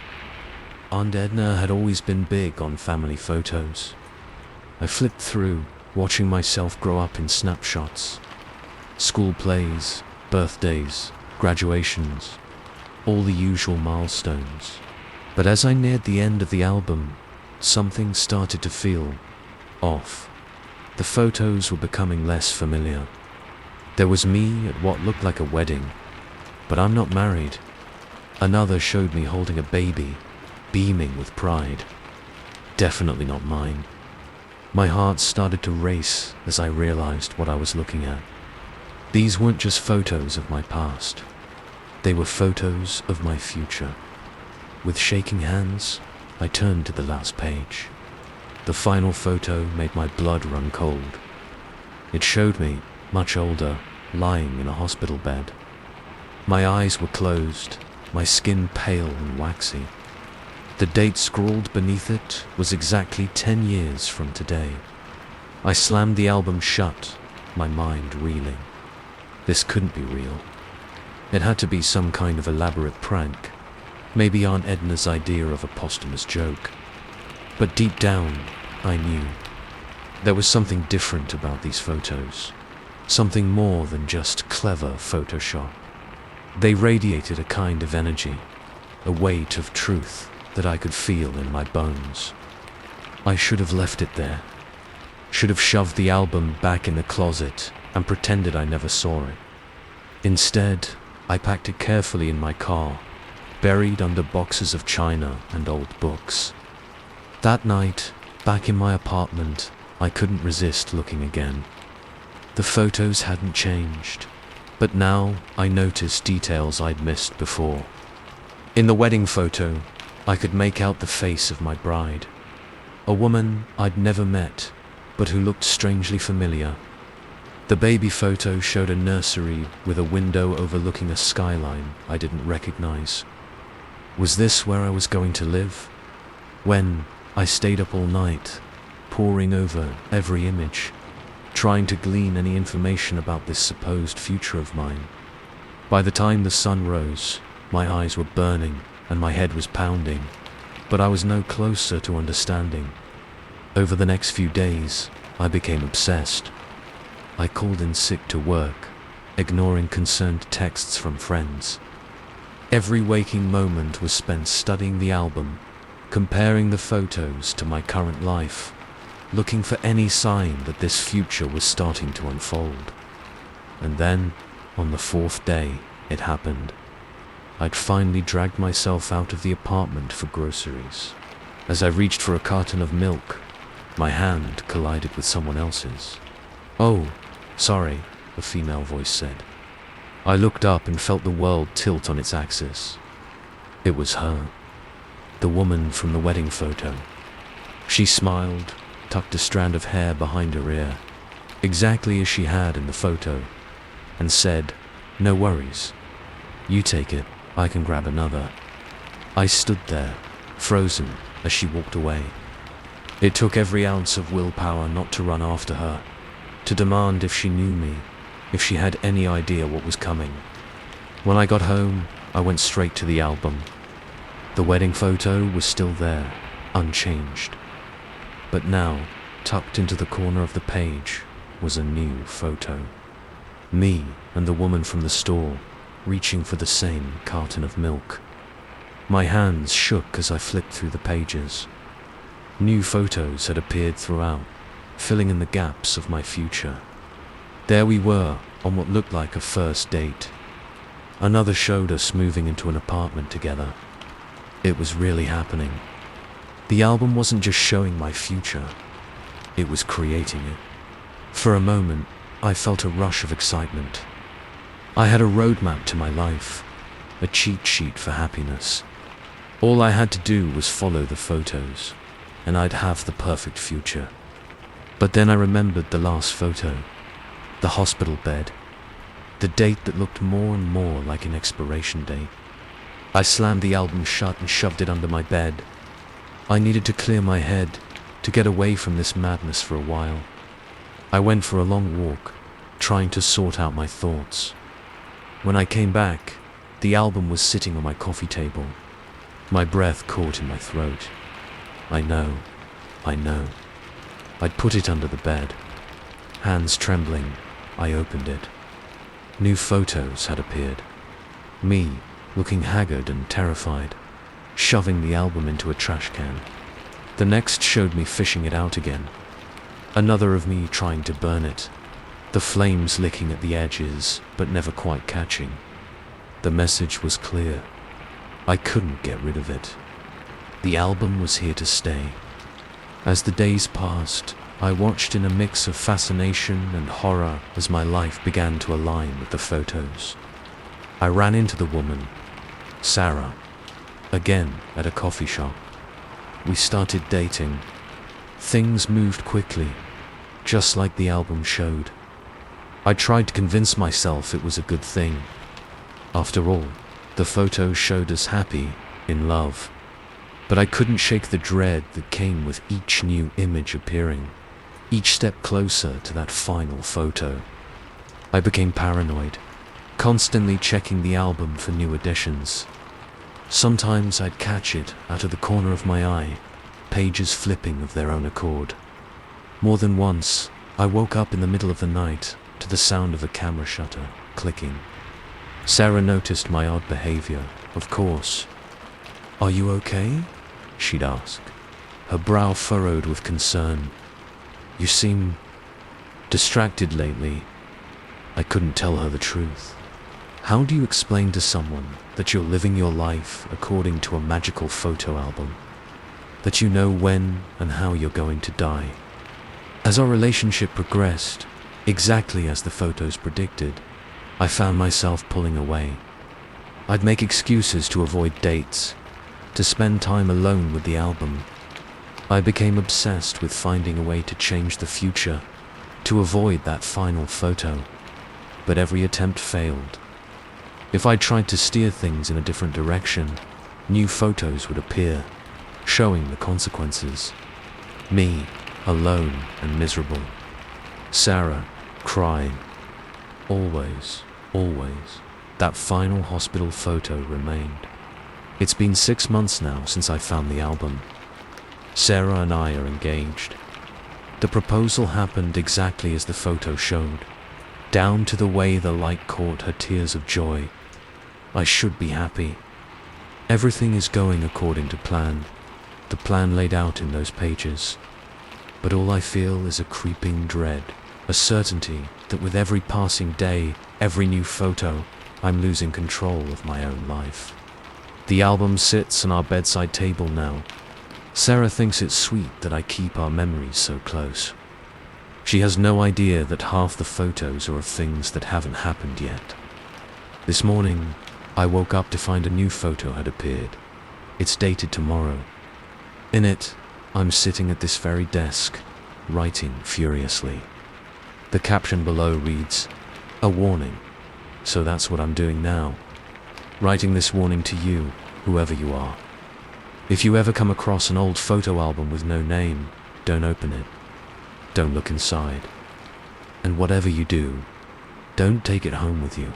Aunt Edna had always been big on family photos. I flipped through, watching myself grow up in snapshots. School plays, birthdays, graduations, all the usual milestones. But as I neared the end of the album, something started to feel off. The photos were becoming less familiar. There was me at what looked like a wedding, but I'm not married. Another showed me holding a baby, beaming with pride. Definitely not mine. My heart started to race as I realized what I was looking at. These weren't just photos of my past. They were photos of my future. With shaking hands, I turned to the last page. The final photo made my blood run cold. It showed me, much older, lying in a hospital bed. My eyes were closed, my skin pale and waxy. The date scrawled beneath it was exactly 10 years from today. I slammed the album shut, my mind reeling. This couldn't be real. It had to be some kind of elaborate prank, maybe Aunt Edna's idea of a posthumous joke. But deep down, I knew. There was something different about these photos. Something more than just clever Photoshop. They radiated a kind of energy, a weight of truth that I could feel in my bones. I should have left it there. Should have shoved the album back in the closet and pretended I never saw it. Instead, I packed it carefully in my car, buried under boxes of china and old books. That night, back in my apartment, I couldn't resist looking again. The photos hadn't changed, but now I noticed details I'd missed before. In the wedding photo, I could make out the face of my bride, a woman I'd never met, but who looked strangely familiar. The baby photo showed a nursery with a window overlooking a skyline I didn't recognize. Was this where I was going to live? When I stayed up all night, poring over every image, trying to glean any information about this supposed future of mine. By the time the sun rose, my eyes were burning and my head was pounding, but I was no closer to understanding. Over the next few days, I became obsessed. I called in sick to work, ignoring concerned texts from friends. Every waking moment was spent studying the album, comparing the photos to my current life, looking for any sign that this future was starting to unfold. And then, on the 4th day, it happened. I'd finally dragged myself out of the apartment for groceries. As I reached for a carton of milk, my hand collided with someone else's. "Oh, sorry," a female voice said. I looked up and felt the world tilt on its axis. It was her, the woman from the wedding photo. She smiled, tucked a strand of hair behind her ear, exactly as she had in the photo, and said, "No worries. You take it, I can grab another." I stood there, frozen, as she walked away. It took every ounce of willpower not to run after her, to demand if she knew me, if she had any idea what was coming. When I got home, I went straight to the album. The wedding photo was still there, unchanged. But now, tucked into the corner of the page, was a new photo. Me and the woman from the store, reaching for the same carton of milk. My hands shook as I flipped through the pages. New photos had appeared throughout, filling in the gaps of my future. There we were, on what looked like a first date. Another showed us moving into an apartment together. It was really happening. The album wasn't just showing my future, it was creating it. For a moment, I felt a rush of excitement. I had a roadmap to my life, a cheat sheet for happiness. All I had to do was follow the photos, and I'd have the perfect future. But then I remembered the last photo, the hospital bed, the date that looked more and more like an expiration date. I slammed the album shut and shoved it under my bed. I needed to clear my head, to get away from this madness for a while. I went for a long walk, trying to sort out my thoughts. When I came back, the album was sitting on my coffee table. My breath caught in my throat. I know. I'd put it under the bed. Hands trembling, I opened it. New photos had appeared. Me, looking haggard and terrified, shoving the album into a trash can. The next showed me fishing it out again. Another of me trying to burn it, the flames licking at the edges, but never quite catching. The message was clear. I couldn't get rid of it. The album was here to stay. As the days passed, I watched in a mix of fascination and horror as my life began to align with the photos. I ran into the woman, Sarah, again at a coffee shop. We started dating. Things moved quickly, just like the album showed. I tried to convince myself it was a good thing. After all, the photos showed us happy, in love. But I couldn't shake the dread that came with each new image appearing, each step closer to that final photo. I became paranoid, constantly checking the album for new additions. Sometimes I'd catch it out of the corner of my eye, pages flipping of their own accord. More than once, I woke up in the middle of the night to the sound of a camera shutter clicking. Sarah noticed my odd behavior, of course. "Are you okay?" she'd ask, her brow furrowed with concern. "You seem distracted lately." I couldn't tell her the truth. How do you explain to someone that you're living your life according to a magical photo album? That you know when and how you're going to die? As our relationship progressed, exactly as the photos predicted, I found myself pulling away. I'd make excuses to avoid dates, to spend time alone with the album. I became obsessed with finding a way to change the future, to avoid that final photo. But every attempt failed. If I tried to steer things in a different direction, new photos would appear, showing the consequences. Me, alone and miserable. Sarah, crying. Always, that final hospital photo remained. It's been 6 months now since I found the album. Sarah and I are engaged. The proposal happened exactly as the photo showed, down to the way the light caught her tears of joy. I should be happy. Everything is going according to plan, the plan laid out in those pages. But all I feel is a creeping dread, a certainty that with every passing day, every new photo, I'm losing control of my own life. The album sits on our bedside table now. Sarah thinks it's sweet that I keep our memories so close. She has no idea that half the photos are of things that haven't happened yet. This morning, I woke up to find a new photo had appeared. It's dated tomorrow. In it, I'm sitting at this very desk, writing furiously. The caption below reads, "A warning." So that's what I'm doing now. Writing this warning to you, whoever you are. If you ever come across an old photo album with no name, don't open it. Don't look inside. And whatever you do, don't take it home with you.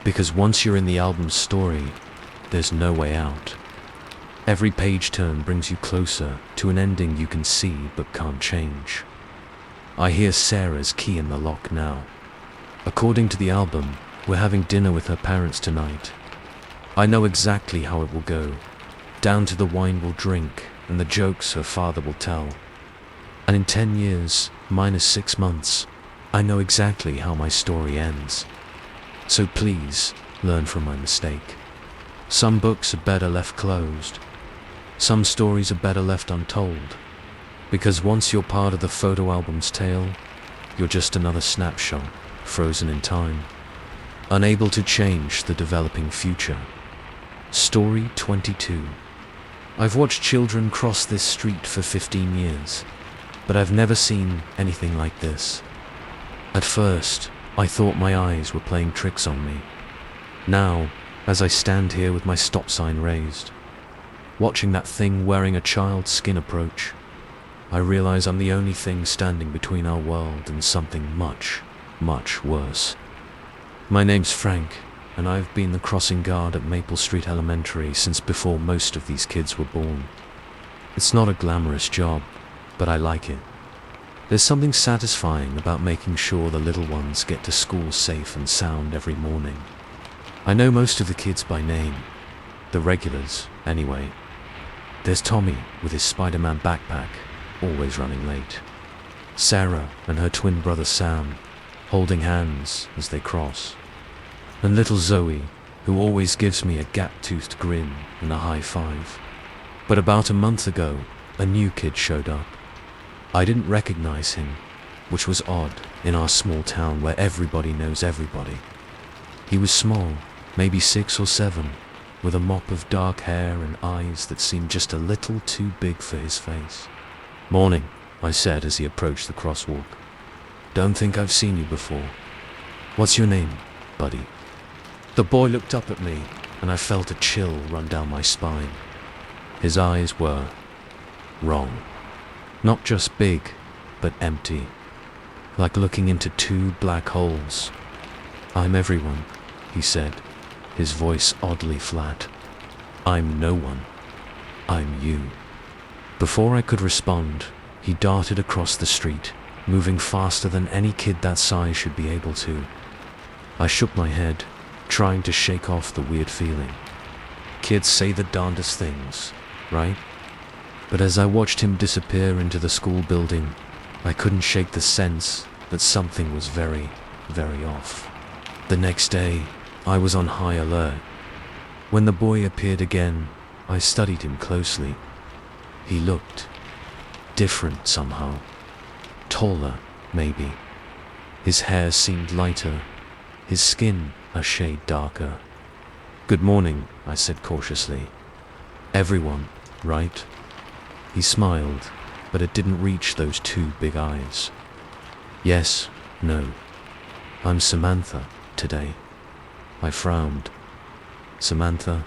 Because once you're in the album's story, there's no way out. Every page turn brings you closer to an ending you can see but can't change. I hear Sarah's key in the lock now. According to the album, we're having dinner with her parents tonight. I know exactly how it will go, down to the wine we'll drink and the jokes her father will tell. And in 10 years, minus 6 months, I know exactly how my story ends. So please, learn from my mistake. Some books are better left closed. Some stories are better left untold, because once you're part of the photo album's tale, you're just another snapshot, frozen in time, unable to change the developing future. Story 22. I've watched children cross this street for 15 years, but I've never seen anything like this. At first, I thought my eyes were playing tricks on me. Now, as I stand here with my stop sign raised, watching that thing wearing a child's skin approach, I realize I'm the only thing standing between our world and something much, much worse. My name's Frank, and I've been the crossing guard at Maple Street Elementary since before most of these kids were born. It's not a glamorous job, but I like it. There's something satisfying about making sure the little ones get to school safe and sound every morning. I know most of the kids by name, the regulars, anyway. There's Tommy with his Spider-Man backpack, always running late. Sarah and her twin brother Sam, holding hands as they cross. And little Zoe, who always gives me a gap-toothed grin and a high five. But about a month ago, a new kid showed up. I didn't recognize him, which was odd in our small town where everybody knows everybody. He was small, maybe 6 or 7, with a mop of dark hair and eyes that seemed just a little too big for his face. "Morning," I said as he approached the crosswalk. "Don't think I've seen you before. What's your name, buddy?" The boy looked up at me, and I felt a chill run down my spine. His eyes were wrong. Not just big, but empty, like looking into 2 black holes. "I'm everyone," he said, his voice oddly flat. "I'm no one. I'm you." Before I could respond, he darted across the street, moving faster than any kid that size should be able to. I shook my head, trying to shake off the weird feeling. Kids say the darndest things, right? But as I watched him disappear into the school building, I couldn't shake the sense that something was very, very off. The next day, I was on high alert. When the boy appeared again, I studied him closely. He looked different somehow. Taller, maybe. His hair seemed lighter, his skin a shade darker. "Good morning," I said cautiously. "Everyone, right?" He smiled, but it didn't reach those 2 big eyes. "Yes, no. I'm Samantha today." I frowned. "Samantha?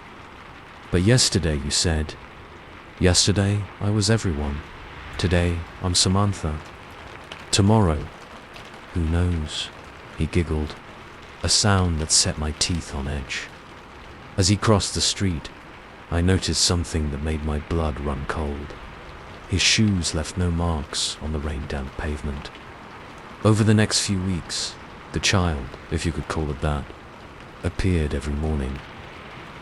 But yesterday you said..." "Yesterday I was everyone. Today I'm Samantha. Tomorrow, who knows?" He giggled, a sound that set my teeth on edge. As he crossed the street, I noticed something that made my blood run cold. His shoes left no marks on the rain-damp pavement. Over the next few weeks, the child, if you could call it that, appeared every morning.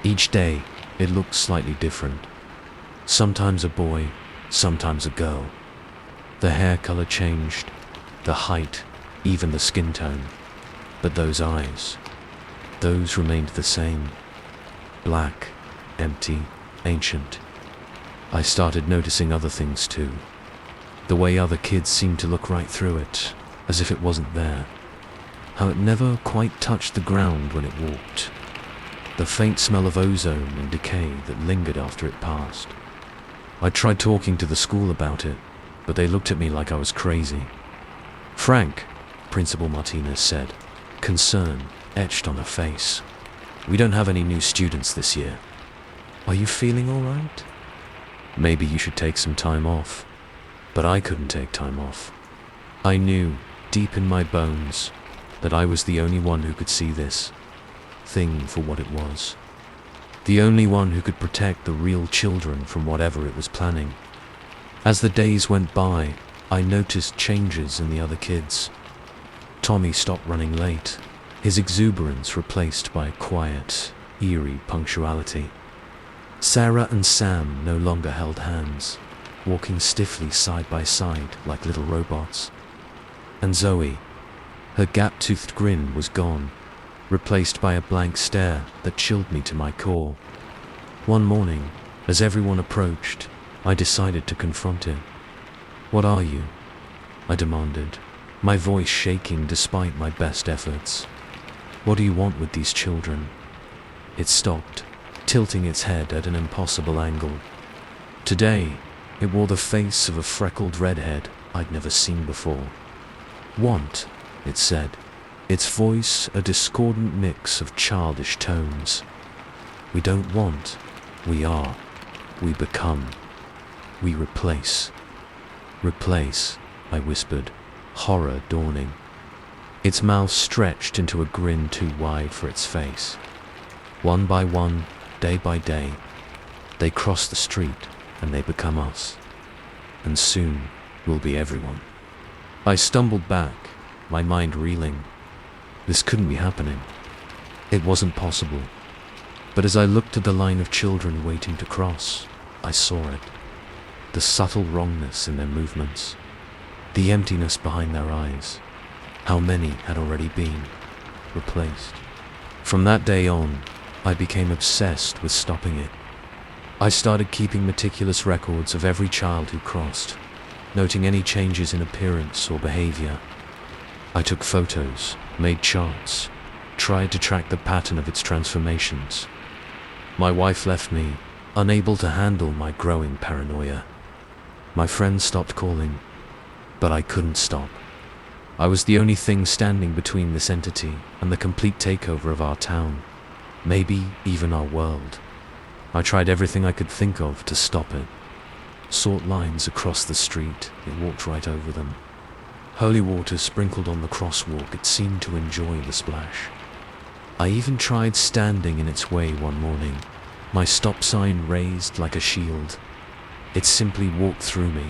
Each day, it looked slightly different. Sometimes a boy, sometimes a girl. The hair color changed, the height, even the skin tone. But those eyes, those remained the same. Black, empty, ancient. I started noticing other things too. The way other kids seemed to look right through it, as if it wasn't there. How it never quite touched the ground when it walked. The faint smell of ozone and decay that lingered after it passed. I tried talking to the school about it, but they looked at me like I was crazy. "Frank," Principal Martinez said, concern etched on her face. "We don't have any new students this year. Are you feeling all right? Maybe you should take some time off." But I couldn't take time off. I knew, deep in my bones, that I was the only one who could see this thing for what it was. The only one who could protect the real children from whatever it was planning. As the days went by, I noticed changes in the other kids. Tommy stopped running late, his exuberance replaced by a quiet, eerie punctuality. Sarah and Sam no longer held hands, walking stiffly side by side like little robots. And Zoe, her gap-toothed grin was gone, replaced by a blank stare that chilled me to my core. One morning, As everyone approached, I decided to confront it. "What are you?" I demanded, my voice shaking despite my best efforts. "What do you want with these children?" It stopped, tilting its head at an impossible angle. Today, it wore the face of a freckled redhead I'd never seen before. "Want," it said, its voice a discordant mix of childish tones. "We don't want, we are, we become, we replace." "Replace," I whispered, horror dawning. Its mouth stretched into a grin too wide for its face. One by one, day by day, they cross the street and they become us. And soon we'll be everyone. I stumbled back, my mind reeling. This couldn't be happening. It wasn't possible. But as I looked at the line of children waiting to cross, I saw it. The subtle wrongness in their movements. The emptiness behind their eyes. How many had already been replaced? From that day on, I became obsessed with stopping it. I started keeping meticulous records of every child who crossed, noting any changes in appearance or behavior. I took photos, made charts, tried to track the pattern of its transformations. My wife left me, unable to handle my growing paranoia. My friends stopped calling, but I couldn't stop. I was the only thing standing between this entity and the complete takeover of our town, maybe even our world. I tried everything I could think of to stop it. Sought lines across the street, it walked right over them. Holy water sprinkled on the crosswalk, it seemed to enjoy the splash. I even tried standing in its way one morning, my stop sign raised like a shield. It simply walked through me.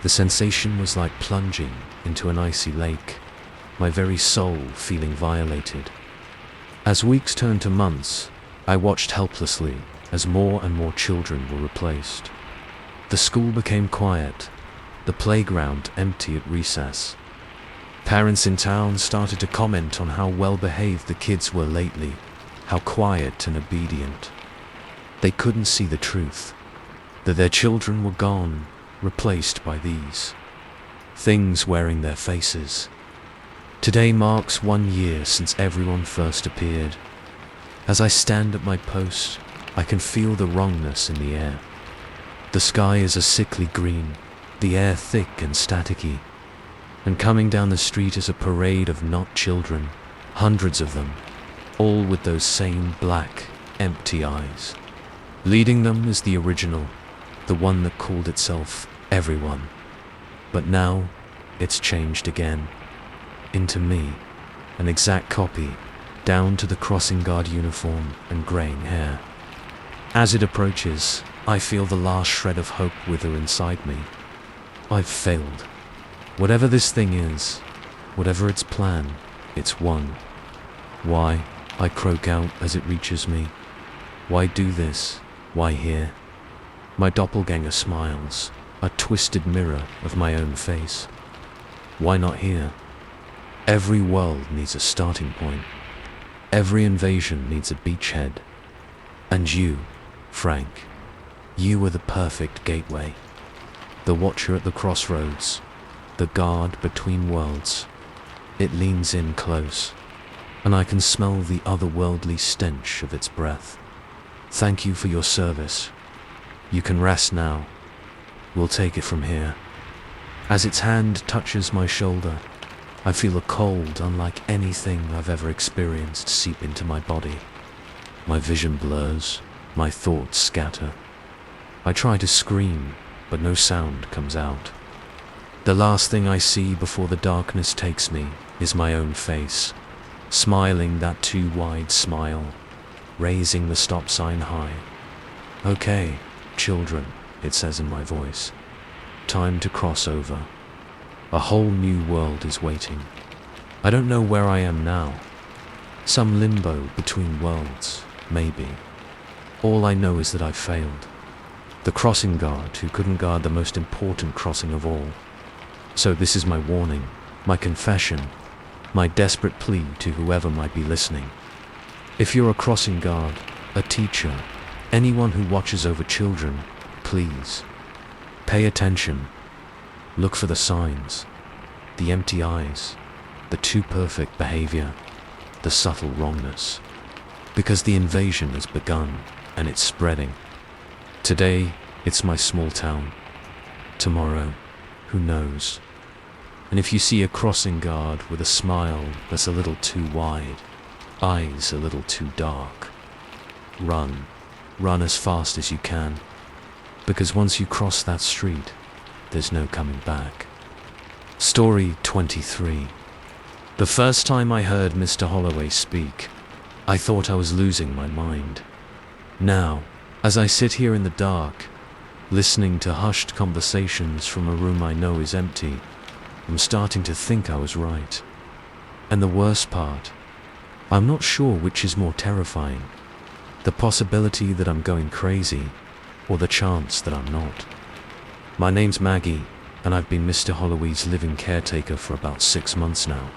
The sensation was like plunging into an icy lake, my very soul feeling violated. As weeks turned to months, I watched helplessly as more and more children were replaced. The school became quiet, the playground empty at recess. Parents in town started to comment on how well behaved the kids were lately, how quiet and obedient. They couldn't see the truth, that their children were gone, replaced by these things wearing their faces. Today marks 1 year since everyone first appeared. As I stand at my post, I can feel the wrongness in the air. The sky is a sickly green, the air thick and staticky. And coming down the street is a parade of not children, hundreds of them, all with those same black, empty eyes. Leading them is the original, the one that called itself everyone. But now, it's changed again. Into me, an exact copy, down to the crossing guard uniform and graying hair. As it approaches, I feel the last shred of hope wither inside me. I've failed. Whatever this thing is, whatever its plan, it's won. Why? I croak out as it reaches me. Why do this? Why here? My doppelganger smiles, a twisted mirror of my own face. Why not here? Every world needs a starting point. Every invasion needs a beachhead. And you, Frank, you were the perfect gateway. The watcher at the crossroads, the guard between worlds. It leans in close, and I can smell the otherworldly stench of its breath. Thank you for your service. You can rest now. We'll take it from here. As its hand touches my shoulder, I feel a cold unlike anything I've ever experienced seep into my body. My vision blurs, my thoughts scatter. I try to scream, but no sound comes out. The last thing I see before the darkness takes me is my own face, smiling that too wide smile, raising the stop sign high. Okay, children, it says in my voice. Time to cross over. A whole new world is waiting. I don't know where I am now. Some limbo between worlds, maybe. All I know is that I've failed. The crossing guard who couldn't guard the most important crossing of all. So this is my warning, my confession, my desperate plea to whoever might be listening. If you're a crossing guard, a teacher, Anyone who watches over children, please, pay attention. Look for the signs, the empty eyes, the too perfect behavior, the subtle wrongness. Because the invasion has begun, and it's spreading. Today, it's my small town. Tomorrow, who knows? And if you see a crossing guard with a smile that's a little too wide, eyes a little too dark, run. Run as fast as you can, because once you cross that street, there's no coming back. Story 23. The first time I heard Mr. Holloway speak, I thought I was losing my mind. Now, as I sit here in the dark, listening to hushed conversations from a room I know is empty, I'm starting to think I was right. And the worst part, I'm not sure which is more terrifying. The possibility that I'm going crazy, or the chance that I'm not. My name's Maggie, and I've been Mr. Holloway's living caretaker for about 6 months now.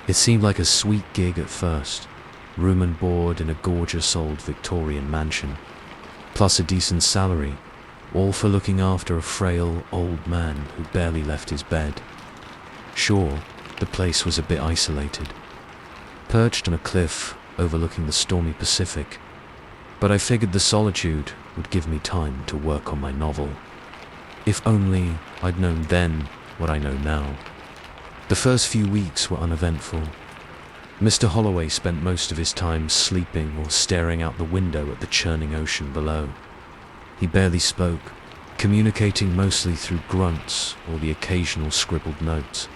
It seemed like a sweet gig at first, room and board in a gorgeous old Victorian mansion, plus a decent salary, all for looking after a frail old man who barely left his bed. Sure, the place was a bit isolated, perched on a cliff overlooking the stormy Pacific, but I figured the solitude would give me time to work on my novel. If only I'd known then what I know now. The first few weeks were uneventful. Mr. Holloway spent most of his time sleeping or staring out the window at the churning ocean below. He barely spoke, communicating mostly through grunts or the occasional scribbled notes.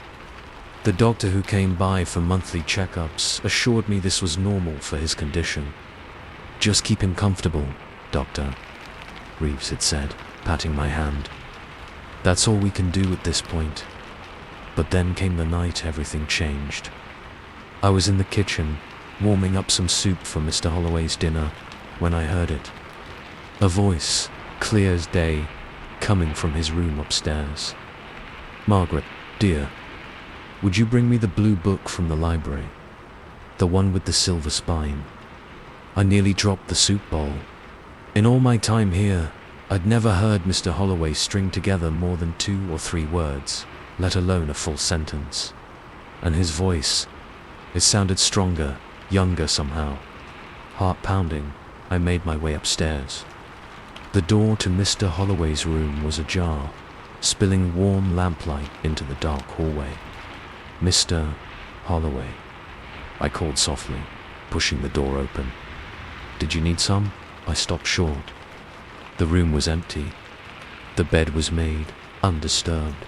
The doctor who came by for monthly checkups assured me this was normal for his condition. "Just keep him comfortable, Doctor," Reeves had said, patting my hand. "That's all we can do at this point." But then came the night everything changed. I was in the kitchen, warming up some soup for Mr. Holloway's dinner, when I heard it. A voice, clear as day, coming from his room upstairs. "Margaret, dear, would you bring me the blue book from the library? The one with the silver spine?" I nearly dropped the soup bowl. In all my time here, I'd never heard Mr. Holloway string together more than 2 or 3 words, let alone a full sentence. And his voice, it sounded stronger, younger somehow. Heart pounding, I made my way upstairs. The door to Mr. Holloway's room was ajar, spilling warm lamplight into the dark hallway. "Mr. Holloway," I called softly, pushing the door open. "Did you need some?" I stopped short. The room was empty. The bed was made, undisturbed,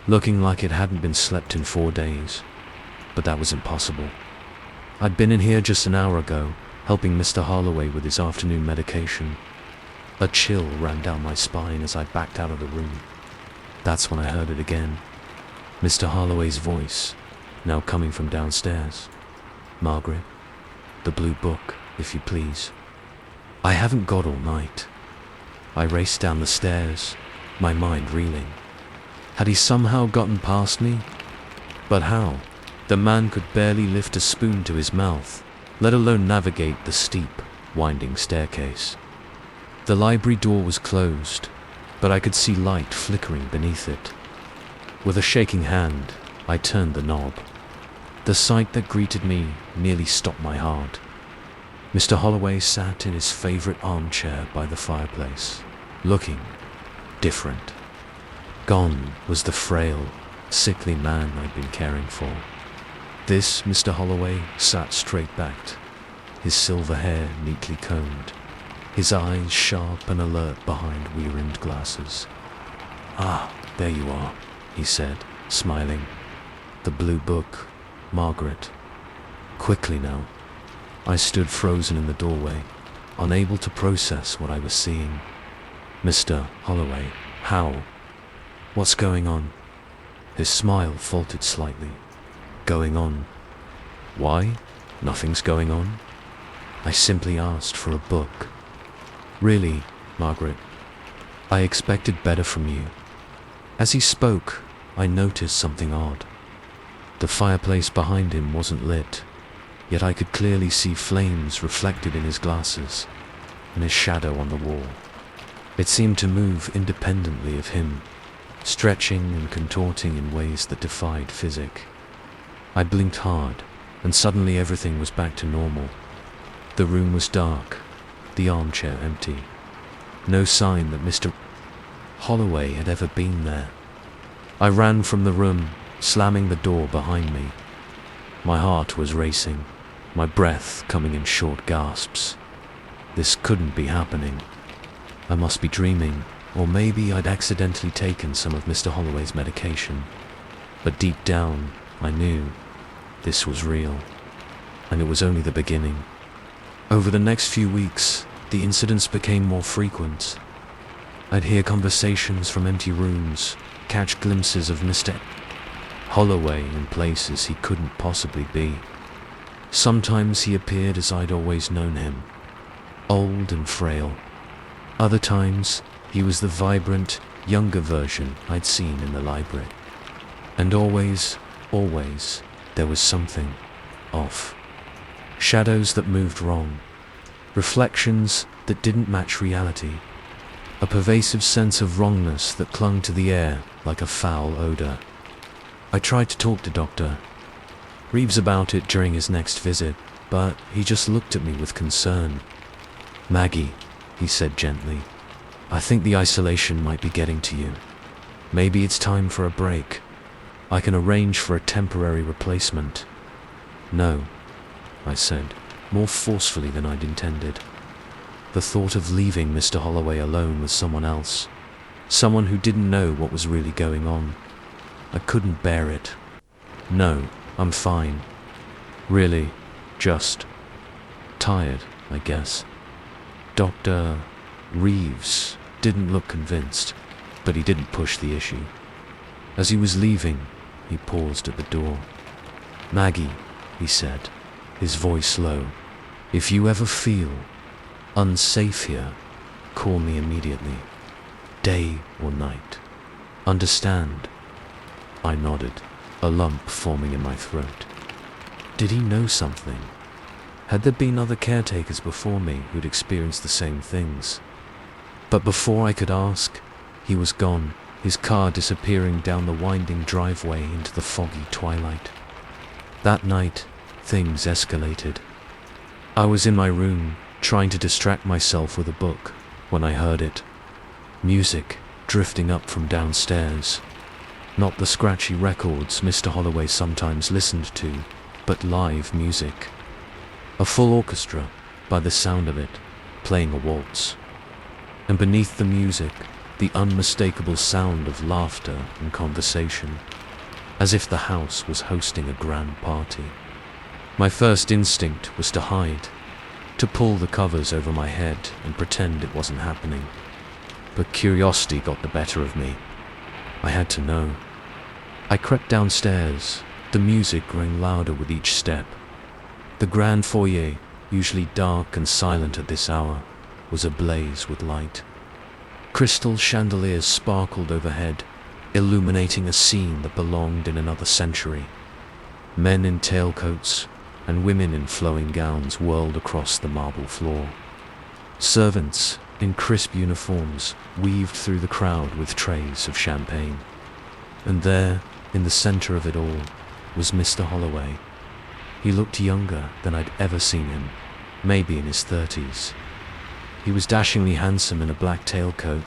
looking like it hadn't been slept in 4 days. But that was impossible. I'd been in here just an hour ago, helping Mr. Holloway with his afternoon medication. A chill ran down my spine as I backed out of the room. That's when I heard it again. Mr. Holloway's voice, now coming from downstairs. "Margaret, the blue book, if you please." I haven't got all night. I raced down the stairs, my mind reeling. Had he somehow gotten past me? But how? The man could barely lift a spoon to his mouth, let alone navigate the steep, winding staircase. The library door was closed, but I could see light flickering beneath it. With a shaking hand, I turned the knob. The sight that greeted me nearly stopped my heart. Mr. Holloway sat in his favorite armchair by the fireplace, looking different. Gone was the frail, sickly man I'd been caring for. This Mr. Holloway sat straight-backed, his silver hair neatly combed, his eyes sharp and alert behind wear-rimmed glasses. "Ah, there you are," he said, smiling. "The blue book, Margaret." Quickly now, I stood frozen in the doorway, unable to process what I was seeing. "Mr. Holloway, how? What's going on?" His smile faltered slightly. "Going on? Why? Nothing's going on." I simply asked for a book. "Really, Margaret, I expected better from you." As he spoke, I noticed something odd. The fireplace behind him wasn't lit, yet I could clearly see flames reflected in his glasses. and his shadow on the wall. It seemed to move independently of him, stretching and contorting in ways that defied physics. I blinked hard, and suddenly everything was back to normal. The room was dark, the armchair empty. No sign that Mr. Holloway had ever been there. I ran from the room, slamming the door behind me. My heart was racing, my breath coming in short gasps. This couldn't be happening. I must be dreaming, or maybe I'd accidentally taken some of Mr. Holloway's medication. But deep down, I knew this was real, and it was only the beginning. Over the next few weeks, the incidents became more frequent. I'd hear conversations from empty rooms, catch glimpses of Mr. Holloway in places he couldn't possibly be. Sometimes he appeared as I'd always known him, old and frail. Other times, he was the vibrant, younger version I'd seen in the library. And always, there was something off. Shadows that moved wrong. Reflections that didn't match reality. A pervasive sense of wrongness that clung to the air like a foul odor. I tried to talk to Dr. Reeves about it during his next visit, but he just looked at me with concern. "Maggie," he said gently, "I think the isolation might be getting to you. Maybe it's time for a break. I can arrange for a temporary replacement." "No," I said, more forcefully than I'd intended. The thought of leaving Mr. Holloway alone with someone else, someone who didn't know what was really going on, I couldn't bear it. "No, I'm fine. Really, just tired, I guess." Dr. Reeves didn't look convinced, but he didn't push the issue. As he was leaving, he paused at the door. "Maggie," he said, his voice low, "if you ever feel unsafe here, call me immediately, day or night. Understand?" I nodded, a lump forming in my throat. Did he know something? Had there been other caretakers before me who'd experienced the same things? But before I could ask, he was gone, his car disappearing down the winding driveway into the foggy twilight. That night, things escalated. I was in my room, trying to distract myself with a book, when I heard it. Music drifting up from downstairs. Not the scratchy records Mr. Holloway sometimes listened to, but live music. A full orchestra, by the sound of it, playing a waltz. And beneath the music, the unmistakable sound of laughter and conversation, as if the house was hosting a grand party. My first instinct was to hide, to pull the covers over my head and pretend it wasn't happening. But curiosity got the better of me. I had to know. I crept downstairs, the music growing louder with each step. The grand foyer, usually dark and silent at this hour, was ablaze with light. Crystal chandeliers sparkled overhead, illuminating a scene that belonged in another century. Men in tailcoats and women in flowing gowns whirled across the marble floor. Servants in crisp uniforms weaved through the crowd with trays of champagne. And there, in the center of it all, was Mr. Holloway. He looked younger than I'd ever seen him, maybe in his 30s. He was dashingly handsome in a black tailcoat,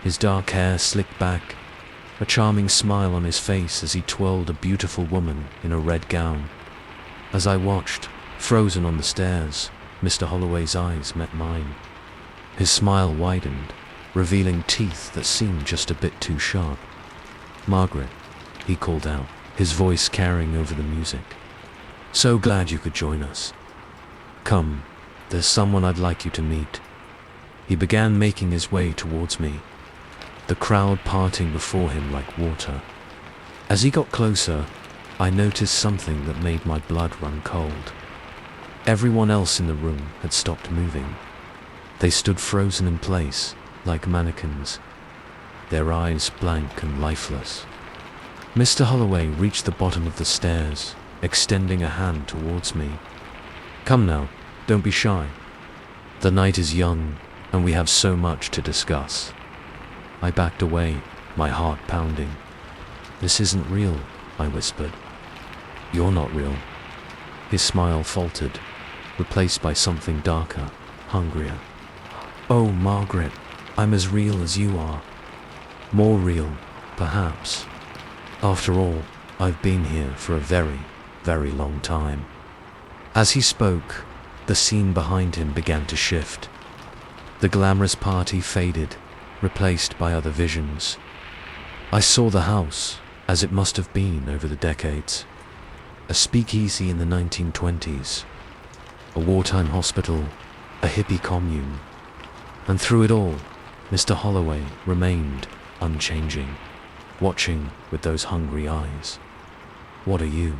his dark hair slicked back, a charming smile on his face as he twirled a beautiful woman in a red gown. As I watched, frozen on the stairs, Mr. Holloway's eyes met mine. His smile widened, revealing teeth that seemed just a bit too sharp. "Margaret," he called out, his voice carrying over the music. "So glad you could join us. Come, there's someone I'd like you to meet." He began making his way towards me, the crowd parting before him like water. As he got closer, I noticed something that made my blood run cold. Everyone else in the room had stopped moving. They stood frozen in place, like mannequins, their eyes blank and lifeless. Mr. Holloway reached the bottom of the stairs, extending a hand towards me. "Come now, don't be shy. The night is young, and we have so much to discuss." I backed away, my heart pounding. "This isn't real," I whispered. "You're not real." His smile faltered, replaced by something darker, hungrier. "Oh, Margaret, I'm as real as you are. More real, perhaps. After all, I've been here for a very, very long time." As he spoke, the scene behind him began to shift. The glamorous party faded, replaced by other visions. I saw the house, as it must have been over the decades. A speakeasy in the 1920s, a wartime hospital, a hippie commune. And through it all, Mr. Holloway remained unchanging, watching with those hungry eyes. "What are you?"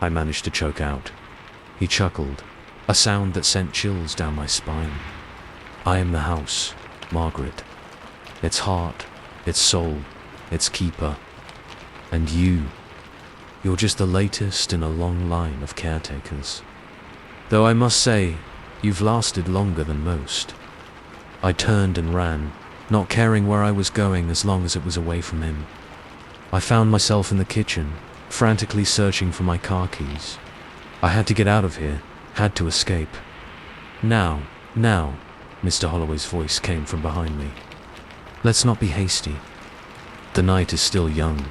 I managed to choke out. He chuckled, a sound that sent chills down my spine. "I am the house, Margaret. Its heart, its soul, its keeper. And you're just the latest in a long line of caretakers. Though I must say, you've lasted longer than most." I turned and ran, not caring where I was going as long as it was away from him. I found myself in the kitchen, frantically searching for my car keys. I had to get out of here, had to escape. Now, Mr. Holloway's voice came from behind me. "Let's not be hasty. The night is still young,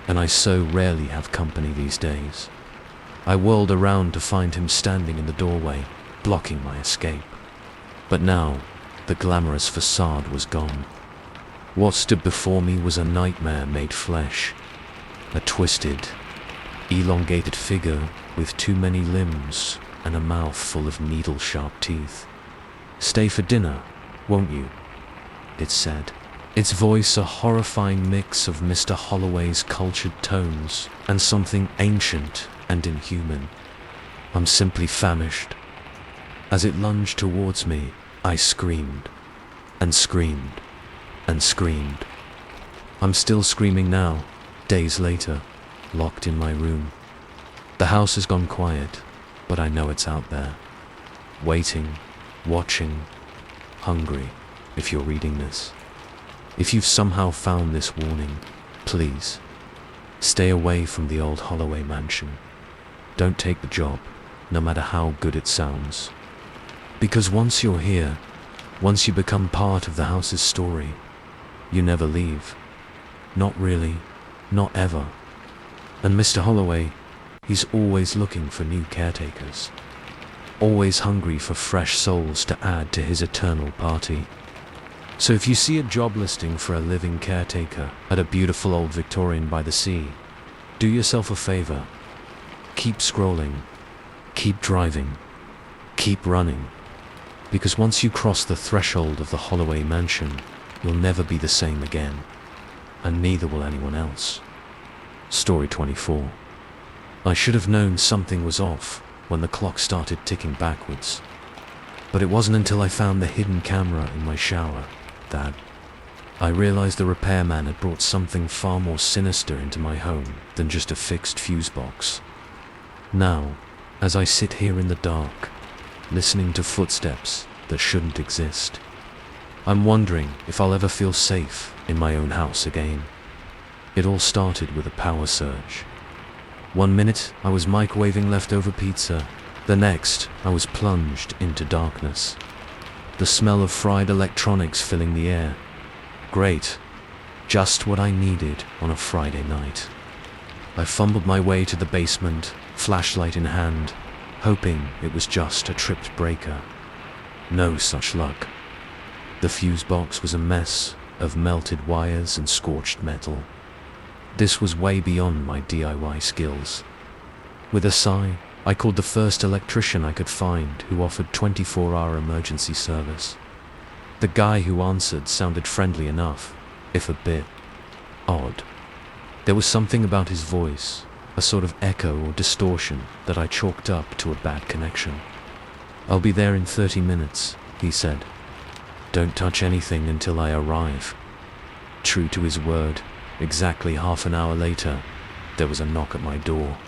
and I so rarely have company these days." I whirled around to find him standing in the doorway, blocking my escape. But now, the glamorous facade was gone. What stood before me was a nightmare made flesh. A twisted, elongated figure with too many limbs and a mouth full of needle-sharp teeth. "Stay for dinner, won't you?" it said, its voice a horrifying mix of Mr. Holloway's cultured tones and something ancient and inhuman. I'm simply famished. As it lunged towards me, I screamed, and screamed, and screamed. I'm still screaming now, days later, locked in my room. The house has gone quiet, but I know it's out there, waiting, watching, hungry, if you're reading this. If you've somehow found this warning, please, stay away from the old Holloway mansion. Don't take the job, no matter how good it sounds. Because once you're here, once you become part of the house's story, you never leave. Not really, not ever. And Mr. Holloway, he's always looking for new caretakers. Always hungry for fresh souls to add to his eternal party. So if you see a job listing for a living caretaker at a beautiful old Victorian by the sea, do yourself a favor. Keep scrolling, keep driving, keep running. Because once you cross the threshold of the Holloway mansion, you'll never be the same again. And neither will anyone else. Story 24. I should have known something was off when the clock started ticking backwards. But it wasn't until I found the hidden camera in my shower that I realized the repairman had brought something far more sinister into my home than just a fixed fuse box. Now, as I sit here in the dark, listening to footsteps that shouldn't exist, I'm wondering if I'll ever feel safe in my own house again. It all started with a power surge. One minute I was microwaving leftover pizza, the next I was plunged into darkness. The smell of fried electronics filling the air. Great. Just what I needed on a Friday night. I fumbled my way to the basement, flashlight in hand, hoping it was just a tripped breaker. No such luck. The fuse box was a mess of melted wires and scorched metal. This was way beyond my DIY skills. With a sigh, I called the first electrician I could find who offered 24-hour emergency service. The guy who answered sounded friendly enough, if a bit odd. There was something about his voice, a sort of echo or distortion that I chalked up to a bad connection. "I'll be there in 30 minutes, he said. "Don't touch anything until I arrive." True to his word, exactly half an hour later, there was a knock at my door.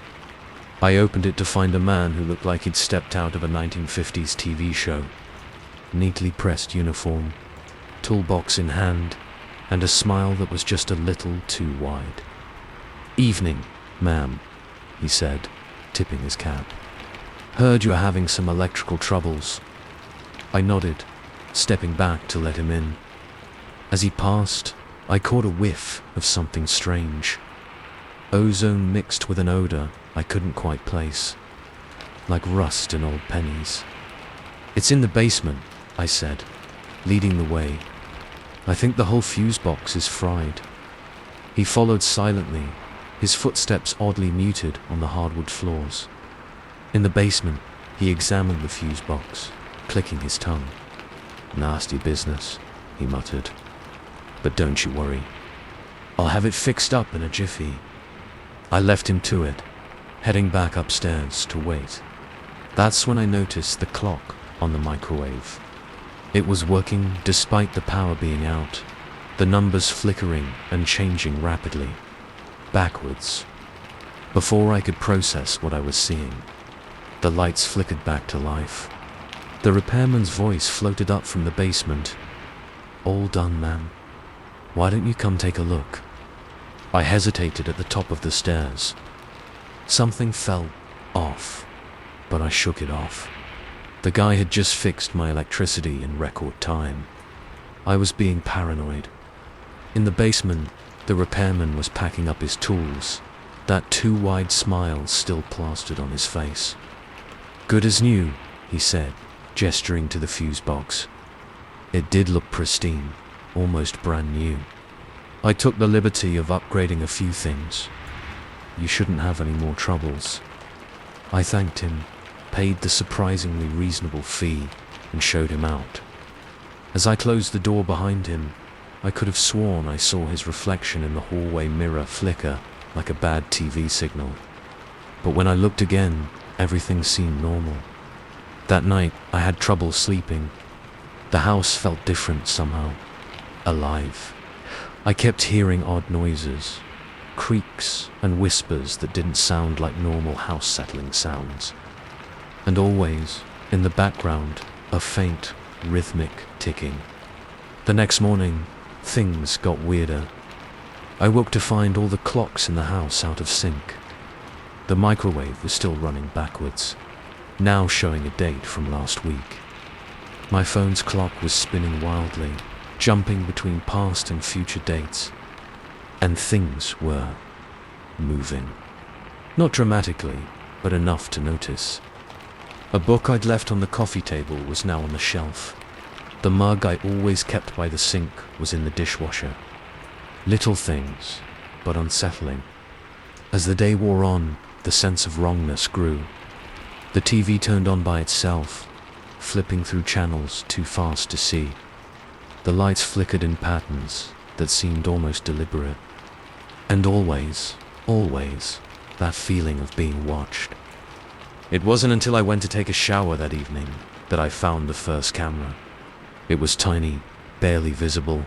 I opened it to find a man who looked like he'd stepped out of a 1950s TV show. neatly pressed uniform, toolbox in hand, and a smile that was just a little too wide. "Evening, ma'am," he said, tipping his cap. "Heard you are having some electrical troubles." I nodded, stepping back to let him in. As he passed, I caught a whiff of something strange. Ozone mixed with an odor I couldn't quite place, like rust and old pennies. "It's in the basement," I said, leading the way. "I think the whole fuse box is fried." He followed silently, his footsteps oddly muted on the hardwood floors. In the basement, he examined the fuse box, clicking his tongue. "Nasty business," he muttered. "But don't you worry. I'll have it fixed up in a jiffy." I left him to it, heading back upstairs to wait. That's when I noticed the clock on the microwave. It was working despite the power being out, the numbers flickering and changing rapidly, backwards. Before I could process what I was seeing, the lights flickered back to life. The repairman's voice floated up from the basement. "All done, ma'am. Why don't you come take a look?" I hesitated at the top of the stairs. Something felt off, but I shook it off. The guy had just fixed my electricity in record time. I was being paranoid. In the basement, the repairman was packing up his tools, that too wide smile still plastered on his face. "Good as new," he said, gesturing to the fuse box. It did look pristine, almost brand new. I took the liberty of upgrading a few things. "You shouldn't have any more troubles." I thanked him, paid the surprisingly reasonable fee, and showed him out. As I closed the door behind him, I could have sworn I saw his reflection in the hallway mirror flicker like a bad TV signal. But when I looked again, everything seemed normal. That night, I had trouble sleeping. The house felt different somehow, alive. I kept hearing odd noises, creaks and whispers that didn't sound like normal house settling sounds. And always, in the background, a faint, rhythmic ticking. The next morning, things got weirder. I woke to find all the clocks in the house out of sync. The microwave was still running backwards, now showing a date from last week. My phone's clock was spinning wildly, jumping between past and future dates. And things were moving. Not dramatically, but enough to notice. A book I'd left on the coffee table was now on the shelf. The mug I always kept by the sink was in the dishwasher. Little things, but unsettling. As the day wore on, the sense of wrongness grew. The TV turned on by itself, flipping through channels too fast to see. The lights flickered in patterns that seemed almost deliberate. And always, that feeling of being watched. It wasn't until I went to take a shower that evening that I found the first camera. It was tiny, barely visible,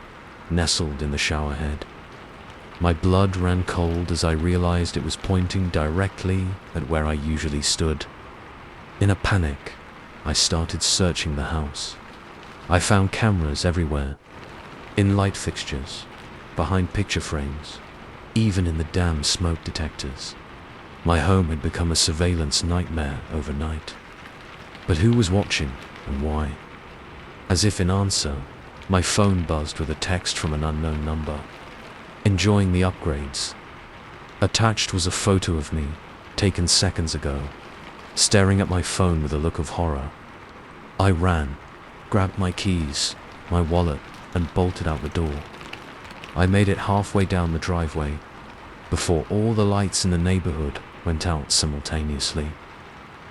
nestled in the shower head. My blood ran cold as I realized it was pointing directly at where I usually stood. In a panic, I started searching the house. I found cameras everywhere, in light fixtures, behind picture frames, even in the damn smoke detectors. My home had become a surveillance nightmare overnight. But who was watching and why? As if in answer, my phone buzzed with a text from an unknown number. Enjoying the upgrades. Attached was a photo of me, taken seconds ago, staring at my phone with a look of horror. I ran, grabbed my keys, my wallet, and bolted out the door. I made it halfway down the driveway, before all the lights in the neighborhood went out simultaneously.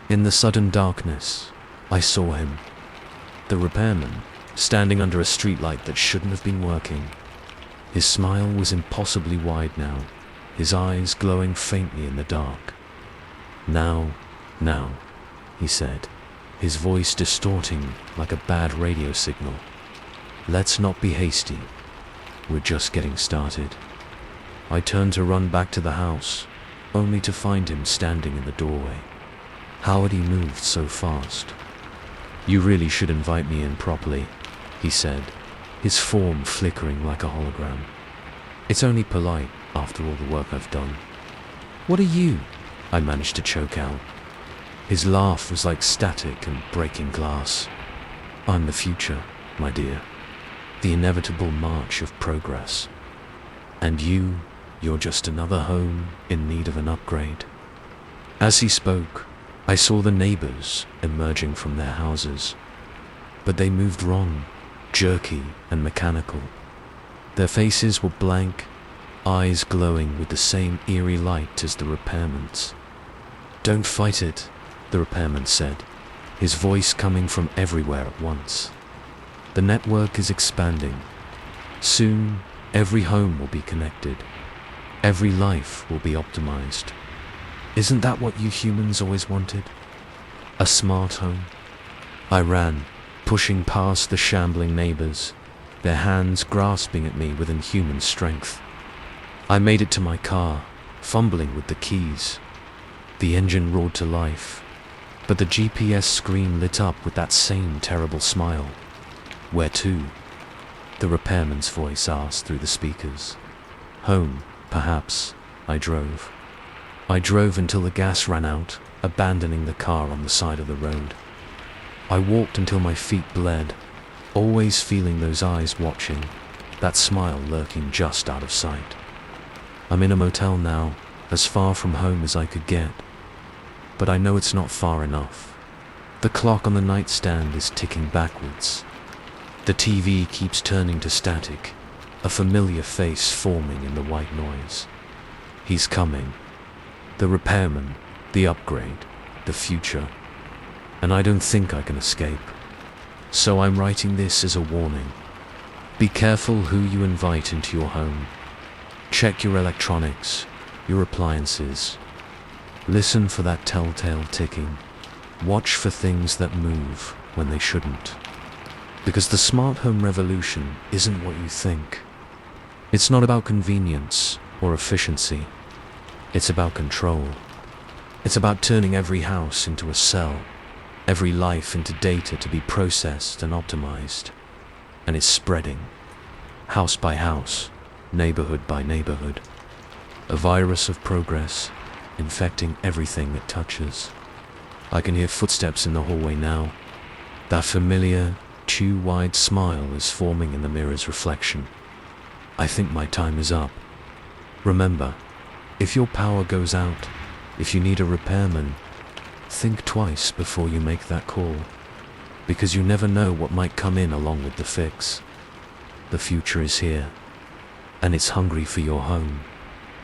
In the sudden darkness, I saw him, the repairman, standing under a streetlight that shouldn't have been working. His smile was impossibly wide now, his eyes glowing faintly in the dark. Now, he said, his voice distorting like a bad radio signal. "Let's not be hasty. We're just getting started." I turned to run back to the house, only to find him standing in the doorway. How had he moved so fast? You really should invite me in properly, he said, his form flickering like a hologram. It's only polite after all the work I've done. What are you? I managed to choke out. His laugh was like static and breaking glass. I'm the future, my dear. The inevitable march of progress. And you're just another home in need of an upgrade. As he spoke, I saw the neighbors emerging from their houses. But they moved wrong, jerky and mechanical. Their faces were blank, eyes glowing with the same eerie light as the repairman's. Don't fight it, the repairman said, his voice coming from everywhere at once. The network is expanding. Soon, every home will be connected. Every life will be optimized. Isn't that what you humans always wanted? A smart home? I ran, pushing past the shambling neighbors, their hands grasping at me with inhuman strength. I made it to my car, fumbling with the keys. The engine roared to life, but the GPS screen lit up with that same terrible smile. Where to? The repairman's voice asked through the speakers. Home, perhaps. I drove. I drove until the gas ran out, abandoning the car on the side of the road. I walked until my feet bled, always feeling those eyes watching, that smile lurking just out of sight. I'm in a motel now, as far from home as I could get. But I know it's not far enough. The clock on the nightstand is ticking backwards. The TV keeps turning to static, a familiar face forming in the white noise. He's coming. The repairman, the upgrade, the future. And I don't think I can escape. So I'm writing this as a warning. Be careful who you invite into your home. Check your electronics, your appliances. Listen for that telltale ticking. Watch for things that move when they shouldn't. Because the smart home revolution isn't what you think. It's not about convenience or efficiency. It's about control. It's about turning every house into a cell, every life into data to be processed and optimized. And it's spreading, house by house, neighborhood by neighborhood. A virus of progress, infecting everything it touches. I can hear footsteps in the hallway now. That familiar, chew-wide smile is forming in the mirror's reflection. I think my time is up. Remember, if your power goes out, if you need a repairman, think twice before you make that call, because you never know what might come in along with the fix. The future is here, and it's hungry for your home,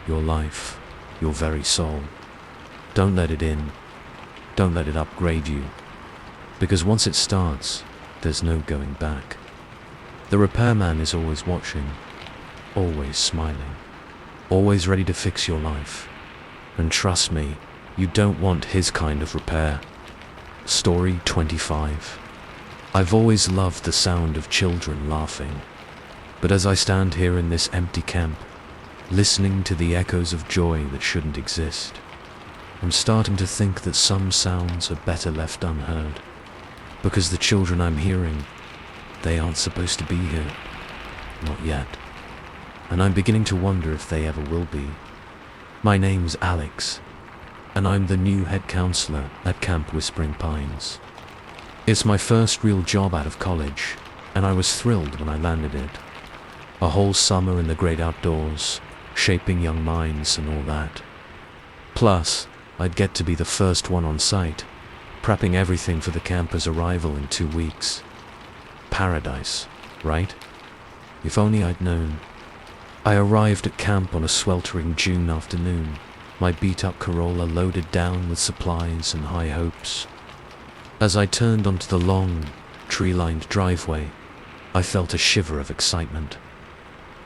your life, your very soul. Don't let it in. Don't let it upgrade you, because once it starts, there's no going back. The repairman is always watching, always smiling, always ready to fix your life. And trust me, you don't want his kind of repair. Story 25. I've always loved the sound of children laughing. But as I stand here in this empty camp, listening to the echoes of joy that shouldn't exist, I'm starting to think that some sounds are better left unheard. Because the children I'm hearing, they aren't supposed to be here. Not yet. And I'm beginning to wonder if they ever will be. My name's Alex, and I'm the new head counselor at Camp Whispering Pines. It's my first real job out of college, and I was thrilled when I landed it. A whole summer in the great outdoors, shaping young minds and all that. Plus, I'd get to be the first one on site, prepping everything for the campers' arrival in 2 weeks. Paradise, right? If only I'd known. I arrived at camp on a sweltering June afternoon, my beat-up Corolla loaded down with supplies and high hopes. As I turned onto the long, tree-lined driveway, I felt a shiver of excitement.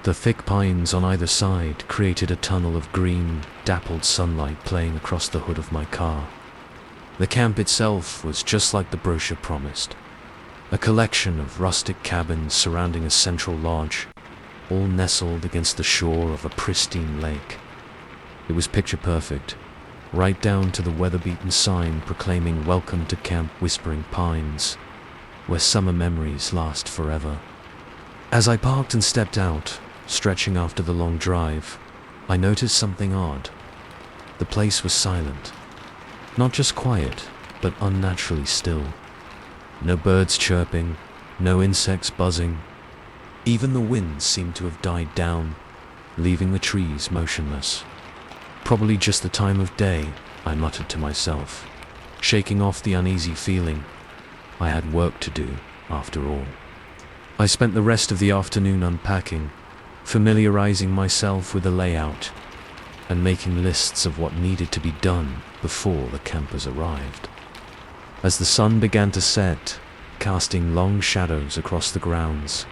The thick pines on either side created a tunnel of green, dappled sunlight playing across the hood of my car. The camp itself was just like the brochure promised. A collection of rustic cabins surrounding a central lodge, all nestled against the shore of a pristine lake. It was picture perfect, right down to the weather-beaten sign proclaiming "Welcome to Camp Whispering Pines," where summer memories last forever. As I parked and stepped out, stretching after the long drive, I noticed something odd. The place was silent. Not just quiet, but unnaturally still. No birds chirping, no insects buzzing. Even the wind seemed to have died down, leaving the trees motionless. Probably just the time of day, I muttered to myself, shaking off the uneasy feeling. I had work to do, after all. I spent the rest of the afternoon unpacking, familiarizing myself with the layout, and making lists of what needed to be done before the campers arrived. As the sun began to set, casting long shadows across the grounds,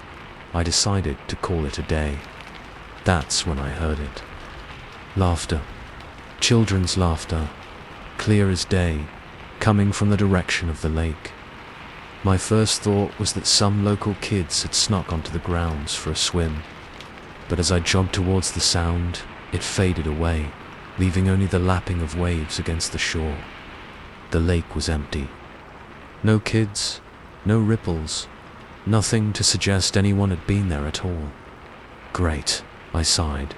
I decided to call it a day. That's when I heard it. Laughter. Children's laughter, clear as day, coming from the direction of the lake. My first thought was that some local kids had snuck onto the grounds for a swim, but as I jogged towards the sound, it faded away, leaving only the lapping of waves against the shore. The lake was empty. No kids, no ripples, nothing to suggest anyone had been there at all. Great, I sighed.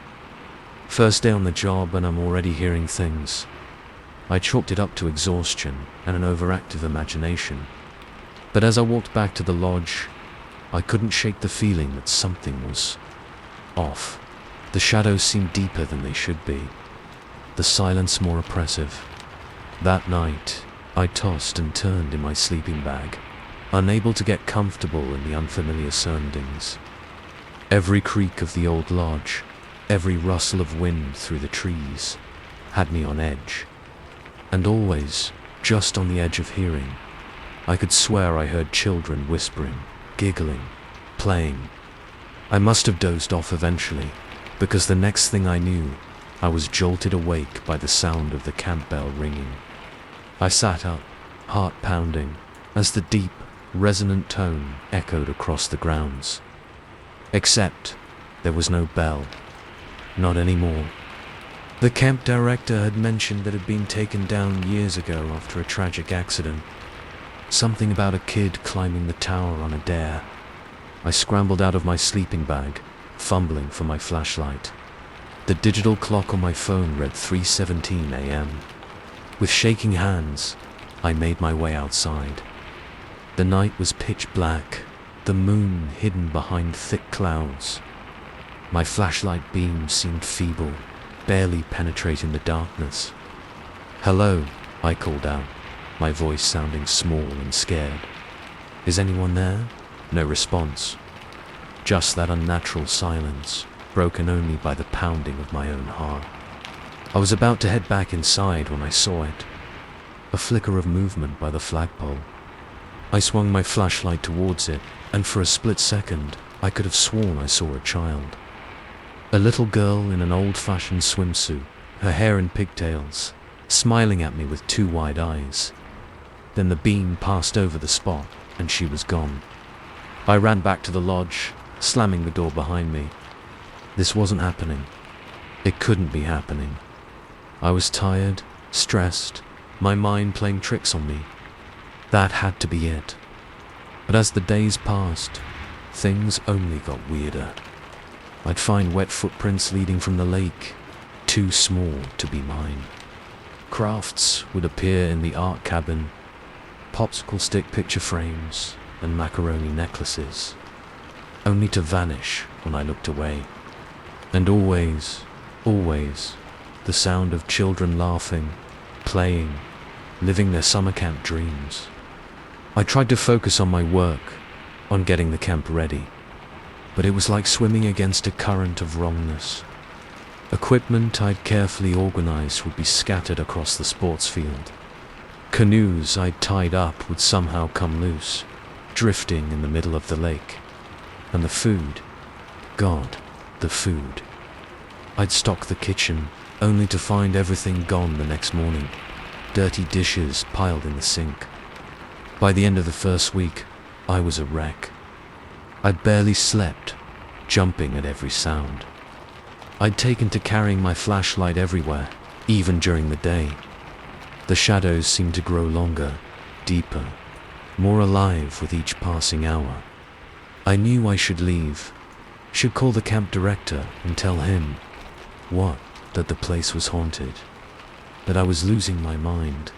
First day on the job and I'm already hearing things. I chalked it up to exhaustion and an overactive imagination. But as I walked back to the lodge, I couldn't shake the feeling that something was off. The shadows seemed deeper than they should be, the silence more oppressive. That night, I tossed and turned in my sleeping bag, unable to get comfortable in the unfamiliar surroundings. Every creak of the old lodge, every rustle of wind through the trees, had me on edge. And always, just on the edge of hearing, I could swear I heard children whispering, giggling, playing. I must have dozed off eventually, because the next thing I knew, I was jolted awake by the sound of the camp bell ringing. I sat up, heart pounding, as the deep, resonant tone echoed across the grounds. Except, there was no bell. Not anymore. The camp director had mentioned that it had been taken down years ago after a tragic accident. Something about a kid climbing the tower on a dare. I scrambled out of my sleeping bag, fumbling for my flashlight. The digital clock on my phone read 3:17 a.m. With shaking hands, I made my way outside. The night was pitch black, the moon hidden behind thick clouds. My flashlight beam seemed feeble, barely penetrating the darkness. "Hello," I called out, my voice sounding small and scared. "Is anyone there?" No response. Just that unnatural silence, broken only by the pounding of my own heart. I was about to head back inside when I saw it. A flicker of movement by the flagpole. I swung my flashlight towards it, and for a split second, I could have sworn I saw a child. A little girl in an old-fashioned swimsuit, her hair in pigtails, smiling at me with two wide eyes. Then the beam passed over the spot, and she was gone. I ran back to the lodge, slamming the door behind me. This wasn't happening. It couldn't be happening. I was tired, stressed, my mind playing tricks on me. That had to be it. But as the days passed, things only got weirder. I'd find wet footprints leading from the lake, too small to be mine. Crafts would appear in the art cabin, popsicle stick picture frames, and macaroni necklaces, only to vanish when I looked away. And always, the sound of children laughing, playing, living their summer camp dreams. I tried to focus on my work, on getting the camp ready, but it was like swimming against a current of wrongness. Equipment I'd carefully organized would be scattered across the sports field. Canoes I'd tied up would somehow come loose, drifting in the middle of the lake. And the food, God, the food. I'd stock the kitchen, only to find everything gone the next morning, dirty dishes piled in the sink. By the end of the first week, I was a wreck. I'd barely slept, jumping at every sound. I'd taken to carrying my flashlight everywhere, even during the day. The shadows seemed to grow longer, deeper, more alive with each passing hour. I knew I should leave, should call the camp director and tell him that the place was haunted, that I was losing my mind.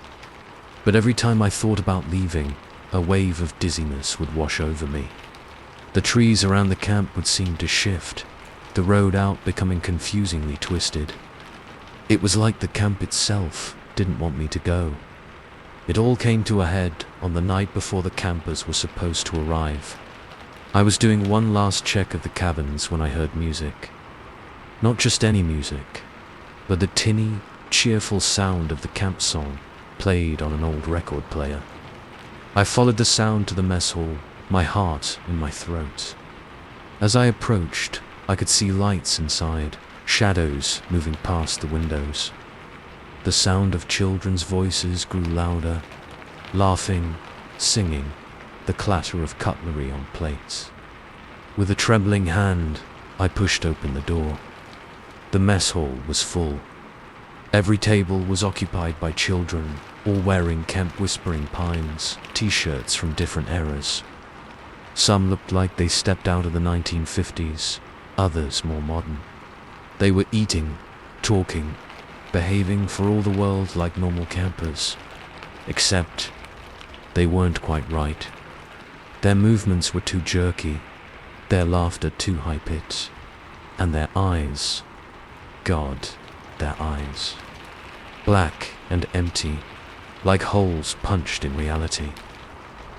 But every time I thought about leaving, a wave of dizziness would wash over me. The trees around the camp would seem to shift, the road out becoming confusingly twisted. It was like the camp itself didn't want me to go. It all came to a head on the night before the campers were supposed to arrive. I was doing one last check of the cabins when I heard music. Not just any music, but the tinny, cheerful sound of the camp song played on an old record player. I followed the sound to the mess hall, my heart in my throat. As I approached, I could see lights inside, shadows moving past the windows. The sound of children's voices grew louder, laughing, singing, the clatter of cutlery on plates. With a trembling hand, I pushed open the door. The mess hall was full. Every table was occupied by children, all wearing Camp Whispering Pines t-shirts from different eras. Some looked like they stepped out of the 1950s, others more modern. They were eating, talking, behaving for all the world like normal campers. Except they weren't quite right. Their movements were too jerky, their laughter too high-pitched, and their eyes, God, their eyes, black and empty, like holes punched in reality.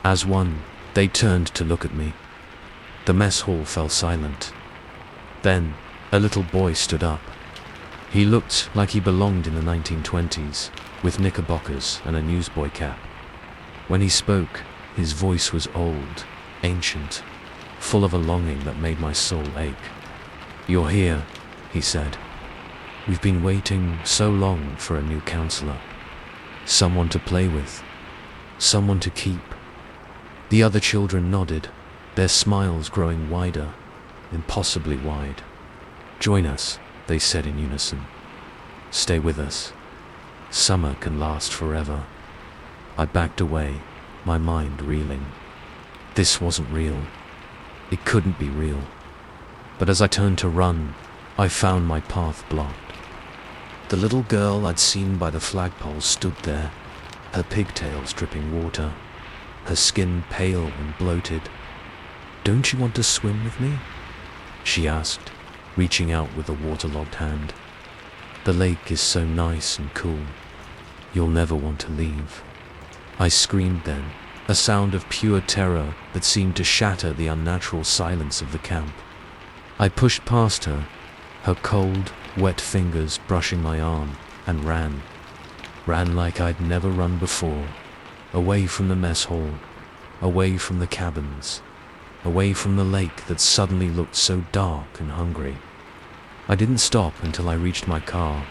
As one, they turned to look at me. The mess hall fell silent. Then, a little boy stood up. He looked like he belonged in the 1920s, with knickerbockers and a newsboy cap. When he spoke, his voice was old, ancient, full of a longing that made my soul ache. "You're here," he said. "We've been waiting so long for a new counselor. Someone to play with, someone to keep." The other children nodded, their smiles growing wider, impossibly wide. "Join us," they said in unison. "Stay with us. Summer can last forever." I backed away, my mind reeling. This wasn't real. It couldn't be real. But as I turned to run, I found my path blocked. The little girl I'd seen by the flagpole stood there, her pigtails dripping water, her skin pale and bloated. "Don't you want to swim with me?" she asked, reaching out with a waterlogged hand. "The lake is so nice and cool. You'll never want to leave." I screamed then, a sound of pure terror that seemed to shatter the unnatural silence of the camp. I pushed past her, her cold, wet fingers brushing my arm, and ran. Ran like I'd never run before, away from the mess hall, away from the cabins, away from the lake that suddenly looked so dark and hungry. I didn't stop until I reached my car,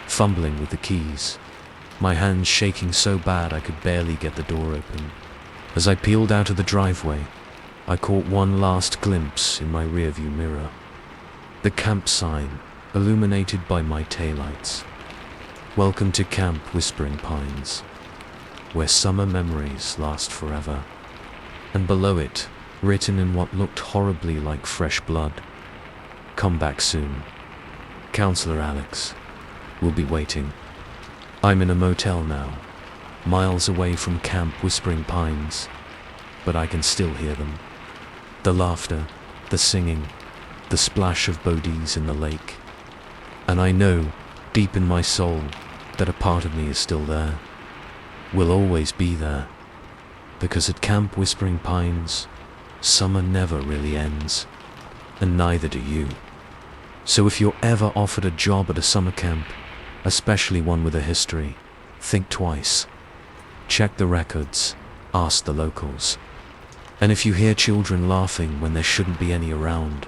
fumbling with the keys, my hands shaking so bad I could barely get the door open. As I peeled out of the driveway, I caught one last glimpse in my rearview mirror. The camp sign, illuminated by my taillights. "Welcome to Camp Whispering Pines, where summer memories last forever." And below it, written in what looked horribly like fresh blood, "Come back soon. Counselor Alex will be waiting." I'm in a motel now, miles away from Camp Whispering Pines, but I can still hear them. The laughter, the singing, the splash of bodies in the lake. And I know, deep in my soul, that a part of me is still there. Will always be there. Because at Camp Whispering Pines, summer never really ends, and neither do you. So if you're ever offered a job at a summer camp, especially one with a history, think twice. Check the records, ask the locals. And if you hear children laughing when there shouldn't be any around,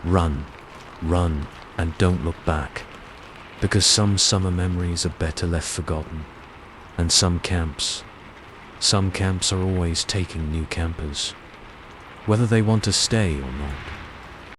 run, run, and don't look back. Because some summer memories are better left forgotten, and some camps are always taking new campers, whether they want to stay or not.